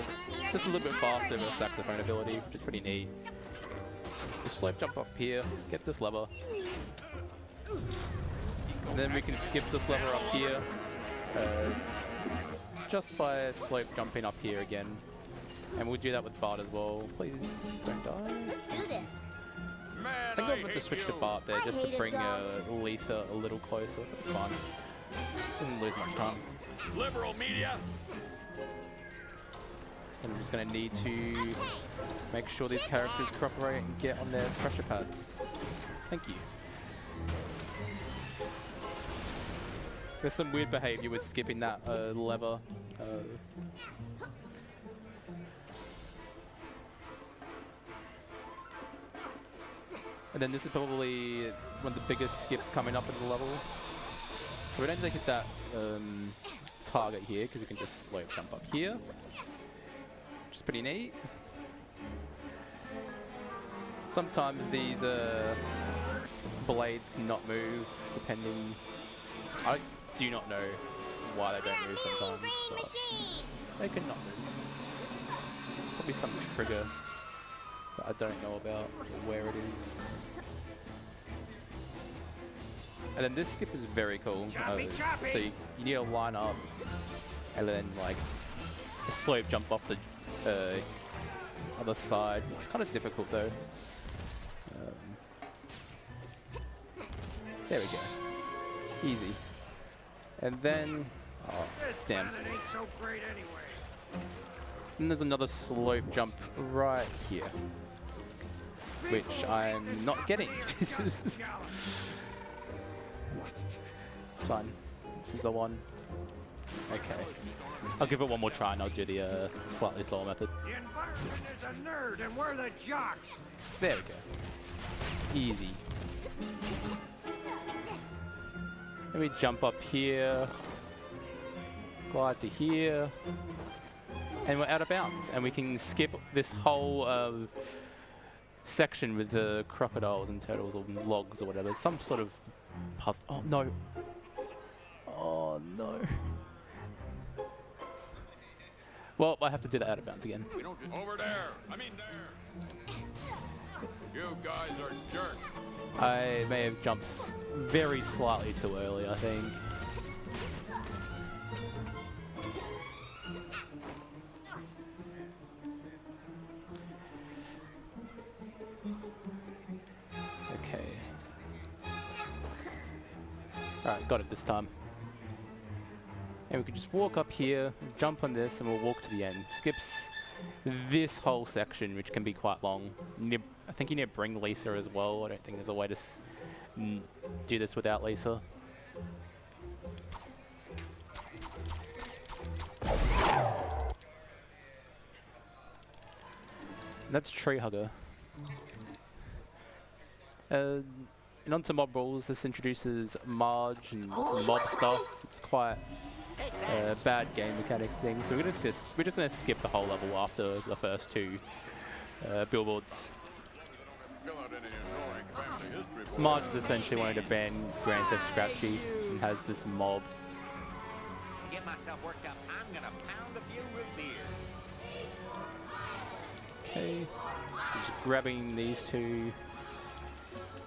[SPEAKER 12] just a little bit faster than a saxophone ability, which is pretty neat. Just slope jump up here, get this lever. And then we can skip this lever up here just by slope jumping up here again. And we'll do that with Bart as well. Please don't die.
[SPEAKER 10] Let's do this.
[SPEAKER 12] I think I was meant to switch to Bart there just to bring Lisa a little closer. That's fine. Doesn't lose much time.
[SPEAKER 15] Liberal media.
[SPEAKER 12] I'm just going to need to make sure these characters cooperate and get on their pressure pads. Thank you. There's some weird behavior with skipping that lever. And then this is probably one of the biggest skips coming up in the level. So we don't need to hit that target here because we can just slope jump up here, which is pretty neat. Sometimes these blades cannot move depending. I do not know why they don't move sometimes, but they cannot move. Probably some trigger that I don't know about or where it is. And then this skip is very cool. So you need to line up and then like slope jump off the other side. It's kind of difficult though. There we go. Easy. And then, oh damn. And there's another slope jump right here, which I'm not getting. It's fine. This is the one. Okay. I'll give it one more try and I'll do the slightly slower method.
[SPEAKER 13] The environment is a nerd and we're the jocks.
[SPEAKER 12] There we go. Easy. Let me jump up here, glide to here, and we're out of bounds. And we can skip this whole section with the crocodiles and turtles or logs or whatever. Some sort of puzzle. Oh no. Oh no. Well, I have to do that out of bounds again.
[SPEAKER 16] We don't over there. I mean there. You guys are jerks.
[SPEAKER 12] I may have jumped very slightly too early, I think. Okay. Alright, got it this time. And we could just walk up here, jump on this, and we'll walk to the end. Skips this whole section, which can be quite long. I think you need to bring Lisa as well. I don't think there's a way to do this without Lisa. That's Tree Hugger. And onto mob rules, this introduces Marge and mob stuff. It's quite a bad game mechanic thing, so we're just gonna skip the whole level after the first two billboards. Marge is essentially wanting to ban Grand Theft Scratchy and has this mob.
[SPEAKER 2] Get myself worked up. I'm gonna pound a few root beer.
[SPEAKER 12] Okay, so just grabbing these two.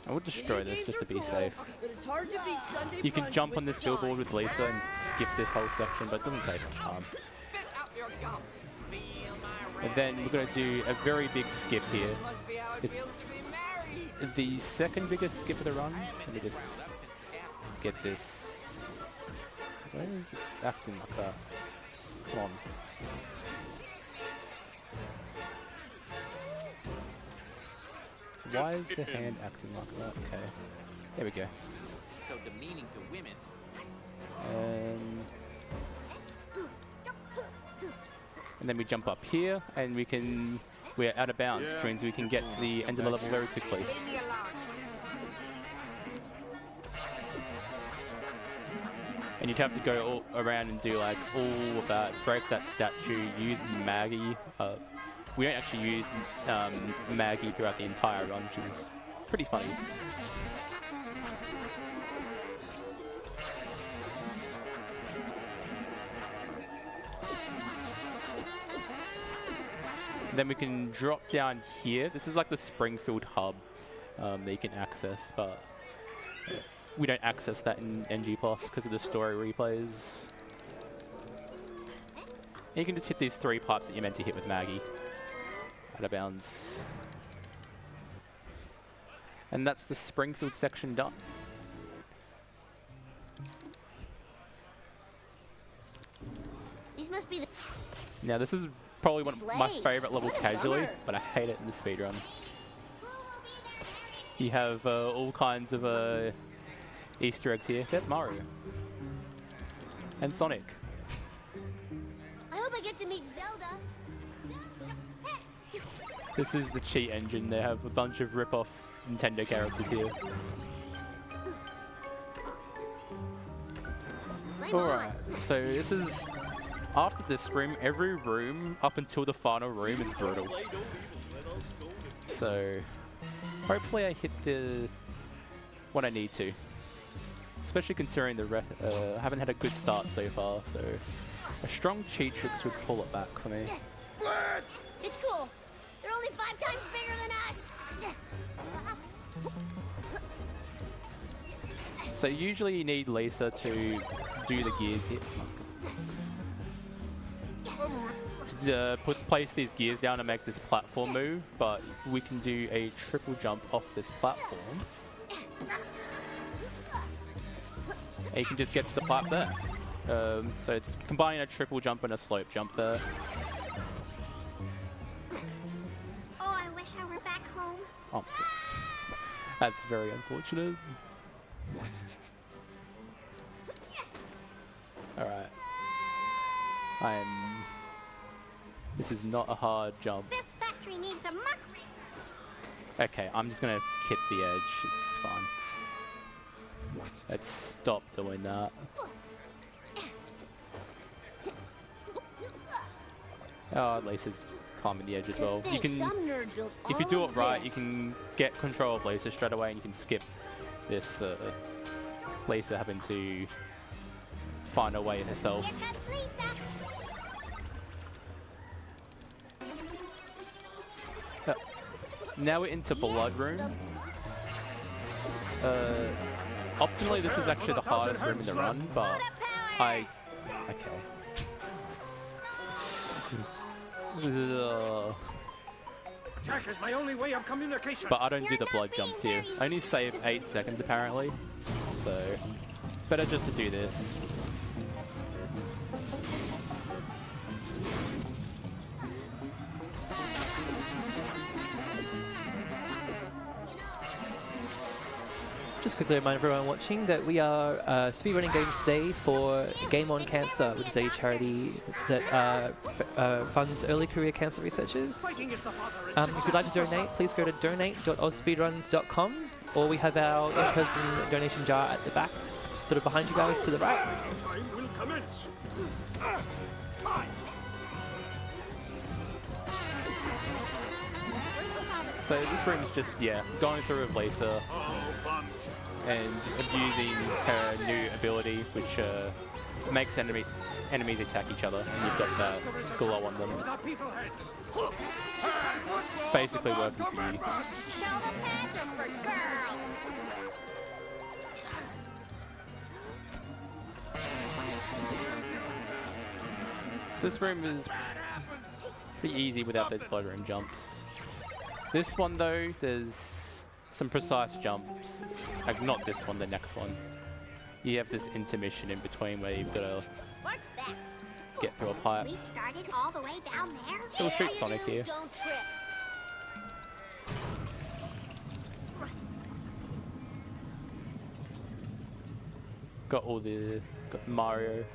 [SPEAKER 12] I would destroy this just to be safe.
[SPEAKER 10] But it's hard to beat Sunday
[SPEAKER 12] You can
[SPEAKER 10] brunch
[SPEAKER 12] jump on
[SPEAKER 10] with
[SPEAKER 12] this billboard with Lisa and skip this whole section, but it doesn't save much time. And then we're going to do a very big skip here. It's the second biggest skip of the run. Let me just get this. Where is it acting like that? Come on. Why is the hand acting like that? Okay. There we go.
[SPEAKER 2] So demeaning to women.
[SPEAKER 12] And then we jump up here, and we're out of bounds, which means we can get to the end of the level very quickly. And you'd have to go all around and do like all of that, break that statue, use Maggie. We don't actually use Maggie throughout the entire run, which is pretty funny. Then we can drop down here. This is like the Springfield hub that you can access, but we don't access that in NG Plus because of the story replays. And you can just hit these 3 pipes that you're meant to hit with Maggie. Out of bounds. And that's the Springfield section done.
[SPEAKER 10] These must be the
[SPEAKER 12] Now this is probably one of my favorite level casually, but I hate it in the speedrun. You have all kinds of Easter eggs here. There's Mario. And Sonic.
[SPEAKER 10] I hope I get to meet Zelda.
[SPEAKER 12] This is the cheat engine. They have a bunch of rip-off Nintendo characters here. Alright, so this is... After this room, every room up until the final room is brutal. So... Hopefully I hit what I need to. Especially considering I haven't had a good start so far, so... A strong cheat tricks would pull it back for me.
[SPEAKER 10] It's cool. They're only 5 times bigger than us.
[SPEAKER 12] So usually you need Lisa to do the gears here. To place these gears down and make this platform move, but we can do a triple jump off this platform. And you can just get to the plat there. So it's combining a triple jump and a slope jump there.
[SPEAKER 10] Oh, I wish I were back home.
[SPEAKER 12] Oh, that's very unfortunate. Alright. This is not a hard jump.
[SPEAKER 10] This factory needs a muck.
[SPEAKER 12] Okay, I'm just gonna hit the edge. It's fine. Let's stop doing that. Oh, at least it's climbing the edge as well. You can, if you do it right, you can get control of Lisa straight away, and you can skip this Lisa having to find a way in herself. Now we're into Blood Room. Optimally, this is actually the hardest room in the run, but okay.
[SPEAKER 13] Attack is my only way of communication.
[SPEAKER 12] But I don't do the blood jumps here. I only save 8 seconds apparently, so better just to do this.
[SPEAKER 7] Just quickly remind everyone watching that we are speedrunning games today for Game On Cancer, which is a charity that funds early career cancer researchers. If you'd like to donate, please go to donate.ausspeedruns.com, or we have our in-person donation jar at the back, sort of behind you guys to the right.
[SPEAKER 13] Time will commence.
[SPEAKER 12] So this room is just, going through with Lisa and using her new ability, which makes enemies attack each other, and you've got that glow on them. Basically working for you.
[SPEAKER 10] Show the magic for girls.
[SPEAKER 12] So this room is pretty easy without those blood room jumps. This one though, there's some precise jumps. Like not this one, the next one. You have this intermission in between where you've got to get through a pipe.
[SPEAKER 10] We started all the way down there.
[SPEAKER 12] So we'll shoot Sonic here.
[SPEAKER 10] Don't trip.
[SPEAKER 12] Got Mario.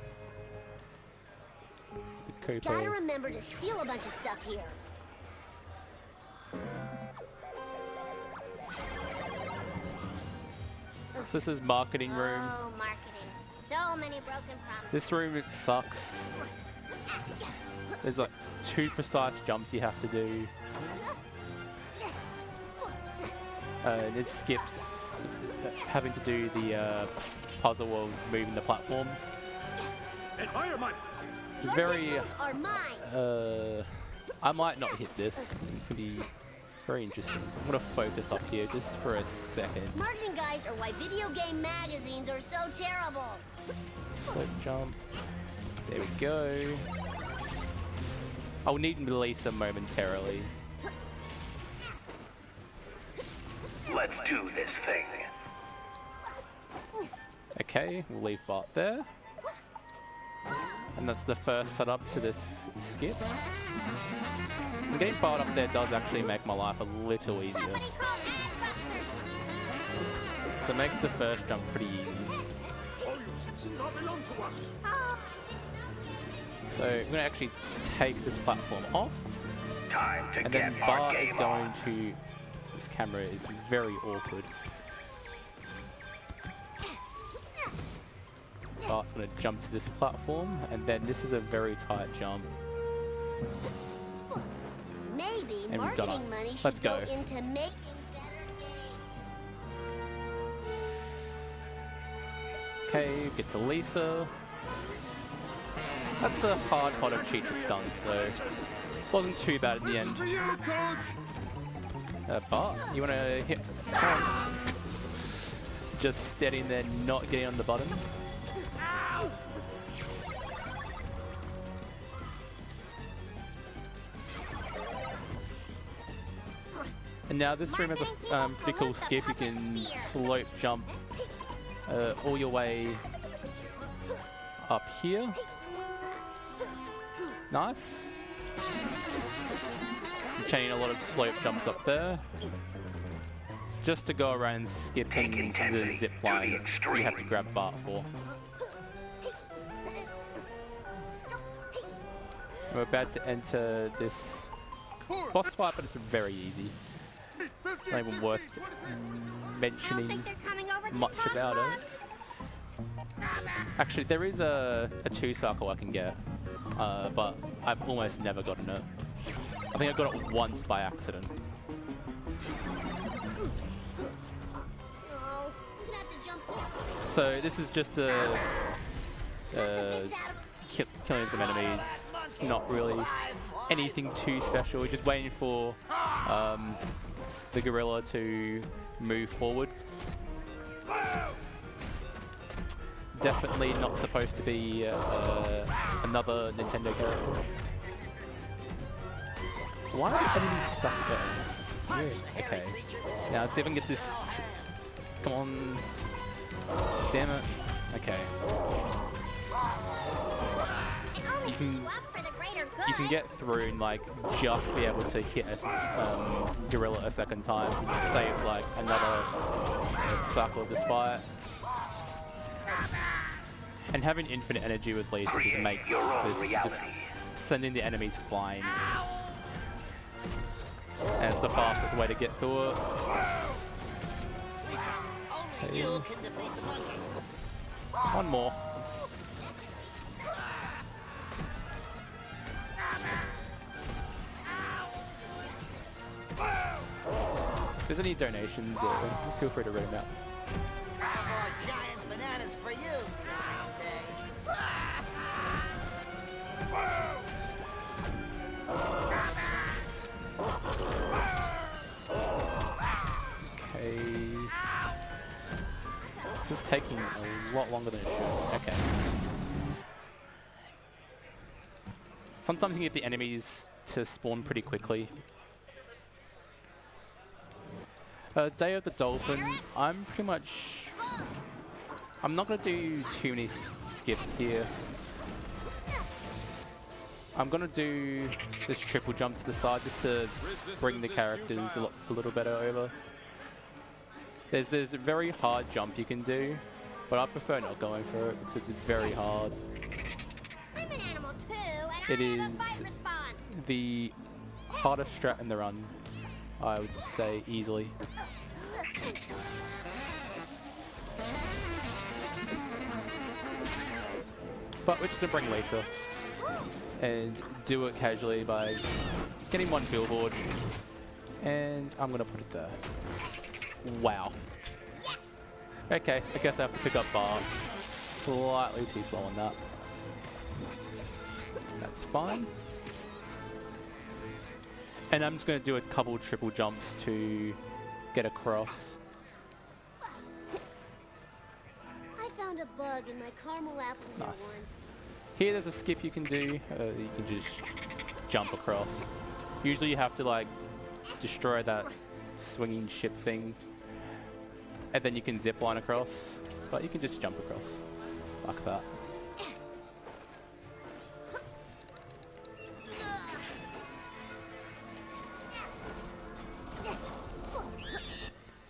[SPEAKER 12] The Koopa.
[SPEAKER 10] Gotta remember to steal a bunch of stuff here.
[SPEAKER 12] So this is marketing room.
[SPEAKER 10] Oh, marketing. So many broken promises.
[SPEAKER 12] This room sucks. There's like 2 precise jumps you have to do. It skips having to do the puzzle of moving the platforms. It's very... I might not hit this. It's gonna be very interesting. I'm gonna focus up here just for a second.
[SPEAKER 10] Marketing guys are why video game magazines are so terrible.
[SPEAKER 12] Slope jump. There we go. I'll need Melissa momentarily.
[SPEAKER 15] Let's do this thing.
[SPEAKER 12] Okay, we'll leave Bart there. And that's the first setup to this skip. And getting Bart up there does actually make my life a little easier. So it makes the first jump pretty easy. So I'm going to actually take this platform off.
[SPEAKER 15] Time to
[SPEAKER 12] and
[SPEAKER 15] get
[SPEAKER 12] then
[SPEAKER 15] our
[SPEAKER 12] Bart is
[SPEAKER 15] game
[SPEAKER 12] going
[SPEAKER 15] on.
[SPEAKER 12] to... This camera is very awkward. Bart's going to jump to this platform, and then this is a very tight jump.
[SPEAKER 10] Maybe
[SPEAKER 12] And we've done
[SPEAKER 10] marketing
[SPEAKER 12] it.
[SPEAKER 10] money
[SPEAKER 12] Let's
[SPEAKER 10] should
[SPEAKER 12] go.
[SPEAKER 10] go into making better games.
[SPEAKER 12] Okay, get to Lisa. That's the hard part of cheat tricks done, so wasn't too bad in the end. Bart, you want to hit? Come on. Just steadying there, not getting on the button. And now this room has a pretty cool skip. You can slope jump all your way up here. Nice. I'm chaining a lot of slope jumps up there. Just to go around skipping the zip line you have to grab Bart for. We're about to enter this boss fight, but it's very easy. Not even worth mentioning much about it. Actually, there is a 2-cycle I can get, but I've almost never gotten it. I think I got it once by accident. So this is just killing some enemies. It's not really anything too special. We're just waiting for the gorilla to move forward. Definitely not supposed to be another Nintendo character. Why are the enemies stuck there? It's weird. Okay. Now let's see if I can get this. Come on. Damn it. Okay. You can get through and like just be able to hit a gorilla a second time. It saves like another cycle of this fight. And having infinite energy with Lisa just makes this just sending the enemies flying. And it's the fastest way to get through it. Okay. One more. If there's any donations, feel free to read them out.
[SPEAKER 14] Giant bananas for you.
[SPEAKER 12] Okay. This is taking a lot longer than it should. Okay. Sometimes you can get the enemies to spawn pretty quickly. Day of the Dolphin, I'm not going to do too many skips here. I'm going to do this triple jump to the side just to bring the characters a little better over. There's a very hard jump you can do, but I prefer not going for it because it's very hard.
[SPEAKER 10] I'm an animal too, and
[SPEAKER 12] It
[SPEAKER 10] I have a
[SPEAKER 12] is
[SPEAKER 10] fight response.
[SPEAKER 12] the hardest strat in the run, I would say easily. But we're just going to bring Lisa and do it casually by getting one billboard, and I'm going to put it there. Wow.
[SPEAKER 10] Yes.
[SPEAKER 12] Okay, I guess I have to pick up bar. Slightly too slow on that. That's fine. And I'm just going to do a couple triple jumps to get across.
[SPEAKER 10] I found a bug in my caramel apple here
[SPEAKER 12] Nice.
[SPEAKER 10] once.
[SPEAKER 12] Here there's a skip you can do. You can just jump across. Usually you have to like destroy that swinging ship thing, and then you can zip line across, but you can just jump across like that.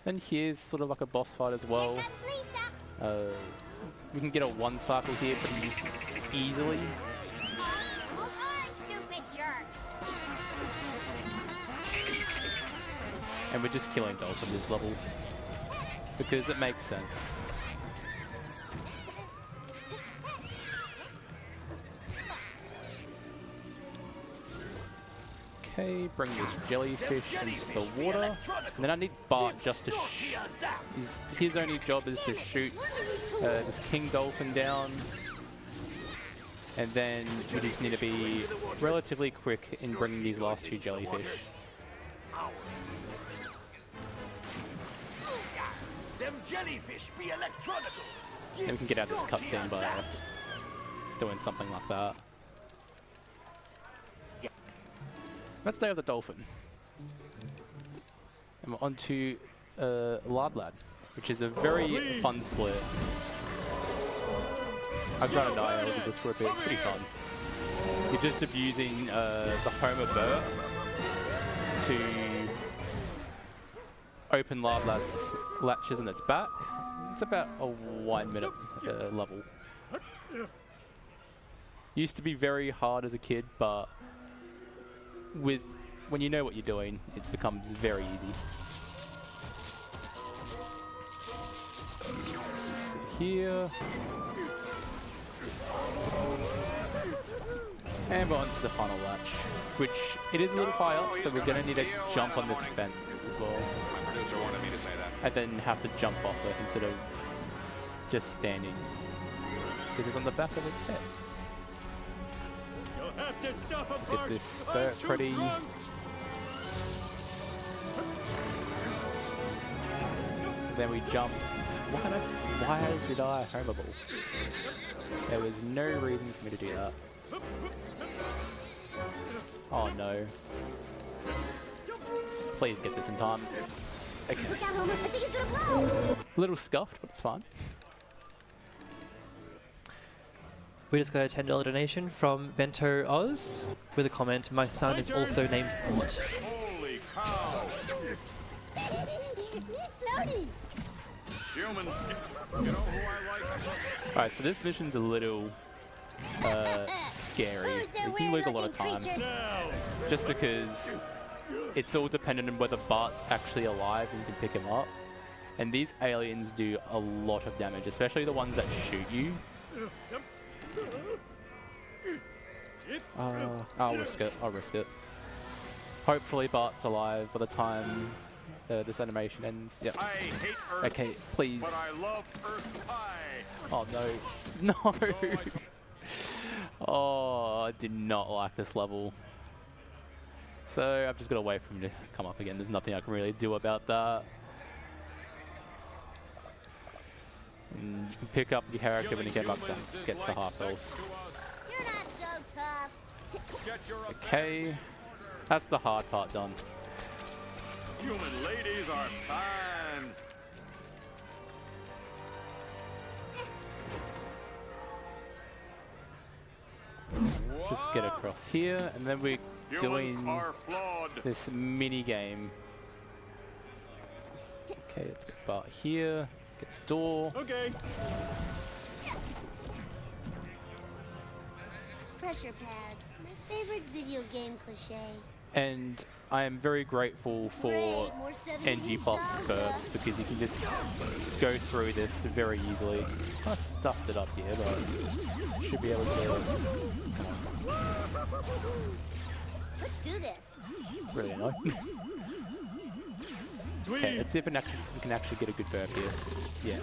[SPEAKER 12] And here's sort of like a boss fight as well. We can get a one cycle here pretty easily.
[SPEAKER 10] Stupid jerks.
[SPEAKER 12] And we're just killing Dolphin this level because it makes sense. Okay, bring this jellyfish into the water. And then I need Bart just to his only job is to shoot this king dolphin down. And then we just need to be relatively quick in bringing these last two jellyfish.
[SPEAKER 15] Them jellyfish be electronical.
[SPEAKER 12] And we can get out of this cutscene by doing something like that. Let's Day of the Dolphin. And we're on to Lard Lad, which is a very fun split. I've run a dials of this for a bit, it's pretty fun. You're just abusing the Homer Burr to open Lard Lad's latches in its back. It's about a 1 minute level. Used to be very hard as a kid, but when you know what you're doing, it becomes very easy. So here. And we're on to the final latch, which it is a little high up, so we're going to need to jump on this fence as well.
[SPEAKER 16] My producer wanted me to say that.
[SPEAKER 12] And then have to jump off it instead of just standing, because it's on the back of its head. Get this pretty. Then we jump. Why did I homer ball? There was no reason for me to do that. Oh no. Please get this in time. Okay. Little scuffed, but it's fine.
[SPEAKER 7] We just got a $10 donation from Bento Oz with a comment, "My son is also named Bot."
[SPEAKER 16] Holy cow! Humans, you know who I like?
[SPEAKER 12] Alright, so this mission's a little scary. You can lose a lot of time. Just because it's all dependent on whether Bart's actually alive and you can pick him up. And these aliens do a lot of damage, especially the ones that shoot you. I'll risk it. I'll risk it. Hopefully Bart's alive by the time this animation ends. Yep.
[SPEAKER 16] I hate Earth,
[SPEAKER 12] Okay, please.
[SPEAKER 16] but I love Earth pie.
[SPEAKER 12] Oh no. No! Oh, I did not like this level. So I've just got to wait for him to come up again. There's nothing I can really do about that. And you can pick up your character when he gets to half health.
[SPEAKER 10] You're not so tough.
[SPEAKER 12] Okay, that's the hard part done.
[SPEAKER 16] Human ladies are fine.
[SPEAKER 12] Just get across here, and then we're doing
[SPEAKER 16] Humans are flawed.
[SPEAKER 12] this mini game. Okay, let's get Bart here. Get the door.
[SPEAKER 16] Okay.
[SPEAKER 10] Pressure pads. My favorite video game cliche.
[SPEAKER 12] And I am very grateful for NG Plus burps because you can just go through this very easily. I stuffed it up here, but should be able to.
[SPEAKER 10] Let's do this.
[SPEAKER 12] Really annoying. Okay, let's see if we can actually get a good burp here. Yeah.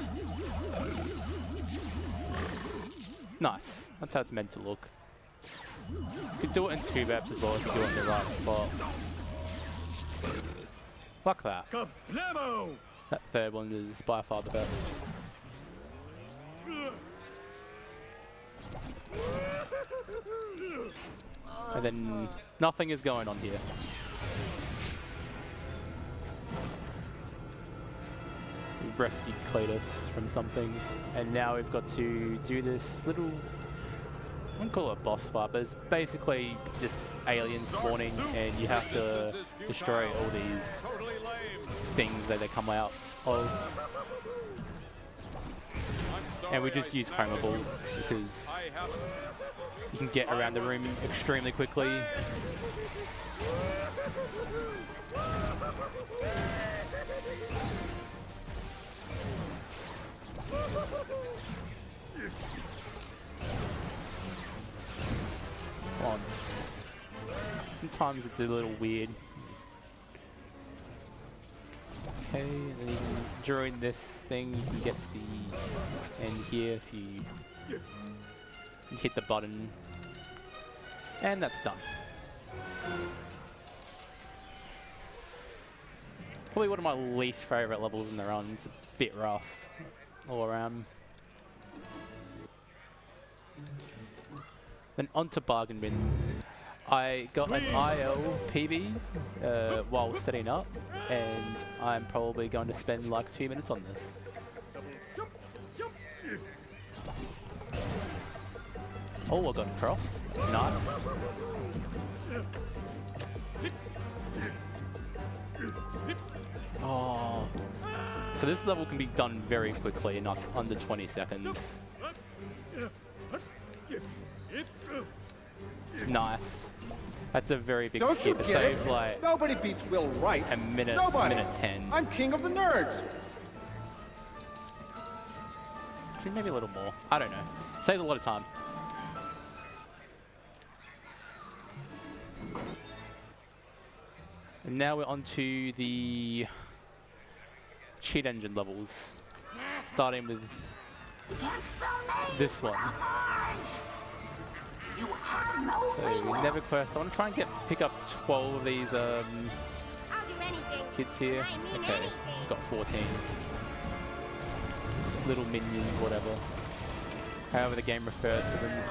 [SPEAKER 12] Nice. That's how it's meant to look. You could do it in 2 burps as well if you do it in the right spot. Fuck that. That third one is by far the best. And then nothing is going on here. We've rescued Cletus from something, and now we've got to do this little, I wouldn't call it a boss fight, but it's basically just aliens spawning, and you have to destroy all these things that they come out of. And we just use Homer Ball because you can get around the room extremely quickly. Come on. Sometimes it's a little weird. Okay, and then during this thing you can get to the end here if you hit the button. And that's done. Probably one of my least favourite levels in the run. It's a bit rough all around. Then onto Bargain Bin. I got an IL PB while setting up, and I'm probably going to spend like 2 minutes on this. Oh, I got a cross. That's nice. Oh. So this level can be done very quickly, not under 20 seconds. Nice. That's a very big
[SPEAKER 13] Don't
[SPEAKER 12] skip.
[SPEAKER 13] you
[SPEAKER 12] It
[SPEAKER 13] get
[SPEAKER 12] saves
[SPEAKER 13] it?
[SPEAKER 12] like
[SPEAKER 13] Nobody beats Will Wright.
[SPEAKER 12] a minute,
[SPEAKER 13] Nobody.
[SPEAKER 12] minute 10.
[SPEAKER 13] I'm king of the nerds.
[SPEAKER 12] Actually, maybe a little more. I don't know. Saves a lot of time. And now we're on to the cheat engine levels. Starting with this one. So never quest. I want to try and pick up 12 of these kids here. Okay, got 14. Little minions, whatever. However the game refers to them.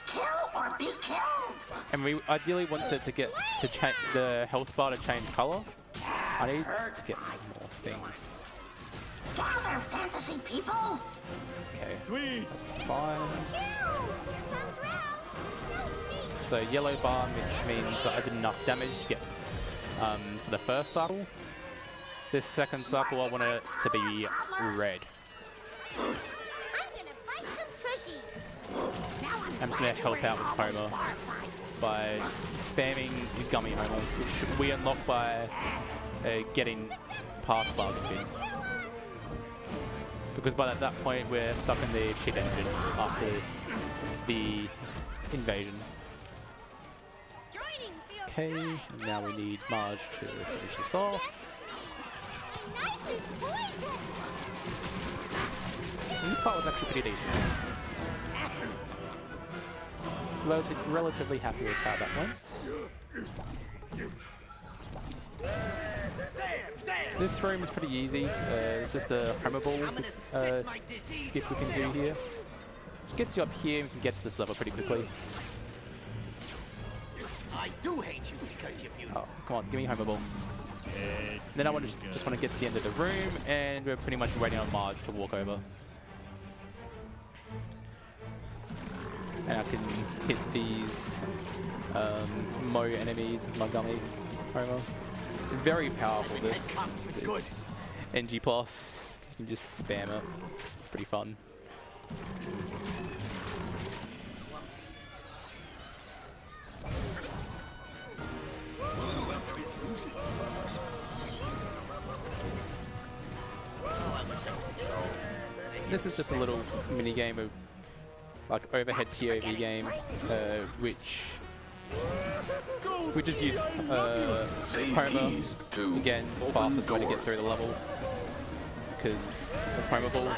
[SPEAKER 10] Kill or be killed.
[SPEAKER 12] And we ideally want it to get to change the health bar to change color. I need to get more things.
[SPEAKER 10] Gather, fantasy people.
[SPEAKER 12] Okay, that's fine. So yellow bar means that I did enough damage to get for the first cycle. This second cycle I want it to be red.
[SPEAKER 10] I'm gonna fight some tushies.
[SPEAKER 12] I'm going to help out with Homer by spamming Gummy Homer, which we unlock by getting past Bargain Bin. Because by that point we're stuck in the shit engine after the invasion. Okay, and now we need Marge to finish this off. And this part was actually pretty decent. Relatively happy with how that went.
[SPEAKER 15] Stand!
[SPEAKER 12] This room is pretty easy. It's just a hammerball skip we can do here. Which gets you up here and we can get to this level pretty quickly.
[SPEAKER 15] I do hate you because you're beautiful.
[SPEAKER 12] Oh, come on, give me hammerball. Then I just want to get to the end of the room, and we're pretty much waiting on Marge to walk over. And I can hit these Mo enemies, Mogami, Homer. Very powerful, this NG+, because you can just spam it. It's pretty fun. This is just a little mini game of like overhead POV game, which we just use Homer, again, fastest way to get through the level, because of Homer Ball.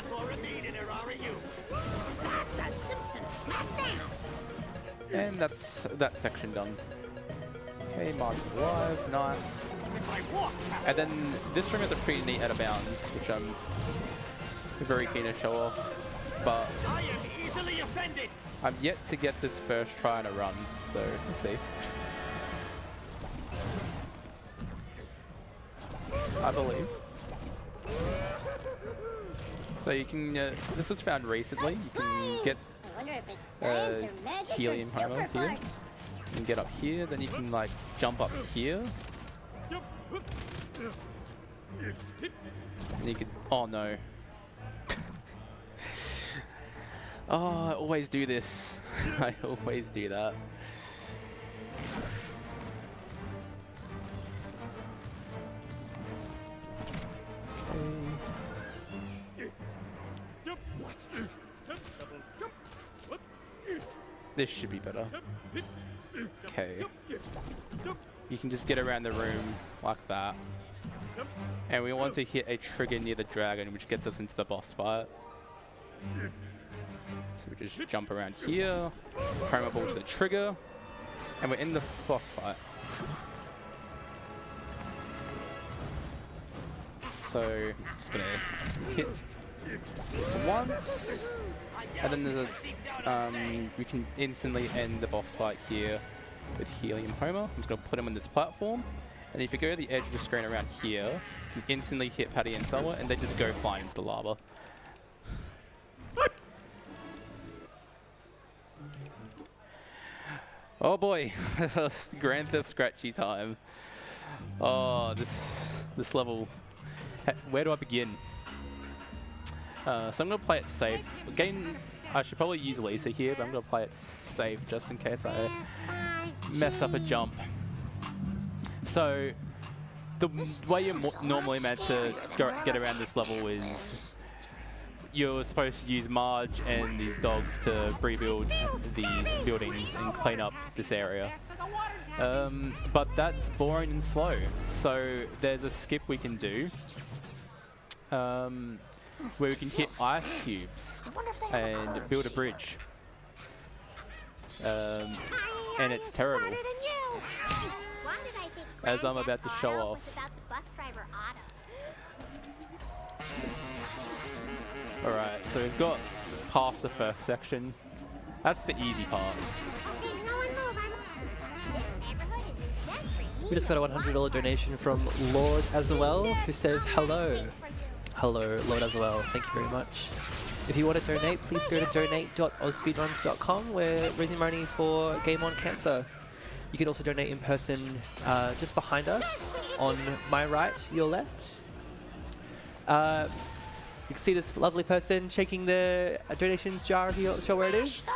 [SPEAKER 12] And that's that section done. Okay, Marge is alive, nice. And then this room is a pretty neat out of bounds, which I'm very keen to show off, but I'm yet to get this first try on a run, so we'll see. I believe. So you can, this was found recently, you can get Helium Homer here. You can get up here, then you can like jump up here. And you could, oh no. Oh, I always do this. I always do that. This should be better. Okay. You can just get around the room like that. And we want to hit a trigger near the dragon, which gets us into the boss fight. So we just jump around here, Homer Ball to the trigger, and we're in the boss fight. So, just gonna hit this once, and then there's a, we can instantly end the boss fight here with Helium Homer. I'm just gonna put him on this platform, and if you go to the edge of the screen around here, you can instantly hit Patty and Selma, and they just go flying into the lava. Oh boy, Grand Theft Scratchy time. Oh, this level. Where do I begin? So I'm gonna play it safe. Again, I should probably use Lisa here, but I'm gonna play it safe just in case I mess up a jump. So the way you're normally meant to get around this level is you're supposed to use Marge and these dogs to rebuild these buildings and clean up this area. But that's boring and slow. So there's a skip we can do where we can hit ice cubes and build a bridge. And it's terrible, as I'm about to show off. Alright, so we've got past the first section. That's the easy part.
[SPEAKER 7] We just got a $100 donation from Lord as well, who says hello. Hello, Lord as well. Thank you very much. If you want to donate, please go to donate.ausspeedruns.com. We're raising money for Game On Cancer. You can also donate in person just behind us, on my right, your left. You can see this lovely person shaking the donations jar. If you want to show where it is.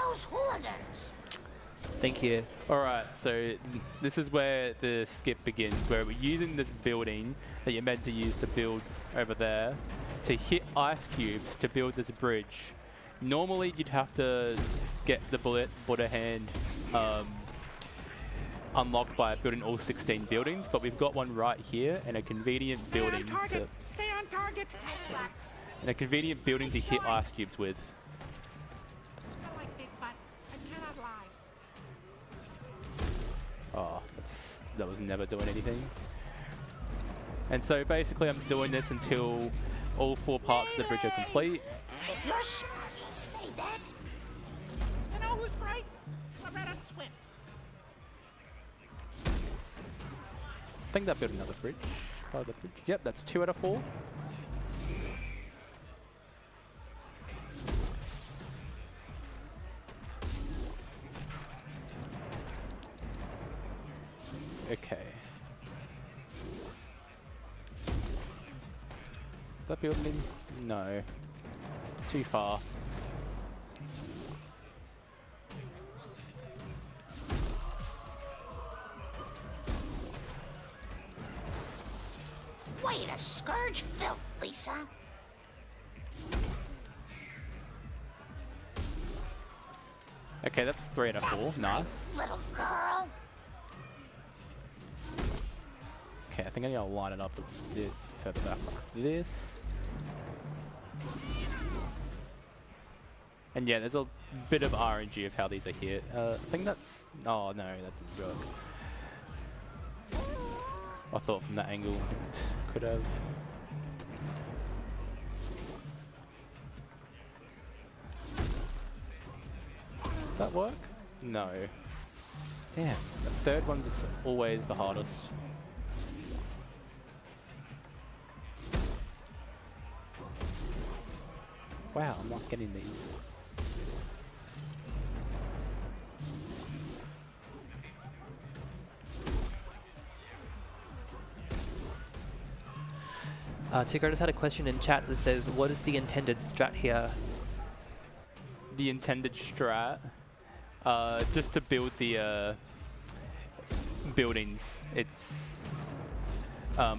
[SPEAKER 7] Thank you.
[SPEAKER 12] Alright, so this is where the skip begins, where we're using this building that you're meant to use to build over there to hit ice cubes to build this bridge. Normally you'd have to get the Buddha hand unlocked by building all 16 buildings, but we've got one right here and a convenient building to
[SPEAKER 13] Stay on target.
[SPEAKER 12] and a convenient building to hit ice cubes with.
[SPEAKER 13] I like big butts. I cannot lie.
[SPEAKER 12] Oh, that was never doing anything. And so basically I'm doing this until all 4 parts of the bridge are complete.
[SPEAKER 10] If you're smart, say that. You know who's great? Loretta Swint.
[SPEAKER 12] I think that built another bridge. Part of the bridge. Yep, that's 2 out of 4. Okay. Is that building? No. Too far.
[SPEAKER 10] Way to scourge filth, Lisa.
[SPEAKER 12] Okay, that's 3 out of 4.
[SPEAKER 10] That's
[SPEAKER 12] Nice.
[SPEAKER 10] Little girl.
[SPEAKER 12] Okay, I think I need to line it up a bit further back like this. And yeah, there's a bit of RNG of how these are hit. I think that's... Oh no, that didn't work. I thought from that angle it could have. Does that work? No. Damn, the third one's is always the hardest. Wow, I'm not getting these.
[SPEAKER 7] Tigger just had a question in chat that says, what is the intended strat here?
[SPEAKER 12] The intended strat, just to build the buildings. It's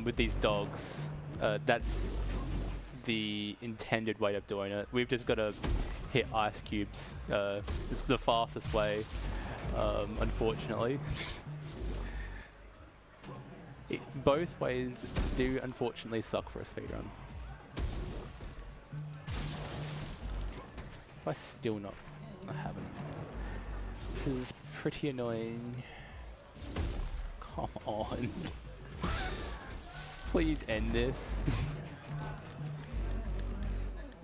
[SPEAKER 12] with these dogs. That's the intended way of doing it. We've just got to hit ice cubes. It's the fastest way, unfortunately. Both ways do unfortunately suck for a speedrun. I still not, I haven't. This is pretty annoying. Come on. Please end this.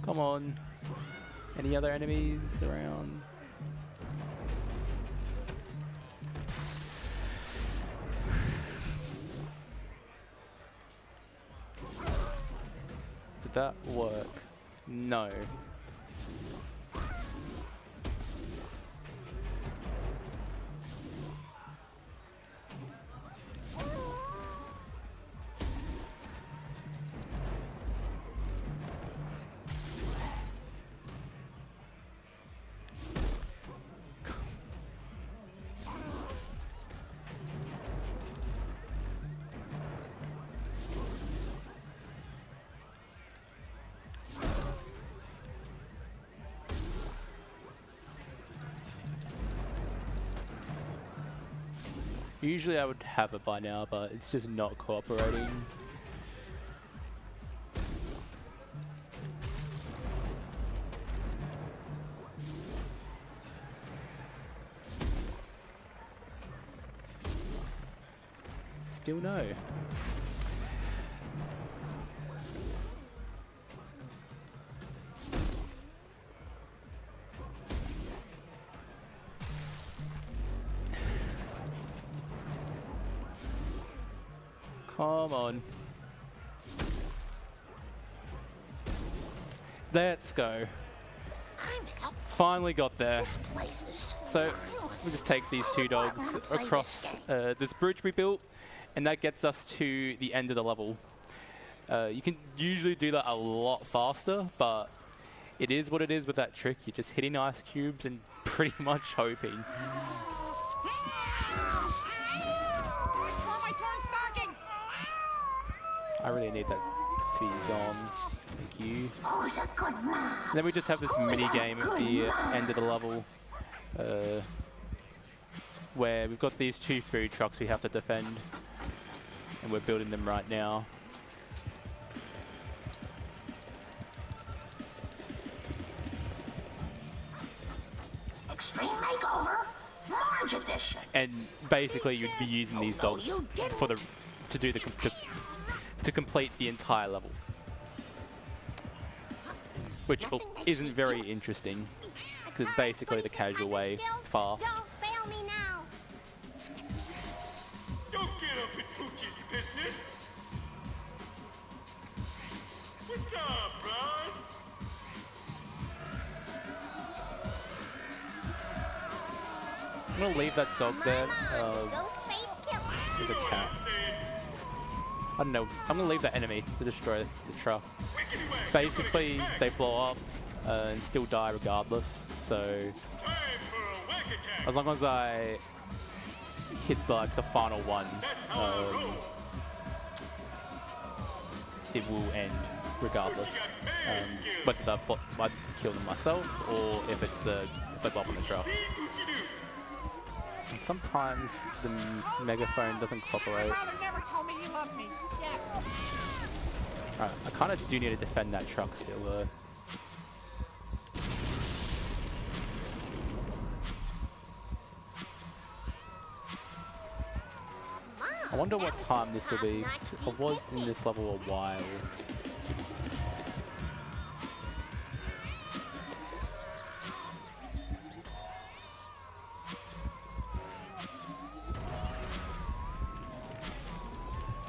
[SPEAKER 12] Come on. Any other enemies around? Did that work? No. Usually I would have it by now, but it's just not cooperating. Still no. Come on. Let's go. Finally got there. So we just take these 2 dogs across this bridge we built, and that gets us to the end of the level. You can usually do that a lot faster, but it is what it is with that trick. You're just hitting ice cubes and pretty much hoping. I really need that to be gone. Thank you. Then we just have this mini game at the end of the level where we've got these 2 food trucks we have to defend, and we're building them right now.
[SPEAKER 10] Extreme makeover, Marge edition.
[SPEAKER 12] And basically, you'd be using these dogs for the to complete the entire level. Which isn't very interesting, because it's basically the casual way, fast.
[SPEAKER 10] Don't fail me now.
[SPEAKER 15] Don't get up in Pookie's business. Good job, Brian.
[SPEAKER 12] I'm gonna leave that dog there. There's a cat. I don't know. I'm gonna leave that enemy to destroy the truck. Basically, they blow up and still die regardless. So as long as I hit like the final one, it will end regardless. Whether I kill them myself or if they blow up on the truck. And sometimes the megaphone doesn't cooperate.
[SPEAKER 10] Never told me you loved me.
[SPEAKER 12] Alright, I kind of do need to defend that truck still though. I wonder what time this will be. I was in this level a while.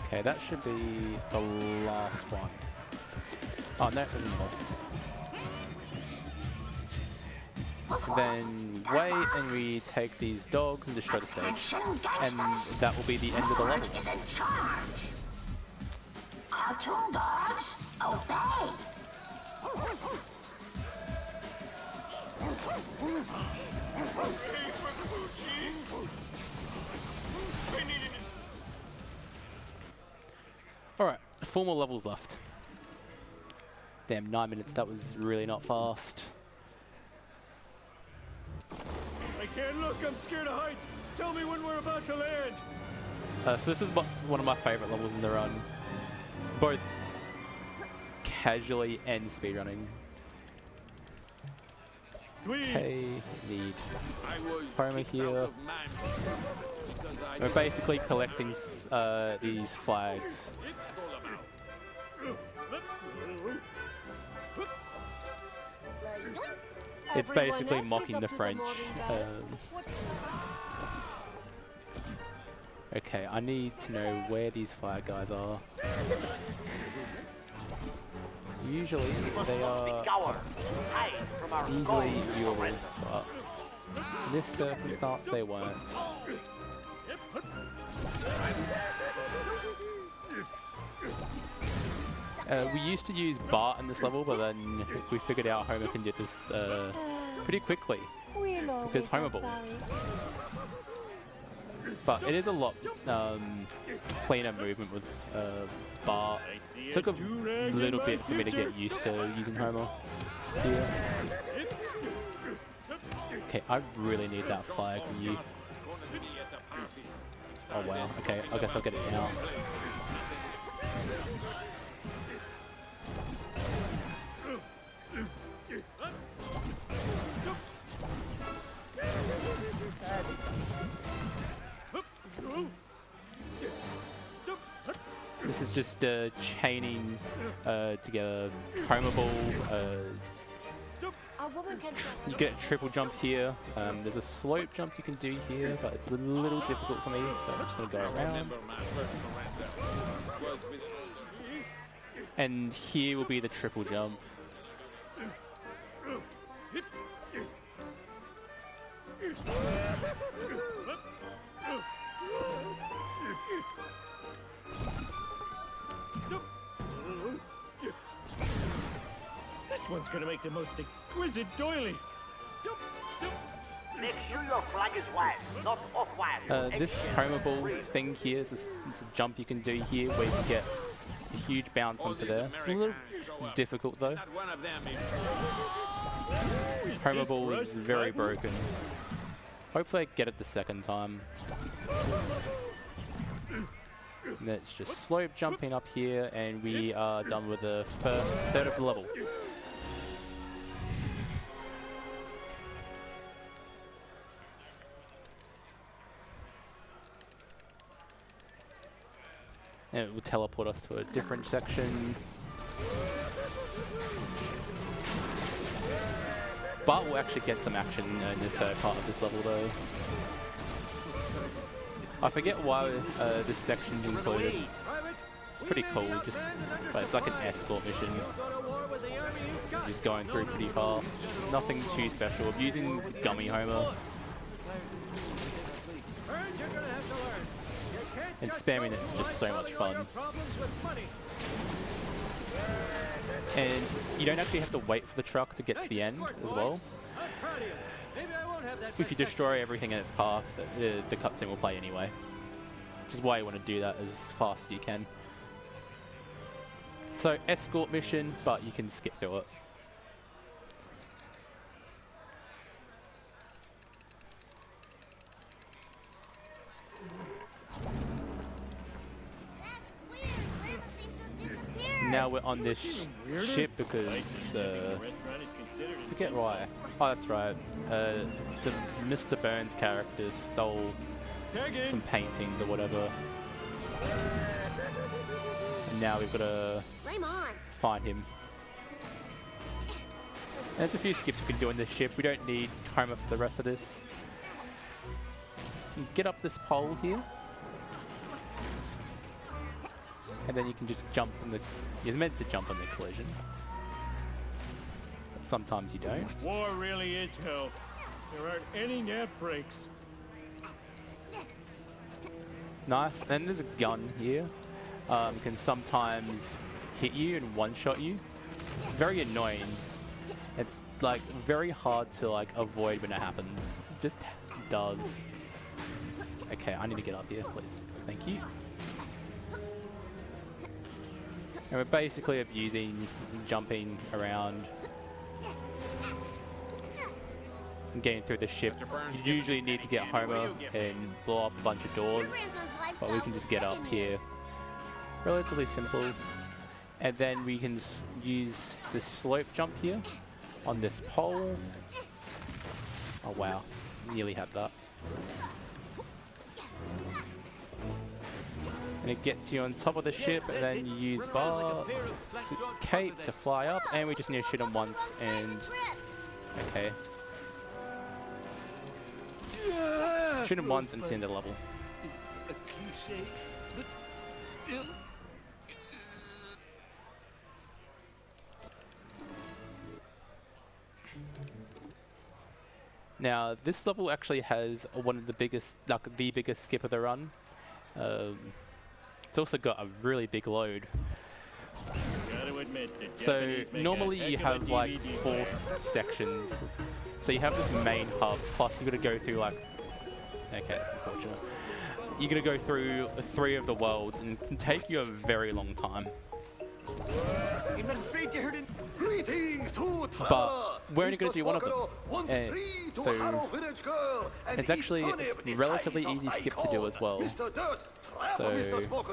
[SPEAKER 12] Okay, that should be the last one. Oh, no, it isn't more. Then wait, and we take these dogs and destroy the stage. And that will be the end of the level.
[SPEAKER 10] Cartoon dogs, obey.
[SPEAKER 12] Alright, 4 more levels left. Damn, 9 minutes, that was really not fast.
[SPEAKER 13] I can't look, I'm scared of heights. Tell me when we're about to land.
[SPEAKER 12] So this is one of my favourite levels in the run. Both casually and speedrunning. Okay, need Homer here. We're basically collecting these flags. It's basically mocking the French. Okay, I need to know where these flag guys are. Usually they are easily viewable, but in this circumstance they weren't. We used to use Bart in this level, but then we figured out Homer can do this pretty quickly because Homer Ball. But it is a lot cleaner movement with Bart. It took a little bit for me to get used to using Homer here. Okay, I really need that flag from you. Oh wow, okay, I guess I'll get it now. This is just chaining together Homer Ball. You get a triple jump here. There's a slope jump you can do here, but it's a little difficult for me, so I'm just going to go around. And here will be the triple jump.
[SPEAKER 13] This one's gonna make the most exquisite doily.
[SPEAKER 15] Make sure your flag is wide, not off-wide.
[SPEAKER 12] This Homer Ball thing here is it's a jump you can do here where you can get a huge bounce onto there. It's a little difficult though. Homer Ball is very broken. Hopefully I get it the second time. And then it's just slope jumping up here, and we are done with the first third of the level. And it will teleport us to a different section. But we'll actually get some action in the third part of this level though. I forget why this section's included. It's pretty cool, but it's like an escort mission. Just going through pretty fast. Nothing too special. I'm using Gummy Homer. And spamming it's just so much fun. And you don't actually have to wait for the truck to get to the end as well. If you destroy everything in its path, the cutscene will play anyway. Which is why you want to do that as fast as you can. So, escort mission, but you can skip through it. Now we're on this ship because, forget why. Oh, that's right. The Mr. Burns character stole some paintings or whatever. And now we've got to find him. And there's a few skips we can do on this ship. We don't need Homer for the rest of this. Get up this pole here. And then you can just jump in the... You're meant to jump in the collision. But sometimes you don't.
[SPEAKER 13] War really is hell. There aren't any nav breaks.
[SPEAKER 12] Nice. And there's a gun here. Can sometimes hit you and one-shot you. It's very annoying. It's like very hard to like avoid when it happens. It just does. Okay, I need to get up here, please. Thank you. And we're basically abusing jumping around and getting through the ship. You usually need to get Homer and blow up a bunch of doors, but we can just get up here. Relatively simple. And then we can use the slope jump here on this pole. Oh wow, nearly had that. And it gets you on top of the ship, and then you use bar, cape to fly up, and we just need to shoot him once, and... Okay. Shoot him once and send the level. Now, this level actually has one of the biggest, like the biggest skip of the run. It's also got a really big load. So normally you have like 4 sections. So you have this main hub, plus you've got to go through like... Okay, that's unfortunate. You're going to go through 3 of the worlds, and it can take you a very long time. But we're only going to do one of them. And so it's actually a relatively easy skip to do as well. So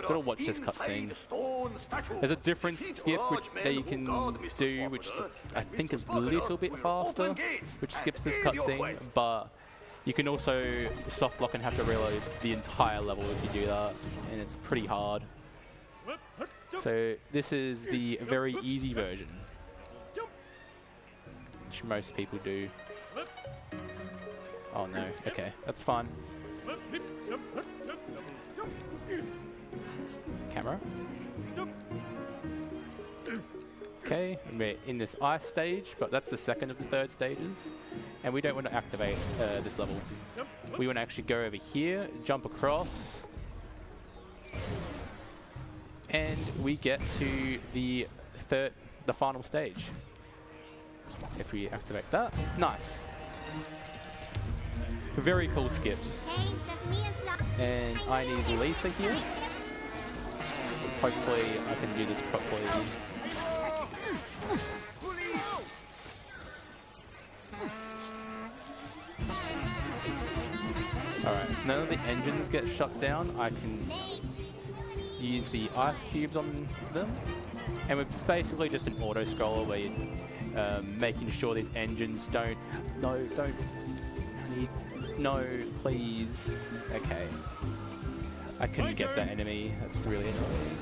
[SPEAKER 12] gotta watch this cutscene. There's a different skip that you can do, which I think is a little bit faster, which skips this cutscene, but you can also soft lock and have to reload the entire level if you do that, and it's pretty hard. So this is the very easy version, which most people do. Oh no, okay, that's fine. Camera. Okay, we're in this ice stage, but that's the second of the 3rd stages, and we don't want to activate this level. We want to actually go over here, jump across, and we get to the final stage. If we activate that, nice. Very cool skip. And I need Lisa here. Hopefully I can do this properly. Alright, none of the engines get shut down. I can use the ice cubes on them. And it's basically just an auto scroller where you're making sure these engines don't... No, don't... No, please. Okay. I couldn't get that enemy. That's really annoying.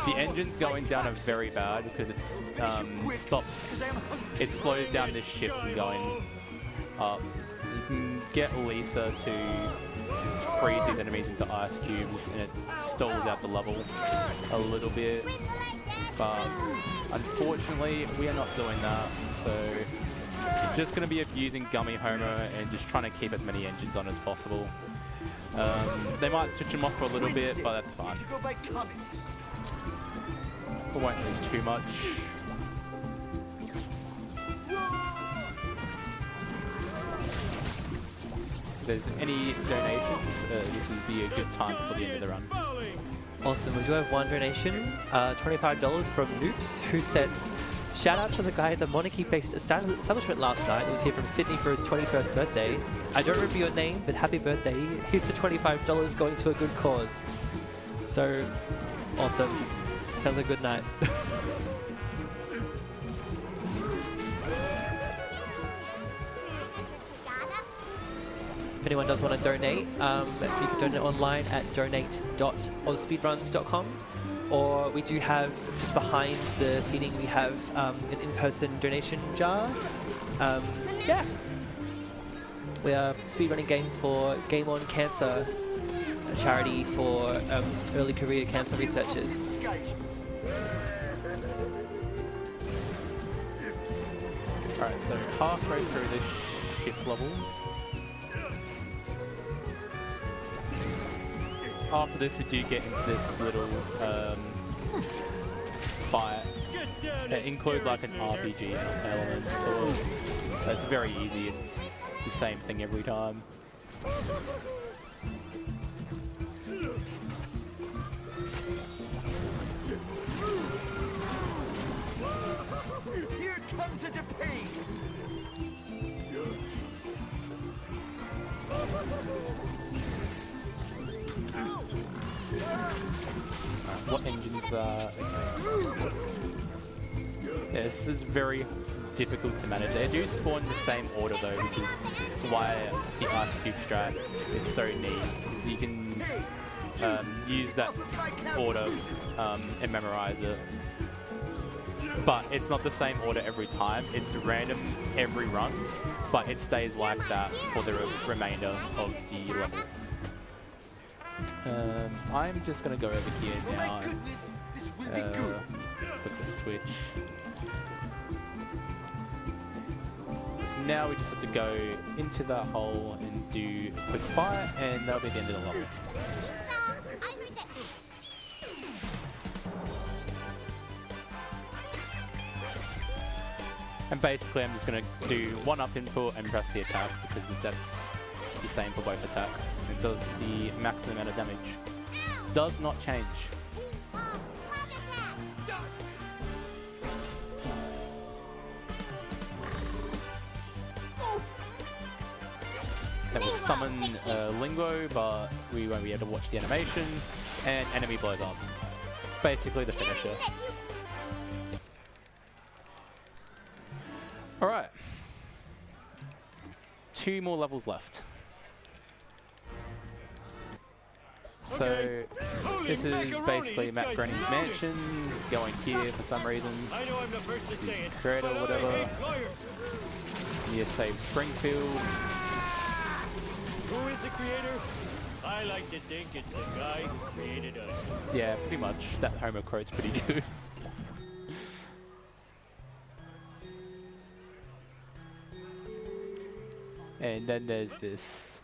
[SPEAKER 12] The engines going down are very bad because it's it slows down this ship from going up. You can get Lisa to freeze these enemies into ice cubes and it stalls out the level a little bit. But unfortunately, we are not doing that. So just going to be abusing Gummy Homer and just trying to keep as many engines on as possible. They might switch them off for a little bit, but that's fine. I won't lose too much. If there's any donations, this would be a good time for the end of the run.
[SPEAKER 7] Awesome. We do have one donation, $25 from Noops, who said, "Shout out to the guy at the Monarchy-based establishment last night. He was here from Sydney for his 21st birthday. I don't remember your name, but happy birthday. Here's the $25 going to a good cause." So, awesome. Sounds like a good night. If anyone does want to donate, you can donate online at donate.ausspeedruns.com. Or we do have, just behind the seating, we have an in-person donation jar. Yeah. We are speedrunning games for Game On Cancer, a charity for early career cancer researchers.
[SPEAKER 12] Alright, so halfway through this ship level. After this, we do get into this little fight. It includes like an RPG element to it. It's very easy, it's the same thing every time.
[SPEAKER 14] Here comes a defeat.
[SPEAKER 12] What engine's that? Yeah, this is very difficult to manage. They do spawn in the same order though, which is why the Ice Cube strat is so neat. Because you can use that order and memorize it. But it's not the same order every time. It's random every run, but it stays like that for the remainder of the level. I'm just going to go over here now and put the switch. Now we just have to go into that hole and do a quick fire, and that'll be the end of the level. And basically I'm just going to do one up input and press the attack because that's the same for both attacks. It does the maximum amount of damage. Does not change. That will summon Lingo, but we won't be able to watch the animation, and enemy blows up. Basically the finisher. Alright. 2 more levels left. So, this is basically Matt Groening's mansion, going here for some reason. He's creator or whatever. You save Springfield.
[SPEAKER 13] Who is the creator? I like to think it's the guy who created us.
[SPEAKER 12] Yeah, pretty much. That Homer quote's pretty good. And then there's this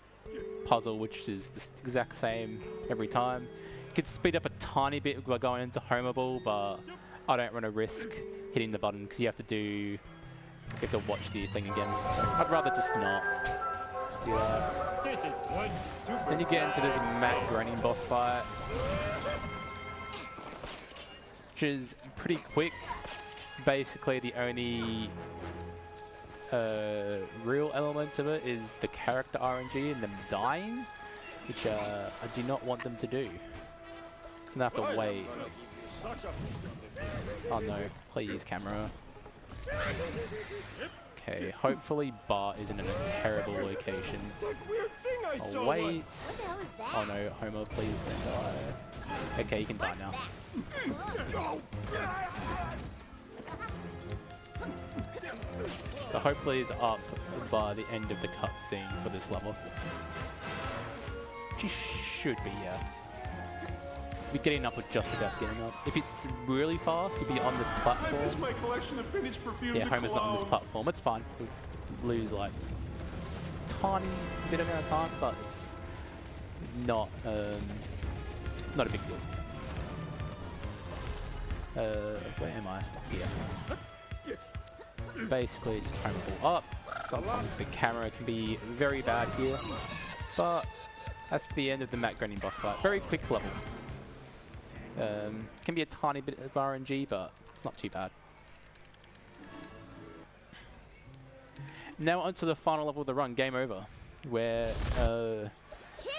[SPEAKER 12] puzzle, which is the exact same every time. You could speed up a tiny bit by going into Homer Ball, but I don't want to risk hitting the button because you have to watch the thing again. So I'd rather just not do that. Then you get into this Matt Groening boss fight, which is pretty quick. Basically, the only real element of it is the character RNG and them dying, which I do not want them to do. So I have to wait. Oh no, please camera. Okay, hopefully Bart isn't in a terrible location.
[SPEAKER 13] That weird thing I
[SPEAKER 12] I'll
[SPEAKER 13] saw
[SPEAKER 12] wait.
[SPEAKER 13] one.
[SPEAKER 10] What the hell is that?
[SPEAKER 12] Oh no, Homer, please don't die. Okay, you can die now. The hopefully is up by the end of the cutscene for this level. Which should be, yeah. You're getting up or just about getting up. If it's really fast, you'll be on this
[SPEAKER 13] I miss
[SPEAKER 12] platform.
[SPEAKER 13] my collection of finished perfumes.
[SPEAKER 12] Yeah,
[SPEAKER 13] and
[SPEAKER 12] Homer's not on this
[SPEAKER 13] cologne.
[SPEAKER 12] platform. It's fine. We'll lose like tiny bit amount of time, but it's not not a big deal. Where am I? Here. Basically, just Homer ball up. Sometimes the camera can be very bad here, but that's the end of the Matt Groening boss fight. Very quick level. Can be a tiny bit of RNG, but it's not too bad. Now onto the final level of the run, game over, where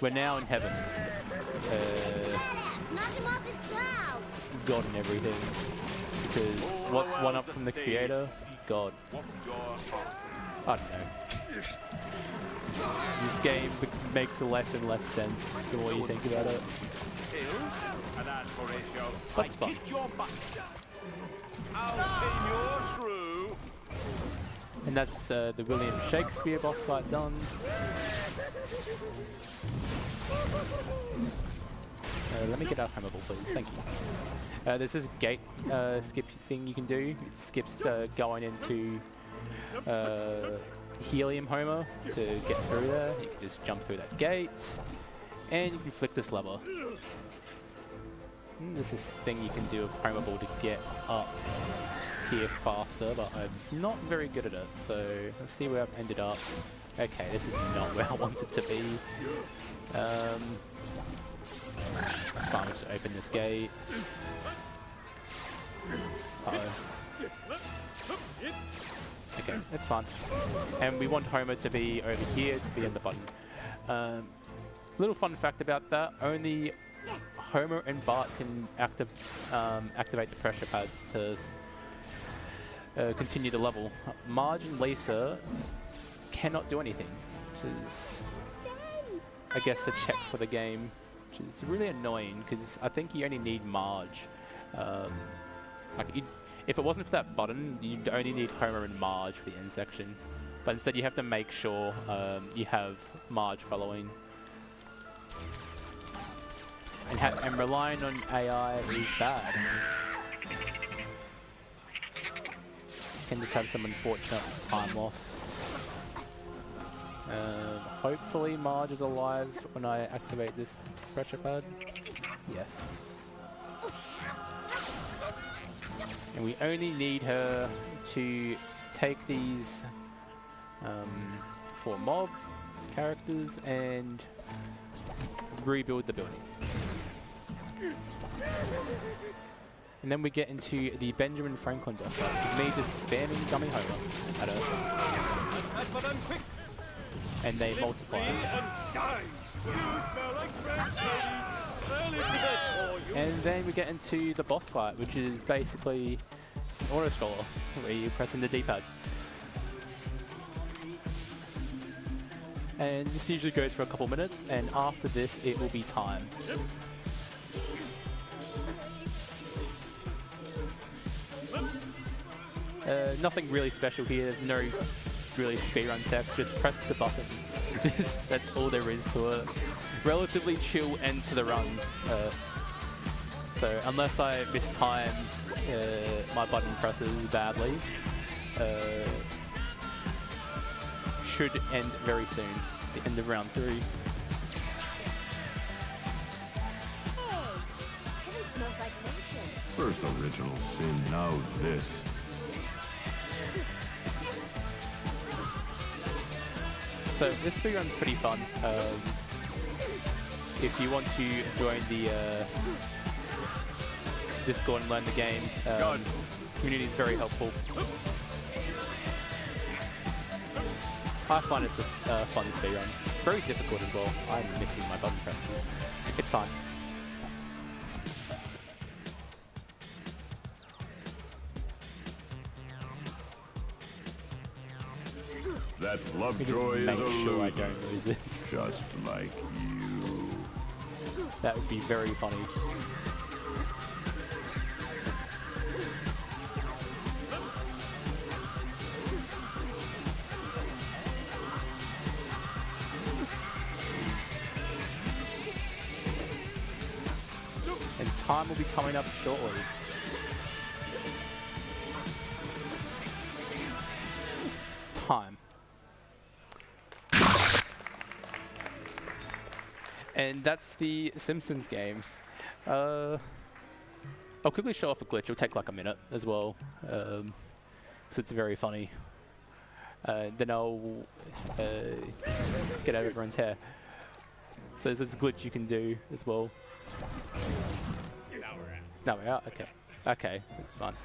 [SPEAKER 12] we're now in heaven. God and everything, because what's one up from the creator? God. I don't know. This game makes less and less sense the more you think about it. That's fun. And that's the William Shakespeare boss fight done. Let me get out Hammerable, please. Thank you. There's this gate skip thing you can do. It skips going into Helium Homer to get through there. You can just jump through that gate, and you can flick this lever. And there's this thing you can do with Homerball to get up here faster, but I'm not very good at it. So let's see where I've ended up. Okay, this is not where I wanted to be. Fine, we'll just open this gate. Uh-oh. Okay, it's fine. And we want Homer to be over here, to be in the button. Little fun fact about that, only Homer and Bart can activate the pressure pads to continue the level. Marge and Lisa cannot do anything, which is, I guess, a check for the game, which is really annoying, because I think you only need Marge. If it wasn't for that button, you'd only need Homer and Marge for the end section. But instead you have to make sure you have Marge following. And relying on AI is bad. You can just have some unfortunate time loss. Hopefully Marge is alive when I activate this pressure pad. Yes. And we only need her to take these 4 mob characters and rebuild the building. And then we get into the Benjamin Franklin boss fight, which is me just spamming Dummy Homer at her. And they multiply. And then we get into the boss fight, which is basically just an auto-scroller, where you press in the D-pad. And this usually goes for a couple minutes, and after this it will be time. Nothing really special here, there's no really speedrun tech, just press the button. That's all there is to it. Relatively chill end to the run. So unless I mistime my button presses badly, should end very soon, the end of round 3.
[SPEAKER 10] Hey, heaven smells like lotion.
[SPEAKER 11] First original sin, now this.
[SPEAKER 12] So this speedrun's pretty fun. If you want to join the Discord and learn the game, community is very helpful. I find it's a fun speedrun. Very difficult as well. I'm missing my button presses. It's fun.
[SPEAKER 11] That Lovejoy is a loser. Just like you.
[SPEAKER 5] That would be very funny. And time will be coming up shortly. Time. And that's the Simpsons game. I'll quickly show off a glitch. It'll take like a minute as well, because it's very funny. Then I'll get out of everyone's hair. So there's this glitch you can do as well. Now we're out. Okay. Okay, that's fine.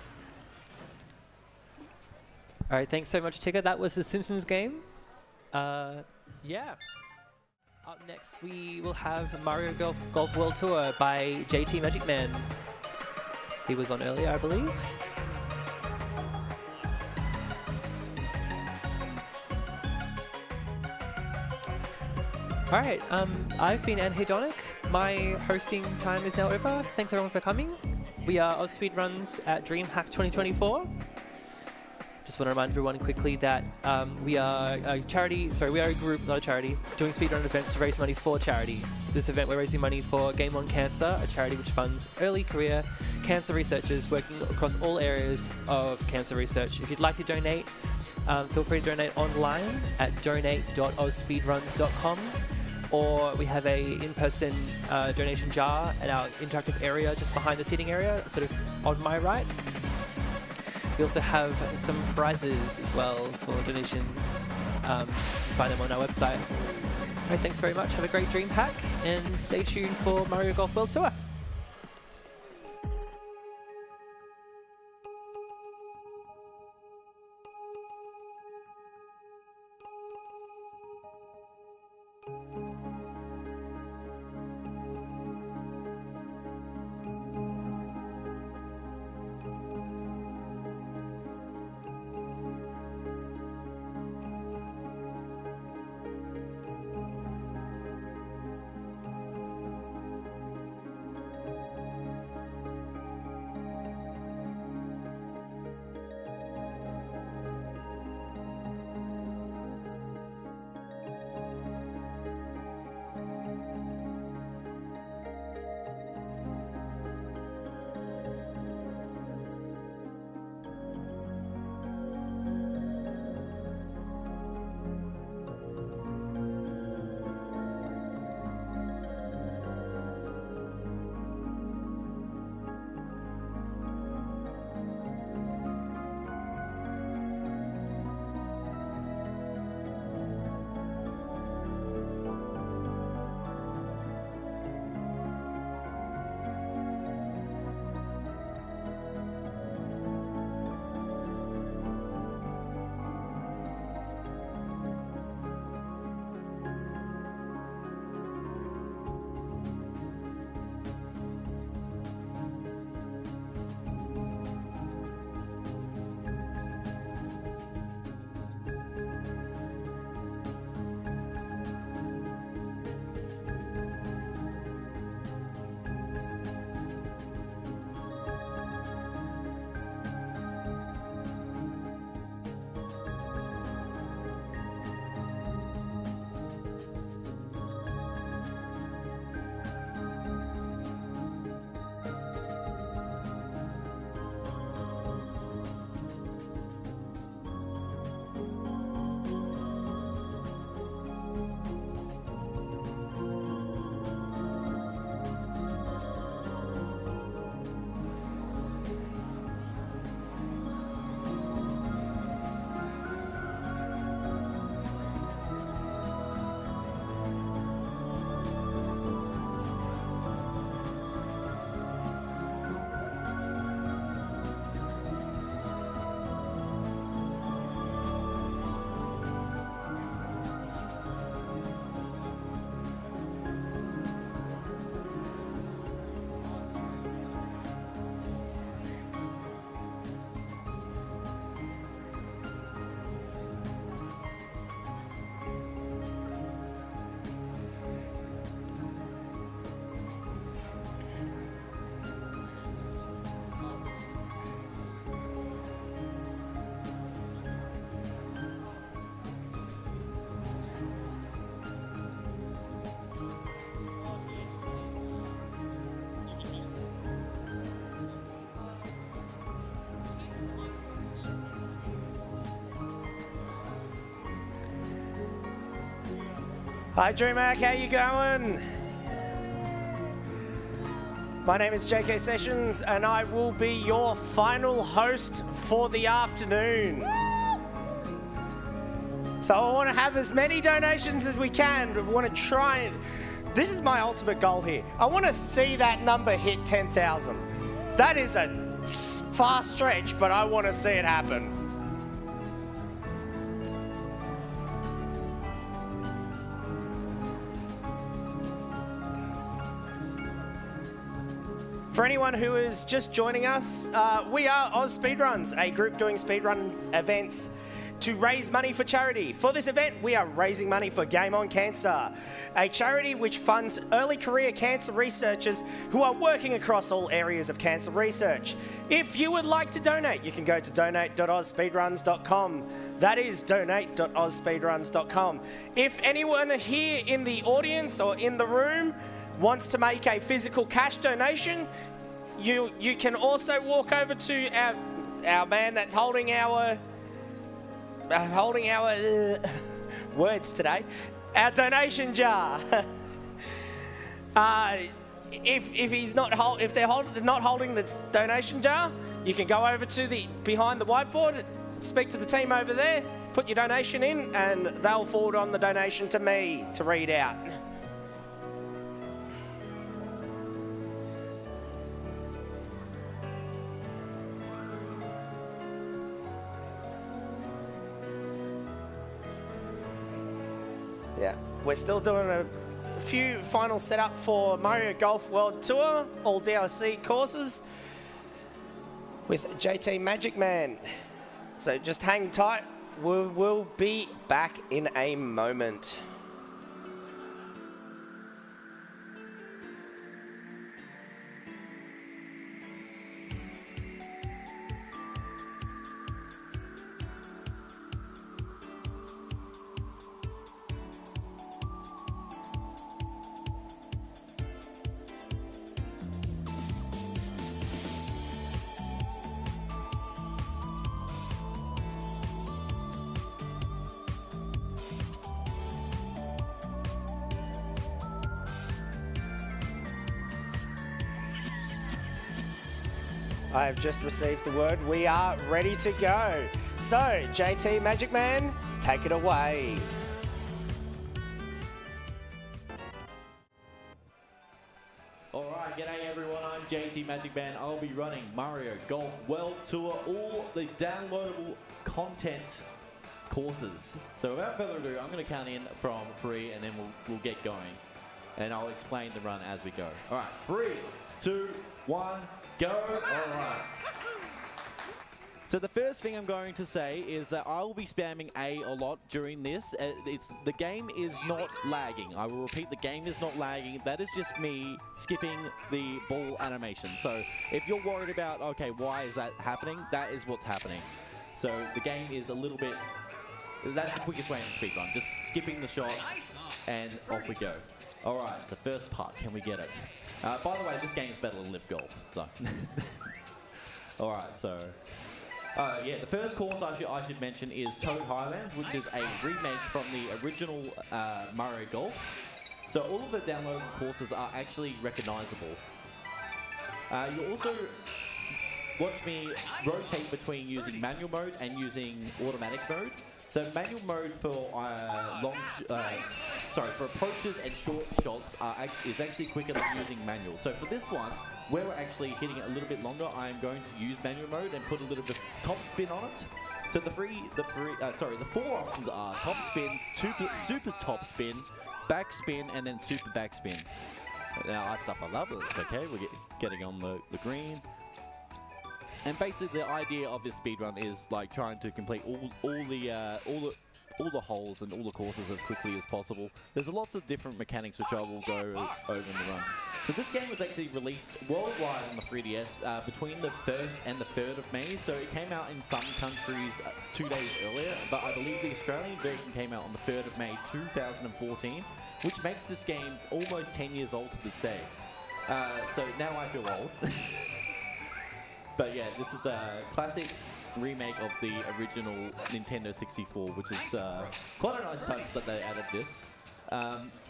[SPEAKER 7] All right, thanks so much, Tigger. That was the Simpsons game. Yeah. Up next, we will have Mario Golf World Tour by JT Magic Man. He was on earlier, I believe. All right, I've been Anhedonic. My hosting time is now over. Thanks everyone for coming. We are AusSpeedruns at DreamHack 2024. Just want to remind everyone quickly that we are a charity, sorry, we are a group, not a charity, doing speedrun events to raise money for charity. This event, we're raising money for Game On Cancer, a charity which funds early career cancer researchers working across all areas of cancer research. If you'd like to donate, feel free to donate online at donate.ausspeedruns.com, or we have a in-person donation jar at our interactive area just behind the seating area, sort of on my right. We also have some prizes as well for donations. You can find them on our website. All right, thanks very much. Have a great DreamHack, and stay tuned for Mario Golf World Tour.
[SPEAKER 17] Hi DreamHack, how you going? My name is JK Sessions and I will be your final host for the afternoon. So I want to have as many donations as we can. We want to try and... This is my ultimate goal here. I want to see that number hit 10,000. That is a far stretch, but I want to see it happen. For anyone who is just joining us, we are AusSpeedruns, a group doing speedrun events to raise money for charity. For this event, we are raising money for Game On Cancer, a charity which funds early career cancer researchers who are working across all areas of cancer research. If you would like to donate, you can go to donate.ausspeedruns.com. That is donate.ausspeedruns.com. If anyone here in the audience or in the room wants to make a physical cash donation, you can also walk over to our man that's holding our words today, our donation jar. If they're not holding the donation jar, you can go over to behind the whiteboard, speak to the team over there, put your donation in, and they'll forward on the donation to me to read out. Yeah, we're still doing a few final setup for Mario Golf World Tour, all DLC courses with JT Magic Man. So just hang tight, we'll be back in a moment. I have just received the word. We are ready to go. So, JT Magic Man, take it away.
[SPEAKER 1] Alright, g'day everyone, I'm JT Magic Man. I'll be running Mario Golf World Tour, all the downloadable content courses. So without further ado, I'm going to count in from 3 and then we'll get going. And I'll explain the run as we go. Alright, 3, 2, 1, go. Alright. So the first thing I'm going to say is that I will be spamming A a lot during this. The game is not lagging. I will repeat, the game is not lagging. That is just me skipping the ball animation. So if you're worried about, okay, why is that happening? That is what's happening. So the game is a little bit... That's the quickest way in speedrun. Just skipping the shot and off we go. Alright, so first putt. Can we get it? By the way, this game is better than Live Golf. So. Alright, so... yeah, the first course I should mention is Toad Highlands, which is a remake from the original Mario Golf. So all of the downloadable courses are actually recognizable. You also watch me rotate between using manual mode and using automatic mode. So manual mode for for approaches and short shots is actually quicker than using manual. So for this one, where we're actually hitting it a little bit longer, I am going to use manual mode and put a little bit of top spin on it. So the four options are top spin, super top spin, back spin, and then super back spin. Now that's stuff I love, but it's okay. We're getting on the green. And basically the idea of this speedrun is like trying to complete all the holes and all the courses as quickly as possible. There's lots of different mechanics which I will go over in the run. So this game was actually released worldwide on the 3DS between the 1st and the 3rd of May. So it came out in some countries 2 days earlier, but I believe the Australian version came out on the 3rd of May 2014, which makes this game almost 10 years old to this day. So now I feel old. But yeah, this is a classic remake of the original Nintendo 64, which is quite a nice touch that they added this.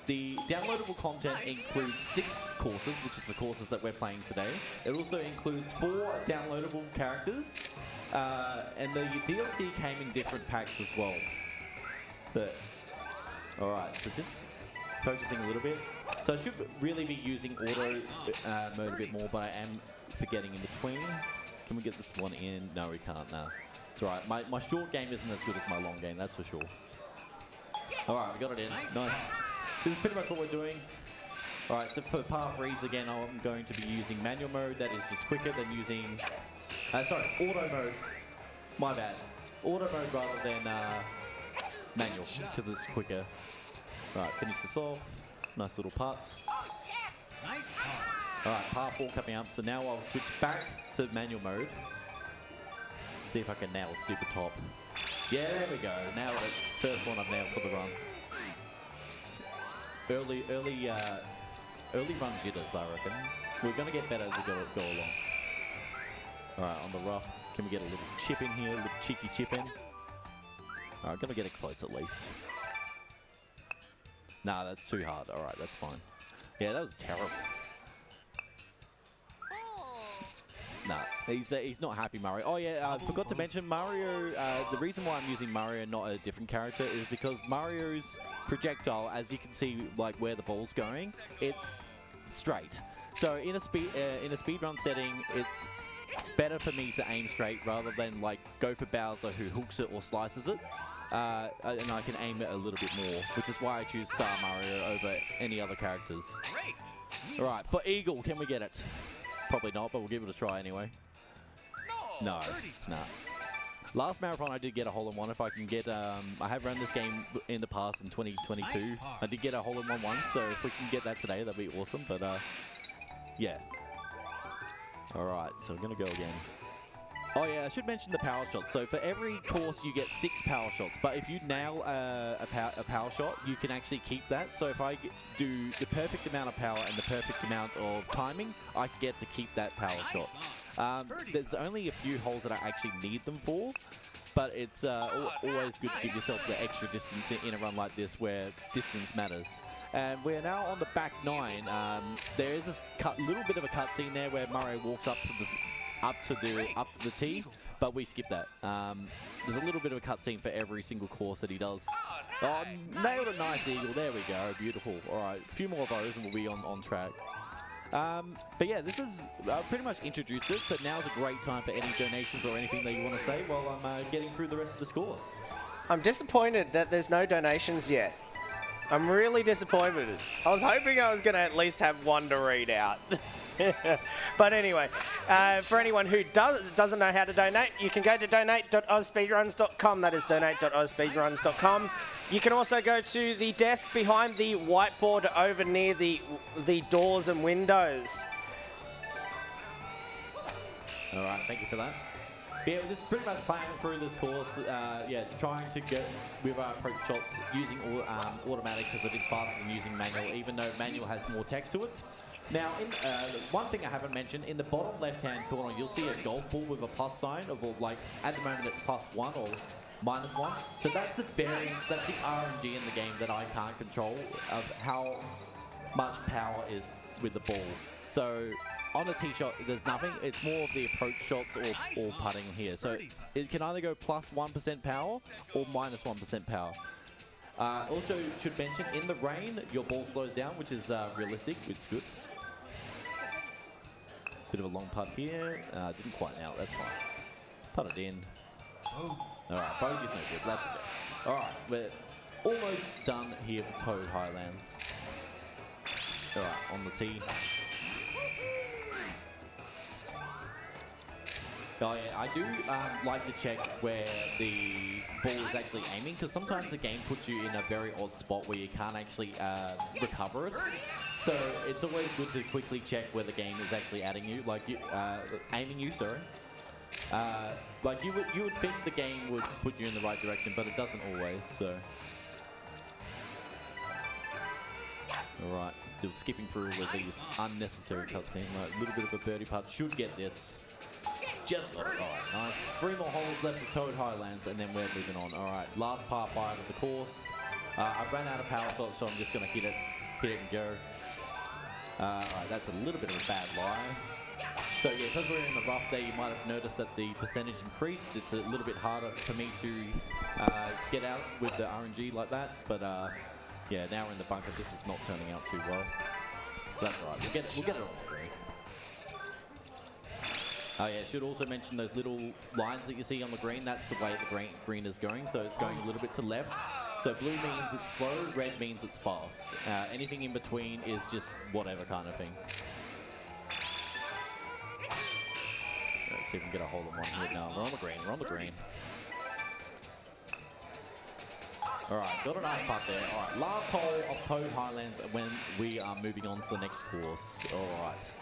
[SPEAKER 1] The downloadable content includes 6 courses, which is the courses that we're playing today. It also includes 4 downloadable characters, and the DLC came in different packs as well. So, alright, so just focusing a little bit. So I should really be using auto mode a bit more, but I am forgetting in between. Can we get this one in? No, we can't, nah. It's alright, my short game isn't as good as my long game, that's for sure. Alright, we got it in, nice. This is pretty much what we're doing. Alright, so for par 3s again, I'm going to be using manual mode. That is just quicker than using... sorry, auto mode. My bad. Auto mode rather than manual, because it's quicker. Alright, finish this off. Nice little putts. Alright, par 4 coming up. So now I'll switch back to manual mode. See if I can nail a stupid top. Yeah, there we go. Nailed it. First one I've nailed for the run. Early run jitters, I reckon. We're going to get better as we go along. Alright, on the rough. Can we get a little chip in here? A little cheeky chip in? Alright, going to get it close at least. Nah, that's too hard. Alright, that's fine. Yeah, that was terrible. Nah, he's not happy, Mario. Oh yeah, I forgot to mention Mario. The reason why I'm using Mario and not a different character is because Mario's projectile, as you can see, like where the ball's going, it's straight. So in a speedrun setting, it's better for me to aim straight rather than like go for Bowser who hooks it or slices it. And I can aim it a little bit more, which is why I choose Star Mario over any other characters. Alright, for Eagle, can we get it? Probably not, but we'll give it a try anyway. No, nah. Last marathon I did get a hole-in-one. If I can get, I have run this game in the past in 2022. I did get a hole-in-one once, so if we can get that today, that'd be awesome, but yeah. Alright, so we're gonna go again. Oh yeah, I should mention the power shots. So for every course you get 6 power shots, but if you nail a power shot, you can actually keep that. So if I do the perfect amount of power and the perfect amount of timing, I get to keep that power shot. There's only a few holes that I actually need them for, but it's always good to give yourself the extra distance in a run like this where distance matters. And we're now on the back 9. There is a little bit of a cutscene there where Mario walks up to the tee, but we skip that. There's a little bit of a cutscene for every single course that he does. Oh, nailed a nice eagle. There we go. Beautiful. All right, a few more of those and we'll be on track. But yeah, this is pretty much introduced it, so now's a great time for any donations or anything that you want to say while I'm getting through the rest of this course.
[SPEAKER 17] I'm disappointed that there's no donations yet. I'm really disappointed. I was hoping I was going to at least have one to read out. But anyway, for anyone who doesn't know how to donate, you can go to donate.ausspeedruns.com. That is donate.ausspeedruns.com. You can also go to the desk behind the whiteboard over near the doors and windows.
[SPEAKER 1] All right, thank you for that. Yeah, we're just pretty much playing through this course, yeah, trying to get with our approach shots using automatic because it is faster than using manual, even though manual has more tech to it. Now, one thing I haven't mentioned, in the bottom left-hand corner, you'll see a golf ball with a plus sign of, like, at the moment it's +1 or -1. So that's the variance, that's the RNG in the game that I can't control of how much power is with the ball. So on the tee shot, there's nothing. It's more of the approach shots or putting here. So it can either go +1% power or -1% power. Also, should mention, in the rain, your ball slows down, which is realistic, which is good. Bit of a long putt here. Didn't quite nail it, that's fine. Put it in. Alright, bogey's no good, that's okay. Alright, we're almost done here with Toad Highlands. Alright, on the tee. Oh yeah, I do like to check where the ball is actually aiming, because sometimes the game puts you in a very odd spot where you can't actually recover it. So it's always good to quickly check where the game is actually aiming you, sorry. Like you would think the game would put you in the right direction, but it doesn't always. So, all right, still skipping through with these unnecessary cutscenes. Like a little bit of a birdie putt should get this. Just got it. All right, nice. 3 more holes left of Toad Highlands, and then we're moving on. All right, last par 5 of the course. I've run out of power slots, so I'm just going to hit it and go. Alright, that's a little bit of a bad lie. So yeah, because we're in the rough there, you might have noticed that the percentage increased. It's a little bit harder for me to get out with the RNG like that. But yeah, now we're in the bunker. This is not turning out too well. But that's alright. We'll get it on the green. Oh yeah, should also mention those little lines that you see on the green. That's the way the green is going. So it's going a little bit to left. So blue means it's slow, red means it's fast. Anything in between is just whatever kind of thing. Let's see if we can get a hold of one here. No, we're on the green. We're on the green. Alright, got an nice putt there. Alright, last hole of Toad Highlands when we are moving on to the next course. Alright.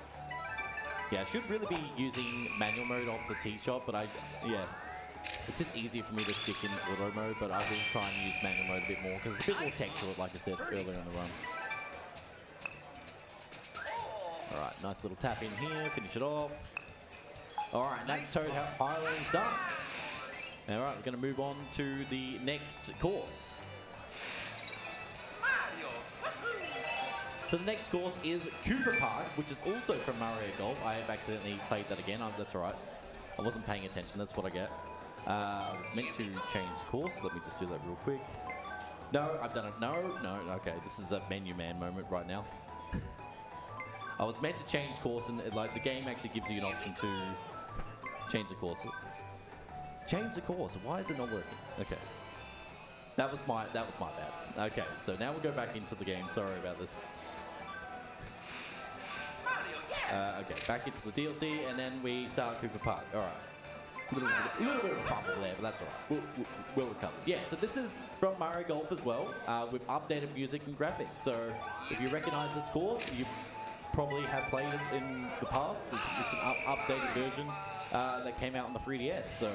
[SPEAKER 1] Yeah, I should really be using manual mode off the tee shot, but yeah. It's just easier for me to stick in auto mode, but I will try and use manual mode a bit more, because it's a bit more tech to it, like I said earlier in the run. Alright, nice little tap in here, finish it off. Alright, next Toad Highlands done. Alright, we're going to move on to the next course. So the next course is Cooper Park, which is also from Mario Golf. I have accidentally played that again. That's alright. I wasn't paying attention, that's what I get. I was meant to change the course. Let me just do that real quick. No, I've done it. No, okay. This is the menu man moment right now. I was meant to change course, and like the game actually gives you an option to change the course. Change the course. Why is it not working? Okay. That was my bad. Okay, so now we'll go back into the game. Sorry about this. Okay, back into the DLC, and then we start Cooper Park. All right. A little bit of a fumble there, but that's all right. We'll recover. Yeah, so this is from Mario Golf as well, with updated music and graphics. So if you recognize this course, you probably have played it in the past. It's just an updated version that came out on the 3DS. So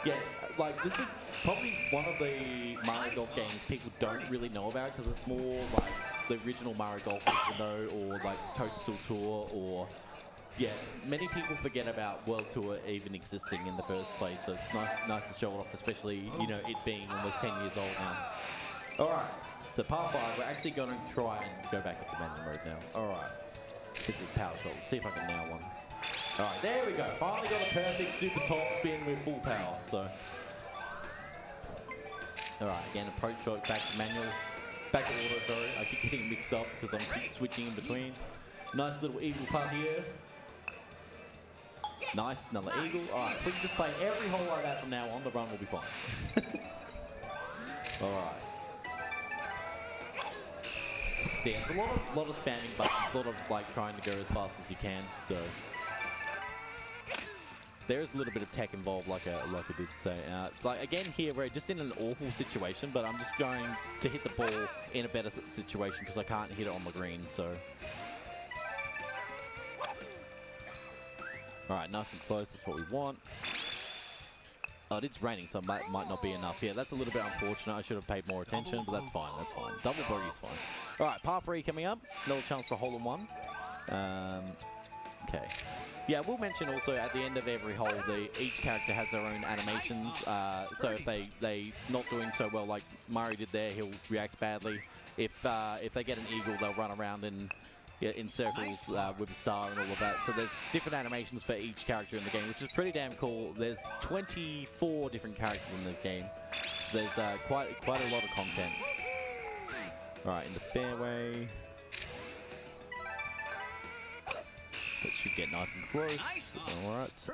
[SPEAKER 1] yeah, like this is probably one of the Mario Golf games people don't really know about, because it's more like the original Mario Golf people know, or like Toadstool Tour, or yeah, many people forget about World Tour even existing in the first place. So it's nice to show it off, especially, you know, it being almost 10 years old now. All right, so par 5, we're actually going to try and go back into manual mode now. All right, hit the power shot. See if I can nail one. All right, there we go. Finally got a perfect super top spin with full power. So, all right, again, approach shot, back to manual, back to auto, sorry. I keep getting mixed up because I'm switching in between. Nice little eagle putt here. Nice, another eagle. All right, if we can just play every hole like that from now on, the run will be fine. All right. Yeah, it's a lot of spamming buttons, sort of like trying to go as fast as you can. So there is a little bit of tech involved, like I did say. Like again here, we're just in an awful situation, but I'm just going to hit the ball in a better situation because I can't hit it on the green. So. Alright, nice and close, that's what we want. Oh, it's raining, so it might not be enough. Yeah, that's a little bit unfortunate. I should have paid more attention, but that's fine, that's fine. Double bogey's fine. Alright, par 3 coming up. Another chance for a hole-in-one. Okay. Yeah, we'll mention also at the end of every hole, each character has their own animations. So if they not doing so well, like Mario did there, he'll react badly. If they get an eagle, they'll run around in circles with a star and all of that. So there's different animations for each character in the game, which is pretty damn cool. There's 24 different characters in the game. So there's quite a lot of content. All right, in the fairway. That should get nice and close. All right. So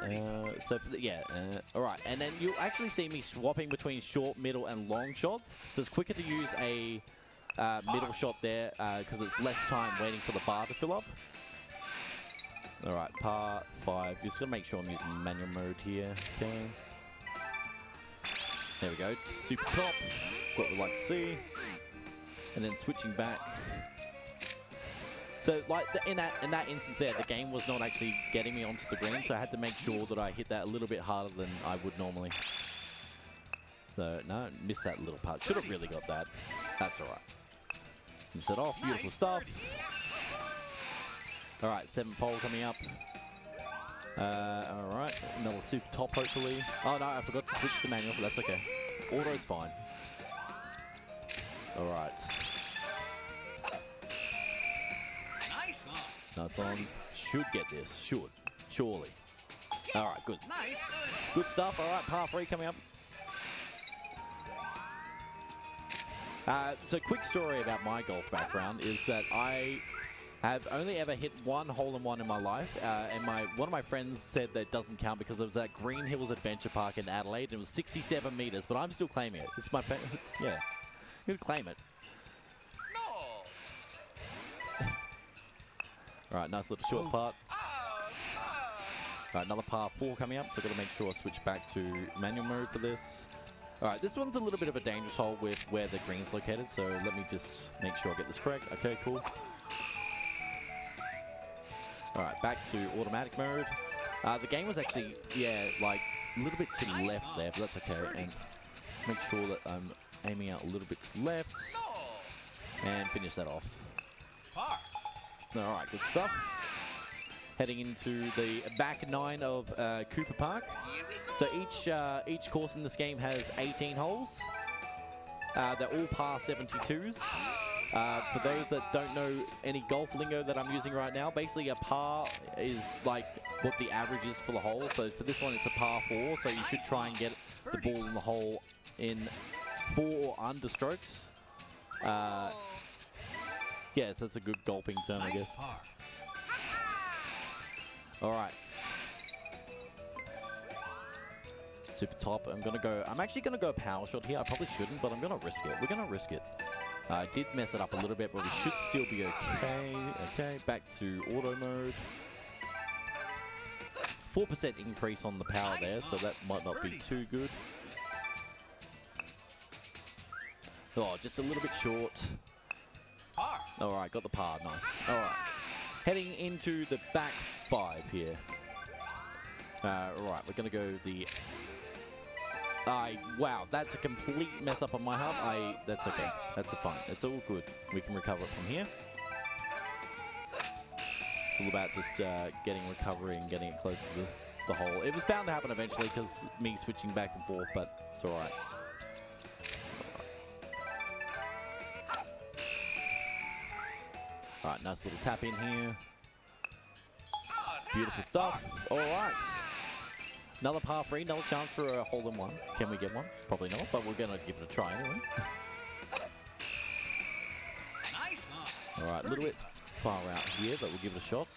[SPEAKER 1] all right, and then you'll actually see me swapping between short, middle, and long shots. So it's quicker to use a middle shot there because it's less time waiting for the bar to fill up. All right, par 5. Just gotta make sure I'm using manual mode here. Okay. There we go. Super top. That's what we like to see. And then switching back. So, like in that instance there, the game was not actually getting me onto the green, so I had to make sure that I hit that a little bit harder than I would normally. So, no, missed that little part. Should have really got that. That's all right. Miss it off. Beautiful stuff. All right, 7th hole coming up. All right, another super top, hopefully. Oh, no, I forgot to switch to manual, but that's okay. Auto's fine. All right.
[SPEAKER 10] Nice on.
[SPEAKER 1] Nice on. Should get this. Should. Surely. All right, good.
[SPEAKER 10] Nice.
[SPEAKER 1] Good stuff. All right, par 3 coming up. So quick story about my golf background is that I have only ever hit one hole-in-one in my life, and one of my friends said that doesn't count because it was at Green Hills Adventure Park in Adelaide, and it was 67 meters, but I'm still claiming it. It's my yeah, you claim it.
[SPEAKER 10] No.
[SPEAKER 1] All right, nice little short putt. All right, another par 4 coming up, so I've got to make sure I switch back to manual mode for this. All right, this one's a little bit of a dangerous hole with where the green's located, so let me just make sure I get this correct. Okay, cool. All right, back to automatic mode. The game was actually, yeah, like a little bit to the left there, but that's okay. And make sure that I'm aiming out a little bit to the left. And finish that off. All right, good stuff. Heading into the back 9 of Cooper Park. So each course in this game has 18 holes. They're all par 72s. For those that don't know any golf lingo that I'm using right now, basically a par is like what the average is for the hole. So for this one, it's a par 4. So you should try and get the ball in the hole in 4 or under strokes. Yeah, so that's a good golfing term, I guess. All right. Super top. I'm actually gonna go power shot here. I probably shouldn't, but I'm gonna risk it. We're gonna risk it. I did mess it up a little bit, but we should still be okay. Okay, back to auto mode. 4% increase on the power there, so that might not be too good. Oh, just a little bit short. All right, got the par. Nice. All right. Heading into the back 5 here. Right, we're going to go the... wow, that's a complete mess up on my half. That's okay. That's fine. It's all good. We can recover it from here. It's all about just getting recovery and getting it close to the hole. It was bound to happen eventually because me switching back and forth, but it's all right. All right, nice little tap in here. Beautiful stuff. All right. Another par 3, another chance for a hole-in-one. Can we get one? Probably not, but we're going to give it a try anyway. All right, a little bit far out here, but we'll give it a shot.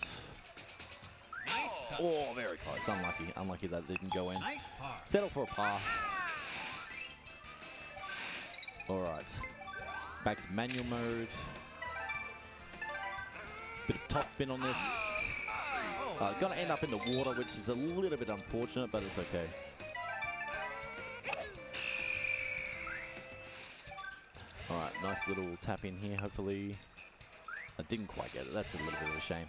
[SPEAKER 1] Oh, very close. Unlucky. Unlucky that didn't go in. Settle for a par. All right. Back to manual mode. Bit of top spin on this. It's going to end up in the water, which is a little bit unfortunate, but it's okay. All right, nice little tap in here, hopefully. I didn't quite get it. That's a little bit of a shame.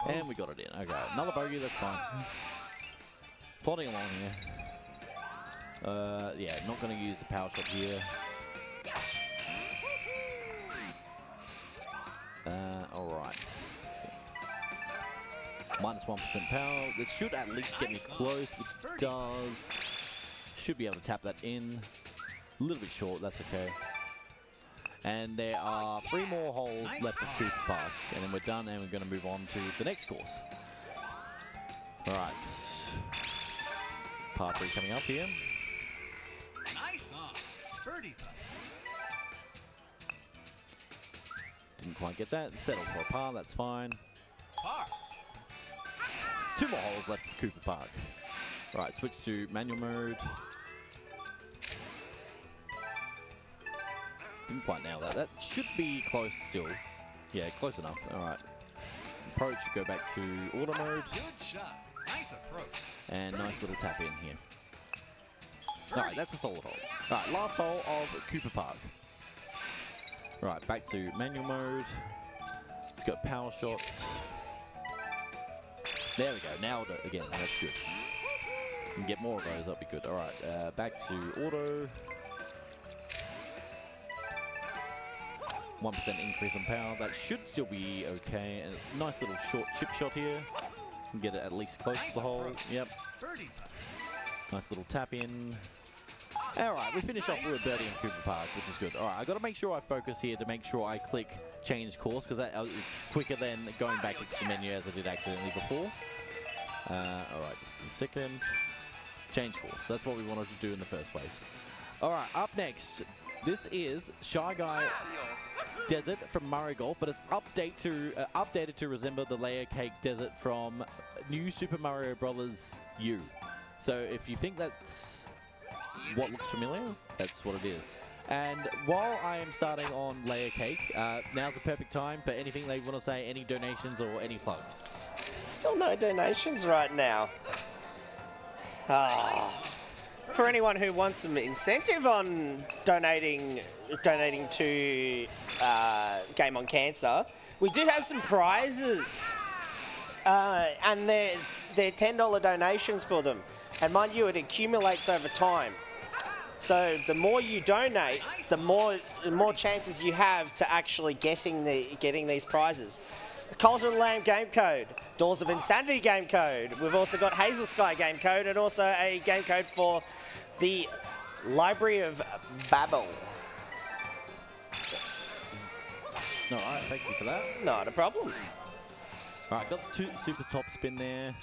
[SPEAKER 1] And we got it in. Okay, another bogey, that's fine. Plodding along here. Yeah, not going to use the power shot here. All right. Minus 1% power. That should at least get me close, which it does. Should be able to tap that in. A little bit short, that's okay. And there are 3 more holes left of Cooper Park. And then we're done, and we're going to move on to the next course. All right. Par 3 coming up here.
[SPEAKER 10] Nice on. Birdie.
[SPEAKER 1] Didn't quite get that. Settle for a par, that's fine.
[SPEAKER 10] Par.
[SPEAKER 1] 2 more holes left of Cooper Park. Right, switch to manual mode. Didn't quite nail that. That should be close still. Yeah, close enough. All right. Approach, go back to auto mode.
[SPEAKER 10] Good shot. Nice approach.
[SPEAKER 1] And nice little tap in here. All right, that's a solid hole. All right, last hole of Cooper Park. Right, back to manual mode. Let's go power shot. There we go, nailed it again, that's good. We can get more of those, that'd be good. All right, back to auto. 1% increase on power, that should still be okay. And a nice little short chip shot here. Can get it at least close to the hole, yep. Nice little tap in. Alright, we finish off with a birdie in Cooper Park, which is good. Alright, I got to make sure I focus here to make sure I click change course, because that is quicker than going back into the menu as I did accidentally before. Alright, just give me a second. Change course. That's what we wanted to do in the first place. Alright, up next. This is Shy Guy Desert from Mario Golf, but it's updated to resemble the Layer Cake Desert from New Super Mario Bros. U. So if you think that's what looks familiar, that's what it is. And while I am starting on Layer Cake, now's the perfect time for anything they want to say, any donations or any plugs.
[SPEAKER 17] Still no donations right now. For anyone who wants some incentive on donating to Game on Cancer, we do have some prizes, and they're $10 donations for them. And mind you, it accumulates over time. So the more you donate, the more chances you have to actually getting these prizes. Cult of the Lamb game code, Doors of Insanity game code. We've also got Hazel Sky game code, and also a game code for the Library of Babel.
[SPEAKER 1] Alright, thank you for that.
[SPEAKER 17] Not a problem.
[SPEAKER 1] Alright, got the 2 super top spin there.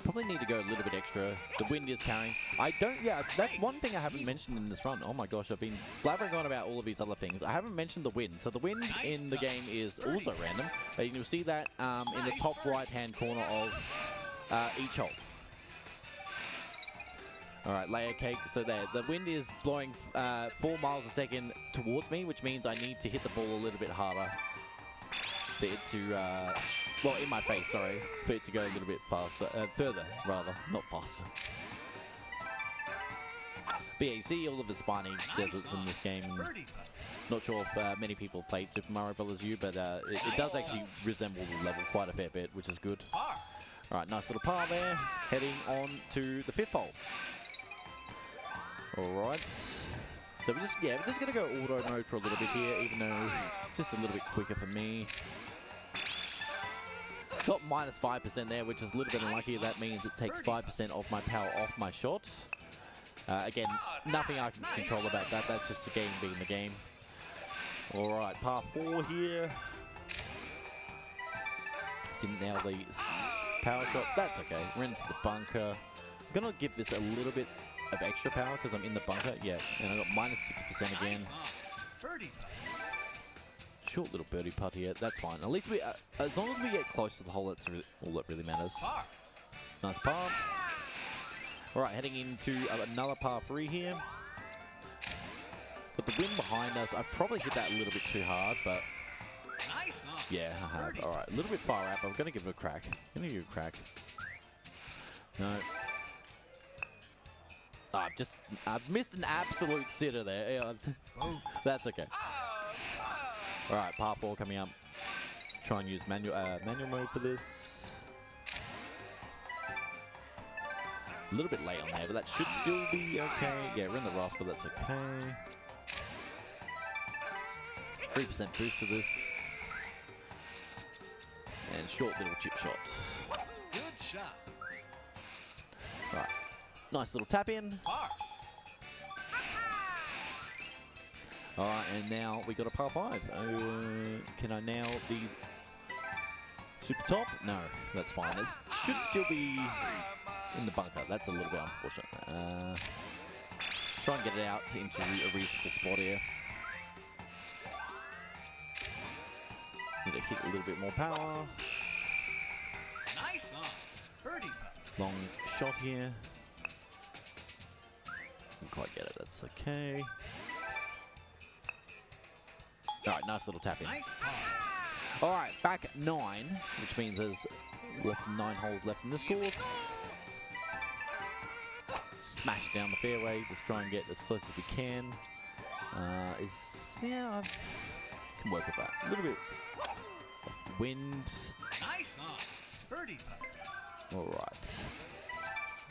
[SPEAKER 1] Probably need to go a little bit extra. The wind is carrying. That's one thing I haven't mentioned in this run. Oh my gosh, I've been blabbering on about all of these other things. I haven't mentioned the wind. So the wind in the game is also random. You'll see that in the top right-hand corner of each hole. Alright, Layer Cake. So there, the wind is blowing 4 miles a second towards me, which means I need to hit the ball a little bit harder. For it to, well, in my face, sorry, for it to go a little bit faster, further, rather, not faster. But yeah, you see all of the spiny deserts in this game. Not sure if many people played Super Mario Bros. U, but it does actually resemble the level quite a fair bit, which is good. Alright, nice little par there, heading on to the 5th hole. Alright. So we're just going to go auto mode for a little bit here, even though it's just a little bit quicker for me. Got minus 5% there, which is a little bit unlucky. That means it takes 5% of my power off my shot. Again, nothing I can control about that. That's just the game being the game. Alright, par 4 here. Didn't nail the power shot. That's okay. We're into the bunker. I'm going to give this a little bit of extra power because I'm in the bunker. Yeah, and I got minus 6% again. Short little birdie putt here. That's fine. At least we, as long as we get close to the hole, that's all that really matters. Nice par. All right, heading into another par 3 here. Got the wind behind us. I probably hit that a little bit too hard, but yeah, I have. All right, a little bit far out, but I'm gonna give it a crack. No. Oh, I've missed an absolute sitter there. Yeah, that's okay. All right, par 4 coming up. Try and use manual mode for this. A little bit late on there, but that should still be okay. Yeah, we're in the rough, but that's okay. 3% boost to this. And short little chip shot.
[SPEAKER 15] Good shot.
[SPEAKER 1] Right. Nice little tap in. Alright, and now we got a par 5. Can I nail the super top? No, that's fine. It should still be in the bunker. That's a little bit unfortunate. Try and get it out into a reasonable spot here. Need to hit a little bit more power.
[SPEAKER 15] Nice birdie.
[SPEAKER 1] Long shot here. Didn't quite get it. That's okay. Alright, nice little tap in. Alright, back 9, which means there's less than 9 holes left in this course. Smash down the fairway, just try and get as close as we can. Yeah, I can work with that. A little bit of wind.
[SPEAKER 15] Nice birdie.
[SPEAKER 1] Alright.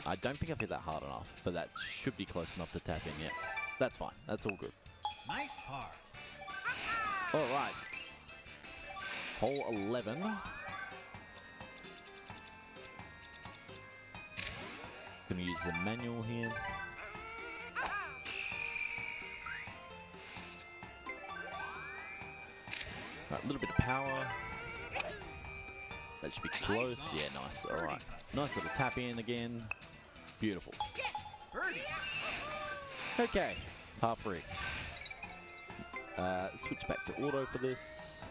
[SPEAKER 1] I don't think I've hit that hard enough, but that should be close enough to tap in yet. That's fine, that's all good.
[SPEAKER 15] Nice par.
[SPEAKER 1] Alright. Hole 11. Gonna use the manual here. Right, a little bit of power. That should be close. Yeah, nice. All right. Nice little tap in again. Beautiful. Okay, par 3. Switch back to auto for this.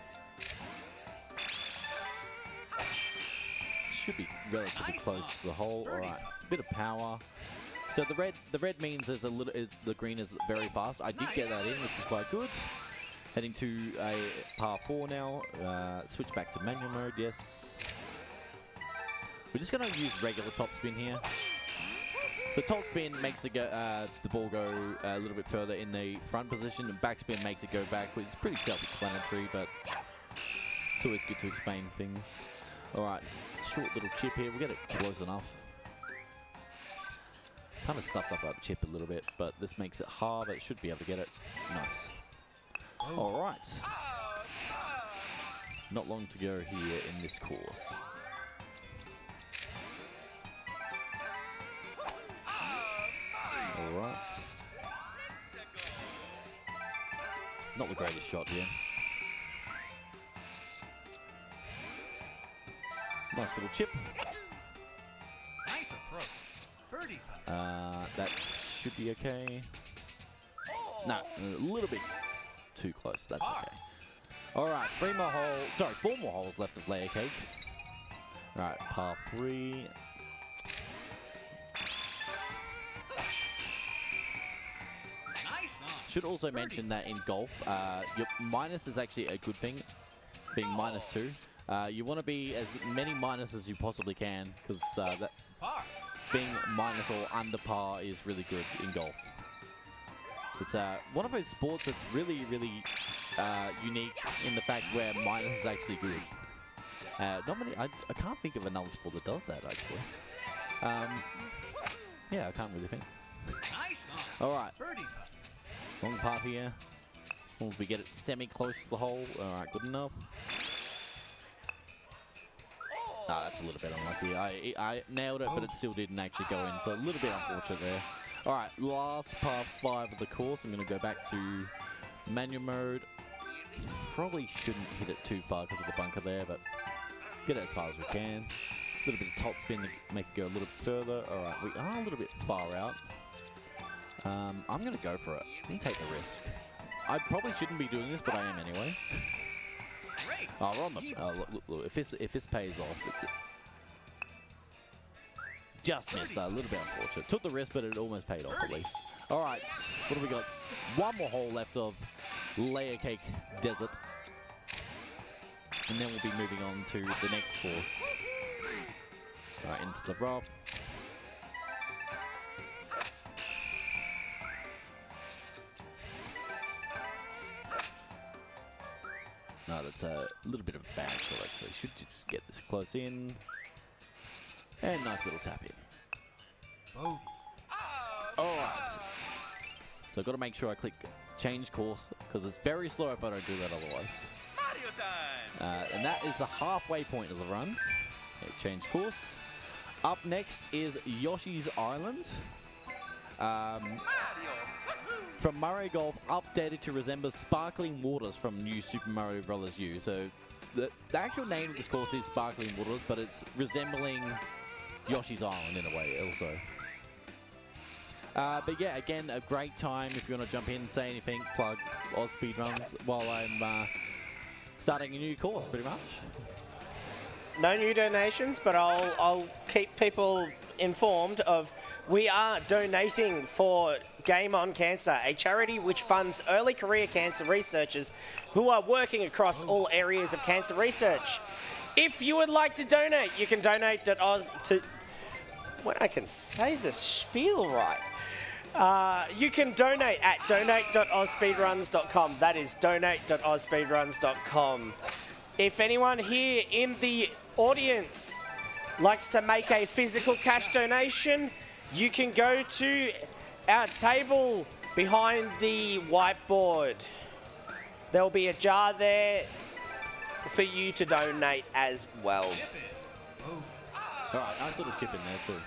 [SPEAKER 1] Should be relatively close to the hole. All right, bit of power. So the red means there's a little. The green is very fast. I did get that in, which is quite good. Heading to a par 4 now. Switch back to manual mode. Yes. We're just going to use regular topspin here. So topspin makes the ball go a little bit further in the front position, and backspin makes it go backwards. It's pretty self-explanatory, but it's always good to explain things. All right, short little chip here. We'll get it close enough. Kind of stuffed up that chip a little bit, but this makes it hard, but it should be able to get it. Nice. All right. Not long to go here in this course. All right. Not the greatest shot here. Nice little chip.
[SPEAKER 14] Nice approach. Birdie.
[SPEAKER 1] That should be okay. No, a little bit too close. That's okay. All right, 4 more holes left of layer cake. All right, par 3. Should also mention that in golf, your minus is actually a good thing, being -2. You want to be as many minus as you possibly can, because that being minus or under par is really good in golf. It's one of those sports that's really, really unique in the fact where minus is actually good. Not many. I can't think of another sport that does that actually. Yeah, I can't really think. All right. Long part here. As long as we get it semi-close to the hole. All right, good enough. Ah, that's a little bit unlucky. I nailed it, but it still didn't actually go in. So a little bit unfortunate there. All right, last par 5 of the course. I'm going to go back to manual mode. Probably shouldn't hit it too far because of the bunker there, but get it as far as we can. A little bit of top spin to make it go a little bit further. All right, we are a little bit far out. I'm going to go for it. I'm going to take the risk. I probably shouldn't be doing this, but I am anyway. Oh, we're on the... look, if this pays off, it's... Just missed a little bit unfortunate. Took the risk, but it almost paid off at least. All right, what do we got? 1 more hole left of Layer Cake Desert. And then we'll be moving on to the next course. All right, into the rough. No, that's a little bit of a bad shot actually. Should just get this close in. And nice little tap in.
[SPEAKER 14] Oh.
[SPEAKER 1] Alright. So I've got to make sure I click change course, because it's very slow if I don't do that otherwise. And that is the halfway point of the run. Okay, change course. Up next is Yoshi's Island. From Mario Golf, updated to resemble sparkling waters from New Super Mario Bros. U. So the actual name of this course is Sparkling Waters, but it's resembling Yoshi's Island in a way also. But yeah, again, a great time if you want to jump in, say anything, plug AusSpeedruns while I'm starting a new course, pretty much.
[SPEAKER 17] No new donations, but I'll keep people informed of we are donating for Game On Cancer, a charity which funds early career cancer researchers who are working across all areas of cancer research. If you would like to donate, you can donate when I can say the spiel right. You can donate at donate.ausspeedruns.com. That is donate.ausspeedruns.com. If anyone here in the audience likes to make a physical cash donation, you can go to our table behind the whiteboard. There'll be a jar there for you to donate as well.
[SPEAKER 1] All right, nice little chip in there too.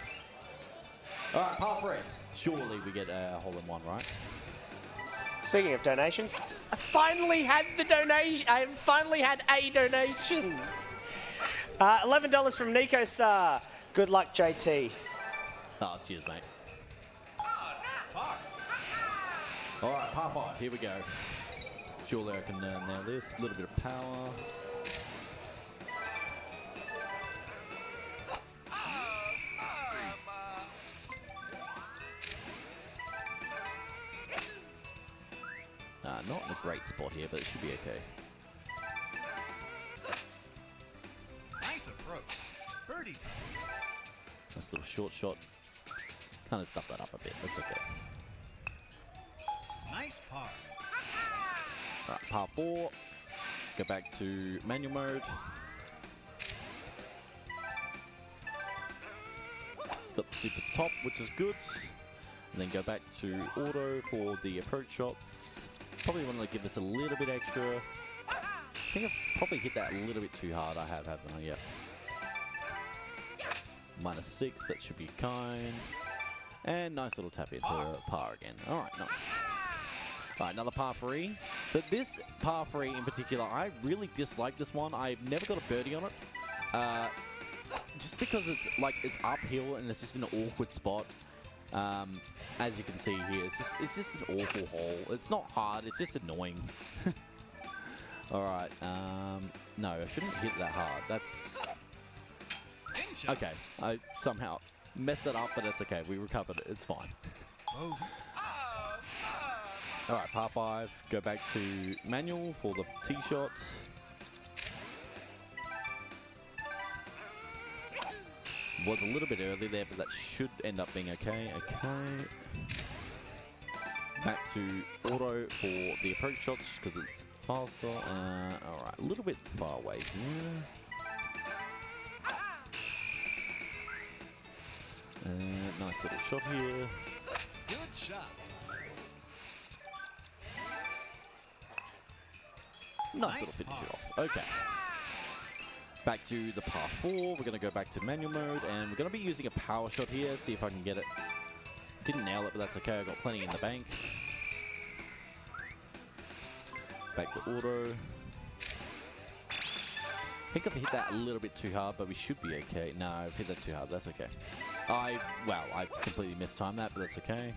[SPEAKER 1] All right, par 3. Surely we get a hole-in-one, right?
[SPEAKER 17] Speaking of donations, I finally had the donation. I finally had a donation. $11 from Nico Sar. Good luck, JT.
[SPEAKER 1] Oh, cheers, mate. All right, par 5. Here we go. Surely I can nail this. A little bit of power. Not in a great spot here, but it should be okay.
[SPEAKER 14] Nice approach. Birdie.
[SPEAKER 1] Nice little short shot. Kind of stuff that up a bit. That's okay.
[SPEAKER 14] Nice par.
[SPEAKER 1] All right, par 4. Go back to manual mode. Got the super top, which is good. And then go back to auto for the approach shots. Probably want to give us a little bit extra. I think I've probably hit that a little bit too hard. I have, haven't I? Yeah. -6, that should be kind. And nice little tap in for par again. All right, nice. All right, another par 3. But this par 3 in particular, I really dislike this one. I've never got a birdie on it. Just because it's uphill and it's just an awkward spot. As you can see here, it's just an awful hole. It's not hard, it's just annoying. Alright, no, I shouldn't hit that hard. That's... Okay, I somehow messed it up, but it's okay. We recovered it, it's fine. Alright, par 5. Go back to manual for the tee shot. Was a little bit early there, but that should end up being okay. Okay. Back to auto for the approach shots because it's faster. Alright, a little bit far away here. Nice little shot here.
[SPEAKER 14] Good shot.
[SPEAKER 1] Nice little finish it off. Okay. Back to the par 4. We're going to go back to manual mode, and we're going to be using a power shot here. See if I can get it. Didn't nail it, but that's okay. I got plenty in the bank. Back to auto. I think I've hit that a little bit too hard, but we should be okay. No, I've hit that too hard. That's okay. I completely mistimed that, but that's okay.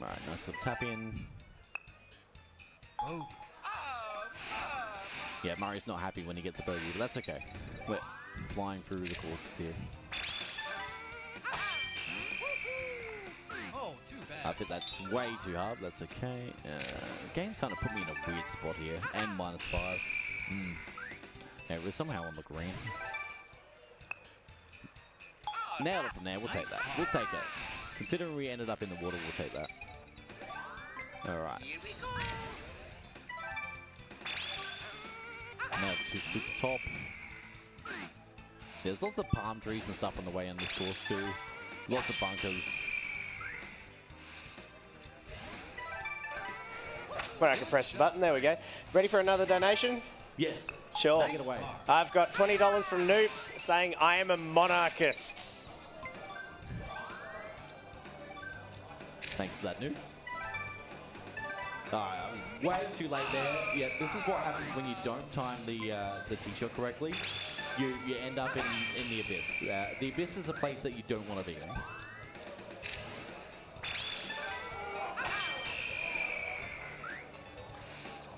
[SPEAKER 1] Alright, nice little tap in.
[SPEAKER 14] Oh.
[SPEAKER 1] Yeah, Murray's not happy when he gets a bogey, but that's okay. We're flying through the course here.
[SPEAKER 14] Oh, too bad.
[SPEAKER 1] I think that's way too hard. That's okay. Game kind of put me in a weird spot here. And -5. Yeah, we're somehow on the green. Nailed it from there. We'll take that. We'll take it. Considering we ended up in the water, we'll take that. Alright. Now to super top. There's lots of palm trees and stuff on the way on this course too. Lots of bunkers.
[SPEAKER 17] Where I can press the button. There we go. Ready for another donation?
[SPEAKER 1] Yes.
[SPEAKER 17] Sure.
[SPEAKER 1] Take it away.
[SPEAKER 17] I've got $20 from Noops saying I am a monarchist.
[SPEAKER 1] Thanks for that, Noob. Way too late there. Yeah, this is what happens when you don't time the tee shot correctly. You end up in the abyss. The abyss is a place that you don't want to be in.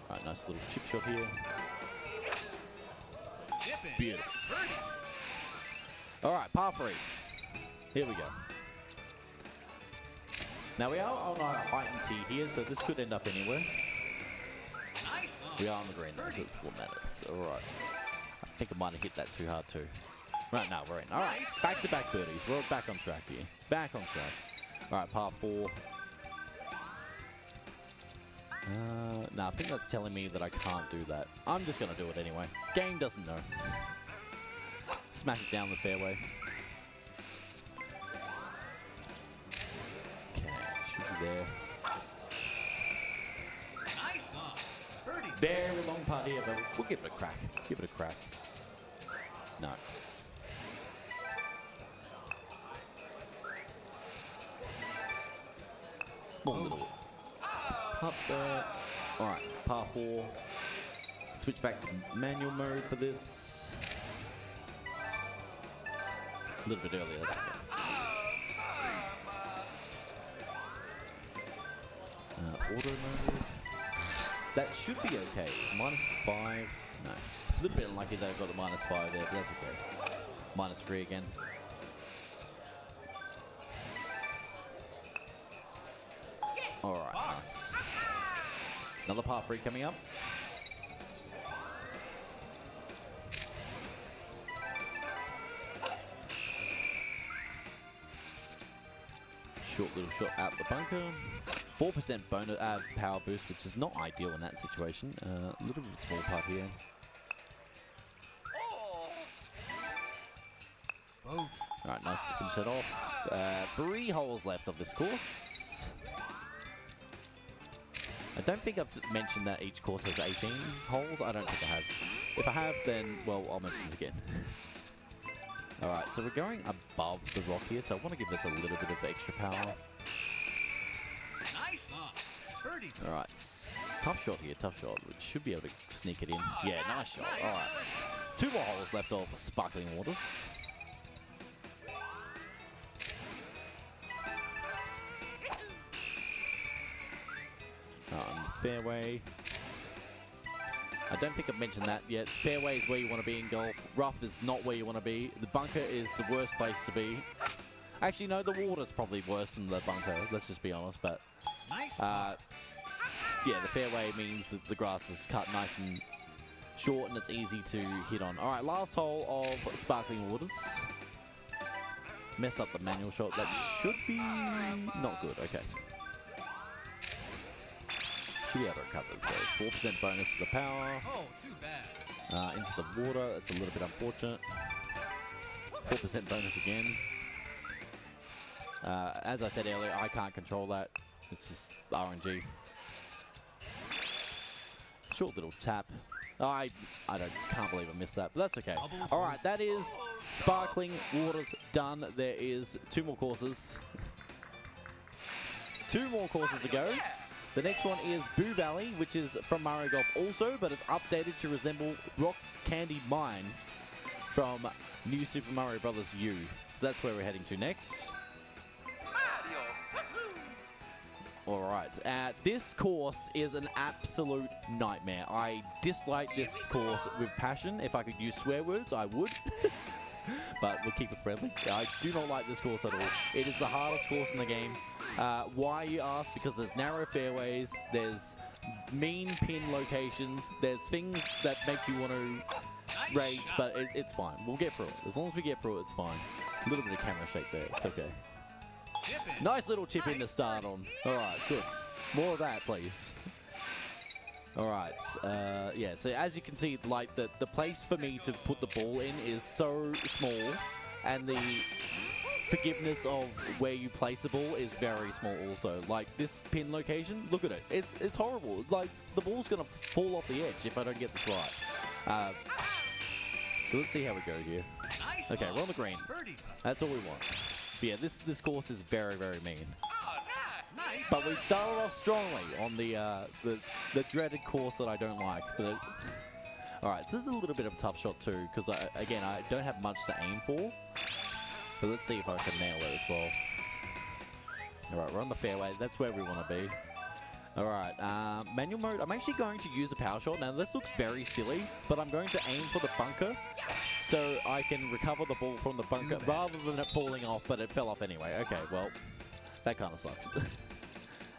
[SPEAKER 1] Alright, nice little chip shot here. Beautiful. Alright, par 3. Here we go. Now we are on a heightened tee here, so this could end up anywhere. We are on the green though, so it's what matters. Alright. I think I might have hit that too hard too. Right, now we're in. Alright, back-to-back birdies. We're back on track here. Back on track. Alright, par 4. No, I think that's telling me that I can't do that. I'm just going to do it anyway. Game doesn't know. Smash it down the fairway. Okay, should be there. Very long putt here, but we'll give it a crack. Give it a crack. No. Small little putt there. Alright, par 4. Switch back to manual mode for this. A little bit earlier. Auto mode. That should be okay. -5. No. A little bit unlucky that I got the -5 there, but that's okay. -3 again. Alright, nice. Another par 3 coming up. Short little shot out the bunker. 4% bonus power boost, which is not ideal in that situation. A little bit of a small part here. Alright, nice to finish that off. 3 holes left of this course. I don't think I've mentioned that each course has 18 holes. I don't think I have. If I have, then, well, I'll mention it again. Alright, so we're going above the rock here, so I want to give this a little bit of extra power.
[SPEAKER 10] Nice. Birdie.
[SPEAKER 1] Alright, tough shot here, tough shot. We should be able to sneak it in. Yeah, nice shot. Alright. 2 more holes left of Sparkling Waters. On the fairway. I don't think I've mentioned that yet. Fairway is where you want to be in golf. Rough is not where you want to be. The bunker is the worst place to be. Actually, no, the water's probably worse than the bunker. Let's just be honest. But yeah, the fairway means that the grass is cut nice and short and it's easy to hit on. All right, last hole of Sparkling Waters. Mess up the manual shot. That should be not good. Okay. Should be able to recover it. So 4% bonus to the power.
[SPEAKER 10] Oh, too bad.
[SPEAKER 1] Into the water. That's a little bit unfortunate. 4% bonus again. As I said earlier, I can't control that. It's just RNG. Short little tap. I can't believe I missed that, but that's okay. All right, that is Sparkling Waters done. There is 2 more courses. 2 more courses to go. The next one is Boo Valley, which is from Mario Golf also, but it's updated to resemble Rock Candy Mines from New Super Mario Bros. U. So that's where we're heading to next. Alright, this course is an absolute nightmare. I dislike this course with passion. If I could use swear words, I would. But we'll keep it friendly. I do not like this course at all. It is the hardest course in the game. Why, you ask? Because there's narrow fairways, there's mean pin locations, there's things that make you want to rage, but it's fine. We'll get through it. As long as we get through it, it's fine. A little bit of camera shake there. It's okay. Nice little chip in to start on. All right, good. More of that, please. All right, yeah, so as you can see, like, the place for me to put the ball in is so small, and the forgiveness of where you place the ball is very small also. Like, this pin location, look at it. It's horrible. Like, the ball's going to fall off the edge if I don't get this right. So let's see how we go here. Okay, we're on the green. That's all we want. But yeah, this course is very, very mean. But we started off strongly on the dreaded course that I don't like. But alright, so this is a little bit of a tough shot too, because again, I don't have much to aim for. But let's see if I can nail it as well. Alright, we're on the fairway. That's where we want to be. Alright, manual mode. I'm actually going to use a power shot. Now, this looks very silly, but I'm going to aim for the bunker so I can recover the ball from the bunker rather than it falling off, but it fell off anyway. Okay, well, that kind of sucks.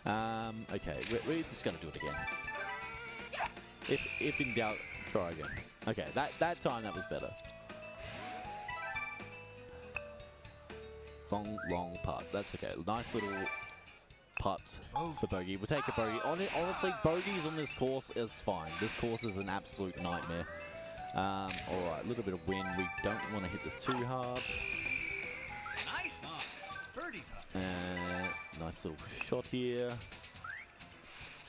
[SPEAKER 1] Okay, we're just going to do it again. If in doubt, try again. Okay, that time that was better. Long putt. That's okay. Nice little putt for bogey. We'll take a bogey. Honestly, bogeys on this course is fine. This course is an absolute nightmare. Alright, a little bit of wind. We don't want to hit this too hard.
[SPEAKER 10] Nice. Birdie.
[SPEAKER 1] Nice little shot here.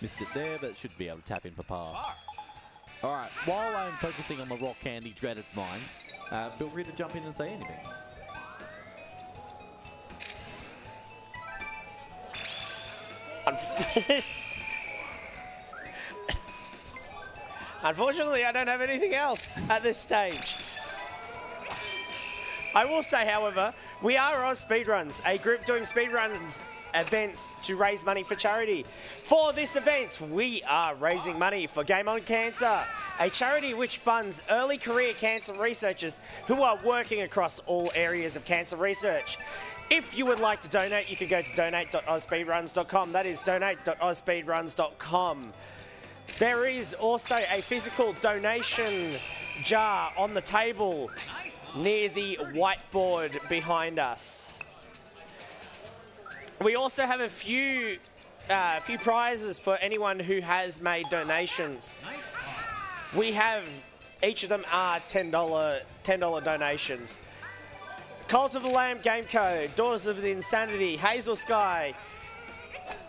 [SPEAKER 1] Missed it there, but should be able to tap in for par. Alright, while I'm focusing on the Rock Candy dreaded mines, feel free to jump in and say anything.
[SPEAKER 17] Unfortunately, I don't have anything else at this stage. I will say, however, we are AusSpeedruns, a group doing speedruns events to raise money for charity. For this event, we are raising money for Game On Cancer, a charity which funds early career cancer researchers who are working across all areas of cancer research. If you would like to donate, you can go to donate.ausspeedruns.com. That is donate.ausspeedruns.com. There is also a physical donation jar on the table near the whiteboard behind us. We also have a few prizes for anyone who has made donations. We have, each of them are $10 donations. Cult of the Lamb Game Code, Daughters of the Insanity, Hazel Sky,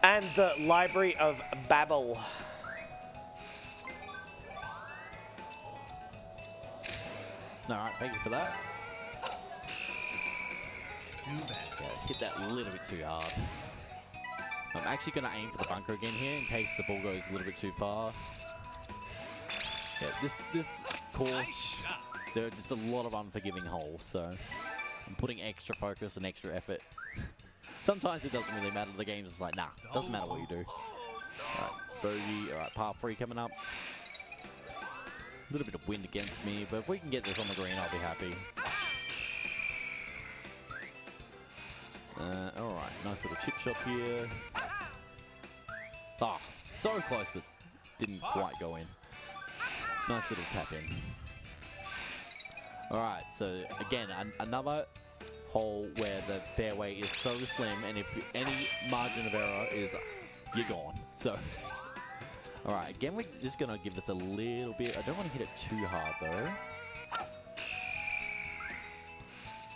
[SPEAKER 17] and the Library of Babel.
[SPEAKER 1] Alright, thank you for that. Yeah, hit that a little bit too hard. I'm actually going to aim for the bunker again here in case the ball goes a little bit too far. Yeah, this course, there are just a lot of unforgiving holes, so I'm putting extra focus and extra effort. Sometimes it doesn't really matter. The game's just like, nah, doesn't matter what you do. Alright, bogey. Alright, par 3 coming up. A little bit of wind against me, but if we can get this on the green, I'll be happy. Alright, nice little chip shot here. Ah, so close, but didn't quite go in. Nice little tap in. Alright, so again, another hole where the fairway is so slim, and if any margin of error is, you're gone. So, alright, again, we're just going to give this a little bit. I don't want to hit it too hard, though.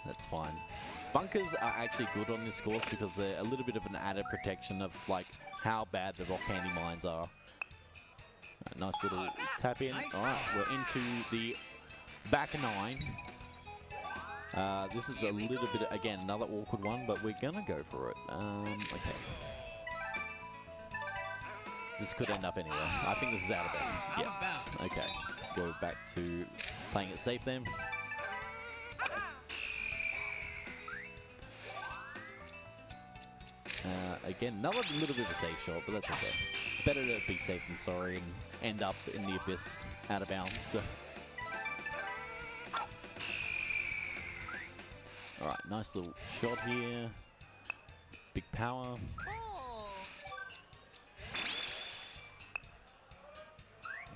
[SPEAKER 1] That's fine. Bunkers are actually good on this course because they're a little bit of an added protection of, like, how bad the rock candy mines are. Right, nice little tap in. Alright, we're into the back 9. This is a little bit, again, another awkward one, but we're going to go for it. Okay. This could end up anywhere. I think this is out of bounds. Yeah. Okay. Go back to playing it safe then. Again, another little bit of a safe shot, but that's okay. It's better to be safe than sorry and end up in the abyss out of bounds. So. Alright, nice little shot here. Big power.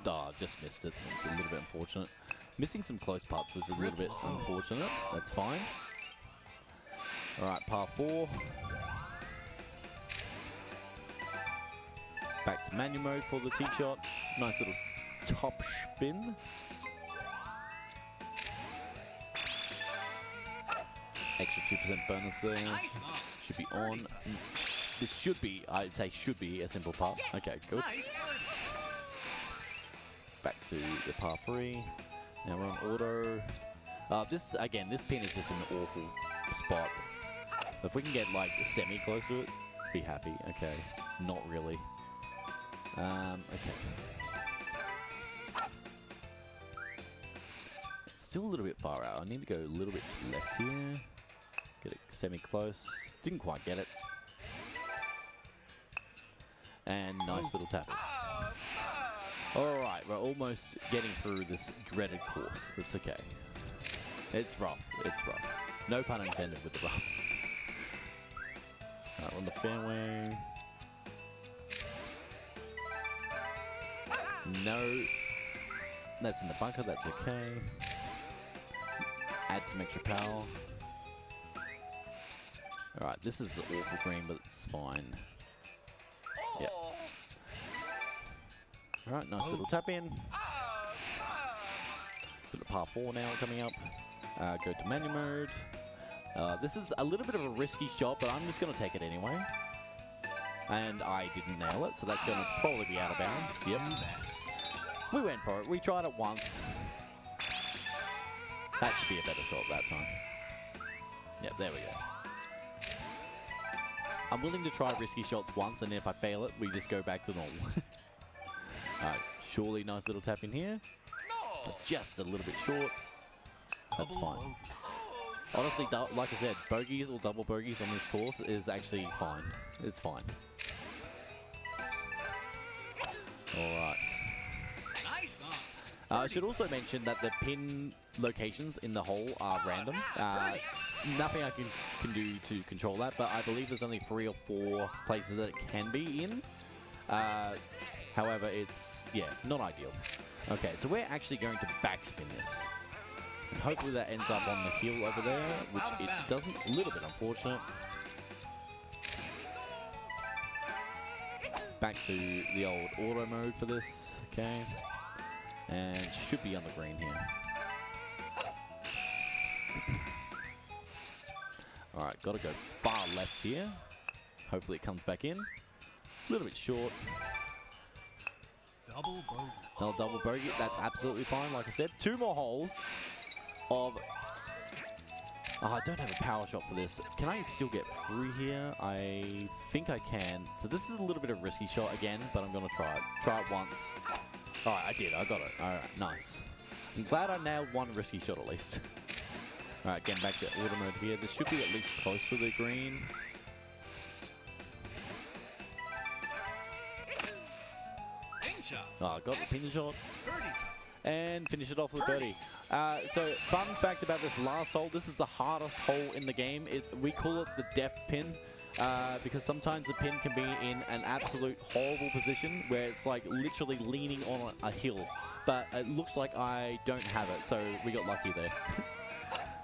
[SPEAKER 1] Oh, just missed it. It's a little bit unfortunate. Missing some close putts was a little bit unfortunate. That's fine. Alright, par 4. Back to manual mode for the tee shot. Nice little top spin. Extra 2% bonus there. Should be on. This should be, I'd say should be a simple putt. Okay, good. Back to the par 3. Now we're on auto. This pin is just an awful spot. If we can get like semi close to it, be happy. Okay, not really. Okay. Still a little bit far out. I need to go a little bit to the left here. Get it semi-close. Didn't quite get it. And nice little tap. Alright, we're almost getting through this dreaded course. It's okay. It's rough. It's rough. No pun intended with the rough. Alright, on the fairway. No. That's in the bunker, that's okay. Add some extra power. Alright, this is an awful green, but it's fine. Yep. Alright, nice little tap in. Bit of par 4 now coming up. Go to manual mode. This is a little bit of a risky shot, but I'm just going to take it anyway. And I didn't nail it, so that's going to probably be out of bounds. Yep. We went for it. We tried it once. That should be a better shot that time. Yep, there we go. I'm willing to try risky shots once, and if I fail it, we just go back to normal. Alright, surely nice little tap in here. Just a little bit short. That's fine. Honestly, like I said, bogeys or double bogeys on this course is actually fine. It's fine. Alright. I should also mention that the pin locations in the hole are random. Nothing I can do to control that, but I believe there's only 3 or 4 places that it can be in. However, it's, yeah, not ideal. Okay, so we're actually going to backspin this. And hopefully that ends up on the hill over there, which it doesn't. A little bit unfortunate. Back to the old auto mode for this, okay. And should be on the green here. Alright, gotta go far left here. Hopefully it comes back in. A little bit short.
[SPEAKER 18] Double bogey.
[SPEAKER 1] No double bogey, that's absolutely fine. Like I said, 2 more holes of... Oh, I don't have a power shot for this. Can I still get through here? I think I can. So this is a little bit of a risky shot again, but I'm gonna try it. Try it once. Alright, I did. I got it. Alright, nice. I'm glad I nailed one risky shot at least. Alright, getting back to auto mode here. This should be at least close to the green. Oh, got the pin shot. And finish it off with a birdie. So, fun fact about this last hole, this is the hardest hole in the game. We call it the death pin. Because sometimes the pin can be in an absolute horrible position where it's like literally leaning on a hill. But it looks like I don't have it, so we got lucky there.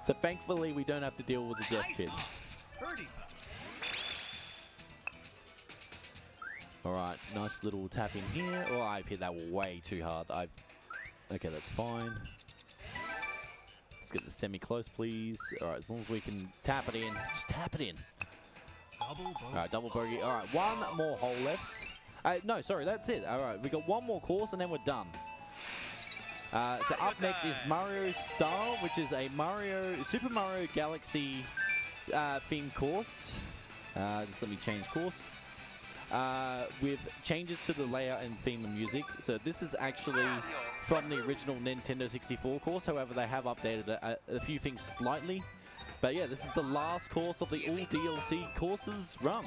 [SPEAKER 1] So thankfully we don't have to deal with the death pin. Alright, nice little tap in here. Oh, I've hit that way too hard. Okay, that's fine. Let's get the semi-close, please. Alright, as long as we can tap it in. Just tap it in. Alright, double bogey. Alright, 1 more hole left. No, sorry, that's it. Alright, we got 1 more course and then we're done. So up next is Mario Star, which is a Super Mario Galaxy themed course. Just let me change course. With changes to the layout and theme and music. So this is actually from the original Nintendo 64 course. However, they have updated a few things slightly. But yeah, this is the last course of the all DLC courses run.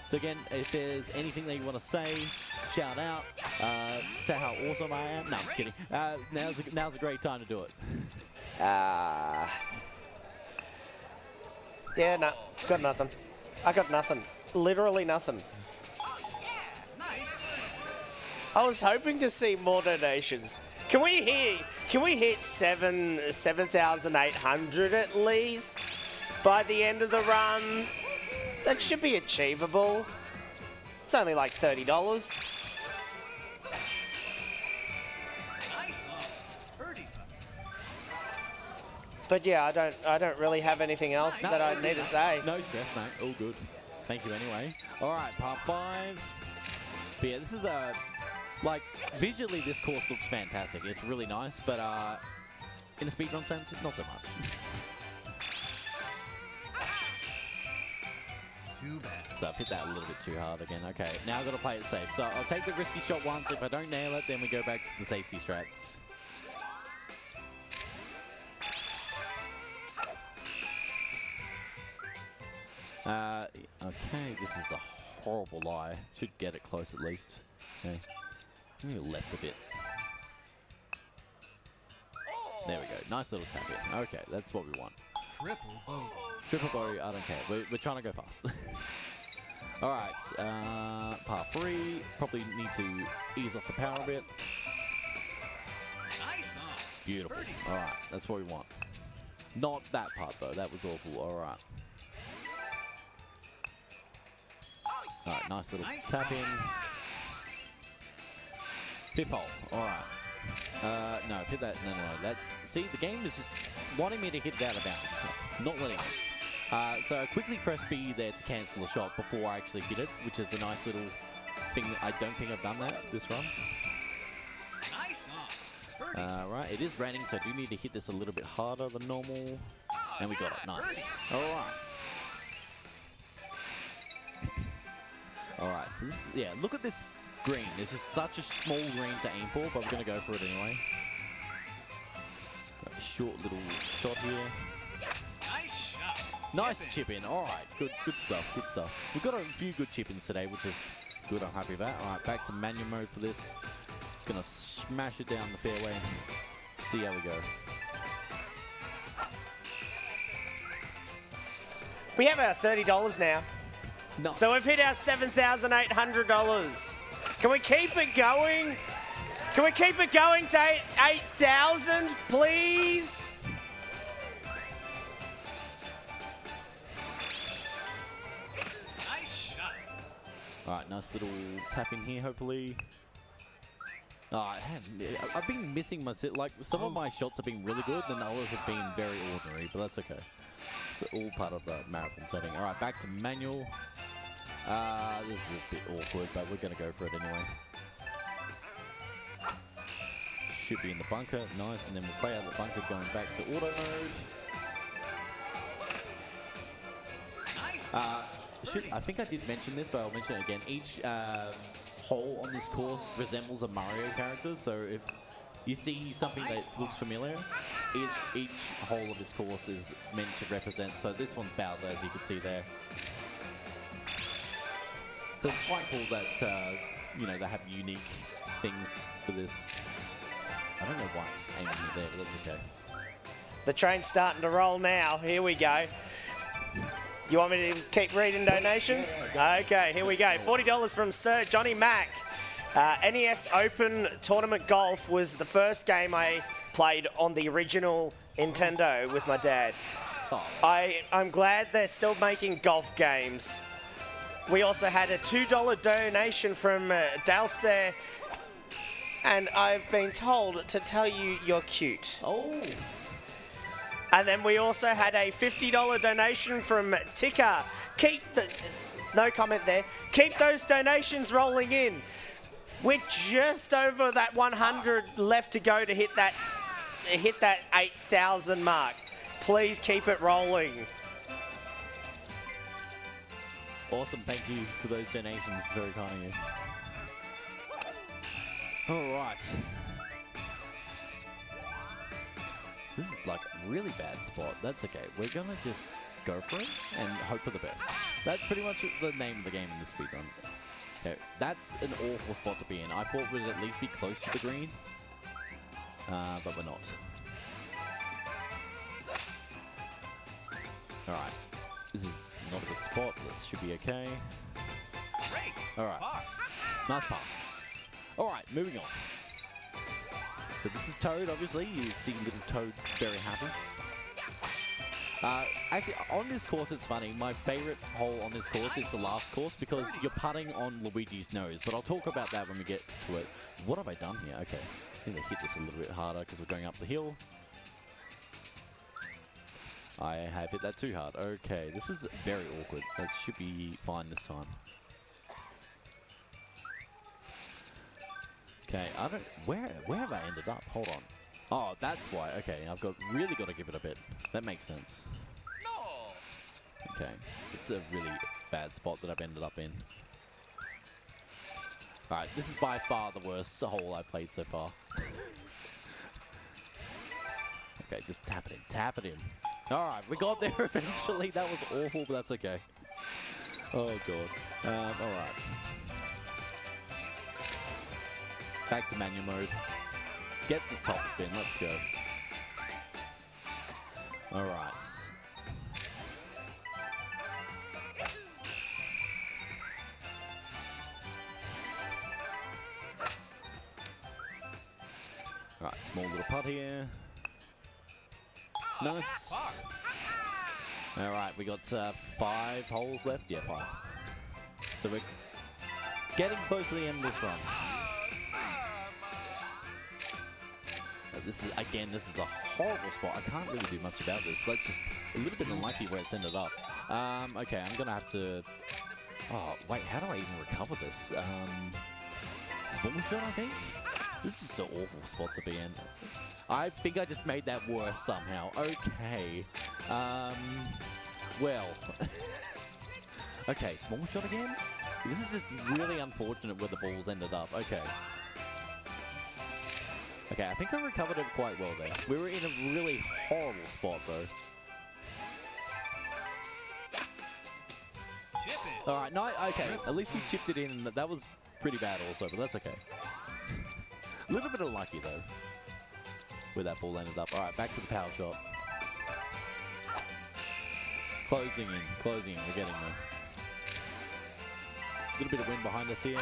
[SPEAKER 1] So again, if there's anything that you want to say, shout out, say how awesome I am. No, I'm kidding. Now's a great time to do it.
[SPEAKER 17] Yeah, no, got nothing. I got nothing. Literally nothing. I was hoping to see more donations. Can we hit 7,800 at least by the end of the run? That should be achievable. It's only like $30. But yeah, I don't really have anything else that I need to say.
[SPEAKER 1] No stress, mate. All good. Thank you anyway. All right, part 5. But yeah, this is like visually this course looks fantastic. It's really nice, but in a speedrun sense, not so much.
[SPEAKER 18] Too bad.
[SPEAKER 1] So I've hit that a little bit too hard again. Okay, now I've got to play it safe. So I'll take the risky shot once. If I don't nail it, then we go back to the safety strats. Okay, this is a horrible lie. Should get it close at least. Okay. Maybe left a bit. There we go. Nice little tap in. Okay, that's what we want.
[SPEAKER 18] Triple bogey.
[SPEAKER 1] Triple bogey, I don't care. We're trying to go fast. Alright, part 3. Probably need to ease off the power a bit. Beautiful. Alright, that's what we want. Not that part though, that was awful. Alright. Alright, nice little tap in. 5th hole. Alright. No, hit that. No. That's. See, the game is just wanting me to hit it out of bounds. Not letting it. So I quickly press B there to cancel the shot before I actually hit it, which is a nice little thing. I don't think I've done that this run. Right, it is raining, so I do need to hit this a little bit harder than normal. And we got it. Nice. Alright. All right, so this, yeah, look at this green. This is such a small green to aim for, but we're going to go for it anyway. A short little shot here.
[SPEAKER 10] Nice shot.
[SPEAKER 1] Nice chip in. All right, good stuff, good stuff. We've got a few good chip ins today, which is good. I'm happy with that. All right, back to manual mode for this. Just going to smash it down the fairway and see how we go.
[SPEAKER 17] We have our $30 now.
[SPEAKER 1] No.
[SPEAKER 17] So we've hit our $7,800. Can we keep it going? Can we keep it going to 8,000, please?
[SPEAKER 10] Nice shot.
[SPEAKER 1] All right, nice little tap in here, hopefully. Oh, I've been missing my sit. Like, some of my shots have been really good, and others have been very ordinary, but that's okay. It's all part of the marathon setting. All right, back to manual. This is a bit awkward, but we're going to go for it anyway. Should be in the bunker. Nice, and then we'll play out the bunker, going back to auto mode. I think I did mention this, but I'll mention it again. Each hole on this course resembles a Mario character, so if you see something that looks familiar, each hole of this course is meant to represent. So this one's Bowser, as you can see there. So it's quite cool that you know, they have unique things for this. I don't know why it's aiming me there, but that's okay.
[SPEAKER 17] The train's starting to roll now. Here we go. You want me to keep reading donations? Okay, here we go. $40 from Sir Johnny Mack. NES Open Tournament Golf was the first game I played on the original Nintendo with my dad.
[SPEAKER 1] Oh.
[SPEAKER 17] I'm glad they're still making golf games. We also had a $2 donation from Dalstair, and I've been told to tell you you're cute.
[SPEAKER 1] Oh.
[SPEAKER 17] And then we also had a $50 donation from Tika. No comment there. Keep those donations rolling in. We're just over that 100 left to go to hit that 8,000 mark. Please keep it rolling.
[SPEAKER 1] Awesome, thank you for those donations. Very kind of you. All right. This is like a really bad spot. That's okay. We're going to just go for it and hope for the best. That's pretty much the name of the game in this speedrun. Okay, that's an awful spot to be in. I thought we'd at least be close to the green, but we're not. All right. This is not a good spot. This should be okay. All right. Nice par. All right, moving on. So this is Toad, obviously. You see little Toad very happy. Actually, on this course, it's funny. My favorite hole on this course is the last course because you're putting on Luigi's nose. But I'll talk about that when we get to it. What have I done here? Okay. I think they hit this a little bit harder because we're going up the hill. I have hit that too hard. Okay, this is very awkward. That should be fine this time. Okay, I don't... Where have I ended up? Hold on. Oh, that's why. Okay, I've really got to give it a bit. That makes sense. Okay, it's a really bad spot that I've ended up in. Alright, this is by far the worst hole I've played so far. Okay, just tap it in. Tap it in. Alright, we got there eventually. That was awful, but that's okay. Oh, God. Alright. Back to manual mode. Get the top spin. Let's go. Alright. Alright, small little putt here. Nice. Alright, we got 5 holes left. Yeah, 5. So we're getting close to the end of this run. This is a horrible spot. I can't really do much about this. Let's just a little bit unlucky where it's ended up. Okay, I'm gonna have to. Oh wait, how do I even recover this? Small shot, I think. This is just an awful spot to be in. I think I just made that worse somehow. Okay. Well. Okay, small shot again. This is just really unfortunate where the balls ended up. Okay. Okay, I think I recovered it quite well there. We were in a really horrible spot, though. Alright, no, okay. At least we chipped it in, and that was pretty bad also, but that's okay. A little bit of lucky, though, where that ball ended up. Alright, back to the power shot. Closing in, we're getting there. A little bit of wind behind us here.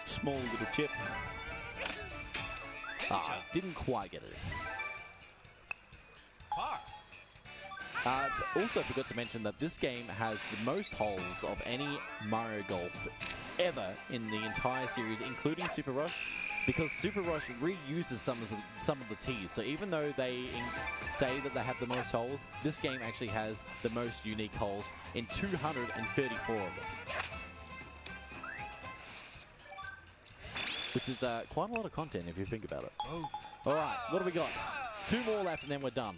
[SPEAKER 1] Small little chip. Didn't quite get it. Also forgot to mention that this game has the most holes of any Mario Golf ever in the entire series, including Super Rush, because Super Rush reuses some of the tees. So even though they say that they have the most holes, this game actually has the most unique holes in 234 of them. Which is quite a lot of content if you think about it. Alright, what do we got? 2 more left and then we're done.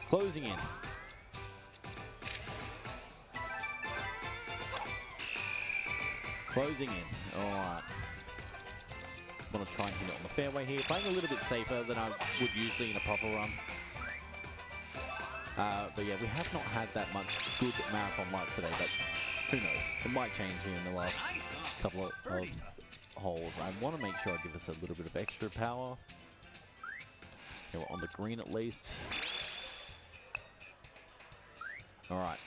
[SPEAKER 1] Closing in. Closing in. Alright. Want to try and hit it on the fairway here. Playing a little bit safer than I would usually in a proper run. But yeah, we have not had that much good marathon luck today, but who knows? It might change here in the last couple of holes. I want to make sure I give us a little bit of extra power. Okay, we're on the green at least. Alright,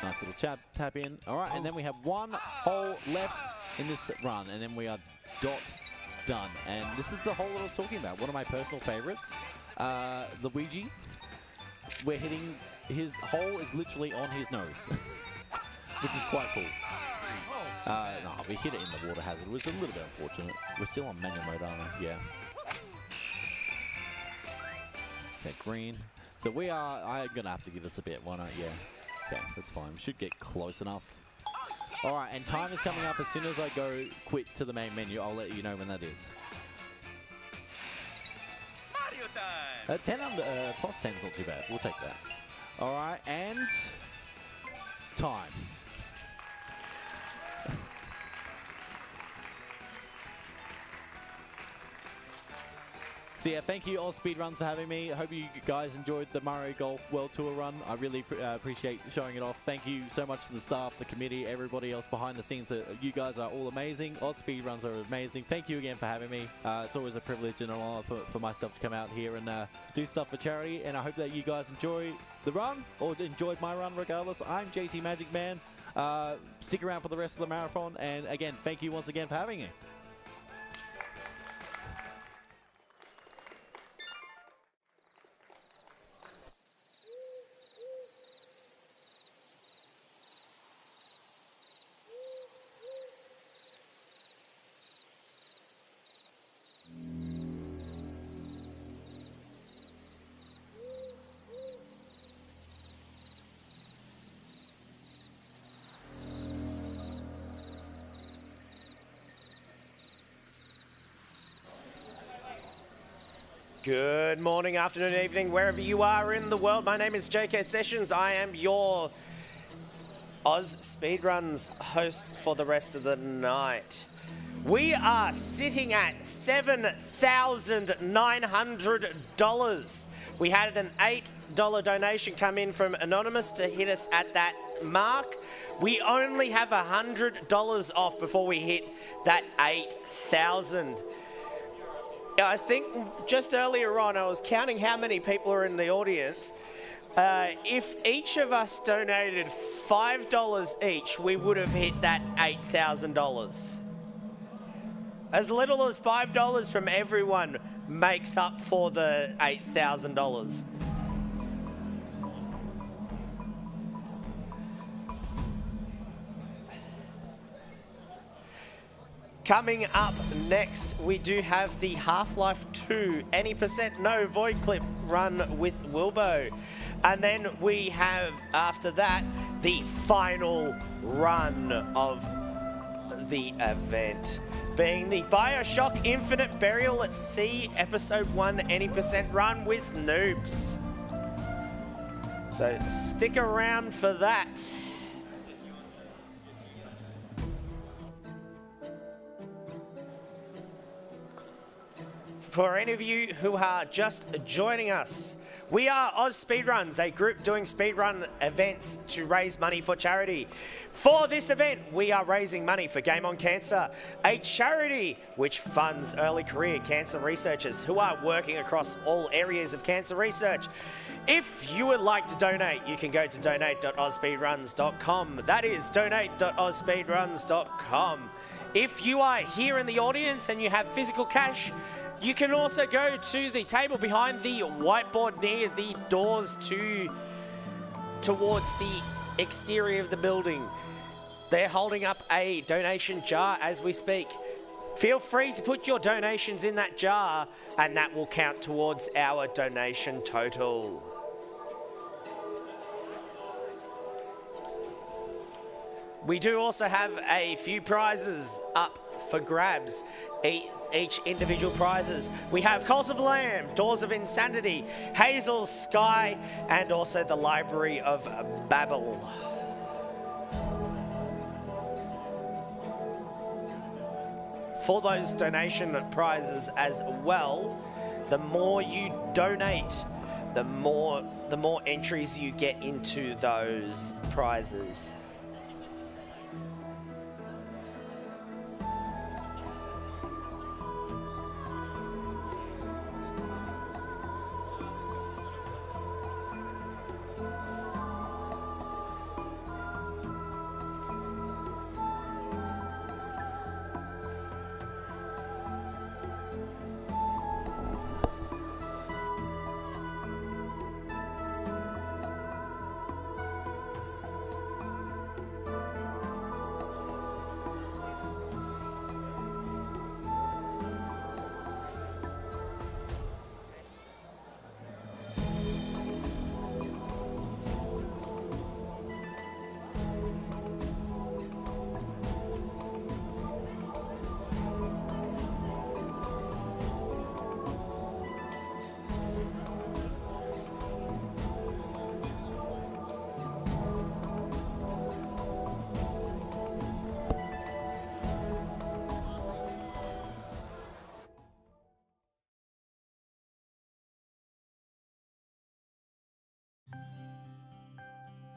[SPEAKER 1] nice little tap in. Alright, and then we have 1 hole left in this run, and then we are done. And this is the hole that I was talking about. One of my personal favorites. Luigi. We're hitting, his hole is literally on his nose. Which is quite cool. No, we hit it in the water hazard. It was a little bit unfortunate. We're still on manual mode, aren't we? Yeah. Okay, green. So we are, I'm going to have to give this a bit. Why not? Yeah. Okay, that's fine. We should get close enough. Alright, and time is coming up. As soon as I go quit to the main menu, I'll let you know when that is. 10 under, plus 10 is not too bad. We'll take that. Alright, and time. So yeah, thank you AusSpeedruns for having me. I hope you guys enjoyed the Mario Golf World Tour run. I really appreciate showing it off. Thank you so much to the staff, the committee, everybody else behind the scenes. You guys are all amazing. AusSpeedruns are amazing. Thank you again for having me. It's always a privilege and an honor for myself to come out here and do stuff for charity. And I hope that you guys enjoy the run, or enjoyed my run regardless. I'm JC Magic Man. Stick around for the rest of the marathon. And again, thank you once again for having me.
[SPEAKER 17] Good morning, afternoon, evening, wherever you are in the world. My name is JK Sessions. I am your AusSpeedruns host for the rest of the night. We are sitting at $7,900. We had an $8 donation come in from Anonymous to hit us at that mark. We only have $100 off before we hit that 8,000. I think just earlier on, I was counting how many people are in the audience. If each of us donated $5 each, we would have hit that $8,000. As little as $5 from everyone makes up for the $8,000. Coming up next, we do have the Half-Life 2 Any% No Void Clip run with Wilbo. And then we have, after that, the final run of the event, being the BioShock Infinite Burial at Sea Episode 1 Any% run with Noobs. So stick around for that. for any of you who are just joining us, we are AusSpeedruns, a group doing speedrun events to raise money for charity. For this event, we are raising money for Game On Cancer, a charity which funds early career cancer researchers who are working across all areas of cancer research. If you would like to donate, you can go to donate.ausspeedruns.com. That is donate.ausspeedruns.com. If you are here in the audience and you have physical cash, you can also go to the table behind the whiteboard near the doors towards the exterior of the building. They're holding up a donation jar as we speak. Feel free to put your donations in that jar and that will count towards our donation total. We do also have a few prizes up for grabs. Each individual prizes. We have Cult of the Lamb, Doors of Insanity, Hazel's Sky, and also the Library of Babel. For those donation prizes as well, the more you donate, the more entries you get into those prizes.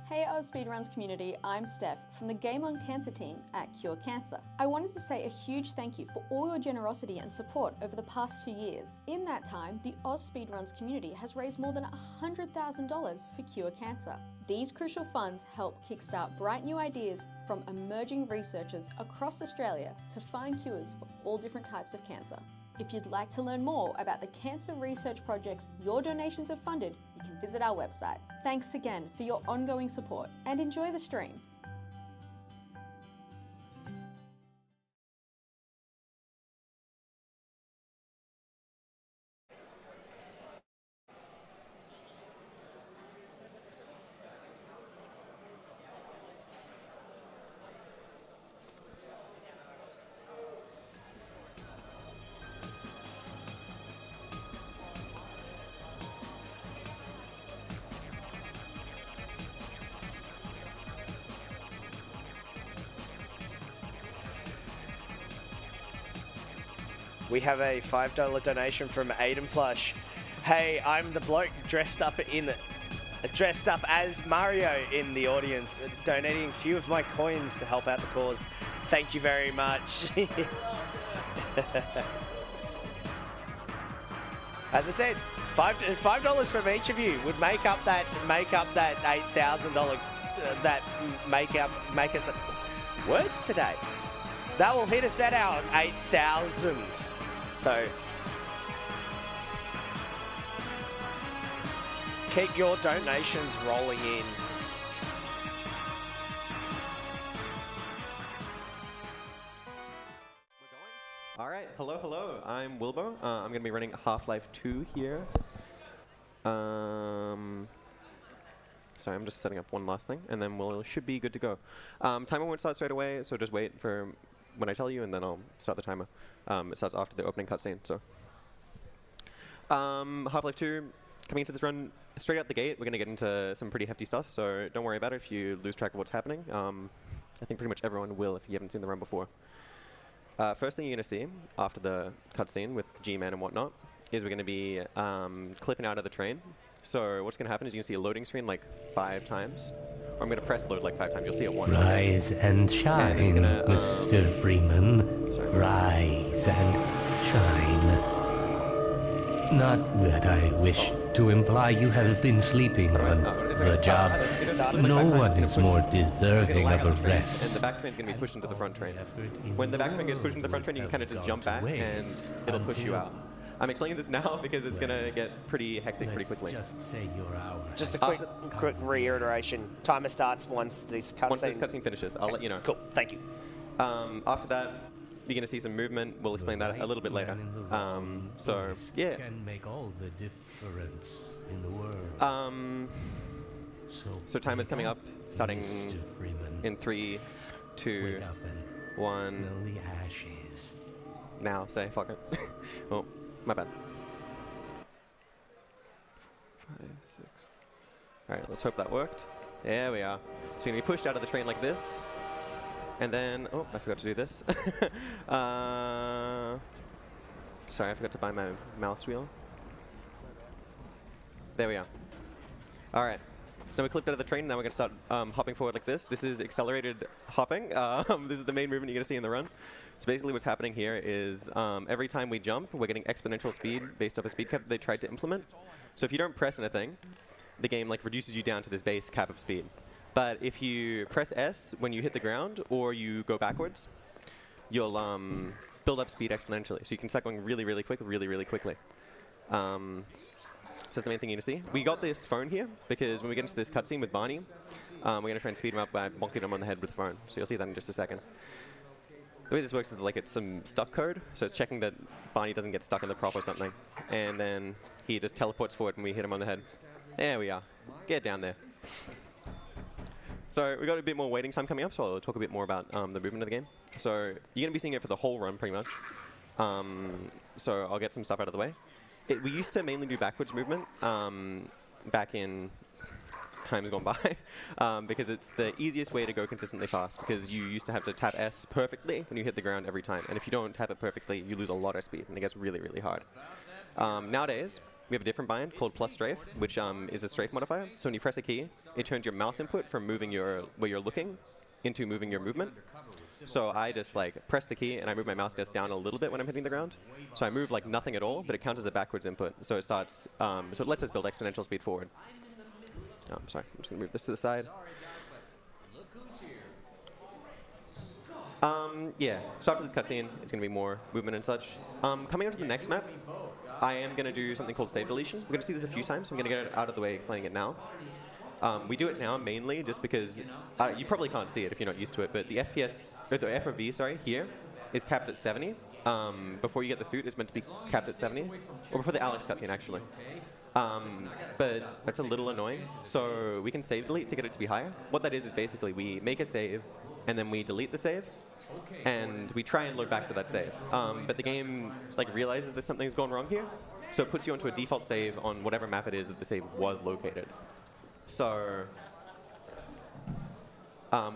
[SPEAKER 6] Hey AusSpeedruns community, I'm Steph from the Game On Cancer team at Cure Cancer. I wanted to say a huge thank you for all your generosity and support over the past 2 years. In that time, the AusSpeedruns community has raised more than $100,000 for Cure Cancer. These crucial funds help kickstart bright new ideas from emerging researchers across Australia to find cures for all different types of cancer. If you'd like to learn more about the cancer research projects your donations have funded, you can visit our website. Thanks again for your ongoing support and enjoy the stream. We have a $5 donation from Aiden Plush. Hey, I'm the bloke dressed up as Mario in the audience, donating a few of my coins to help out the cause. Thank you very much. As I said, $5 from each of you would make up that $8,000. Make us words today. That will hit us at our 8,000. So keep your donations rolling in.
[SPEAKER 19] All right, hello. I'm Wilbo. I'm going to be running Half-Life 2 here. Sorry, I'm just setting up one last thing, and then we should be good to go. Timer won't start straight away, so just wait for when I tell you, and then I'll start the timer. It starts after the opening cutscene. So, Half-Life 2, coming into this run straight out the gate, we're going to get into some pretty hefty stuff. So don't worry about it if you lose track of what's happening. I think pretty much everyone will if you haven't seen the run before. First thing you're going to see after the cutscene with G-Man and whatnot is we're going to be clipping out of the train. So what's going to happen is you can see a loading screen like 5 times. Or I'm going to press load like 5 times. You'll see it once.
[SPEAKER 20] Rise and shine,
[SPEAKER 19] and gonna,
[SPEAKER 20] Mr. Freeman.
[SPEAKER 19] Sorry.
[SPEAKER 20] Rise and shine. Not that I wish to imply you have been sleeping on the job. No one is more deserving of a rest.
[SPEAKER 19] And the back train's going to be pushed into the front train. When the back train gets pushed into the front train, you can kind of just jump back and it'll push you out. I'm explaining this now because it's going to get pretty hectic pretty quickly.
[SPEAKER 17] Just a quick reiteration. Timer starts once this cutscene.
[SPEAKER 19] Once this cutscene finishes, I'll let you know.
[SPEAKER 17] Cool, thank you.
[SPEAKER 19] After that, you're going to see some movement. We'll explain that a little bit later. So, yeah.
[SPEAKER 20] Can make all the difference in the world.
[SPEAKER 19] So time is coming up, starting in 3, 2, 1.
[SPEAKER 20] Smell the ashes.
[SPEAKER 19] Now, say, fuck it. Oh, my bad. 5, 6. Alright, let's hope that worked. There we are. So you're going to be pushed out of the train like this. And then, oh, I forgot to do this. Sorry, I forgot to buy my mouse wheel. There we are. All right. So now we clipped out of the train. Now we're going to start hopping forward like this. This is accelerated hopping. This is the main movement you're going to see in the run. So basically what's happening here is every time we jump, we're getting exponential speed based off a speed cap that they tried to implement. So if you don't press anything, the game like reduces you down to this base cap of speed. But if you press S when you hit the ground or you go backwards, you'll build up speed exponentially. So you can start going really, really quick, really, really quickly. That's the main thing you're going to see. We got this phone here because when we get into this cutscene with Barney, we're going to try and speed him up by bonking him on the head with the phone. So you'll see that in just a second. The way this works is like it's some stuck code. So it's checking that Barney doesn't get stuck in the prop or something. And then he just teleports forward when we hit him on the head. There we are. Get down there. So we've got a bit more waiting time coming up, so I'll talk a bit more about the movement of the game. So you're going to be seeing it for the whole run, pretty much. So I'll get some stuff out of the way. We used to mainly do backwards movement back in times gone by, because it's the easiest way to go consistently fast, because you used to have to tap S perfectly when you hit the ground every time. And if you don't tap it perfectly, you lose a lot of speed, and it gets really, really hard. Nowadays, we have a different bind called plus strafe, which is a strafe modifier. So when you press a key, it turns your mouse input from moving where you're looking into moving your movement. So I just like press the key and I move my mouse just down a little bit when I'm hitting the ground. So I move like nothing at all, but it counts as a backwards input. So it starts, so it lets us build exponential speed forward. Sorry, I'm just gonna move this to the side. Yeah, so after this cutscene, it's gonna be more movement and such. Coming on to the next map, I am going to do something called save deletion. We're going to see this a few times, so I'm going to get it out of the way explaining it now. We do it now mainly just because you probably can't see it if you're not used to it, but the FPS, or the FOV, sorry, here is capped at 70. Before you get the suit, it's meant to be capped at 70. Or before the Alex cutscene, actually. But that's a little annoying, so we can save delete to get it to be higher. What that is basically we make a save, and then we delete the save. And we try and load back to that save. But the game like realizes that something's gone wrong here, so it puts you onto a default save on whatever map it is that the save was located. So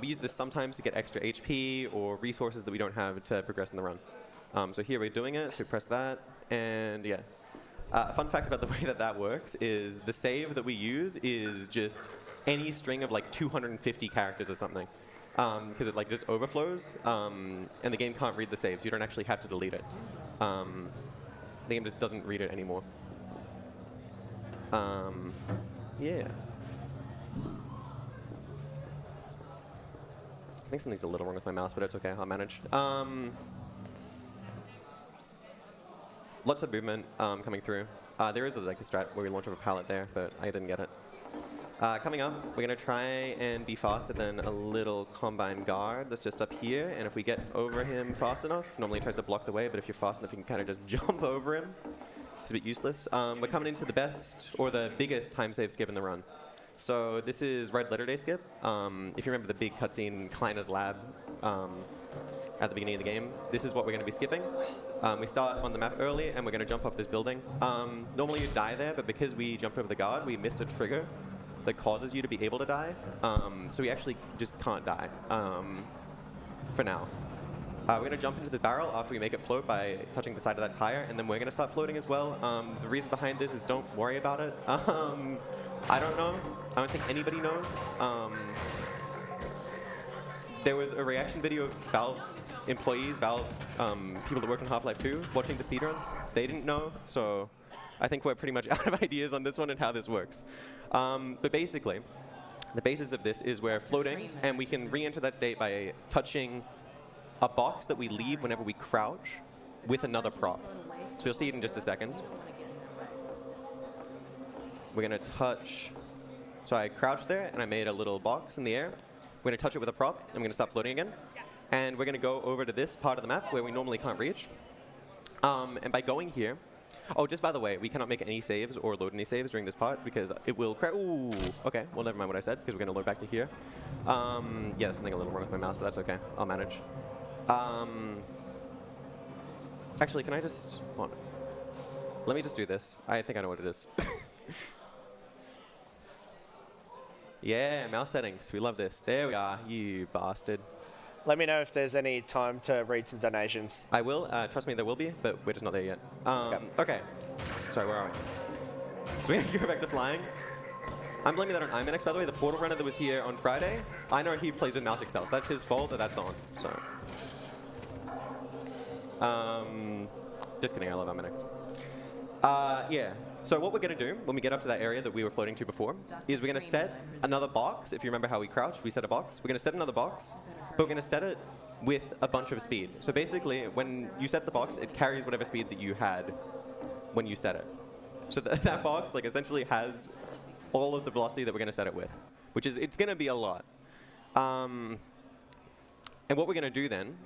[SPEAKER 19] we use this sometimes to get extra HP or resources that we don't have to progress in the run. So here we're doing it, so we press that, and yeah. A fun fact about the way that that works is the save that we use is just any string of like 250 characters or something. Because it like just overflows, and the game can't read the saves. You don't actually have to delete it. The game just doesn't read it anymore. Yeah. I think something's a little wrong with my mouse, but it's okay. I'll manage. Lots of movement coming through. There is like a strat where we launch off a pallet there, but I didn't get it. Coming up, we're going to try and be faster than a little Combine guard that's just up here. And if we get over him fast enough, normally he tries to block the way, but if you're fast enough, you can kind of just jump over him. It's a bit useless. We're coming into the best, or the biggest time save skip in the run. So this is Red Letter Day skip. If you remember the big cutscene, Kleiner's lab, at the beginning of the game, this is what we're going to be skipping. We start on the map early, and we're going to jump off this building. Normally you die there, but because we jumped over the guard, we missed a trigger that causes you to be able to die. So we actually just can't die for now. We're going to jump into this barrel after we make it float by touching the side of that tire, and then we're going to start floating as well. The reason behind this is don't worry about it. I don't know. I don't think anybody knows. There was a reaction video of Valve employees, Valve people that work on Half-Life 2 watching the speedrun. They didn't know, so I think we're pretty much out of ideas on this one and how this works. But basically, the basis of this is we're floating, and we can re-enter that state by touching a box that we leave whenever we crouch with another prop. So you'll see it in just a second. We're going to touch... So I crouched there, and I made a little box in the air. We're going to touch it with a prop, and we're going to stop floating again. And we're going to go over to this part of the map where we normally can't reach. And by going here... Oh, just by the way, we cannot make any saves or load any saves during this part because it will crash. Ooh, okay. Well, never mind what I said because we're going to load back to here. Yeah, there's something a little wrong with my mouse, but that's okay. I'll manage. Actually, can I just... Hold on. Let me just do this. I think I know what it is. Yeah, mouse settings. We love this. There we are, you bastard.
[SPEAKER 17] Let me know if there's any time to read some donations.
[SPEAKER 19] I will. Trust me, there will be, but we're just not there yet. Okay. Sorry, where are we? So we have to go back to flying. I'm blaming that on Imanex, by the way. The portal runner that was here on Friday, I know he plays with mouse excel, so that's his fault that that's on. So. Just kidding, I love Imanex. Yeah. So what we're going to do when we get up to that area that we were floating to before is we're going to set another box. If you remember how we crouched, we set a box. We're going to set another box, but we're going to set it with a bunch of speed. So basically, when you set the box, it carries whatever speed that you had when you set it. So that box like essentially has all of the velocity that we're going to set it with, which is, it's going to be a lot. And what we're going to do then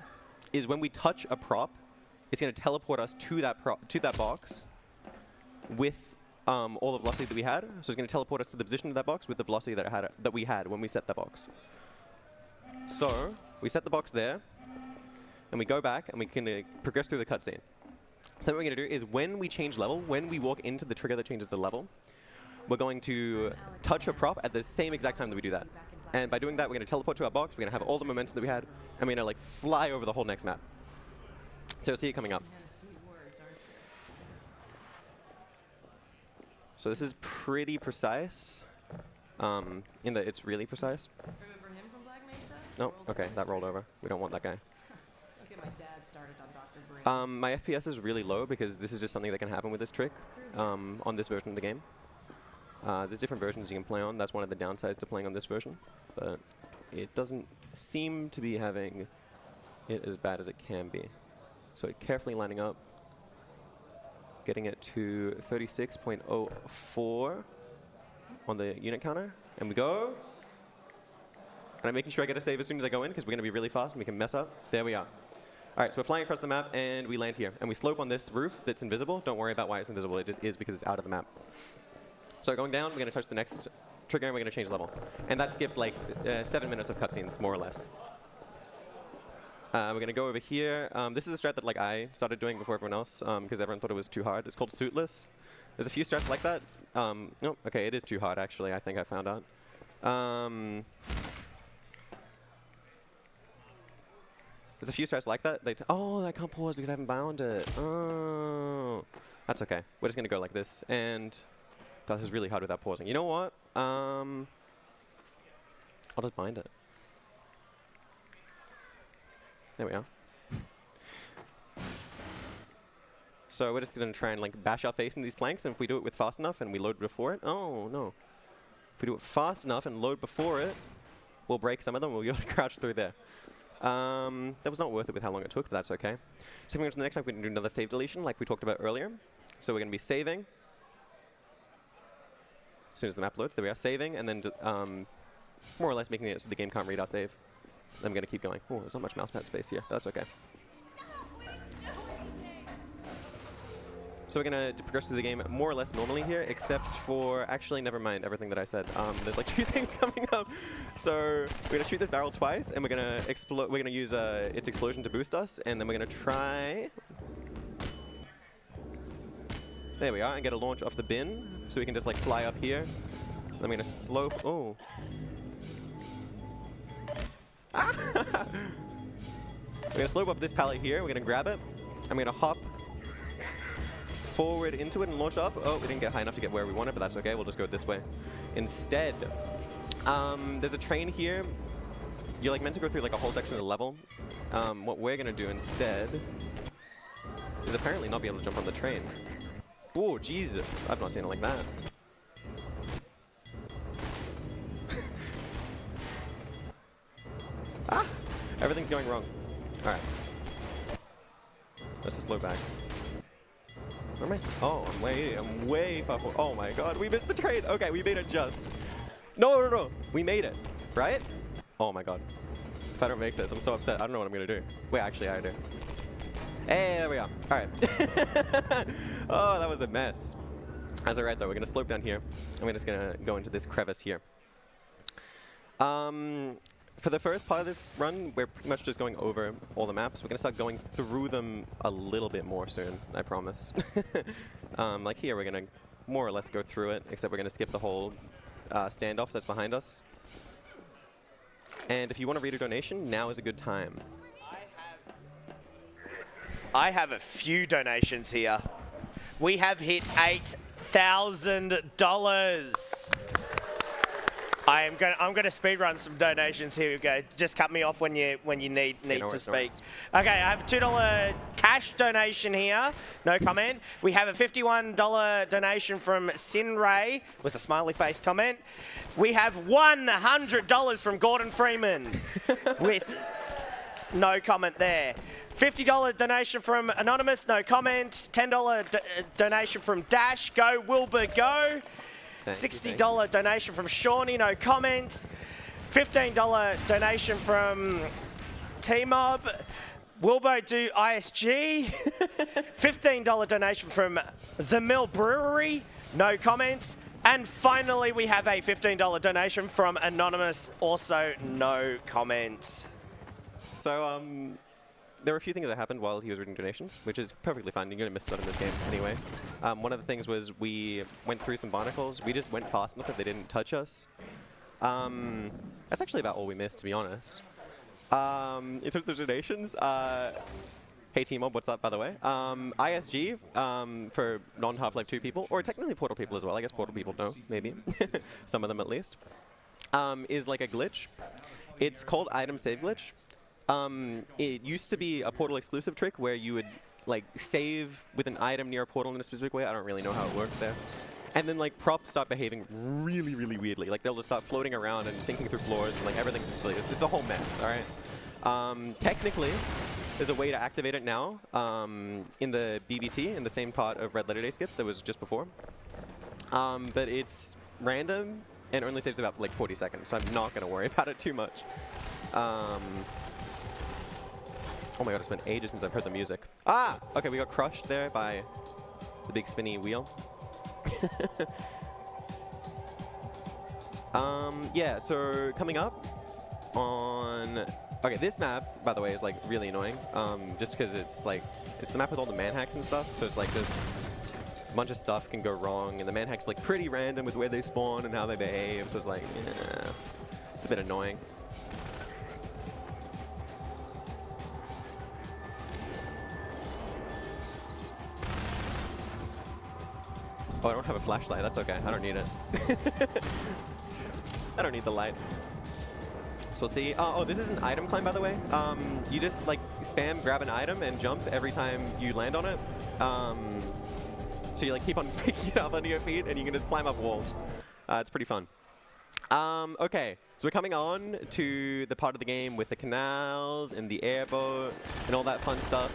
[SPEAKER 19] is when we touch a prop, it's going to teleport us to that box with all the velocity that we had. So it's going to teleport us to the position of that box with the velocity that we had when we set that box. So we set the box there, and we go back, and we can progress through the cutscene. So what we're going to do is when we change level, when we walk into the trigger that changes the level, we're going to touch a prop at the same exact time that we do that. And by doing that, we're going to teleport to our box, we're going to have all the momentum that we had, and we're going to like fly over the whole next map. So you'll see it coming up. So this is pretty precise, in that it's really precise.
[SPEAKER 21] Remember him from Black Mesa?
[SPEAKER 19] No, okay, that rolled over. We don't want that guy.
[SPEAKER 21] Don't get my dad started on Dr. Brain.
[SPEAKER 19] My FPS is really low because this is just something that can happen with this trick on this version of the game. There's different versions you can play on. That's one of the downsides to playing on this version. But it doesn't seem to be having it as bad as it can be. So carefully lining up. Getting it to 36.04 on the unit counter. And we go. And I'm making sure I get a save as soon as I go in because we're going to be really fast and we can mess up. There we are. All right, so we're flying across the map and we land here. And we slope on this roof that's invisible. Don't worry about why it's invisible. It just is because it's out of the map. So going down, we're going to touch the next trigger and we're going to change level. And that skipped like 7 minutes of cutscenes, more or less. We're going to go over here. This is a strat that like I started doing before everyone else because everyone thought it was too hard. It's called Suitless. There's a few strats like that. No, okay, it is too hard actually, I think I found out. There's a few strats like that. Oh, I can't pause because I haven't bound it. Oh, that's okay. We're just going to go like this. And God, this is really hard without pausing. You know what? I'll just bind it. There we are. So we're just going to try and like bash our face into these planks, and if we do it with fast enough and we load before it, oh no. If we do it fast enough and load before it, we'll break some of them, we'll be able to crouch through there. That was not worth it with how long it took, but that's okay. So moving on to the next map, we're going to do another save deletion like we talked about earlier. So we're going to be saving. As soon as the map loads, there we are, saving, and then more or less making it so the game can't read our save. I'm going to keep going. Oh, there's not much mousepad space here. That's okay. So we're going to progress through the game more or less normally here, except for... Actually, never mind everything that I said. There's like 2 things coming up. So we're going to shoot this barrel twice, and we're going to explode. We're going to use its explosion to boost us, and then we're going to try... There we are, and get a launch off the bin, so we can just like fly up here. Then we're going to slope... Oh. We're gonna slope up this pallet here. We're gonna grab it. I'm gonna hop forward into it and launch up. Oh, we didn't get high enough to get where we wanted, but that's okay. We'll just go this way. Instead, there's a train here. You're like meant to go through like a whole section of the level. What we're gonna do instead is apparently not be able to jump on the train. Oh, Jesus. I've not seen it like that. Ah! Everything's going wrong. Alright. Let's just slow back. Where am I? Oh, I'm way far forward. Oh my god, we missed the train! Okay, we made it just. No. We made it. Right? Oh my god. If I don't make this, I'm so upset. I don't know what I'm gonna do. Wait, actually, I do. Hey, there we are. Alright. Oh, that was a mess. That's alright though. We're gonna slope down here. And we're just gonna go into this crevice here. For the first part of this run, we're pretty much just going over all the maps. We're gonna start going through them a little bit more soon, I promise. Like here, we're gonna more or less go through it, except we're gonna skip the whole standoff that's behind us. And if you want to read a donation, now is a good time.
[SPEAKER 17] I have a few donations here. We have hit $8,000. I'm gonna speedrun some donations. Here we go. Just cut me off when you need to speak. Okay, I have a $2 cash donation here. No comment. We have a $51 donation from Sin Ray with a smiley face comment. We have $100 from Gordon Freeman with no comment there. $50 donation from Anonymous, no comment. $10 donation from Dash, go Wilbur, go. $60 donation from Shawnee, no comments. $15 donation from T-Mob. Wilbo do ISG. $15 donation from The Mill Brewery, no comments. And finally, we have a $15 donation from Anonymous, also no comments.
[SPEAKER 19] So, there were a few things that happened while he was reading donations, which is perfectly fine. You're going to miss stuff in this game anyway. One of the things was we went through some barnacles. We just went fast enough that they didn't touch us. That's actually about all we missed, to be honest. In terms of donations, hey T-Mob, what's up, by the way? ISG, for non-Half-Life 2 people, or technically Portal people as well. I guess Portal people know, maybe. Some of them at least. Is like a glitch. It's called Item Save Glitch. It used to be a Portal exclusive trick where you would like save with an item near a portal in a specific way. I don't really know how it worked there. And then like props start behaving really, really weirdly. Like they'll just start floating around and sinking through floors and like everything's just like, it's a whole mess, all right? Technically, there's a way to activate it now in the BBT, in the same part of Red Letter Day skip that was just before. But it's random and only saves about like 40 seconds, so I'm not gonna worry about it too much. Oh my god, it's been ages since I've heard the music. Ah! Okay, we got crushed there by the big spinny wheel. Yeah, so coming up on... Okay, this map, by the way, is like really annoying. Just because it's like... It's the map with all the man-hacks and stuff, so it's like just... A bunch of stuff can go wrong, and the man-hacks like pretty random with where they spawn and how they behave, so it's like, yeah, it's a bit annoying. Oh, I don't have a flashlight. That's okay. I don't need it. I don't need the light. So we'll see. Oh, this is an item climb, by the way. You just like spam, grab an item, and jump every time you land on it. So you like keep on picking it up under your feet, and you can just climb up walls. It's pretty fun. Okay, so we're coming on to the part of the game with the canals and the airboat and all that fun stuff.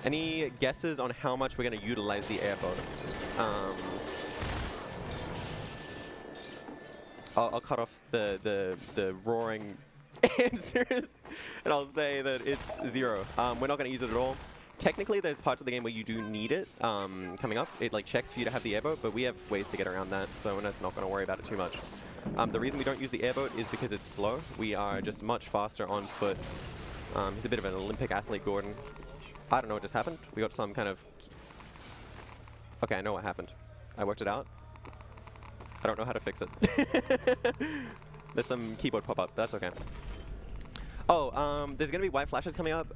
[SPEAKER 19] Any guesses on how much we're going to utilize the airboat? I'll cut off the roaring answers, and I'll say that it's 0. We're not going to use it at all. Technically, there's parts of the game where you do need it coming up. It like checks for you to have the airboat, but we have ways to get around that, so we're just not going to worry about it too much. The reason we don't use the airboat is because it's slow. We are just much faster on foot. He's a bit of an Olympic athlete, Gordon. I don't know what just happened. We got some kind of... Okay, I know what happened. I worked it out. I don't know how to fix it. There's some keyboard pop-up. That's okay. Oh, there's going to be white flashes coming up,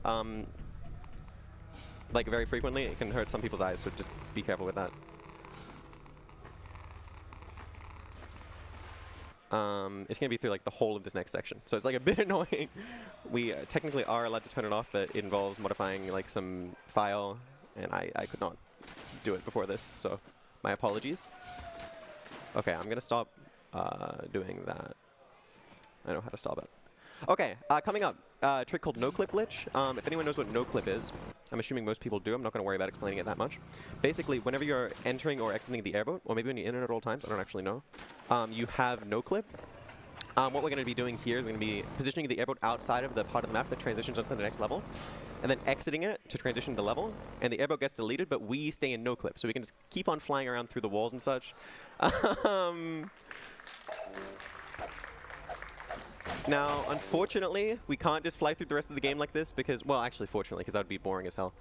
[SPEAKER 19] like very frequently. It can hurt some people's eyes, so just be careful with that. It's going to be through like the whole of this next section, so it's like a bit annoying. We technically are allowed to turn it off, but it involves modifying like some file, and I could not do it before this, so my apologies. Okay, I'm going to stop doing that. I know how to stop it. Okay, coming up, a trick called no-clip glitch. If anyone knows what no-clip is, I'm assuming most people do. I'm not going to worry about explaining it that much. Basically, whenever you're entering or exiting the airboat, or maybe when you're in it at all times, I don't actually know, you have no-clip. What we're going to be doing here is we're going to be positioning the airboat outside of the part of the map that transitions onto the next level, and then exiting it to transition to level, and the airboat gets deleted, but we stay in no-clip, so we can just keep on flying around through the walls and such. Now, unfortunately, we can't just fly through the rest of the game like this because, well, actually, fortunately, because that would be boring as hell.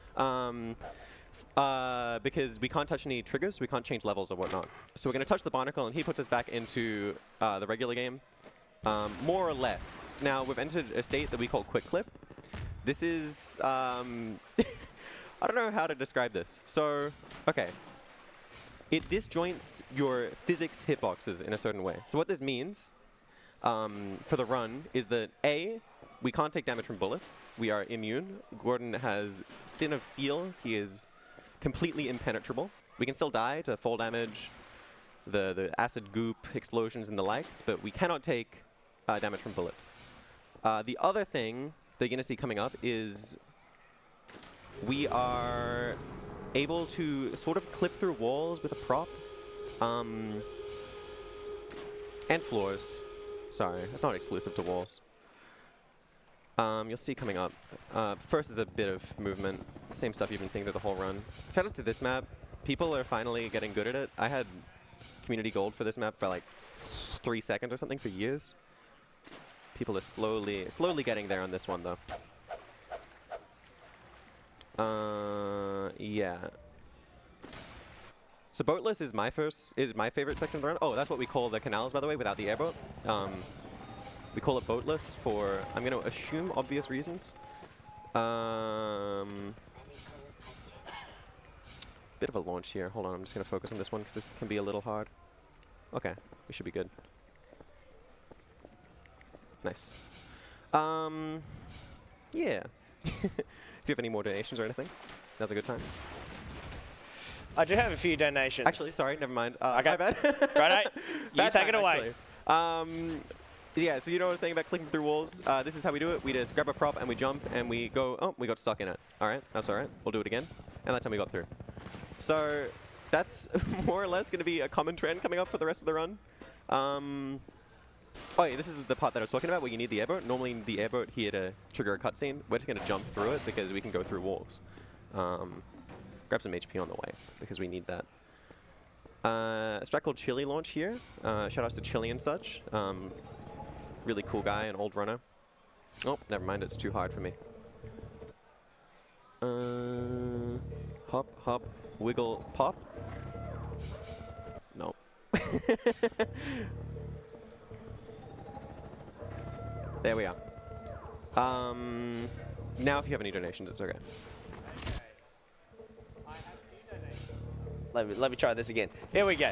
[SPEAKER 19] Because we can't touch any triggers, we can't change levels or whatnot. So we're going to touch the barnacle, and he puts us back into the regular game, more or less. Now, we've entered a state that we call quick clip. This is, I don't know how to describe this. So, okay. It disjoints your physics hitboxes in a certain way. So what this means for the run is that A, we can't take damage from bullets. We are immune. Gordon has Skin of Steel. He is completely impenetrable. We can still die to fall damage, the acid goop, explosions, and the likes, but we cannot take damage from bullets. The other thing that you're going to see coming up is we are able to sort of clip through walls with a prop and floors. Sorry, it's not exclusive to walls. You'll see coming up. First is a bit of movement. Same stuff you've been seeing through the whole run. Shout out to this map. People are finally getting good at it. I had community gold for this map for like 3 seconds or something for years. People are slowly getting there on this one though. Yeah. So boatless is my favorite section of the run. Oh, that's what we call the canals, by the way, without the airboat. We call it boatless for, I'm going to assume, obvious reasons. Bit of a launch here. Hold on, I'm just going to focus on this one because this can be a little hard. Okay, we should be good. Nice. Yeah. If you have any more donations or anything, now's a good time.
[SPEAKER 17] I do have a few donations.
[SPEAKER 19] Actually, sorry, never mind.
[SPEAKER 17] Okay.
[SPEAKER 19] My bad.
[SPEAKER 17] Right, you take it away.
[SPEAKER 19] Yeah, so you know what I was saying about clicking through walls? This is how we do it. We just grab a prop and we jump and we go, oh, we got stuck in it. All right, that's all right. We'll do it again. And that time we got through. So that's more or less going to be a common trend coming up for the rest of the run. Oh yeah, this is the part that I was talking about where you need the airboat. Normally the airboat here to trigger a cutscene. We're just going to jump through it because we can go through walls. Grab some HP on the way because we need that. A strat called Chili launch here. Shout outs to Chili and such. Really cool guy, an old runner. Oh, never mind, it's too hard for me. Hop, hop, wiggle, pop. No. There we are. Now if you have any donations, it's okay.
[SPEAKER 17] Let me try this again. Here we go.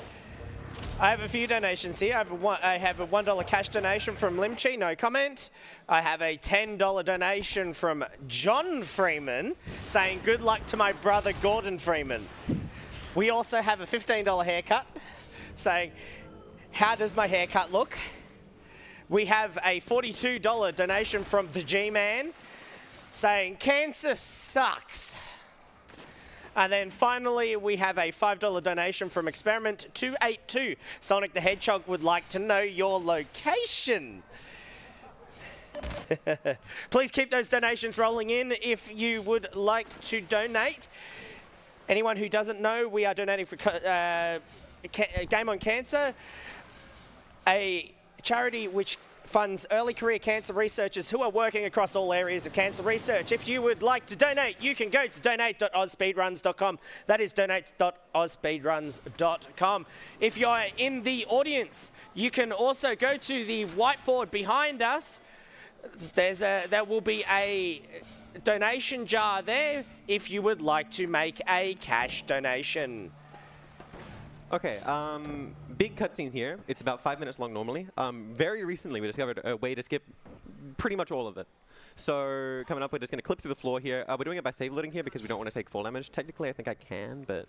[SPEAKER 17] I have a few donations here. I have a $1 cash donation from Limchi, no comment. I have a $10 donation from John Freeman saying good luck to my brother Gordon Freeman. We also have a $15 haircut saying how does my haircut look? We have a $42 donation from the G-Man saying cancer sucks. And then finally, we have a $5 donation from Experiment282. Sonic the Hedgehog would like to know your location. Please keep those donations rolling in if you would like to donate. Anyone who doesn't know, we are donating for Game on Cancer, a charity which funds early career cancer researchers who are working across all areas of cancer research. If you would like to donate, you can go to donate.ausspeedruns.com. That is donate.ausspeedruns.com. If you're in the audience, you can also go to the whiteboard behind us there will be a donation jar there if you would like to make a cash donation.
[SPEAKER 19] Okay, big cutscene here. It's about 5 minutes long normally. Very recently we discovered a way to skip pretty much all of it. So coming up, we're just going to clip through the floor here. We're doing it by save loading here because we don't want to take fall damage. Technically, I think I can, but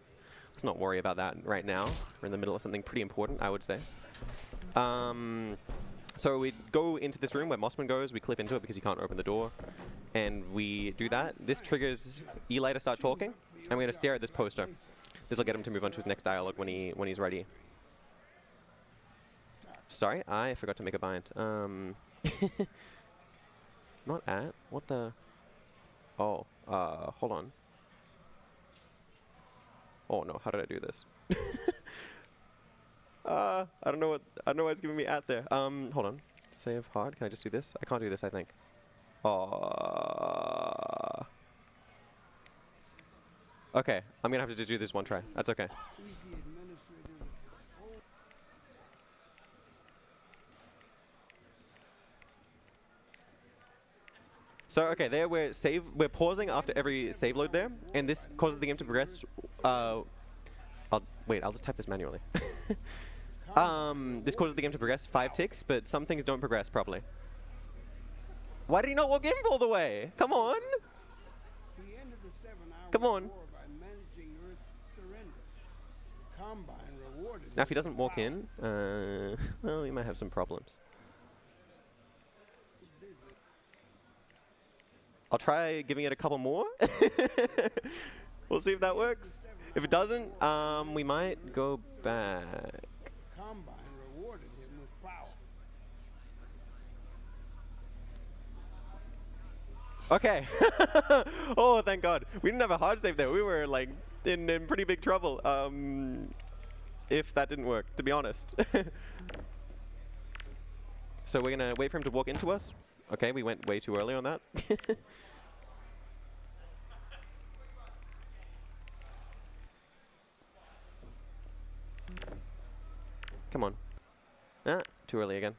[SPEAKER 19] let's not worry about that right now. We're in the middle of something pretty important, I would say. So we go into this room where Mossman goes. We clip into it because you can't open the door. And we do that. This triggers Eli to start talking. And we're going to stare at this poster. This will get him to move on to his next dialogue when he's ready. Sorry, I forgot to make a bind. Not at? What the? Oh, hold on. Oh no, how did I do this? I don't know why it's giving me at there. Hold on. Save hard. Can I just do this? I can't do this, I think. Okay, I'm gonna have to just do this one try. That's okay. So okay, there we're pausing after every save load there, and this causes the game to progress. I'll just type this manually. This causes the game to progress 5 ticks, but some things don't progress properly. Why did he not walk in all the way? Come on! Come on! Now if he doesn't walk in, well, we might have some problems. I'll try giving it a couple more. We'll see if that works. If it doesn't, we might go back. Okay. Oh, thank God. We didn't have a hard save there. We were like in pretty big trouble. If that didn't work, to be honest. So we're gonna wait for him to walk into us. Okay, we went way too early on that. Come on. Ah, too early again.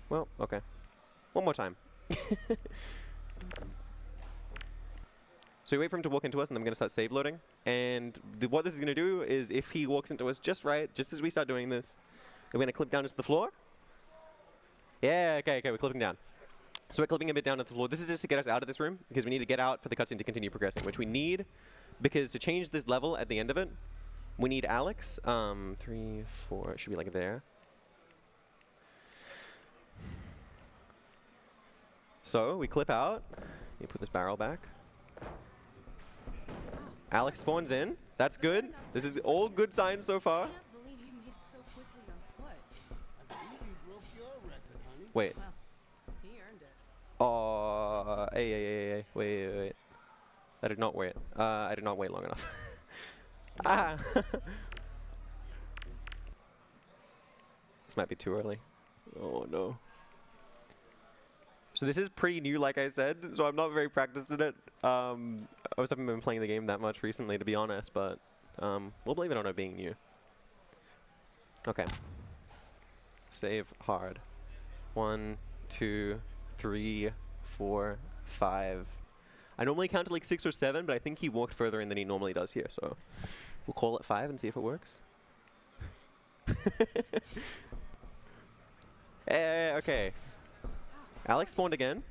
[SPEAKER 19] Well, okay. One more time. So we wait for him to walk into us, and then I'm going to start save loading. And what this is going to do is if he walks into us just right, just as we start doing this, we're going to clip down into the floor. Yeah, okay, we're clipping down. So we're clipping a bit down to the floor. This is just to get us out of this room, because we need to get out for the cutscene to continue progressing, which we need, because to change this level at the end of it, we need Alex. 3, 4, it should be like there. So we clip out. You put this barrel back. Alex spawns in. That's good. This is all good signs so far. Wait. Oh, hey. Wait. I did not wait. I did not wait long enough. Ah. This might be too early. Oh no. So this is pretty new, like I said, so I'm not very practiced in it. I also haven't been playing the game that much recently, to be honest, but we'll blame it on it being new. Okay. Save hard. 1, 2, 3, 4, 5. I normally count to like 6 or 7, but I think he walked further in than he normally does here, so we'll call it 5 and see if it works. Okay. Alex spawned again.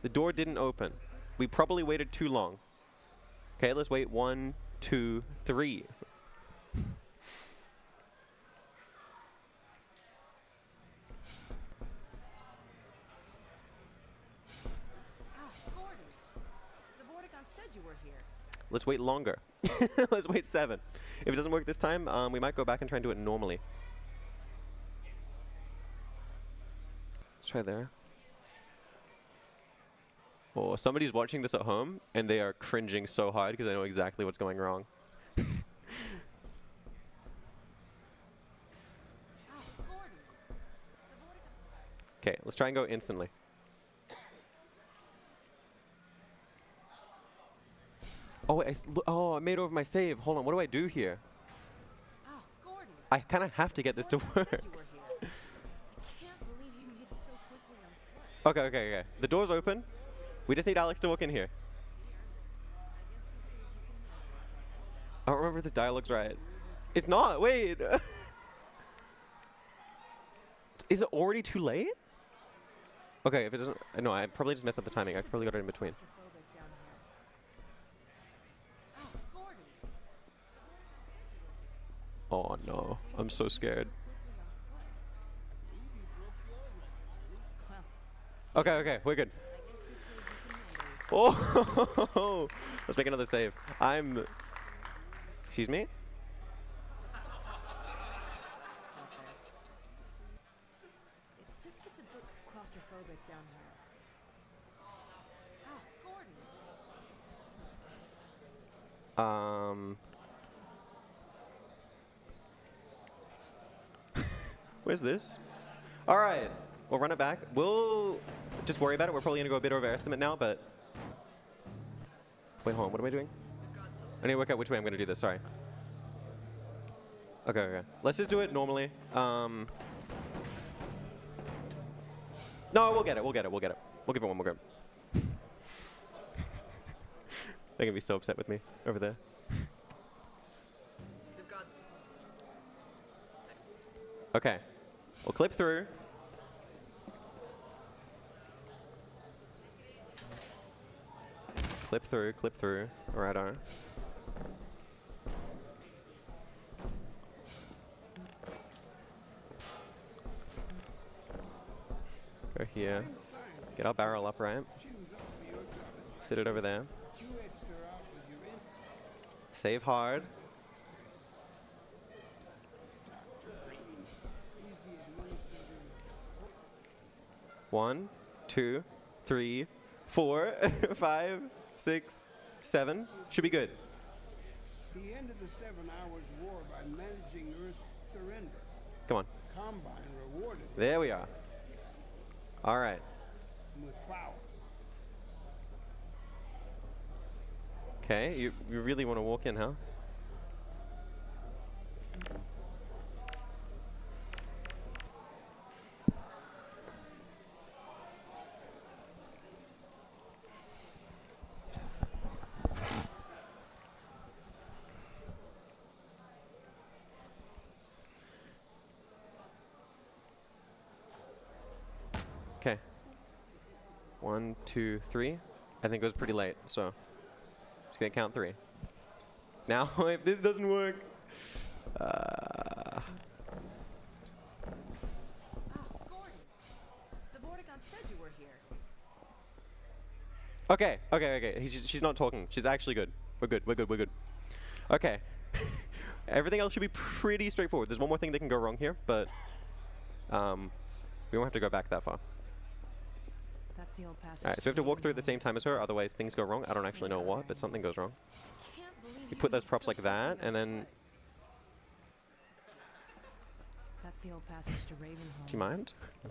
[SPEAKER 19] The door didn't open. We probably waited too long. Okay, let's wait 1, 2, 3. Let's wait longer. Let's wait 7. If it doesn't work this time, we might go back and try and do it normally. Let's try there. Oh, somebody's watching this at home, and they are cringing so hard because they know exactly what's going wrong. Okay, let's try and go instantly. Oh, wait, I made over my save. Hold on, what do I do here? I kind of have to get this to work. Okay. The door's open. We just need Alex to walk in here. I don't remember if this dialogue's right. It's not. Wait. Is it already too late? Okay, if it doesn't... No, I probably just messed up the timing. I probably got it in between. Oh no, I'm so scared. Okay, we're good. Oh, let's make another save. Excuse me?
[SPEAKER 21] It just gets a bit claustrophobic down here. Oh, Gordon.
[SPEAKER 19] Where's this? All right, we'll run it back. We'll just worry about it. We're probably gonna go a bit over estimate now, but wait, hold on. What am I doing? I need to work out which way I'm gonna do this. Sorry. Okay. Let's just do it normally. No, we'll get it. We'll give it one more go. They're gonna be so upset with me over there. Okay. We'll clip through. Clip through. Righto. Go here. Get our barrel up, right? Sit it over there. Save hard. One, 2, 3, 4, 5, 6, 7. Should be good.
[SPEAKER 4] He ended the 7 Hours War by managing Earth's surrender.
[SPEAKER 19] Come on.
[SPEAKER 4] Combine rewarded
[SPEAKER 19] There we are. All right.
[SPEAKER 4] with power.
[SPEAKER 19] Okay, you really want to walk in, huh? Okay. 1, 2, 3. I think it was pretty late, so just gonna count 3. Now, if this doesn't work,
[SPEAKER 21] Oh, Gordon. The Vorticon said you were here.
[SPEAKER 19] Okay. She's not talking. She's actually good. We're good. Okay. Everything else should be pretty straightforward. There's one more thing that can go wrong here, but we won't have to go back that far.
[SPEAKER 21] That's the old passage.
[SPEAKER 19] All right, so we have to walk through at the same time as her, otherwise things go wrong. I don't actually know what, but something goes wrong. You put those props like that, and then...
[SPEAKER 21] That's the old passage to Ravenholm.
[SPEAKER 19] Do you mind?
[SPEAKER 21] I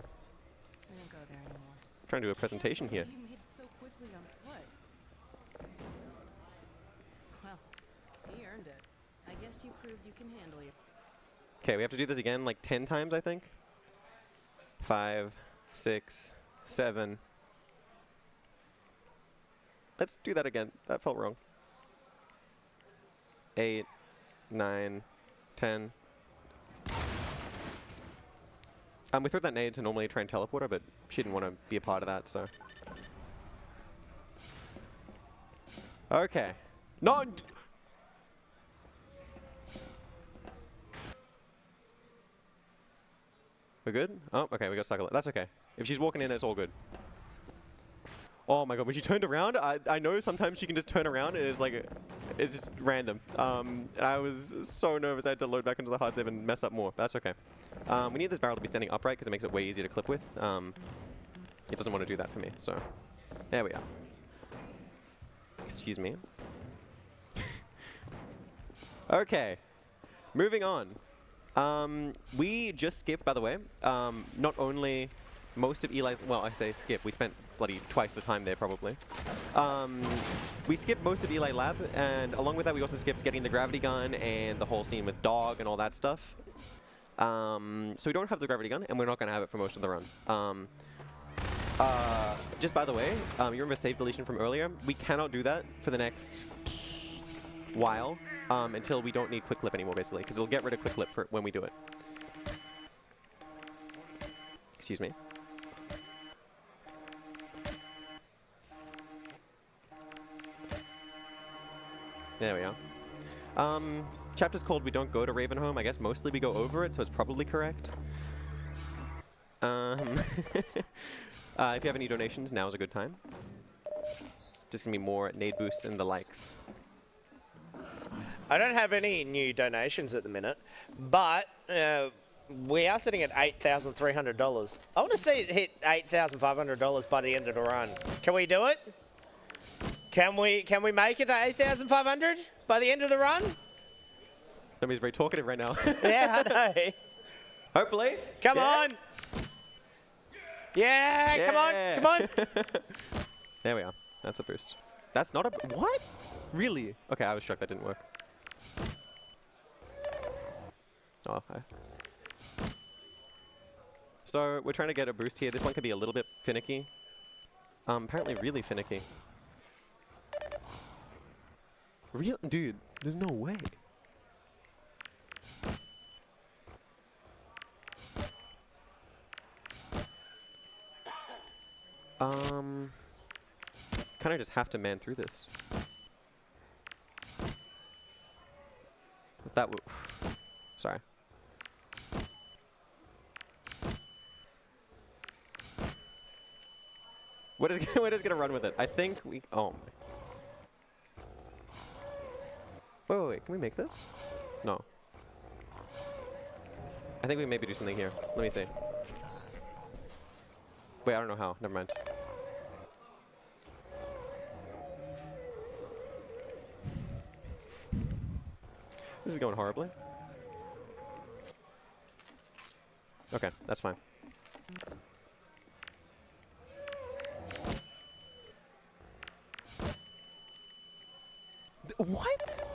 [SPEAKER 21] don't go there anymore.
[SPEAKER 19] I'm trying to do a presentation here.
[SPEAKER 21] You made it so quickly on foot. Well, he earned it. I guess you proved you can handle it.
[SPEAKER 19] Okay, we have to do this again like 10 times, I think. 5, 6, 7. Let's do that again. That felt wrong. 8, 9, 10. We threw that nade to normally try and teleport her, but she didn't want to be a part of that, so. Okay. No! We're good? Oh, okay, we got stuck. That's okay. If she's walking in, it's all good. Oh my god, when she turned around, I know sometimes she can just turn around and it's like, it's just random. And I was so nervous I had to load back into the hard save and mess up more. That's okay. We need this barrel to be standing upright because it makes it way easier to clip with. It doesn't want to do that for me, so there we are. Excuse me. Okay, moving on. We just skipped, by the way, not only most of Eli's, well, I say skip, we spent bloody twice the time there probably. We skipped most of Eli Lab, and along with that we also skipped getting the gravity gun and the whole scene with Dog and all that stuff. So we don't have the gravity gun, and we're not going to have it for most of the run. Just by the way, you remember save deletion from earlier? We cannot do that for the next while until we don't need quick clip anymore, basically, because it'll get rid of quick clip for when we do it. Excuse me. There we are. Chapter's called We Don't Go to Ravenholm. I guess mostly we go over it, so it's probably correct. If you have any donations, now's a good time. Just gonna be more nade boosts and the likes.
[SPEAKER 17] I don't have any new donations at the minute, but we are sitting at $8,300. I want to see it hit $8,500 by the end of the run. Can we do it? Can we make it to 8,500 by the end of the run?
[SPEAKER 19] Nobody's very talkative right now.
[SPEAKER 17] Yeah, I know.
[SPEAKER 19] Hopefully.
[SPEAKER 17] Come on. Yeah, come on.
[SPEAKER 19] There we are. That's a boost. That's not a... What? Really? Okay, I was shocked that didn't work. Oh, okay. So we're trying to get a boost here. This one could be a little bit finicky. Apparently really finicky. Real? Dude, there's no way. Kind of just have to man through this. If that would... Sorry. We're just gonna run with it. I think we... Oh. Wait. Can we make this? No. I think we maybe do something here. Let me see. Wait, I don't know how. Never mind. This is going horribly. Okay, that's fine. What?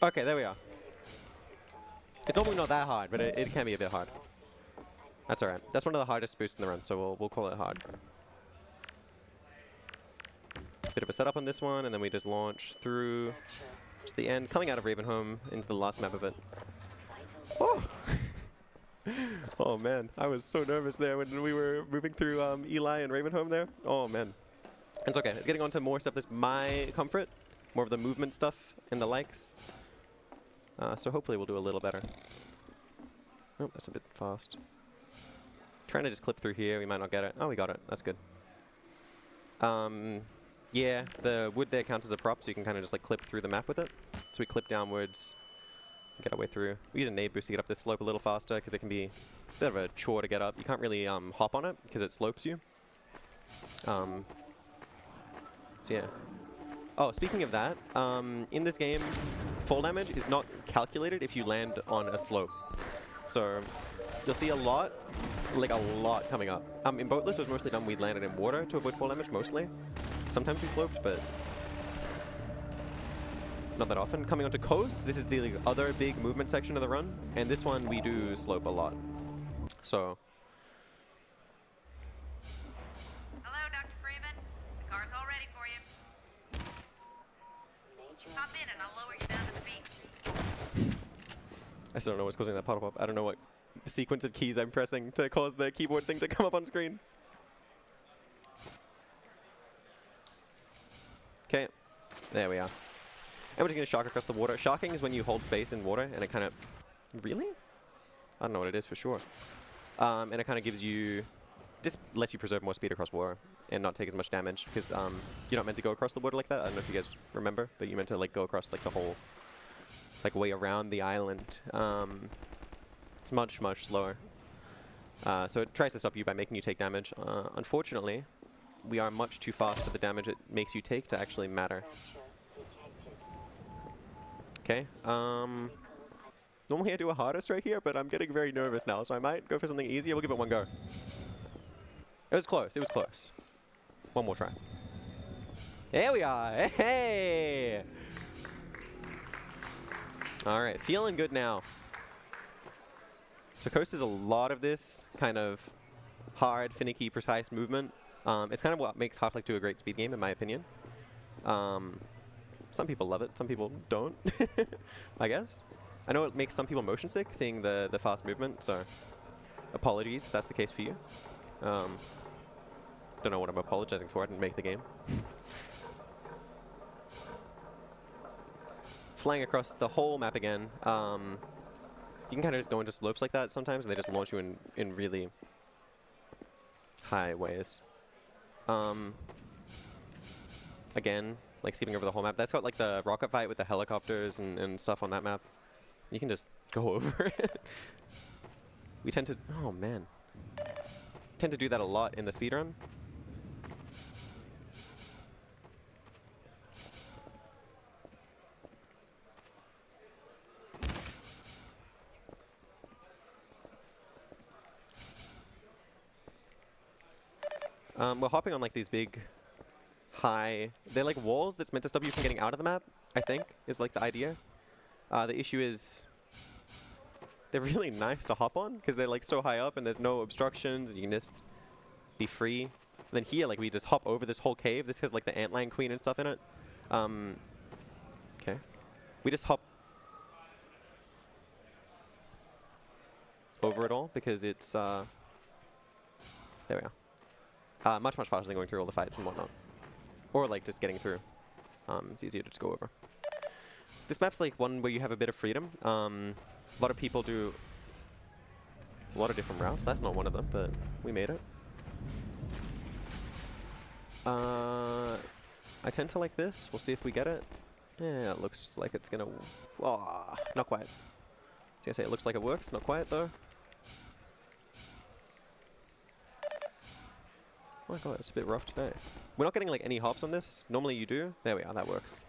[SPEAKER 19] Okay, there we are. It's normally not that hard, but it can be a bit hard. That's alright. That's one of the hardest boosts in the run, so we'll call it hard. Bit of a setup on this one, and then we just launch through to the end, coming out of Ravenholm into the last map of it. Oh! Oh man, I was so nervous there when we were moving through Eli and Ravenholm there. Oh man. It's okay. It's getting on to more stuff that's my comfort, more of the movement stuff and the likes. So hopefully we'll do a little better. Oh, that's a bit fast. Trying to just clip through here. We might not get it. Oh, we got it. That's good. Yeah, the wood there counts as a prop, so you can kind of just like clip through the map with it. So we clip downwards, get our way through. We use a nade boost to get up this slope a little faster because it can be a bit of a chore to get up. You can't really hop on it because it slopes you. So yeah. Oh, speaking of that, in this game, fall damage is not calculated if you land on a slope. So you'll see a lot coming up. In Boatless, it was mostly done we landed in water to avoid fall damage, mostly. Sometimes we sloped, but not that often. Coming onto Coast, this is the other big movement section of the run, and this one we do slope a lot. So...
[SPEAKER 21] Hello, Dr. Freeman. The car's all ready for you. Hop in and I'll lower you down to the beach.
[SPEAKER 19] I still don't know what's causing that pop-up. I don't know what sequence of keys I'm pressing to cause the keyboard thing to come up on screen. Okay, there we are. And we're just going to shark across the water. Sharking is when you hold space in water and it kind of... Really? I don't know what it is for sure. And it kind of gives you... Just lets you preserve more speed across water and not take as much damage because you're not meant to go across the water like that. I don't know if you guys remember, but you're meant to like go across like the whole way around the island. It's much, much slower. So it tries to stop you by making you take damage. Unfortunately, we are much too fast for the damage it makes you take to actually matter. Okay. Normally I do a harder strike here, but I'm getting very nervous now, so I might go for something easier. We'll give it one go. It was close. It was close. One more try. There we are. Hey! All right, feeling good now. So Coast is a lot of this kind of hard, finicky, precise movement. It's kind of what makes Half-Life 2 a great speed game, in my opinion. Some people love it, some people don't, I guess. I know it makes some people motion sick, seeing the fast movement, so apologies if that's the case for you. Don't know what I'm apologizing for, I didn't make the game. Flying across the whole map again. You can kind of just go into slopes like that sometimes, and they just launch you in really high ways. Again, like skipping over the whole map. That's got like the rocket fight with the helicopters and stuff on that map. You can just go over it. We tend to, oh man. Tend to do that a lot in the speedrun. We're hopping on like these big, high, they're like walls that's meant to stop you from getting out of the map, I think, is like the idea. The issue is they're really nice to hop on because they're like so high up and there's no obstructions and you can just be free. And then here, like we just hop over this whole cave. This has like the antlion queen and stuff in it. Okay. We just hop over it all because it's, there we are. Much faster than going through all the fights and whatnot. Or like just getting through. It's easier to just go over. This map's like one where you have a bit of freedom. A lot of people do a lot of different routes. That's not one of them, but we made it. I tend to like this. We'll see if we get it. Yeah, it looks like it's gonna... Oh, not quite. I was gonna say it looks like it works. Not quite though. Oh my god, it's a bit rough today. We're not getting like any hops on this. Normally you do. There we are, that works.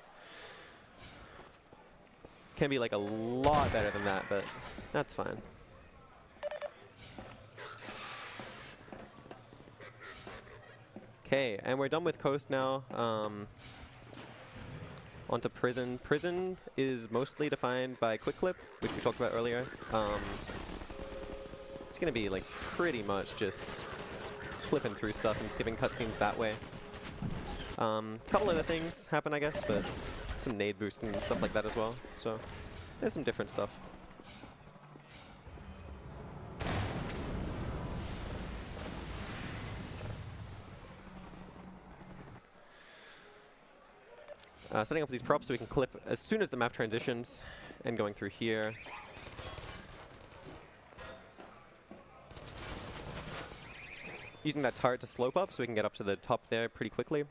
[SPEAKER 19] Can be like a lot better than that, but that's fine. Okay, and we're done with Coast now. Onto Prison. Prison is mostly defined by Quick Clip, which we talked about earlier. It's gonna be like pretty much just flipping through stuff and skipping cutscenes that way. Couple other things happen, I guess, but some nade boosts and stuff like that as well. So there's some different stuff. Setting up these props so we can clip as soon as the map transitions and going through here. Using that turret to slope up so we can get up to the top there pretty quickly.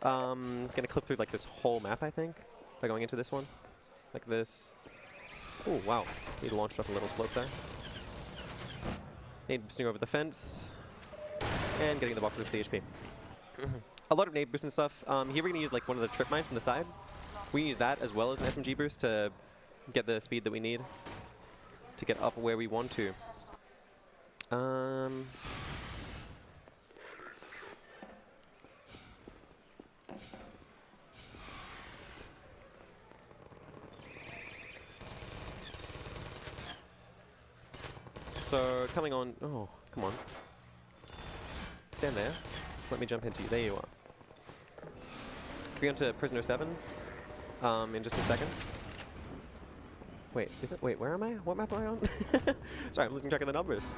[SPEAKER 19] Gonna clip through like this whole map, I think, by going into this one. Like this. Oh, wow. He launched up a little slope there. Nade boosting over the fence. And getting the boxes with the HP. A lot of nade boosts and stuff. Here we're gonna use like one of the trip mines on the side. We can use that as well as an SMG boost to get the speed that we need to get up where we want to. So, coming on... Oh, come on. Stand there. Let me jump into you. There you are. Going on to Prisoner 7 in just a second. Wait, is it? Wait, where am I? What map am I on? Sorry, I'm losing track of the numbers.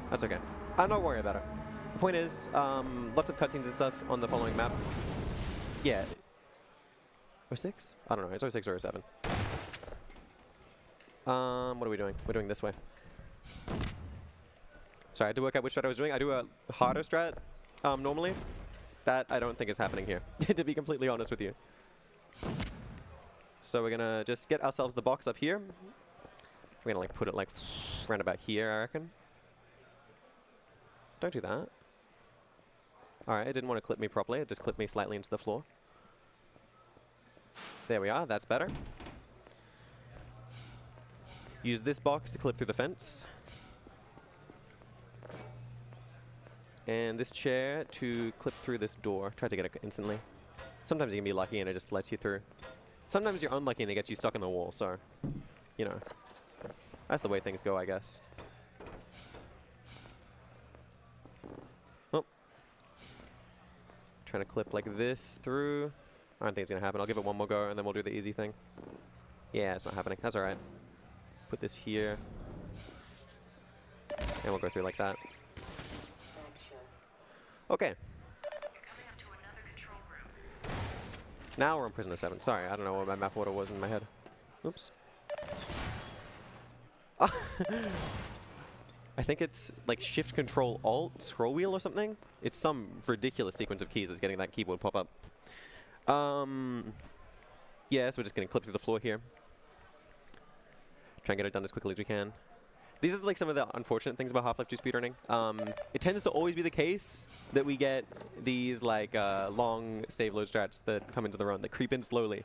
[SPEAKER 19] That's okay. I'm not worried about it. The point is, lots of cutscenes and stuff on the following map. Yeah. 06? I don't know. It's 06 or 07. What are we doing? We're doing this way. Sorry, I had to work out which strat I was doing. I do a harder strat normally. That I don't think is happening here, to be completely honest with you. So we're gonna just get ourselves the box up here. We're gonna like put it like round about here, I reckon. Don't do that. Alright, it didn't want to clip me properly. It just clipped me slightly into the floor. There we are. That's better. Use this box to clip through the fence. And this chair to clip through this door. Try to get it instantly. Sometimes you can be lucky and it just lets you through. Sometimes you're unlucky and it gets you stuck in the wall, so, you know, that's the way things go, I guess. Oh. Trying to clip like this through. I don't think it's going to happen. I'll give it one more go, and then we'll do the easy thing. Yeah, it's not happening. That's all right. Put this here. And we'll go through like that. Okay. Now we're in Prisoner 7. Sorry, I don't know what my map order was in my head. Oops. I think it's like Shift Control Alt scroll wheel or something. It's some ridiculous sequence of keys that's getting that keyboard pop up. Yeah, so we're just gonna clip through the floor here. Try and get it done as quickly as we can. These are like some of the unfortunate things about Half-Life 2 speedrunning. It tends to always be the case that we get these like long save load strats that come into the run that creep in slowly.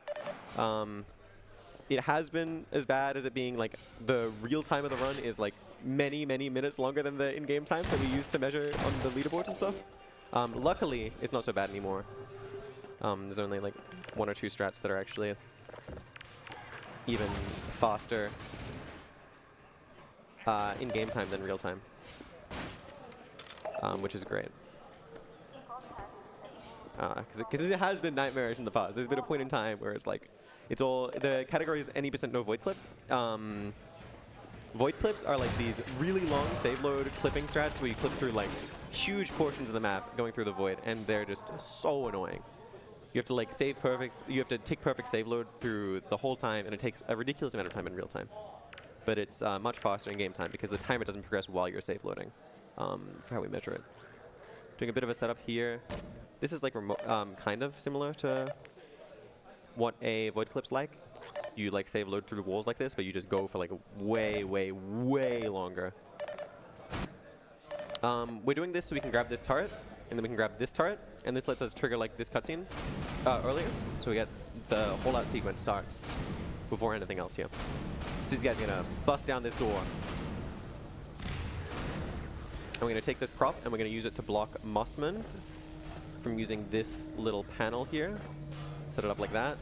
[SPEAKER 19] It has been as bad as it being like the real time of the run is like many minutes longer than the in-game time that we use to measure on the leaderboards and stuff. Luckily, it's not so bad anymore. There's only like 1 or 2 strats that are actually even faster in game time than real time, which is great. Because it has been nightmarish in the past. There's been a point in time where it's like, it's all, the category is any % no void clip. Void clips are like these really long save load clipping strats where you clip through like huge portions of the map going through the void, and they're just so annoying. You have to like save perfect, you have to take perfect save load through the whole time, and it takes a ridiculous amount of time in real time. But it's much faster in game time because the timer doesn't progress while you're save loading, for how we measure it. Doing a bit of a setup here. This is like kind of similar to what a void clip's like. You like save load through walls like this, but you just go for like way longer. We're doing this so we can grab this turret, and then we can grab this turret, and this lets us trigger like this cutscene earlier. So we get the holdout sequence starts before anything else here. So these guys are gonna bust down this door. And we're gonna take this prop and we're gonna use it to block Mossman from using this little panel here. Set it up like that.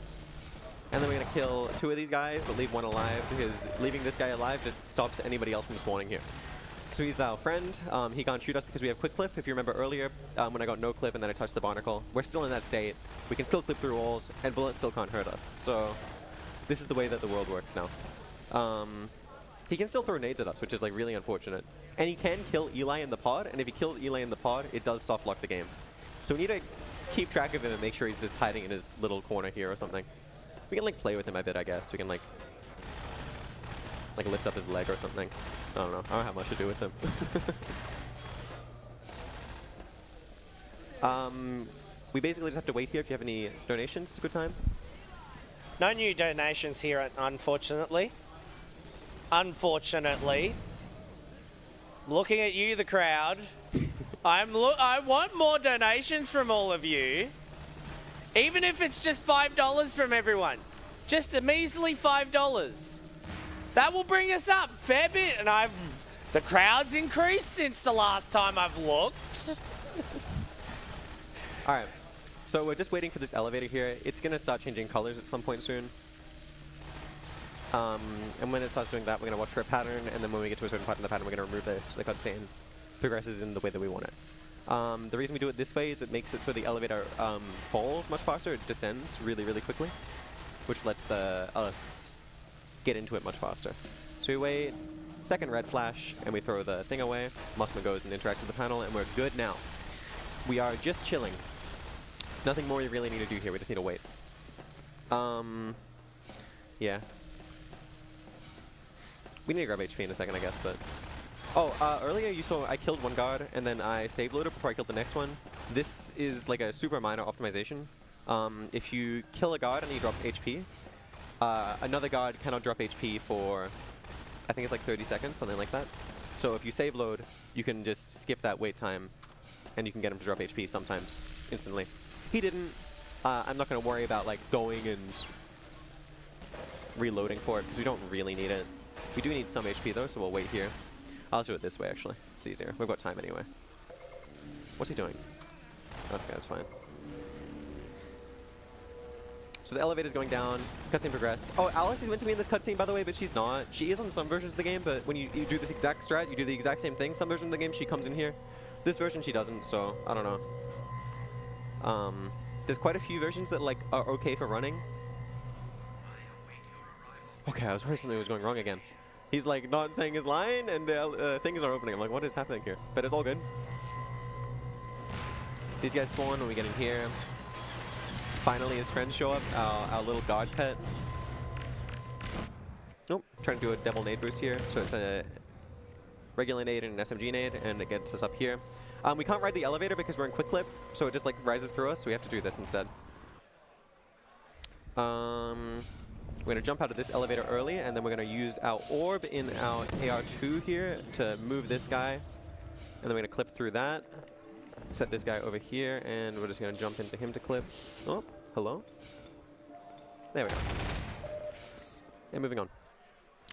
[SPEAKER 19] And then we're gonna kill 2 of these guys, but leave 1 alive, because leaving this guy alive just stops anybody else from spawning here. So he's our friend. He can't shoot us because we have quick clip. If you remember earlier, when I got no clip and then I touched the barnacle, we're still in that state. We can still clip through walls, and bullets still can't hurt us. So this is the way that the world works now. He can still throw nades at us, which is like really unfortunate. And he can kill Eli in the pod, and if he kills Eli in the pod, it does soft lock the game. So we need to keep track of him and make sure he's just hiding in his little corner here or something. We can like play with him a bit, I guess. We can like lift up his leg or something. I don't know. I don't have much to do with him. We basically just have to wait here. If you have any donations, it's a good time.
[SPEAKER 17] No new donations here, unfortunately. Unfortunately. Looking at you, the crowd. I want more donations from all of you. Even if it's just $5 from everyone. Just a measly $5. That will bring us up a fair bit. And the crowd's increased since the last time I've looked.
[SPEAKER 19] All right. So we're just waiting for this elevator here. It's going to start changing colors at some point soon. And when it starts doing that, we're going to watch for a pattern. And then when we get to a certain part in the pattern, we're going to remove this. The cutscene progresses in the way that we want it. The reason we do it this way is it makes it so the elevator falls much faster. It descends really quickly, which lets us get into it much faster. So we wait, second red flash, and we throw the thing away. Mossman goes and interacts with the panel, and we're good now. We are just chilling. Nothing more we really need to do here. We just need to wait. Yeah. We need to grab HP in a second, I guess, but... Oh, earlier you saw I killed one guard, and then I save loaded before I killed the next one. This is like a super minor optimization. If you kill a guard and he drops HP, another guard cannot drop HP for, I think it's like 30 seconds, something like that. So if you save load, you can just skip that wait time, and you can get him to drop HP sometimes instantly. He didn't. I'm not going to worry about like going and reloading for it, because we don't really need it. We do need some HP though, so we'll wait here. I'll do it this way actually. It's easier. We've got time anyway. What's he doing? Oh, this guy's fine. So so the elevator's going down. Cutscene progressed. Oh, Alex is meant to be in this cutscene, by the way, but she's not. She is on some versions of the game, but when you do this exact strat, you do the exact same thing. Some versions of the game, she comes in here. This version, she doesn't, so I don't know. There's quite a few versions that like are okay for running. Okay, I was worried something was going wrong again. He's like not saying his line, and things are opening. I'm like, what is happening here? But it's all good. These guys spawn when we get in here. Finally, his friends show up. Our little guard pet. Nope. Trying to do a double nade boost here. So it's a regular nade and an SMG nade, and it gets us up here. We can't ride the elevator because we're in quick clip, so it just like rises through us. So we have to do this instead. We're gonna jump out of this elevator early, and then we're gonna use our orb in our AR2 here to move this guy, and then we're gonna clip through that. Set this guy over here, and we're just going to jump into him to clip. Oh, hello? There we go. And moving on.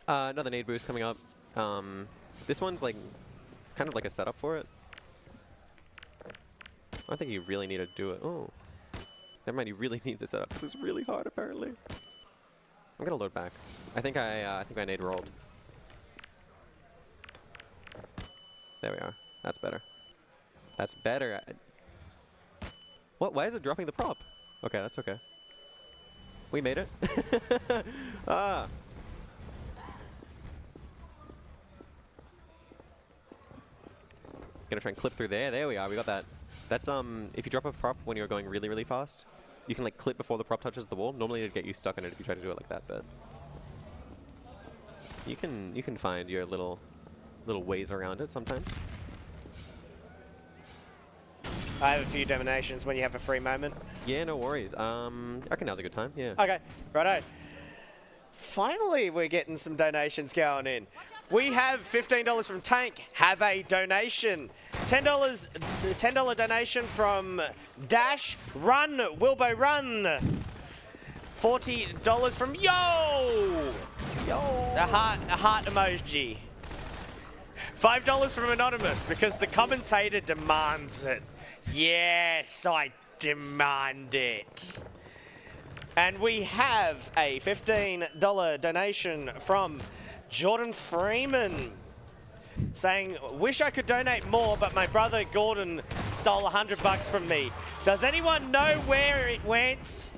[SPEAKER 19] Another nade boost coming up. This one's like, it's kind of like a setup for it. I don't think you really need to do it. Oh. Never mind, you really need the setup. This is really hard, apparently. I'm going to load back. I think I nade rolled. There we are. That's better. That's better. What? Why is it dropping the prop? Okay, that's okay. We made it. Ah. Gonna try and clip through there. There we are. We got that. That's if you drop a prop when you're going really, really fast, you can like clip before the prop touches the wall. Normally it'd get you stuck in it if you try to do it like that, but you can find your little ways around it sometimes.
[SPEAKER 17] I have a few donations when you have a free moment.
[SPEAKER 19] Yeah, no worries. I reckon now's a good time, yeah.
[SPEAKER 17] Okay, righto. Finally, we're getting some donations going in. We have $15 from Tank. Have a donation. $10 donation from Dash. Run, Wilbo, run. $40 from Yo. A heart emoji. $5 from Anonymous because the commentator demands it. Yes, I demand it. And we have a $15 donation from Jordan Freeman saying, wish I could donate more, but my brother Gordon stole $100 from me. Does anyone know where it went?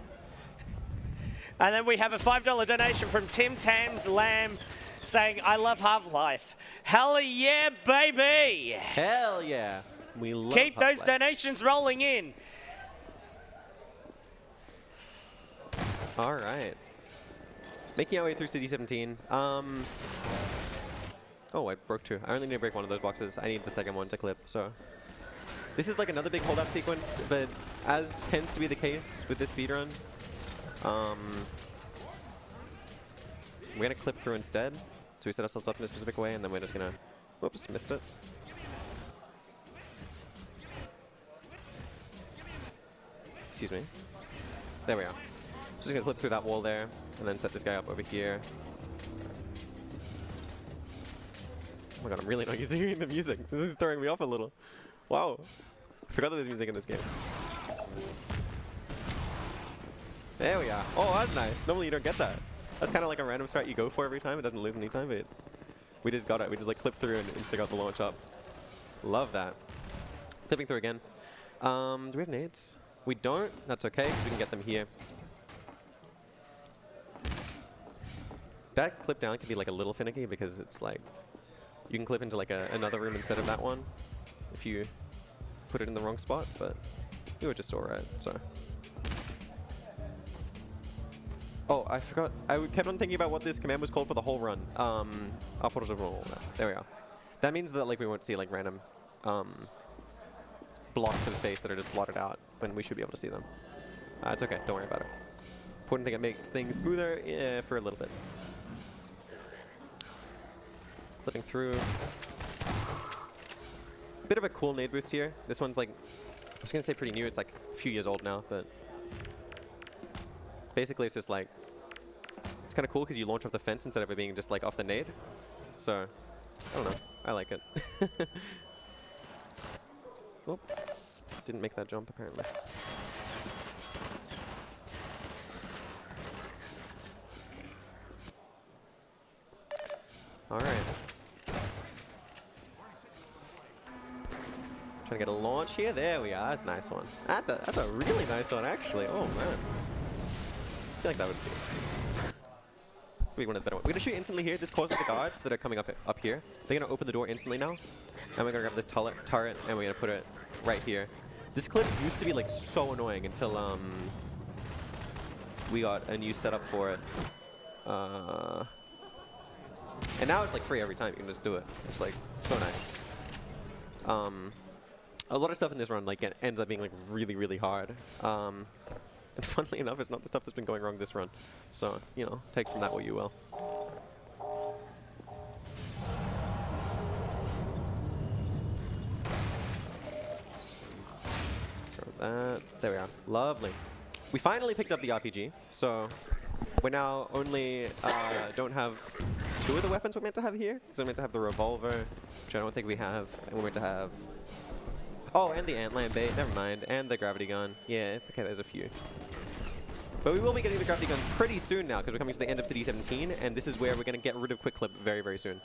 [SPEAKER 17] And then we have a $5 donation from Tim Tams Lamb saying, I love Half-Life. Hell yeah, baby!
[SPEAKER 19] Hell yeah. We love
[SPEAKER 17] Keep those
[SPEAKER 19] Half-Life.
[SPEAKER 17] donations rolling in.
[SPEAKER 19] All right. Making our way through City 17. Oh, I broke two. I only need to break one of those boxes. I need the second one to clip, so. This is like another big holdout sequence, but as tends to be the case with this speedrun, we're gonna clip through instead. So we set ourselves up in a specific way, and then we're just gonna, whoops, missed it. Excuse me. There we are. So just gonna clip through that wall there, and then set this guy up over here. Oh my god, I'm really not used to hearing the music. This is throwing me off a little. Wow. I forgot that there's music in this game. There we are. Oh, that's nice. Normally you don't get that. That's kind of like a random strat you go for every time. It doesn't lose any time, but we just got it. We just like clip through and stick out the launch up. Love that. Clipping through again. Do we have nades? We don't. That's okay, because we can get them here. That clip down can be like a little finicky because it's like you can clip into like another room instead of that one if you put it in the wrong spot, but you were just alright, so. Oh, I forgot. I kept on thinking about what this command was called for the whole run. There we are. That means that like we won't see like random blocks of space that are just blotted out when we should be able to see them. It's okay. Don't worry about it. Important thing, it makes things smoother for a little bit. Clipping through. Bit of a cool nade boost here. This one's like, I was gonna say pretty new. It's like a few years old now, but basically it's just like, it's kind of cool because you launch off the fence instead of it being just like off the nade. So, I don't know. I like it. Oh, didn't make that jump apparently. All right. Trying to get a launch here. There we are. That's a nice one. That's a really nice one, actually. Oh, man. I feel like that would be one of the better ones. We're going to shoot instantly here. This causes the guards that are coming up here. They're going to open the door instantly now. And we're going to grab this turret, and we're going to put it right here. This clip used to be, like, so annoying until we got a new setup for it. And now it's, like, free every time. You can just do it. It's, like, so nice. A lot of stuff in this run, like, ends up being, like, really, really hard. And funnily enough, it's not the stuff that's been going wrong this run. So, you know, take from that what you will. That. There we are. Lovely. We finally picked up the RPG, so we now only don't have 2 of the weapons we're meant to have here. So we're meant to have the revolver, which I don't think we have, and we're meant to have... Oh, and the antlion bait. Never mind. And the gravity gun. Yeah, okay, there's a few. But we will be getting the gravity gun pretty soon now, because we're coming to the end of City 17, and this is where we're going to get rid of Quick Clip very, very soon.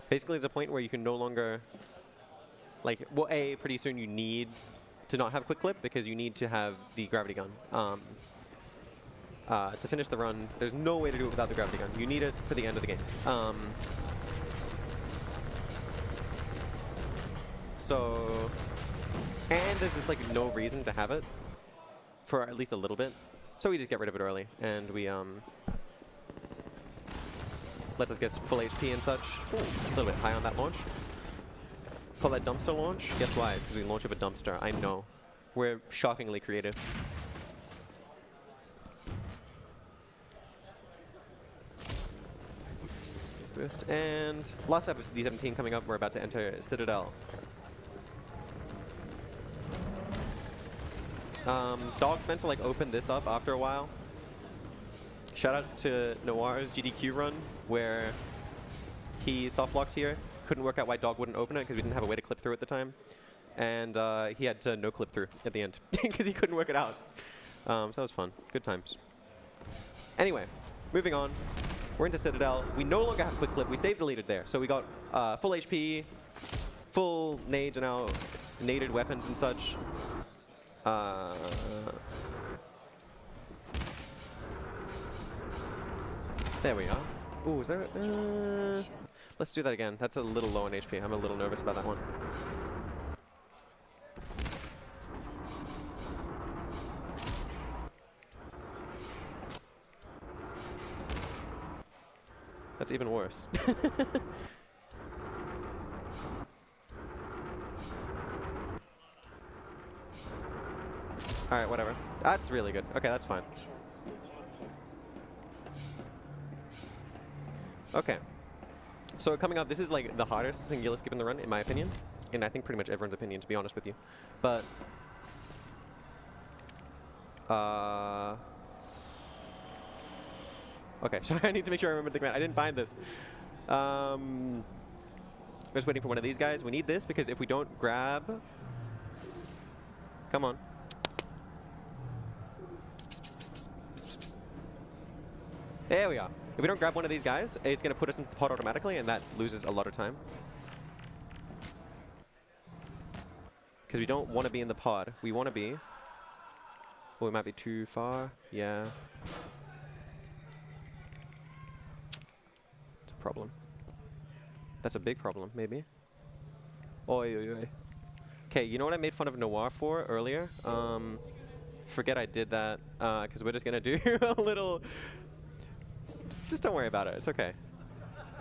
[SPEAKER 19] Basically, there's a point where you can no longer... Like, well, pretty soon you need to not have Quick Clip because you need to have the gravity gun. To finish the run, there's no way to do it without the gravity gun. You need it for the end of the game. And there's just like no reason to have it for at least a little bit. So we just get rid of it early, and we let us get full HP and such. Ooh, a little bit high on that launch. Call that dumpster launch? Guess why? It's because we launch of a dumpster. I know. We're shockingly creative. First and last map of D17 coming up. We're about to enter Citadel. Dog's meant to like open this up after a while. Shout out to Noir's GDQ run where he soft blocked here. Couldn't work out why Dog wouldn't open it because we didn't have a way to clip through at the time. And he had to no clip through at the end because he couldn't work it out. So that was fun. Good times. Anyway, moving on. We're into Citadel. We no longer have quick clip. We save deleted there. So we got full HP, full nades and now naded weapons and such. There we are. Ooh, is there let's do that again. That's a little low on HP. I'm a little nervous about that one. That's even worse. Alright, whatever. That's really good. Okay, that's fine. Okay. So coming up, this is like the hardest singular skip in the run, in my opinion. And I think pretty much everyone's opinion, to be honest with you. But... okay, sorry, I need to make sure I remember the command. I didn't find this. I'm just waiting for one of these guys. We need this because if we don't grab... Come on. There we are. If we don't grab one of these guys, it's going to put us into the pod automatically, and that loses a lot of time. Because we don't want to be in the pod. We want to be... Oh, we might be too far. Yeah. It's a problem. That's a big problem, maybe. Oi, oi, oi. Okay, you know what I made fun of Noir for earlier? Forget I did that, because we're just going to do a little... Just don't worry about it. It's okay.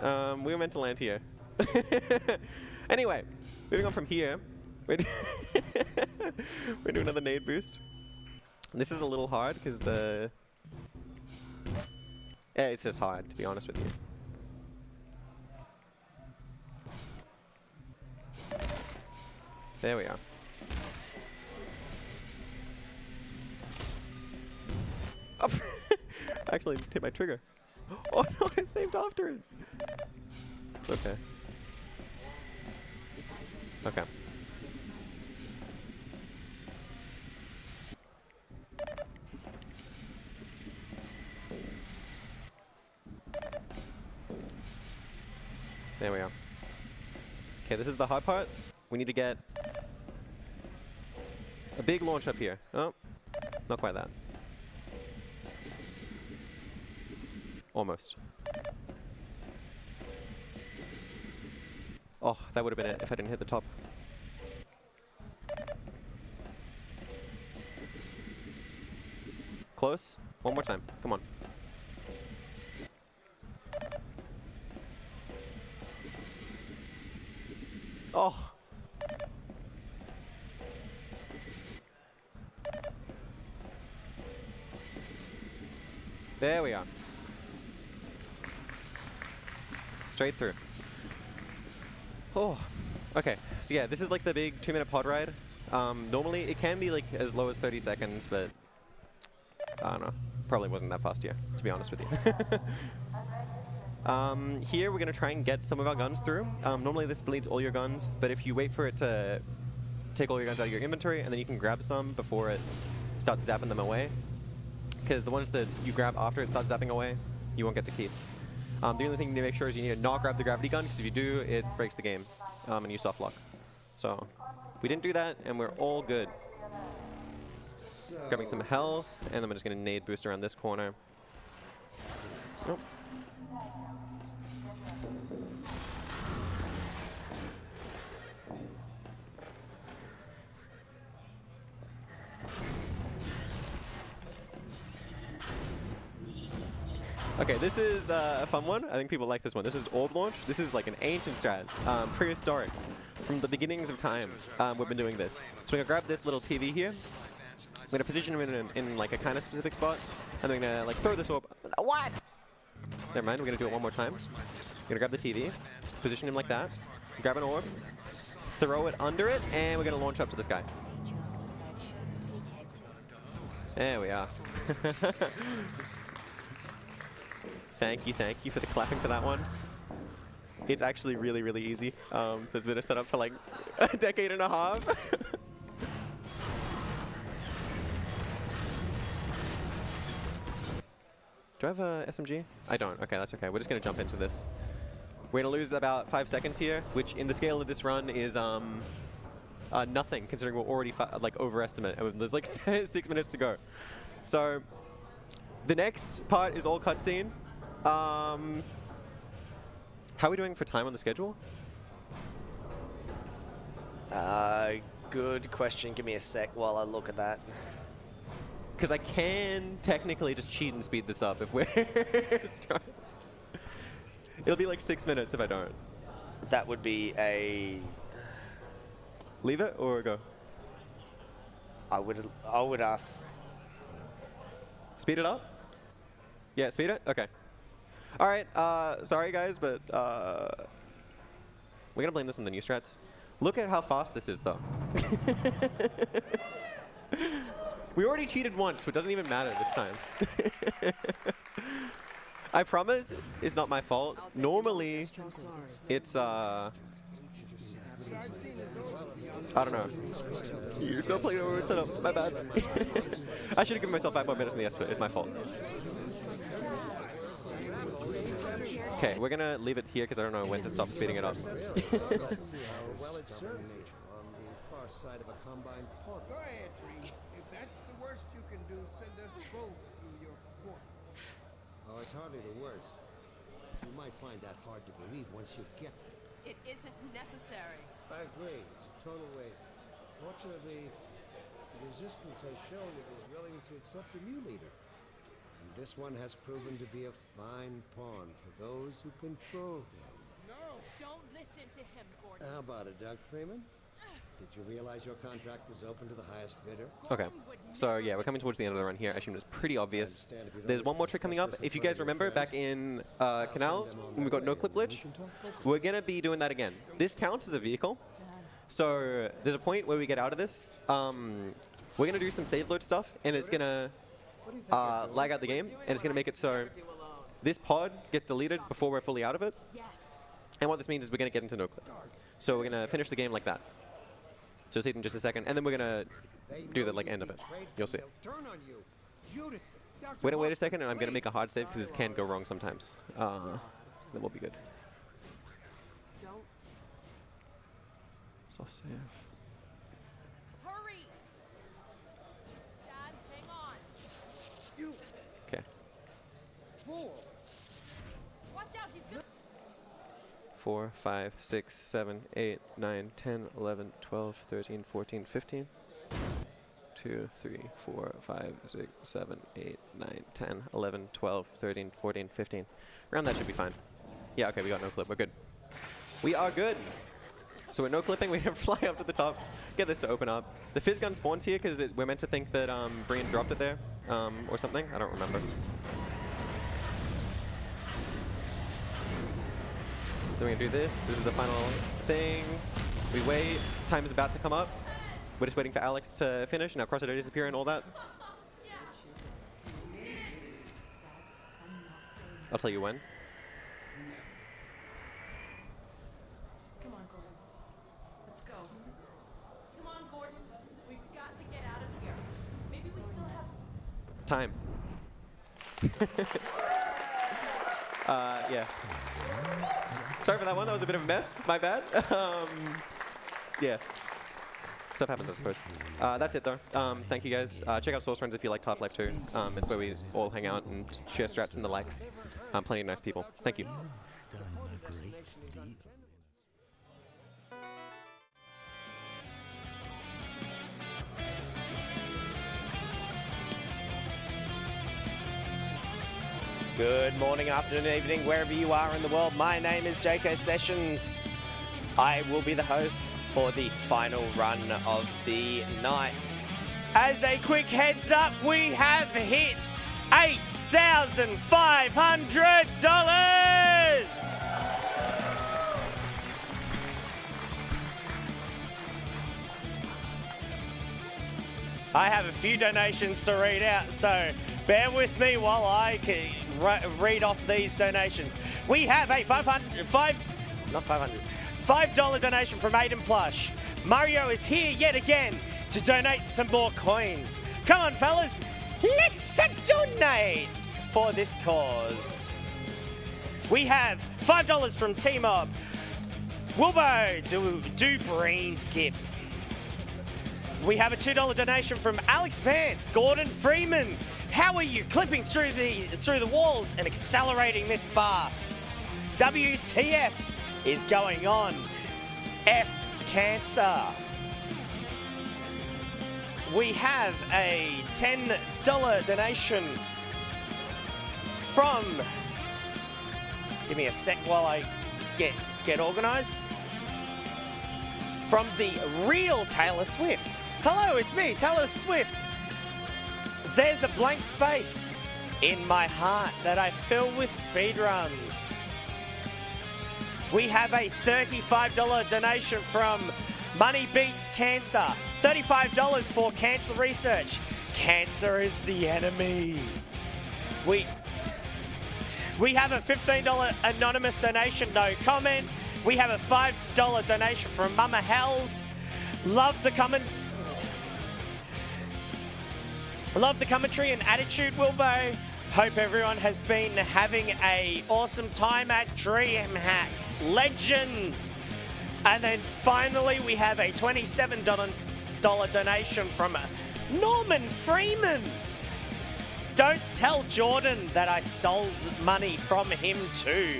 [SPEAKER 19] We were meant to land here. Anyway, moving on from here, we're doing another nade boost. And this is a little hard because the... Yeah, it's just hard, to be honest with you. There we are. Oh, actually hit my trigger. Oh no, I saved after it. It's okay. Okay. There we are. Okay, this is the hard part. We need to get a big launch up here. Oh, not quite that. Almost. Oh, that would have been it if I didn't hit the top. Close. One more time. Come on. Oh. There we are. Straight through. Oh. Okay. So yeah, this is like the big 2-minute pod ride. Normally it can be like as low as 30 seconds, but I don't know. Probably wasn't that fast here, to be honest with you. Here we're going to try and get some of our guns through. Normally this bleeds all your guns, but if you wait for it to take all your guns out of your inventory, and then you can grab some before it starts zapping them away. Because the ones that you grab after it starts zapping away, you won't get to keep. The only thing you need to make sure is you need to not grab the gravity gun, because if you do, it breaks the game, and you soft lock. So, we didn't do that, and we're all good. Grabbing some health, and then we're just going to nade boost around this corner. Nope. Okay, this is a fun one. I think people like this one. This is Orb Launch. This is like an ancient strat, prehistoric. From the beginnings of time, we've been doing this. So we're going to grab this little TV here. We're going to position him in like a kind of specific spot. And we're going to like throw this orb. What? Never mind, we're going to do it one more time. We're going to grab the TV, position him like that, grab an orb, throw it under it, and we're going to launch up to this guy. There we are. Thank you for the clapping for that one. It's actually really, really easy. There's been a setup for like a decade and a half. Do I have a SMG? I don't. Okay, that's okay. We're just going to jump into this. We're going to lose about 5 seconds here, which in the scale of this run is nothing, considering we're already like overestimate. There's like 6 minutes to go. So the next part is all cutscene. How are we doing for time on the schedule?
[SPEAKER 17] Good question. Give me a sec while I look at that.
[SPEAKER 19] Because I can technically just cheat and speed this up if we're strong. It'll be like 6 minutes if I don't.
[SPEAKER 17] That would be a...
[SPEAKER 19] Leave it or go?
[SPEAKER 17] I would ask...
[SPEAKER 19] Speed it up? Yeah, speed it? Okay. All right, sorry guys, but we're gonna blame this on the new strats. Look at how fast this is, though. We already cheated once, so it doesn't even matter this time. I promise it's not my fault. Normally, it's I don't know. You're not playing over setup. My bad. I should have given myself 5 more minutes in the S, but it's my fault. Okay, we're gonna leave it here because I don't know when to stop speeding it up.
[SPEAKER 4] Well, it's certainly on the far side of a combined port. Go ahead, Dream. If that's the worst you can do, send us both through your port.
[SPEAKER 18] Oh, it's hardly the worst. You might find that hard to believe once you get there.
[SPEAKER 3] It isn't necessary.
[SPEAKER 18] I agree. It's a total waste. Fortunately, the resistance has shown it is willing to accept a new leader. And this one has proven to be a fine pawn for those who control him.
[SPEAKER 3] No! Don't listen to him, Gordon.
[SPEAKER 18] How about it, Doug Freeman? Did you realize your contract was open to the highest bidder?
[SPEAKER 19] Okay, so yeah, we're coming towards the end of the run here. I assume it's pretty obvious. There's one more trick coming up. If you guys remember back in Canals, when we got no clip glitch, we're going to be doing that again. This counts as a vehicle. So there's a point where we get out of this. We're going to do some save load stuff, and it's going to lag out the game, and it's going to make it so this pod gets deleted before we're fully out of it. And what this means is we're going to get into no clip. So we're going to finish the game like that. So we'll see it in just a second, and then we're going to do the end of it. You'll see. We're going to wait a second, and I'm going to make a hard save because this can go wrong sometimes. Then we'll be good. Soft save.
[SPEAKER 3] Hurry! Dad, hang on.
[SPEAKER 4] You.
[SPEAKER 19] Okay.
[SPEAKER 4] Fool.
[SPEAKER 3] Watch out, he's gonna.
[SPEAKER 19] 4, 5, 6, 7, 8, 9, 10, 11, 12, 13, 14, 15. 2, 3, 4, 5, 6, 7, 8, 9, 10, 11, 12, 13, 14, 15. Around that should be fine. Yeah, okay, we got no clip. We're good. We are good. So we're no clipping. We can fly up to the top, get this to open up. The fizz gun spawns here because we're meant to think that Brian dropped it there or something. I don't remember. Then we're going to do this. This is the final thing. We wait. Time is about to come up. We're just waiting for Alex to finish. Now Crosser disappear and all that. I'll tell you when.
[SPEAKER 3] Come on, Gordon. Let's go. Come on, Gordon. We've got to get out of here. Maybe we still have...
[SPEAKER 19] Time. Yeah. Sorry for that one. That was a bit of a mess. My bad. Yeah. Stuff happens, I suppose. That's it, though. Thank you, guys. Check out AusSpeedruns if you liked Half-Life 2. It's where we all hang out and share strats and the likes. Plenty of nice people. Thank you.
[SPEAKER 17] Good morning, afternoon, evening, wherever you are in the world. My name is JK Sessions. I will be the host for the final run of the night. As a quick heads up, we have hit $8,500! I have a few donations to read out, so bear with me while I read off these donations. We have a $5 donation from Aiden Plush. Mario is here yet again to donate some more coins. Come on, fellas, let's donate for this cause. We have $5 from T-Mob. Wilbo, do brain skip. We have a $2 donation from Alex Vance. Gordon Freeman, how are you clipping through the walls and accelerating this fast? WTF is going on? F cancer. We have a $10 donation from, give me a sec while I get organized, from the real Taylor Swift. Hello, it's me, Taylor Swift. There's a blank space in my heart that I fill with speedruns. We have a $35 donation from Money Beats Cancer. $35 for cancer research. Cancer is the enemy. We have a $15 anonymous donation, no comment. We have a $5 donation from Mama Hells. Love the commentary and attitude, Wilbo. Hope everyone has been having an awesome time at DreamHack. Legends. And then finally, we have a $27 donation from Norman Freeman. Don't tell Jordan that I stole money from him too.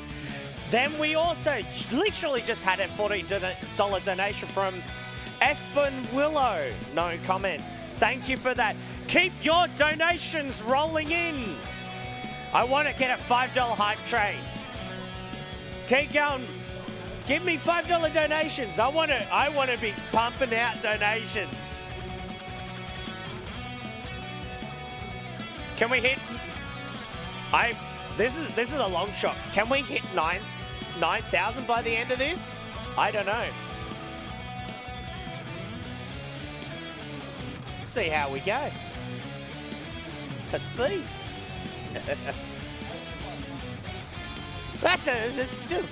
[SPEAKER 17] Then we also literally just had a $40 donation from Espen Willow. No comment. Thank you for that. Keep your donations rolling in. I want to get a $5 hype train. Keep going. Give me $5 donations. I want to be pumping out donations. Can we hit? This is a long shot. Can we hit 9,000 by the end of this? I don't know. See how we go. Let's see. That's still.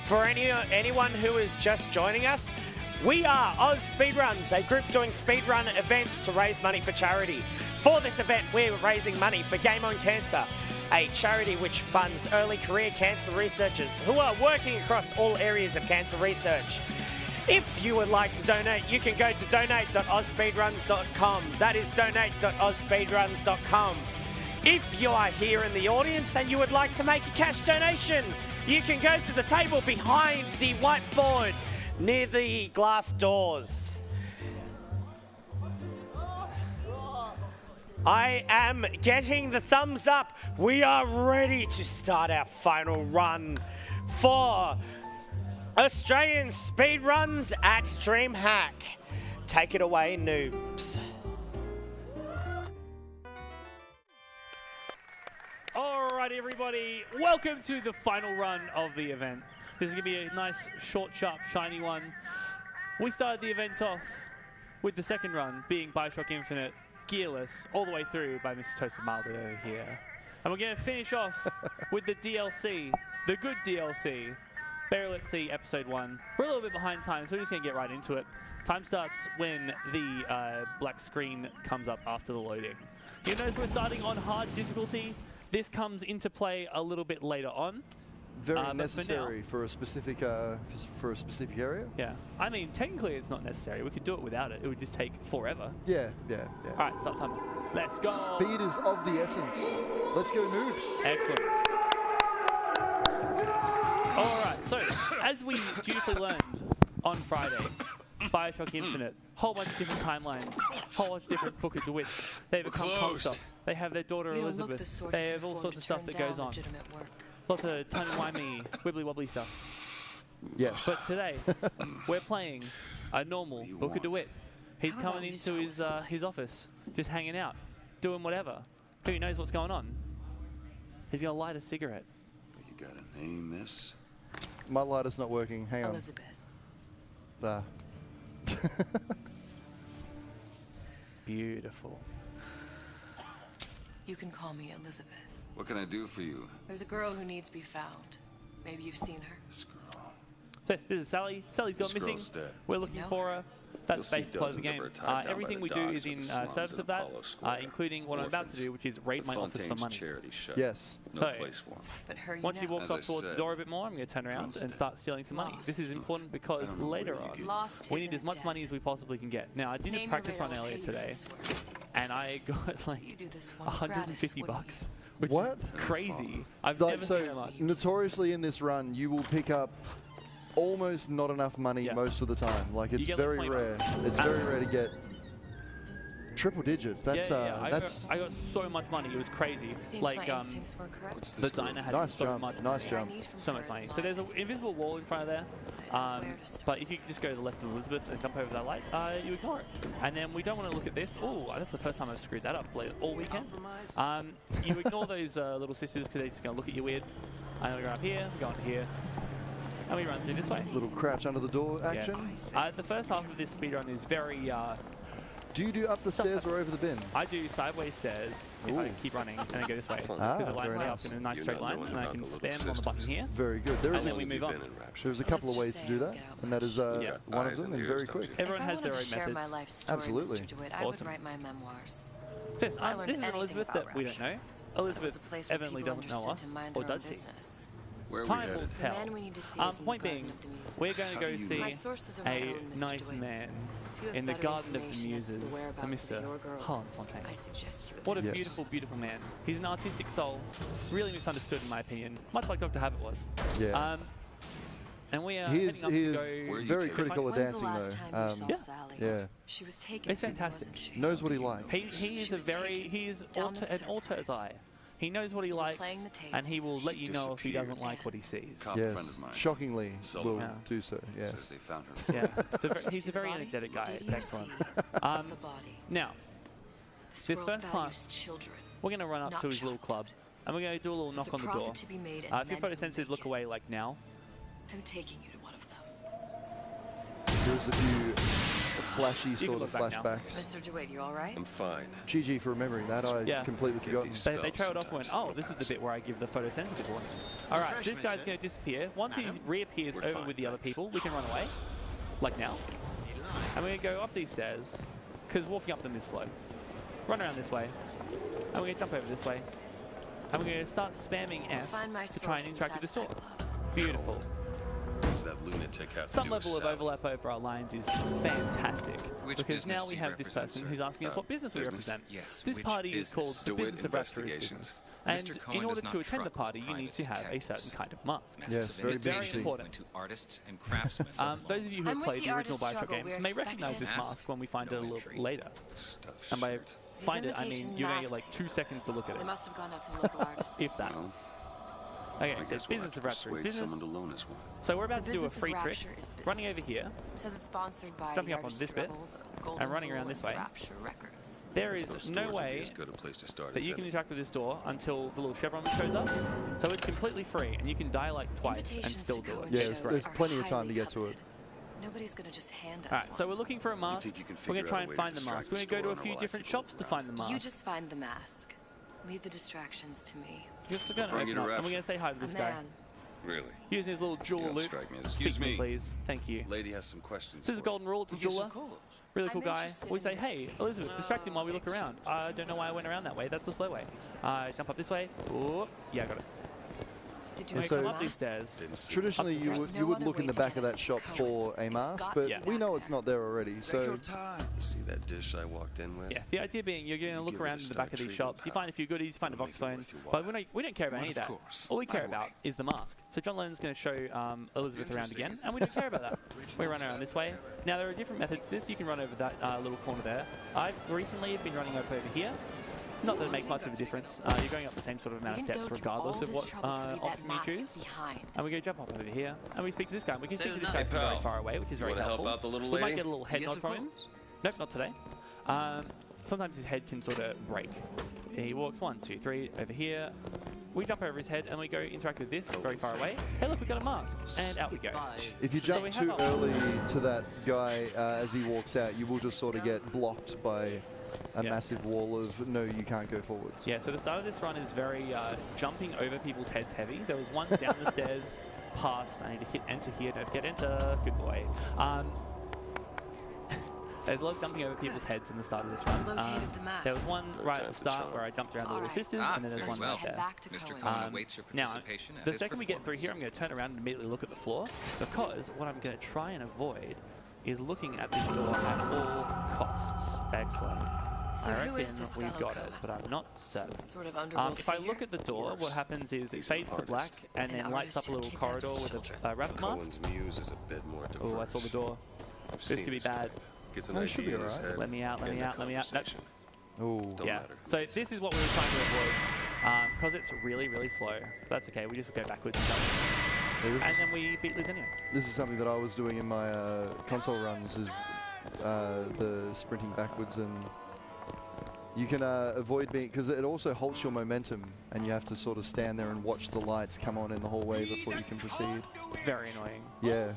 [SPEAKER 17] For anyone who is just joining us, we are AusSpeedruns, a group doing speedrun events to raise money for charity. For this event, we're raising money for Game On Cancer, a charity which funds early career cancer researchers who are working across all areas of cancer research. If you would like to donate, you can go to donate.ausspeedruns.com. That is donate.ausspeedruns.com. If you are here in the audience and you would like to make a cash donation, you can go to the table behind the whiteboard near the glass doors. I am getting the thumbs up. We are ready to start our final run for Australian Speedruns at DreamHack. Take it away, noobs.
[SPEAKER 8] Alright everybody, welcome to the final run of the event. This is going to be a nice, short, sharp, shiny one. We started the event off with the second run being Bioshock Infinite, gearless, all the way through by Mr. Toasted Mildly over here. And we're going to finish off with the DLC, the good DLC, Burial at Sea Episode 1. We're a little bit behind time, so we're just going to get right into it. Time starts when the black screen comes up after the loading. You notice we're starting on hard difficulty. This comes into play a little bit later on.
[SPEAKER 22] Very necessary for a specific area.
[SPEAKER 8] Yeah, I mean technically it's not necessary. We could do it without it. It would just take forever.
[SPEAKER 22] Yeah.
[SPEAKER 8] All right, start timer. Let's go.
[SPEAKER 22] Speed is of the essence. Let's go, noobs.
[SPEAKER 8] Excellent. All right, so as we dutifully learned on Friday, Bioshock Infinite, whole bunch of different timelines, whole bunch of different Booker DeWitts. They become Comstocks. They have their daughter Elizabeth. They have all sorts of stuff that goes on. Lots of timey-wimey, wibbly-wobbly stuff.
[SPEAKER 22] Yes.
[SPEAKER 8] But today, we're playing a normal Booker DeWitt. He's coming into his office, just hanging out, doing whatever. Who knows what's going on? He's going to light a cigarette.
[SPEAKER 16] You got a name, miss?
[SPEAKER 22] My lighter's not working. Hang on.
[SPEAKER 9] Elizabeth.
[SPEAKER 8] Beautiful.
[SPEAKER 9] You can call me Elizabeth.
[SPEAKER 16] What can I do for you?
[SPEAKER 9] There's a girl who needs to be found. Maybe you've seen her.
[SPEAKER 16] This girl.
[SPEAKER 8] So this is Sally. Sally's gone missing.
[SPEAKER 16] Dead.
[SPEAKER 8] We're looking for her. That's basically close the game. Everything we do is in service of that, including what I'm about to do, which is raid my office for money.
[SPEAKER 22] Yes.
[SPEAKER 8] So, once you walk off towards the door a bit more, I'm going to turn around and start stealing some money. This is important because later on, we need as much money as we possibly can get. Now, I did a practice run earlier today, and I got like 150 bucks. Which
[SPEAKER 22] what?
[SPEAKER 8] Is crazy. I've never seen that much.
[SPEAKER 22] Notoriously in this run, you will pick up almost not enough money most of the time. Like it's very rare. It's very rare to get triple digits. That's that's.
[SPEAKER 8] I got so much money. It was crazy. Like the diner had so much money. So there's an invisible wall in front of there. But if you just go to the left of Elizabeth and jump over that light, you ignore it. And then we don't want to look at this. Oh, that's the first time I've screwed that up all weekend. You ignore those little sisters because they're just going to look at you weird. And then we go up here, we go on here. And we run through this way.
[SPEAKER 22] Little crouch under the door action.
[SPEAKER 8] The first half of this speedrun is very...
[SPEAKER 22] do you do up the stairs or over the bin?
[SPEAKER 8] I do sideways stairs if I keep running and then go this way. Because it lines me up in a nice straight line and I can spam on the button here.
[SPEAKER 22] Very good.
[SPEAKER 8] And then we move on.
[SPEAKER 22] There's a couple of ways to do that, and that is one of them, and very quick.
[SPEAKER 8] Everyone has their own methods.
[SPEAKER 22] Absolutely.
[SPEAKER 9] I would write my memoirs.
[SPEAKER 8] So this is an Elizabeth that we don't know. Elizabeth evidently doesn't know us, or does she? Time will tell. Point being, we're going to go see a nice man in the Garden of the Muses, Mr. Harlan Fontaine. What a beautiful, beautiful man. He's an artistic soul, really misunderstood in my opinion, much like Dr. Habit was.
[SPEAKER 22] Yeah.
[SPEAKER 8] And we are
[SPEAKER 22] he is very critical of dancing though. Yeah.
[SPEAKER 8] It's fantastic.
[SPEAKER 22] Knows what he likes.
[SPEAKER 8] He is an auteur's eye. He knows what he likes, and he will let you know if he doesn't like what he sees.
[SPEAKER 22] Yes, shockingly will do so, yes.
[SPEAKER 8] Yeah, he's a very energetic guy. It's excellent. Now, this first part, we're going to run up to his little club, and we're going to do a little knock on the door. If you're photosensitive, look away like now.
[SPEAKER 9] I'm taking you to one of them.
[SPEAKER 22] There's a few flashy sort of flashbacks.
[SPEAKER 9] Mr. DeWitt, you all right?
[SPEAKER 16] I'm fine.
[SPEAKER 22] GG for remembering that. I completely forgotten.
[SPEAKER 8] They trailed off and went, oh, this is the bit where I give the photosensitive warning. All right, this guy's going to disappear. Once he reappears over with the other people, we can run away, like now. And we're going to go up these stairs, because walking up them is slow. run around this way, and we're going to jump over this way, and we're going to start spamming F to try and interact with this door. Beautiful.
[SPEAKER 16] That lunatic have
[SPEAKER 8] Some level of overlap over our lines is fantastic, because now we have this person who's asking us what business we represent.
[SPEAKER 2] Yes,
[SPEAKER 8] this party is called the Business of Raptur's Business, and
[SPEAKER 2] Mr. Cohen
[SPEAKER 8] in order
[SPEAKER 2] does
[SPEAKER 8] to
[SPEAKER 2] not
[SPEAKER 8] attend the
[SPEAKER 2] truck
[SPEAKER 8] party,
[SPEAKER 2] with
[SPEAKER 8] you need to
[SPEAKER 2] private
[SPEAKER 8] have a certain kind of mask.
[SPEAKER 22] Yes, very
[SPEAKER 8] very important.
[SPEAKER 2] To artists and craftsmen.
[SPEAKER 8] Those of you who have played the original Bioshock games may recognize this mask when we find it a little later. And by find it, I mean you're going to get like 2 seconds to look at it.
[SPEAKER 3] They must have gone out to local artists.
[SPEAKER 8] If that. Okay, so it's Business of Rapture is business. So we're about to do a free trick, running over here,
[SPEAKER 3] Says it's sponsored by
[SPEAKER 8] jumping up on this bit, and running around this way. There is no way that you can interact with this door until the little chevron shows up. So it's completely free, and you can die like twice and still do it.
[SPEAKER 22] Yeah, there's plenty of time to get to it.
[SPEAKER 3] Nobody's gonna just hand us
[SPEAKER 8] Alright, so we're looking for a mask. We're going to try and find the mask. We're going to go to a few different shops to find the mask.
[SPEAKER 3] You just find the mask. Leave the distractions to me.
[SPEAKER 8] It's going to open up, and we're going to say hi to this guy.
[SPEAKER 16] Really?
[SPEAKER 8] Using his little jewel loop.
[SPEAKER 16] Excuse me,
[SPEAKER 8] please. Thank you.
[SPEAKER 16] Lady has some questions.
[SPEAKER 8] This is Golden Rule. It's a jeweler. Really cool guy. We say, hey, Elizabeth, distract him while we look around. I don't know why I went around that way. That's the slow way. Jump up this way. Ooh, yeah, I got it.
[SPEAKER 3] Did
[SPEAKER 8] you come up these stairs?
[SPEAKER 22] Traditionally, you would look in the back of that shop for a mask, but we know it's not there already. So
[SPEAKER 16] You see that dish I walked in with?
[SPEAKER 8] Yeah, the idea being you're going to look around in the back of these shops, you find a few goodies, you find a Vox phone, but we don't care about any of that. All we care about is the mask. So John Lennon's going to show Elizabeth around again, and we don't care about that. We run around this way. Now there are different methods to this. You can run over that little corner there. I've recently been running up over here. Not that it makes much of a difference. You're going up the same sort of amount of steps regardless of what option you choose. And we go jump up over here, and we speak to this guy. We can speak to this guy from very far away, which is very helpful. We might get a little head nod from him. Nope, not today. Sometimes his head can sort of break. He walks 1, 2, 3 over here. We jump over his head and we go interact with this very far away. Hey, look, we got a mask, and out we go.
[SPEAKER 22] if you jump too early to that guy as he walks out, you will just sort of get blocked by a massive wall of no, you can't go forwards.
[SPEAKER 8] Yeah, so the start of this run is very jumping over people's heads heavy. There was one down the stairs past. I need to hit enter here. Don't forget enter. Good boy. There's a lot of jumping over people's heads in the start of this run. There was one right at the start where I jumped around the little sisters, and then there's one right there. Now, the second we get through here, I'm going to turn around and immediately look at the floor, because what I'm going to try and avoid is looking at this door at all costs. Excellent.
[SPEAKER 3] So
[SPEAKER 8] I
[SPEAKER 3] who is
[SPEAKER 8] reckon
[SPEAKER 3] this
[SPEAKER 8] we
[SPEAKER 3] fellow
[SPEAKER 8] got it,
[SPEAKER 3] Cohen?
[SPEAKER 8] but I'm not certain.
[SPEAKER 3] Sort of underworld
[SPEAKER 8] if I
[SPEAKER 3] figure?
[SPEAKER 8] look at the door, what happens is it fades to black and then lights up a little corridor with a rabbit mask.
[SPEAKER 16] Cohen's muse is a bit more diverse.
[SPEAKER 8] Oh, I saw the door. This could be bad.
[SPEAKER 16] Gets an idea in his head.
[SPEAKER 8] Let me out, let me out, let me out. Nope.
[SPEAKER 22] Oh.
[SPEAKER 8] Yeah. So this is what we were trying to avoid, because it's really, really slow. But that's okay. We just go backwards and jump. And then we beat Liz anyway.
[SPEAKER 22] This is something that I was doing in my console runs, is the sprinting backwards, and you can avoid being, because it also halts your momentum, and you have to sort of stand there and watch the lights come on in the hallway before you can proceed.
[SPEAKER 8] It's very annoying.
[SPEAKER 22] Yeah.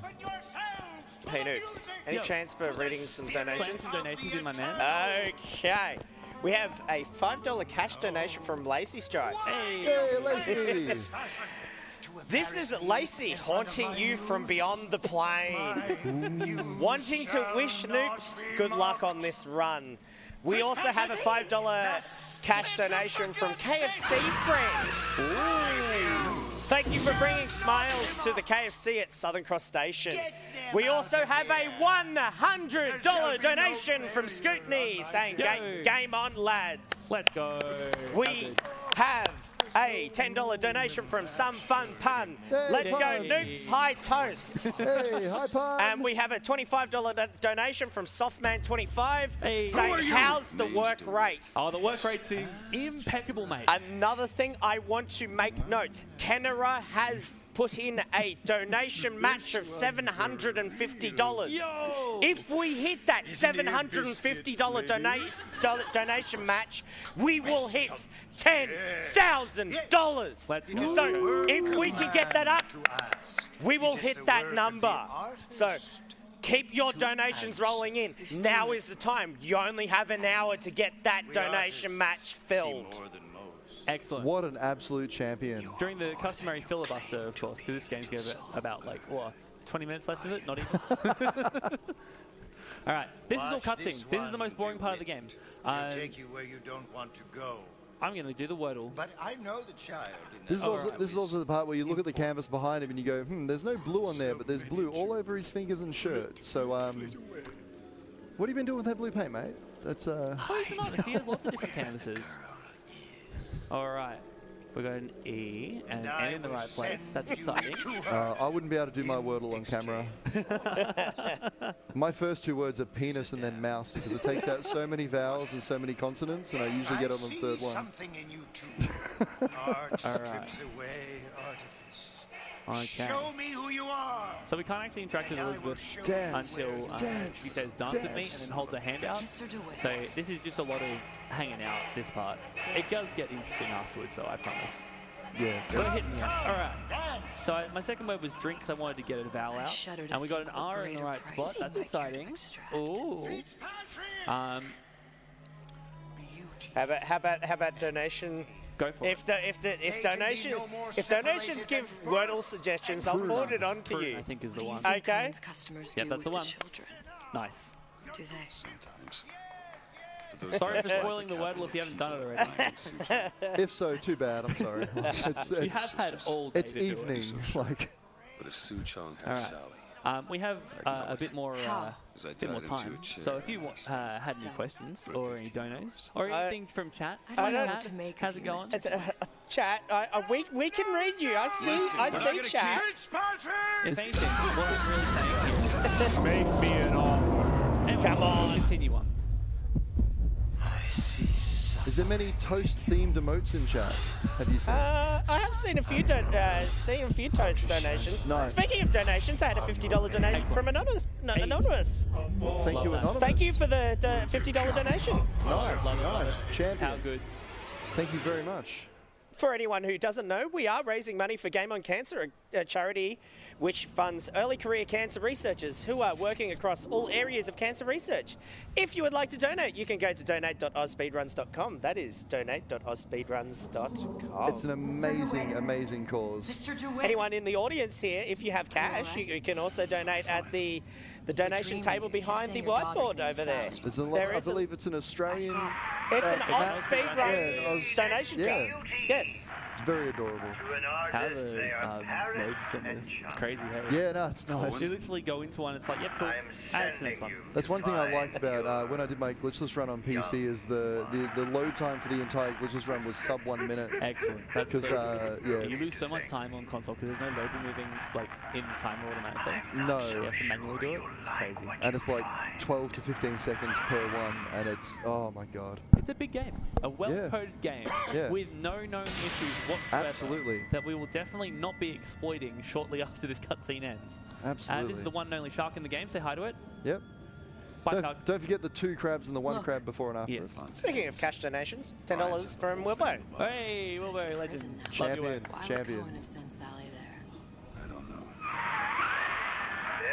[SPEAKER 17] Hey, Noobs, any chance for reading some donations?
[SPEAKER 8] Some donations in, my man.
[SPEAKER 17] Okay. We have a $5 cash donation from Lacey Stripes.
[SPEAKER 22] Hey, Lacey!
[SPEAKER 17] This is Lacey haunting you from beyond the plane. Wanting to wish Noobs good luck on this run. We also have a $5 cash donation from KFC Friend. Ooh. Thank you for bringing smiles to the KFC at Southern Cross Station. We also have a $100 donation from Scootney saying game on, lads.
[SPEAKER 8] Let's go.
[SPEAKER 17] We have a $10 donation from Some Fun Pun.
[SPEAKER 22] Hey,
[SPEAKER 17] Let's go,
[SPEAKER 22] Pun.
[SPEAKER 17] Noobs High Toast.
[SPEAKER 22] Hey, hi, Pun.
[SPEAKER 17] And we have a $25 donation from Softman25 saying, how's the work rate?
[SPEAKER 8] Oh, the work rate's impeccable, mate.
[SPEAKER 17] Another thing I want to make note, Kenora has put in a donation match of $750.
[SPEAKER 8] Yo!
[SPEAKER 17] If we hit that $750 donation match, we will hit $10,000.
[SPEAKER 8] Let's go.
[SPEAKER 17] So if we can get that up, we will hit that number. So keep your donations rolling in. Now is the time. You only have an hour to get that donation match filled.
[SPEAKER 8] Excellent.
[SPEAKER 22] What an absolute champion.
[SPEAKER 8] During the customary filibuster, of course, because this game's got about, like, what, 20 minutes left of it? Not even. All right, this is all
[SPEAKER 14] Watch this
[SPEAKER 8] cutscene. This is the most boring part of the game.
[SPEAKER 14] She'll take you where you don't want to go.
[SPEAKER 8] I'm going to do the Wordle.
[SPEAKER 14] But I know the child.
[SPEAKER 22] This is also the part where you look at the canvas behind him and you go, there's no blue on there, but there's blue all over his fingers and shirt. So, what have you been doing with that blue paint, mate? That's
[SPEAKER 8] Oh, he's an artist. He has lots of different canvases. All right. We got an E and an N in the right place. That's exciting.
[SPEAKER 22] I wouldn't be able to do my Wordle on camera. My first 2 words are penis and then mouth because it takes out so many vowels and so many consonants, and I usually get on the third one.
[SPEAKER 14] Something in you too. Art strips away artifice.
[SPEAKER 8] Okay.
[SPEAKER 14] Show me who you are.
[SPEAKER 8] So we can't actually interact with Elizabeth until she says dance with me and then holds her hand out. So this is just a lot of hanging out, this part. It does get interesting afterwards though, I promise.
[SPEAKER 22] Yeah.
[SPEAKER 8] But it hit me out. All right. So my second word was drink, so I wanted to get a vowel out. And we got an R in the right spot. That's exciting. Ooh.
[SPEAKER 17] How about donation?
[SPEAKER 8] Go for
[SPEAKER 17] it. If donations give Wordle suggestions, I'll forward it on to you.
[SPEAKER 8] I think is the one.
[SPEAKER 17] Okay.
[SPEAKER 8] Yeah, that's the one. Nice.
[SPEAKER 16] Do they? Sometimes.
[SPEAKER 8] Sorry for spoiling the Wordle if you haven't done it already.
[SPEAKER 22] If so, too bad. I'm sorry.
[SPEAKER 8] You have had all day
[SPEAKER 22] It's
[SPEAKER 8] to do
[SPEAKER 22] evening. Like.
[SPEAKER 16] But if Su Chong
[SPEAKER 8] All
[SPEAKER 16] has
[SPEAKER 8] right.
[SPEAKER 16] Sally,
[SPEAKER 8] we have a bit more time. So if you had any questions or any donos or anything from chat, how's it going?
[SPEAKER 17] Chat, we can read you. I see chat.
[SPEAKER 8] If anything, what it's really saying here.
[SPEAKER 11] Make me an offer.
[SPEAKER 8] And come on, continue on.
[SPEAKER 22] Is there many toast-themed emotes in chat? Have you seen?
[SPEAKER 17] I have seen a few toast donations.
[SPEAKER 22] Nice.
[SPEAKER 17] Speaking of donations, I had a $50 donation from Anonymous.
[SPEAKER 22] Thank you, Anonymous.
[SPEAKER 17] Thank you for the $50 donation.
[SPEAKER 22] Nice. Champion.
[SPEAKER 8] How good.
[SPEAKER 22] Thank you very much.
[SPEAKER 17] For anyone who doesn't know, we are raising money for Game on Cancer, a charity which funds early career cancer researchers who are working across all areas of cancer research. If you would like to donate, you can go to donate.ausspeedruns.com. That is donate.ausspeedruns.com.
[SPEAKER 22] It's an amazing, amazing cause.
[SPEAKER 17] Anyone in the audience here, if you have cash, you can also donate at the donation table behind the whiteboard over there.
[SPEAKER 22] There's a lot, I believe it's an Australian...
[SPEAKER 17] It's an AusSpeedruns donation jar. Yes.
[SPEAKER 22] It's very adorable.
[SPEAKER 8] How the loads on this. It's crazy, hey?
[SPEAKER 22] Yeah, no, it's nice.
[SPEAKER 8] You literally go into one, it's like, yep, cool. And it's the next one.
[SPEAKER 22] That's one thing I liked about when I did my glitchless run on PC is the load time for the entire glitchless run was sub 1 minute.
[SPEAKER 8] Excellent.
[SPEAKER 22] Because
[SPEAKER 8] You lose so much time on console because there's no load removing like in the timer automatically.
[SPEAKER 22] No.
[SPEAKER 8] You have to manually do it. It's crazy.
[SPEAKER 22] And it's like 12 to 15 seconds per one, and it's, oh my god.
[SPEAKER 8] It's a big game. A well-coded game with no known issues whatsoever.
[SPEAKER 22] Absolutely.
[SPEAKER 8] That we will definitely not be exploiting shortly after this cutscene ends.
[SPEAKER 22] Absolutely.
[SPEAKER 8] This is the one and only shark in the game. Say hi to it.
[SPEAKER 22] Yep.
[SPEAKER 8] Bye,
[SPEAKER 22] don't forget the 2 crabs and the 1 crab before and after.
[SPEAKER 8] Yes.
[SPEAKER 17] Speaking of cash donations, $10 from Wilbo.
[SPEAKER 8] Hey, Wilbo, legend.
[SPEAKER 22] Champion. Champion.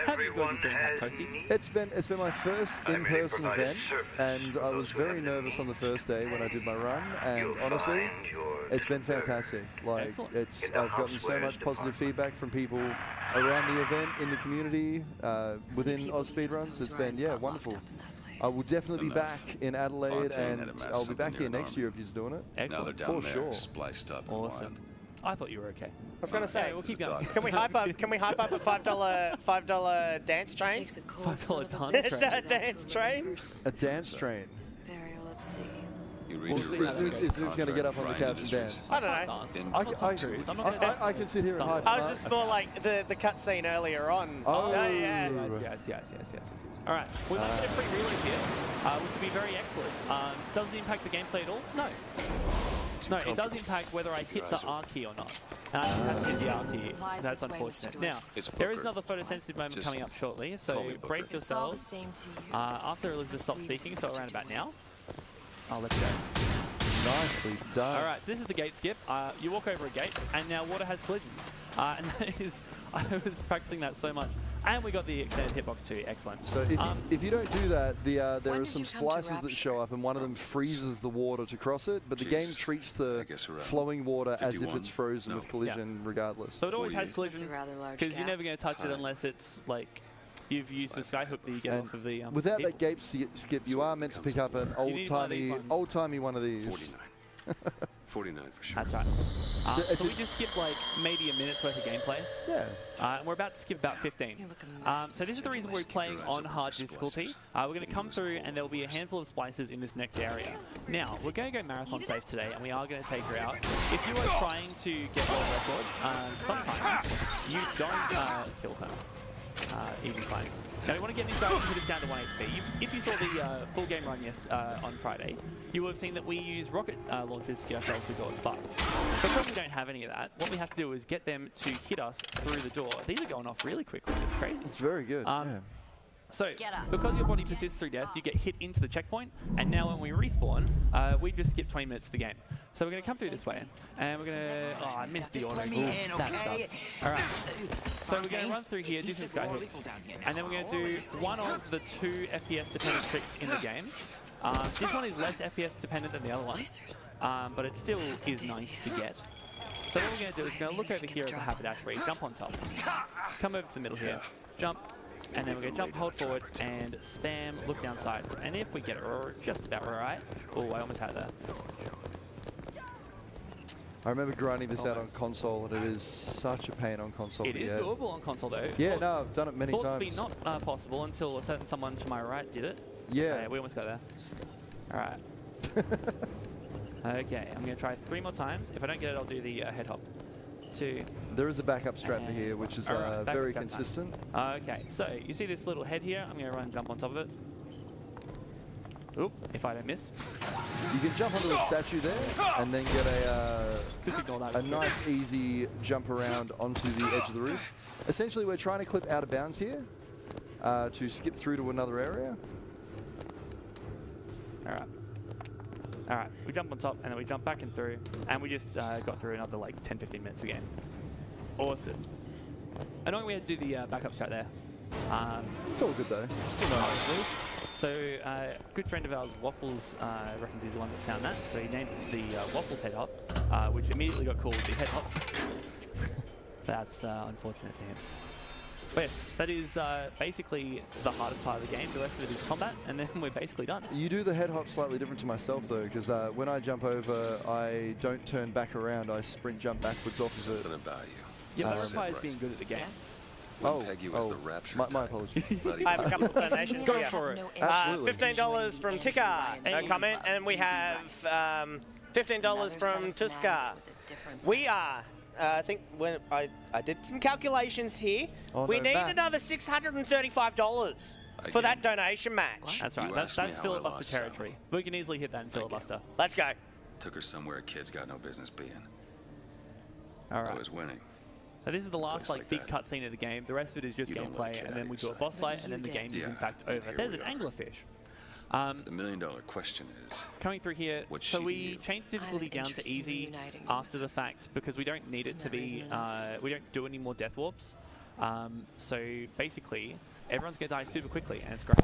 [SPEAKER 8] Have you enjoyed the DreamHack, Toasty?
[SPEAKER 22] It's been my first in-person event, and I was very nervous on the first day when I did my run. And honestly, it's been fantastic. Like I've gotten so much positive feedback from people around the event, in the community, within AusSpeedruns. It's been wonderful. I will definitely be back in Adelaide, and I'll be back here next year if you're doing it.
[SPEAKER 8] Excellent.
[SPEAKER 22] For sure.
[SPEAKER 16] Spliced up.
[SPEAKER 8] Awesome. I thought you were okay.
[SPEAKER 17] I was gonna say,
[SPEAKER 8] we'll keep going.
[SPEAKER 17] Can we hype up a $5 dance train?
[SPEAKER 8] $5
[SPEAKER 17] dance train.
[SPEAKER 22] A dance train.
[SPEAKER 10] Let's see.
[SPEAKER 22] Is Luke going to get up on the couch and dance?
[SPEAKER 17] I don't know.
[SPEAKER 22] I can sit here and hype.
[SPEAKER 17] I was just more like the cutscene earlier on.
[SPEAKER 22] Oh,
[SPEAKER 8] yes. All right, we might get a free reload here, which would be very excellent. Does it impact the gameplay at all? No. No, it does impact whether I hit the R key or not. And I have to hit the R key. That's unfortunate. Now, there is another photosensitive moment coming up shortly, so brace yourselves. After Elizabeth stops speaking, so around about now, I'll let you go.
[SPEAKER 22] Nicely done.
[SPEAKER 8] All right, so this is the gate skip. You walk over a gate, and now water has collision. And that is, I was practicing that so much. And we got the extended hitbox too. Excellent.
[SPEAKER 22] So if you don't do that, there are some splices that show up, and one of them freezes the water to cross it, but the game treats the flowing water as if it's frozen with collision regardless.
[SPEAKER 8] So it always has collision, because you're never going to touch it unless it's like you've used the skyhook that you get off of the.
[SPEAKER 22] Without
[SPEAKER 8] hip.
[SPEAKER 22] that gate skip, you are meant to pick up an
[SPEAKER 8] need one of these ones.
[SPEAKER 22] old-timey one of these.
[SPEAKER 16] 49 for sure.
[SPEAKER 8] That's right.
[SPEAKER 22] It's
[SPEAKER 8] So we just skipped like maybe a minute's worth of gameplay.
[SPEAKER 22] Yeah.
[SPEAKER 8] And we're about to skip about 15. So this is the reason we're playing on hard difficulty. We're going to come through and there'll be a handful of splicers in this next area. Now, we're going to go marathon safe today and we are going to take her out. If you are trying to get world record, sometimes you don't kill her. Even fine. Now we want to get these guys to put us down to 1 HP. If you saw the full game run on Friday, you will have seen that we use rocket launchers to get ourselves through doors. But because we don't have any of that, what we have to do is get them to hit us through the door. These are going off really quickly. It's crazy.
[SPEAKER 22] It's very good. Yeah.
[SPEAKER 8] So, because your body persists through death, you get hit into the checkpoint, and now when we respawn, we just skip 20 minutes of the game. So we're going to come through this way, and we're going to... Oh, I missed the auto. That sucks. All right. So we're going to run through here, do some skyhooks, and then we're going to do one of the 2 FPS dependent tricks in the game. This one is less FPS dependent than the other one, but it still is nice to get. So what we're going to do is we're going to look over here at the haberdashery, jump on top, come over to the middle here, jump, and then we're going to jump, hold forward, and spam, look down sides. And if we get it just about right... Oh, I almost had it there.
[SPEAKER 22] I remember grinding this out on console, and it is such a pain on console.
[SPEAKER 8] It is doable on console, though.
[SPEAKER 22] Yeah, no, I've done it many times.
[SPEAKER 8] Thought to be not possible until a certain someone to my right did it.
[SPEAKER 22] Yeah.
[SPEAKER 8] Okay, we almost got there. All right. Okay, I'm going to try 3 more times. If I don't get it, I'll do the head hop. 2.
[SPEAKER 22] There is a backup strat for here, which is very consistent.
[SPEAKER 8] Okay, so you see this little head here? I'm going to run and jump on top of it. Oop, if I don't miss.
[SPEAKER 22] You can jump onto the statue there and then get a nice, easy jump around onto the edge of the roof. Essentially, we're trying to clip out of bounds here to skip through to another area.
[SPEAKER 8] All right, we jump on top and then we jump back and through, and we just got through another like 10-15 minutes again. Awesome. I know we had to do the backup strat there.
[SPEAKER 22] It's all good though. Still nice.
[SPEAKER 8] So, a good friend of ours, Waffles, reckons he's the one that found that. So he named it the Waffles head hop, which immediately got called the head hop. That's unfortunate for him. But yes, that is basically the hardest part of the game. The rest of it is combat, and then we're basically done.
[SPEAKER 22] You do the head hop slightly different to myself though, because when I jump over, I don't turn back around. I sprint jump backwards off of it.
[SPEAKER 16] Something about you.
[SPEAKER 8] Yeah, that requires being good at the game. Yes.
[SPEAKER 22] My apologies.
[SPEAKER 17] I have a couple of donations here.
[SPEAKER 8] Go for it.
[SPEAKER 17] $15 from Tika, no comment, and we have $15 from Tuska. We are, I think when I did some calculations here, we need another $635 for that donation match.
[SPEAKER 8] That's right, that's filibuster territory. We can easily hit that in filibuster.
[SPEAKER 17] Let's go.
[SPEAKER 16] Took her somewhere a kid's got no business being.
[SPEAKER 8] All right.
[SPEAKER 16] I was winning.
[SPEAKER 8] So this is the last big cutscene of the game. The rest of it is just gameplay, and then we do a boss fight, and then the game is in fact over. There's an anglerfish.
[SPEAKER 16] The million-dollar question is...
[SPEAKER 8] Coming through here, so we changed difficulty down to easy after the fact because we don't need it to be... we don't do any more death warps. So basically, everyone's going to die super quickly, and it's great.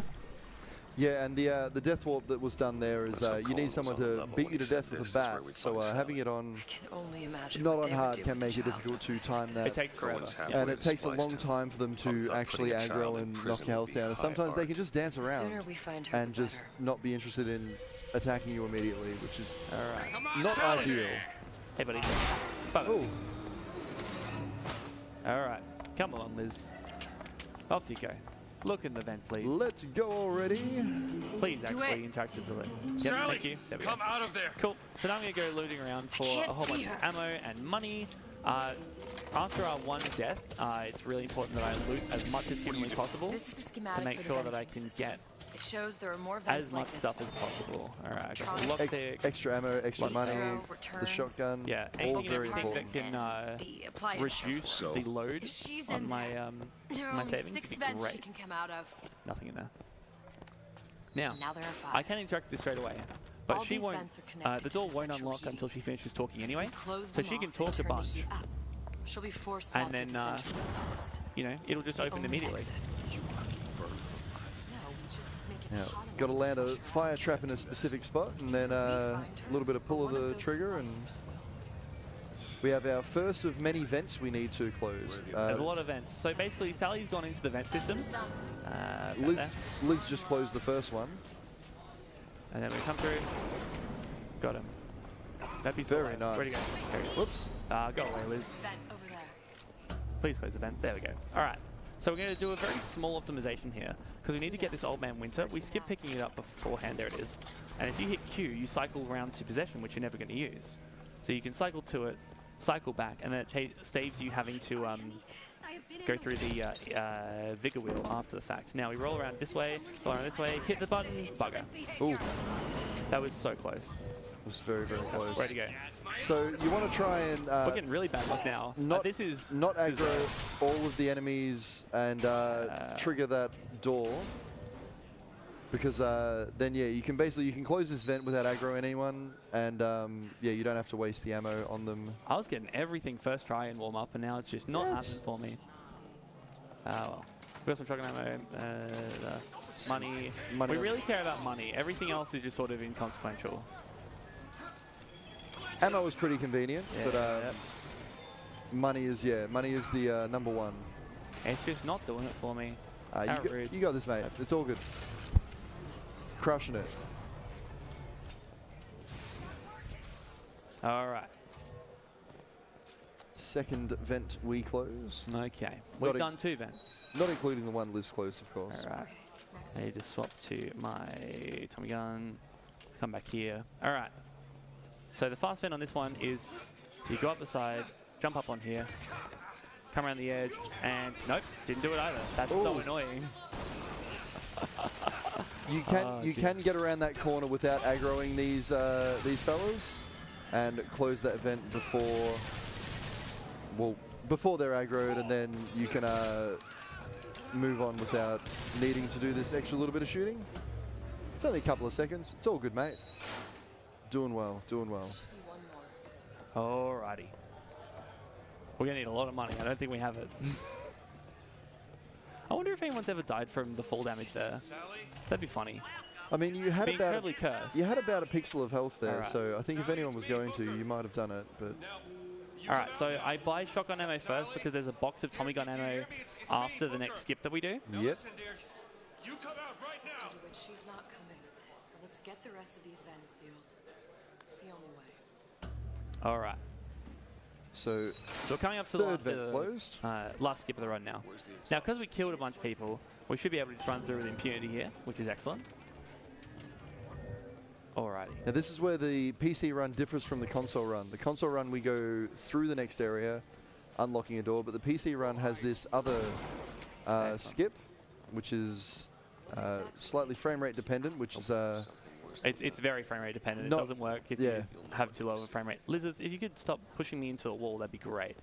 [SPEAKER 22] Yeah, and the death warp that was done there is you need someone to beat you to death with a bat. So having it on not on hard can make it difficult to time that.
[SPEAKER 8] It takes forever.
[SPEAKER 22] And it takes a long time for them to actually aggro and knock your health down. And sometimes they can just dance around and just not be interested in attacking you immediately, which is not ideal.
[SPEAKER 8] Hey, buddy. All right. Come along, Liz. Off you go. Look in the vent, please.
[SPEAKER 22] Let's go already.
[SPEAKER 8] Please actually interact with the lid. Yep, thank you. There we go.
[SPEAKER 15] Out of there.
[SPEAKER 8] Cool. So now I'm going to go looting around for a whole bunch of ammo and money. After our one death, it's really important that I loot as much as humanly possible to make sure that I can get
[SPEAKER 3] shows there are more
[SPEAKER 8] as much stuff as possible. All right, I got the lockpick,
[SPEAKER 22] extra ammo, extra money, the shotgun.
[SPEAKER 8] Yeah,
[SPEAKER 22] all very
[SPEAKER 8] important.
[SPEAKER 22] important.
[SPEAKER 8] That can reduce the load on my my savings would be great. Nothing in there. Now I can interact with this straight away, but she won't. The door won't unlock until she finishes talking anyway, so she can talk a bunch.
[SPEAKER 3] She'll be forced
[SPEAKER 8] and then, you know, it'll just open immediately.
[SPEAKER 22] Now, got to land a fire trap in a specific spot, and then a little bit of pull of the trigger, and We have our first of many vents we need to close.
[SPEAKER 8] There's a lot of vents. So basically, Sally's gone into the vent system.
[SPEAKER 22] Liz just closed the first one.
[SPEAKER 8] And then we come through. Got him. That'd be
[SPEAKER 22] very nice.
[SPEAKER 8] Where'd he go? There he is.
[SPEAKER 22] Whoops.
[SPEAKER 8] Go away, Liz. Please close the vent. There we go. All right. So we're going to do a very small optimization here because we need to get this Old Man Winter. We skip picking it up beforehand. There it is. And if you hit Q, you cycle around to possession, which you're never going to use. So you can cycle to it, cycle back, and then it saves you having to go through the Vigor Wheel after the fact. Now we roll around this way, hit the button, bugger.
[SPEAKER 22] Ooh.
[SPEAKER 8] That was so close.
[SPEAKER 22] It was very, very close.
[SPEAKER 8] Way to go.
[SPEAKER 22] So you want to try and...
[SPEAKER 8] we're getting really bad luck now. This is...
[SPEAKER 22] Not aggro all of the enemies and trigger that door. Because then, yeah, you can close this vent without aggroing anyone. And, yeah, you don't have to waste the ammo on them.
[SPEAKER 8] I was getting everything first try and warm up, and now it's just not happening for me. Well. We've got some shotgun ammo, money. We really care about money. Everything else is just sort of inconsequential.
[SPEAKER 22] Ammo is pretty convenient, but money is the number one.
[SPEAKER 8] It's just not doing it for me.
[SPEAKER 22] You got this, mate. It's all good. Crushing it.
[SPEAKER 8] All right.
[SPEAKER 22] Second vent we close.
[SPEAKER 8] Okay. We've done 2 vents.
[SPEAKER 22] Not including the one Liz closed, of course.
[SPEAKER 8] All right. I need to swap to my Tommy gun. Come back here. All right. So the fast vent on this one is you go up the side, jump up on here, come around the edge, and nope, didn't do it either. That's so annoying.
[SPEAKER 22] You can get around that corner without aggroing these fellas, and close that vent before they're aggroed, and then you can move on without needing to do this extra little bit of shooting. It's only a couple of seconds. It's all good, mate. Doing well, doing well.
[SPEAKER 8] Alrighty. We're going to need a lot of money. I don't think we have it. I wonder if anyone's ever died from the fall damage there. That'd be funny.
[SPEAKER 22] I mean, you had about a pixel of health there, so I think if anyone was going to, you might have done it. But
[SPEAKER 8] alright, so I buy shotgun ammo first because there's a box of Tommy gun ammo after the next skip that we do.
[SPEAKER 22] Yep.
[SPEAKER 3] You come out right now. She's not coming. Let's get the rest of these vents sealed. It's the only way.
[SPEAKER 8] All right.
[SPEAKER 22] So
[SPEAKER 8] we're coming up to the
[SPEAKER 22] last
[SPEAKER 8] skip of the run now. Now, because we killed a bunch of people, we should be able to just run through with impunity here, which is excellent. Alrighty.
[SPEAKER 22] Now this is where the PC run differs from the console run. The console run, we go through the next area, unlocking a door, but the PC run has this other skip, which is slightly frame rate dependent, which is...
[SPEAKER 8] It's very frame rate dependent. It doesn't work if you have too low of a frame rate. Lizard, if you could stop pushing me into a wall, that'd be great.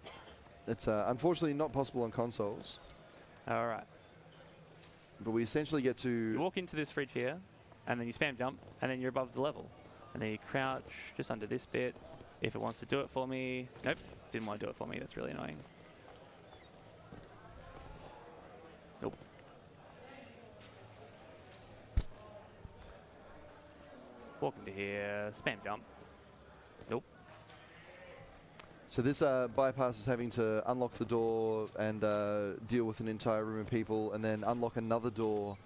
[SPEAKER 22] It's unfortunately not possible on consoles.
[SPEAKER 8] All right.
[SPEAKER 22] But we essentially get to...
[SPEAKER 8] You walk into this fridge here, and then you spam jump, and then you're above the level. And then you crouch just under this bit. If it wants to do it for me... Nope, didn't want to do it for me. That's really annoying. Nope. Walk into here, spam jump. Nope.
[SPEAKER 22] So this bypass is having to unlock the door and deal with an entire room of people, and then unlock another door,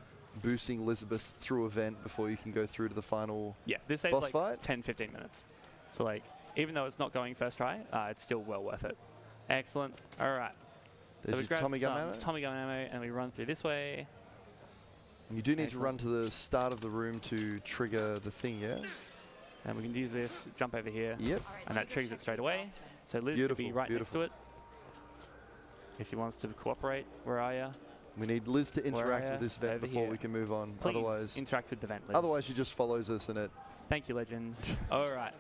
[SPEAKER 22] boosting Elizabeth through a vent before you can go through to the final
[SPEAKER 8] this saves
[SPEAKER 22] boss fight.
[SPEAKER 8] 10-15 minutes. So like, even though it's not going first try, it's still well worth it. Excellent. All right.
[SPEAKER 22] There's
[SPEAKER 8] so we grab
[SPEAKER 22] Tommy gun ammo?
[SPEAKER 8] Tommy gun ammo, and we run through this way.
[SPEAKER 22] And you do need to run to the start of the room to trigger the thing, yeah?
[SPEAKER 8] And we can use this, jump over here.
[SPEAKER 22] Yep.
[SPEAKER 8] And that triggers it straight away. So Liz could be right next to it. If she wants to cooperate, where are you?
[SPEAKER 22] We need Liz to interact with this vent before we can move on.
[SPEAKER 8] Please
[SPEAKER 22] otherwise,
[SPEAKER 8] interact with the vent, Liz.
[SPEAKER 22] Otherwise, she just follows us in it.
[SPEAKER 8] Thank you, legend. All right.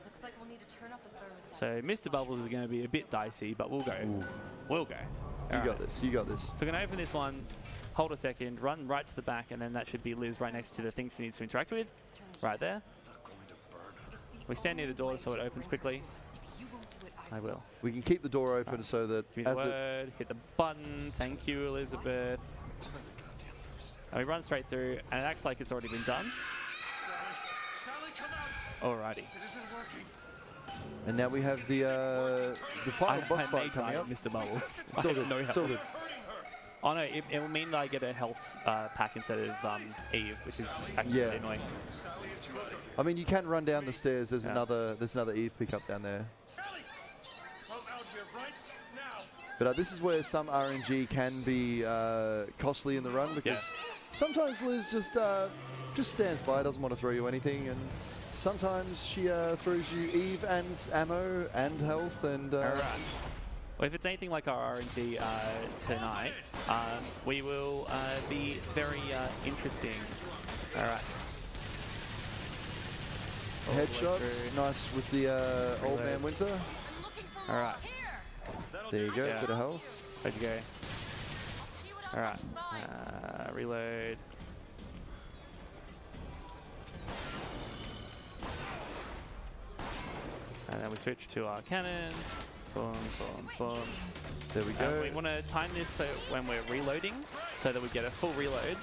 [SPEAKER 3] Looks like we'll need to turn up the thermostat.
[SPEAKER 8] So Mr. Bubbles is going to be a bit dicey, but we'll go.
[SPEAKER 22] Ooh.
[SPEAKER 8] We'll go.
[SPEAKER 22] You got this. You got this.
[SPEAKER 8] So we're going to open this one, hold a second, run right to the back, and then that should be Liz right next to the thing she needs to interact with. Right there. We stand near the door so it opens quickly. I will.
[SPEAKER 22] We can keep the door open so that
[SPEAKER 8] hit the button. Thank you, Elizabeth. And we run straight through, and it acts like it's already been done.
[SPEAKER 14] Sally, come out.
[SPEAKER 8] Alrighty.
[SPEAKER 14] It isn't working.
[SPEAKER 22] And now we have the final boss fight coming up.
[SPEAKER 8] Mr. Bubbles.
[SPEAKER 22] It's all good.
[SPEAKER 8] No
[SPEAKER 22] It's all good.
[SPEAKER 8] Oh no, it will mean that I get a health pack instead of Eve, which is actually really annoying.
[SPEAKER 22] I mean, you can run down the stairs. There's another Eve pickup down there. But this is where some RNG can be costly in the run, because sometimes Liz just stands by, doesn't want to throw you anything, and sometimes she throws you Eve and ammo and health and.
[SPEAKER 8] All right. Well, if it's anything like our RNG tonight, we will be very interesting. All right.
[SPEAKER 22] Headshots, nice with the Old Man Winter.
[SPEAKER 8] All right.
[SPEAKER 22] There you go, bit of health.
[SPEAKER 8] Where'd you go? All right. Reload. And then we switch to our cannon. Boom, boom, boom.
[SPEAKER 22] There we go.
[SPEAKER 8] We want to time this so when we're reloading, so that we get a full reload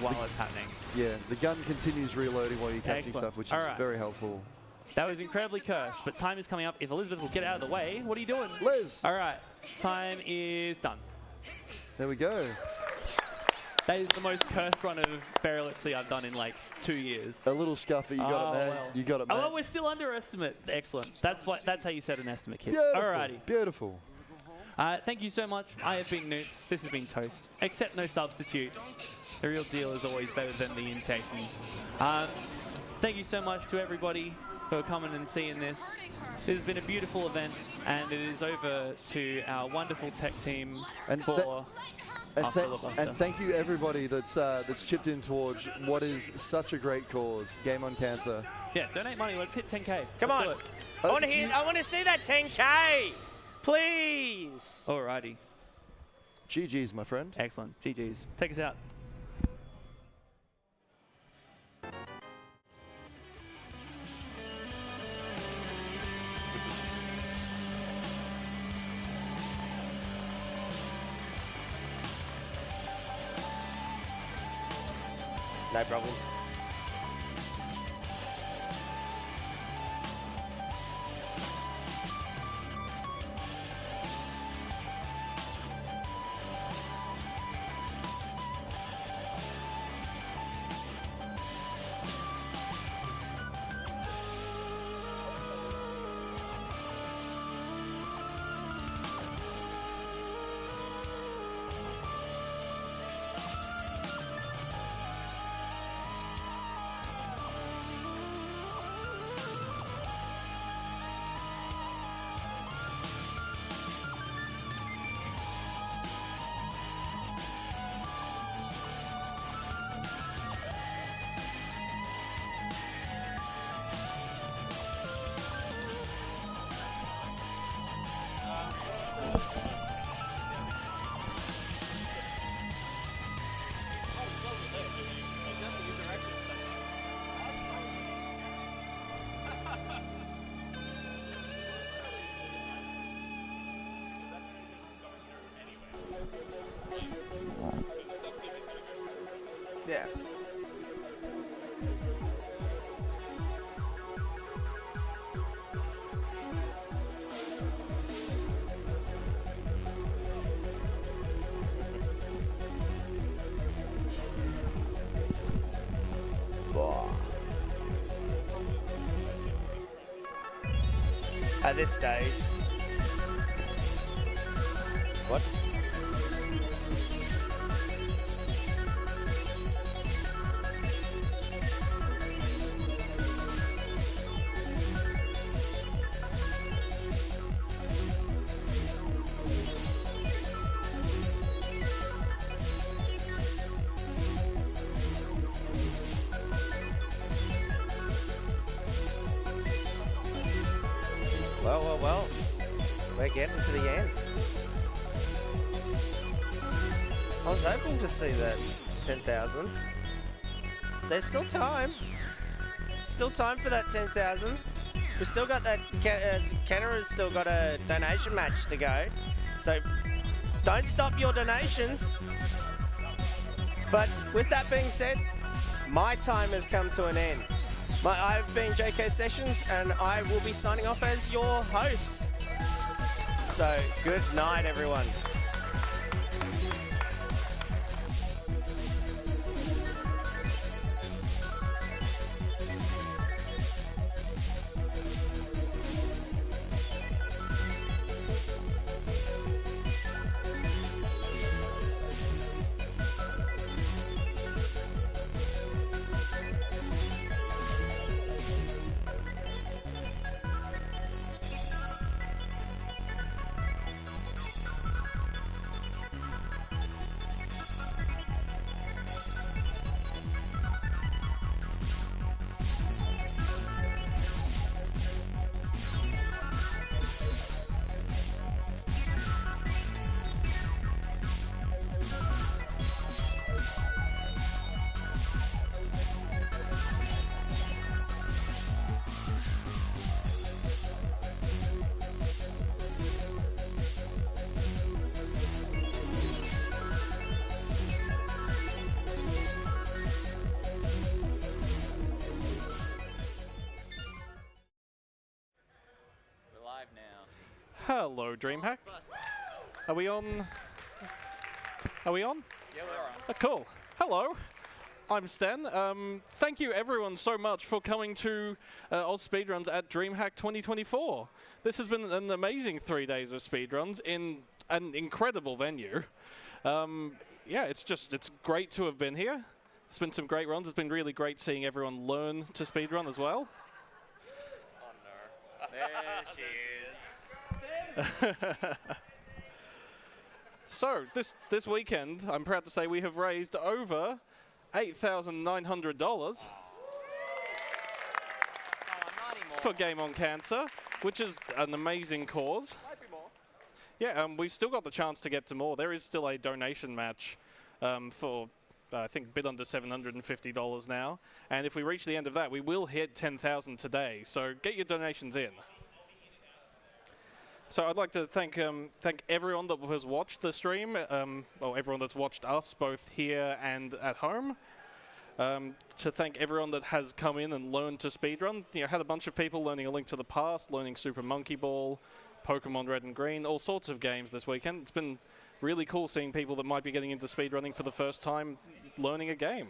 [SPEAKER 8] while it's happening.
[SPEAKER 22] Yeah, the gun continues reloading while you're catching stuff, which is very helpful.
[SPEAKER 8] That was incredibly cursed, but time is coming up. If Elizabeth will get out of the way, what are you doing?
[SPEAKER 22] Liz!
[SPEAKER 8] All right, time is done.
[SPEAKER 22] There we go.
[SPEAKER 8] That is the most cursed run of Burial at Sea I've done in like 2 years.
[SPEAKER 22] A little scuff, but you got it, man.
[SPEAKER 8] Well.
[SPEAKER 22] You got it, man.
[SPEAKER 8] Oh, well, we're still under estimate. Excellent. That's how you set an estimate, kid.
[SPEAKER 22] Beautiful.
[SPEAKER 8] Alrighty.
[SPEAKER 22] Beautiful.
[SPEAKER 8] Thank you so much. I have been Newts. This has been Toast. Accept no substitutes. The real deal is always better than the imitation. Thank you so much to everybody who are coming and seeing this. This has been a beautiful event, and it is over to our wonderful tech team for our filibuster.
[SPEAKER 22] And thank you everybody that's chipped in towards what is such a great cause, Game on Cancer.
[SPEAKER 8] Yeah, donate money. Let's hit 10K.
[SPEAKER 17] Come on. I want to see that 10K. Please.
[SPEAKER 8] Alrighty.
[SPEAKER 22] GG's, my friend.
[SPEAKER 8] Excellent. GG's. Take us out.
[SPEAKER 17] No problem. Yeah. At this stage. What? Well, we're getting to the end. I was hoping to see that 10,000. There's still time. Still time for that 10,000. We've still got that, Canada's still got a donation match to go. So don't stop your donations. But with that being said, my time has come to an end. I've been JK Sessions, and I will be signing off as your host. So, good night, everyone.
[SPEAKER 8] Hello, DreamHack. Are we on? Are we on?
[SPEAKER 5] Yeah, we're on.
[SPEAKER 8] Cool. Hello. I'm Stan. Thank you everyone so much for coming to AusSpeedruns at DreamHack 2024. This has been an amazing 3 days of speedruns in an incredible venue. Yeah, it's great to have been here. It's been some great runs. It's been really great seeing everyone learn to speedrun as well.
[SPEAKER 5] Oh no. There she is.
[SPEAKER 8] So this weekend, I'm proud to say we have raised over $8,900 for Game On Cancer, which is an amazing cause.
[SPEAKER 5] Might be more.
[SPEAKER 8] Yeah, we've still got the chance to get to more. There is still a donation match for I think a bit under $750 now, and if we reach the end of that, we will hit 10,000 today. So get your donations in. So I'd like to thank everyone that has watched the stream, well, everyone that's watched us both here and at home. To thank everyone that has come in and learned to speedrun. You know, had a bunch of people learning A Link to the Past, learning Super Monkey Ball, Pokemon Red and Green, all sorts of games this weekend. It's been really cool seeing people that might be getting into speedrunning for the first time learning a game.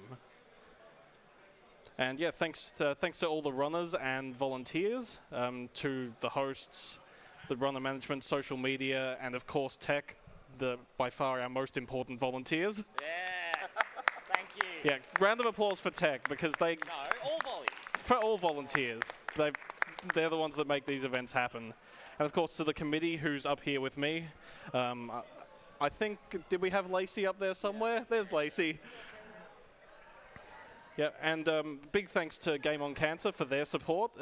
[SPEAKER 8] And yeah, thanks to all the runners and volunteers, to the hosts, the runner management, social media, and of course tech, by far our most important volunteers.
[SPEAKER 5] Yes, thank you.
[SPEAKER 8] Yeah, round of applause for tech, because they...
[SPEAKER 5] No, all volleys.
[SPEAKER 8] For all volunteers. They're the ones that make these events happen. And of course to the committee who's up here with me. I think, did we have Lacey up there somewhere? Yeah. There's Lacey. Yeah, and big thanks to Game On Cancer for their support.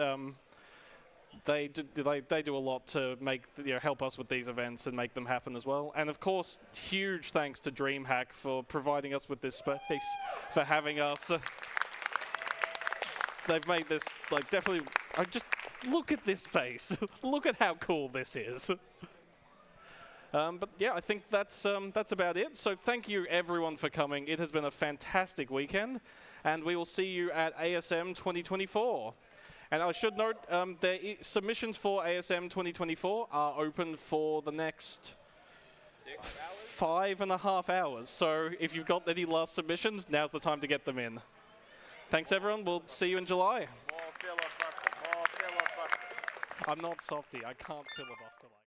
[SPEAKER 8] They do a lot to make help us with these events and make them happen as well. And of course, huge thanks to DreamHack for providing us with this space, for having us. They've made this definitely. Just look at this space. Look at how cool this is. But yeah, I think that's about it. So thank you everyone for coming. It has been a fantastic weekend, and we will see you at ASM 2024. And I should note, submissions for ASM 2024 are open for the next 5.5 hours. So if you've got any last submissions, now's the time to get them in. Thanks, everyone. We'll see you in July.
[SPEAKER 5] More filibuster, more filibuster.
[SPEAKER 8] I'm not softy. I can't filibuster like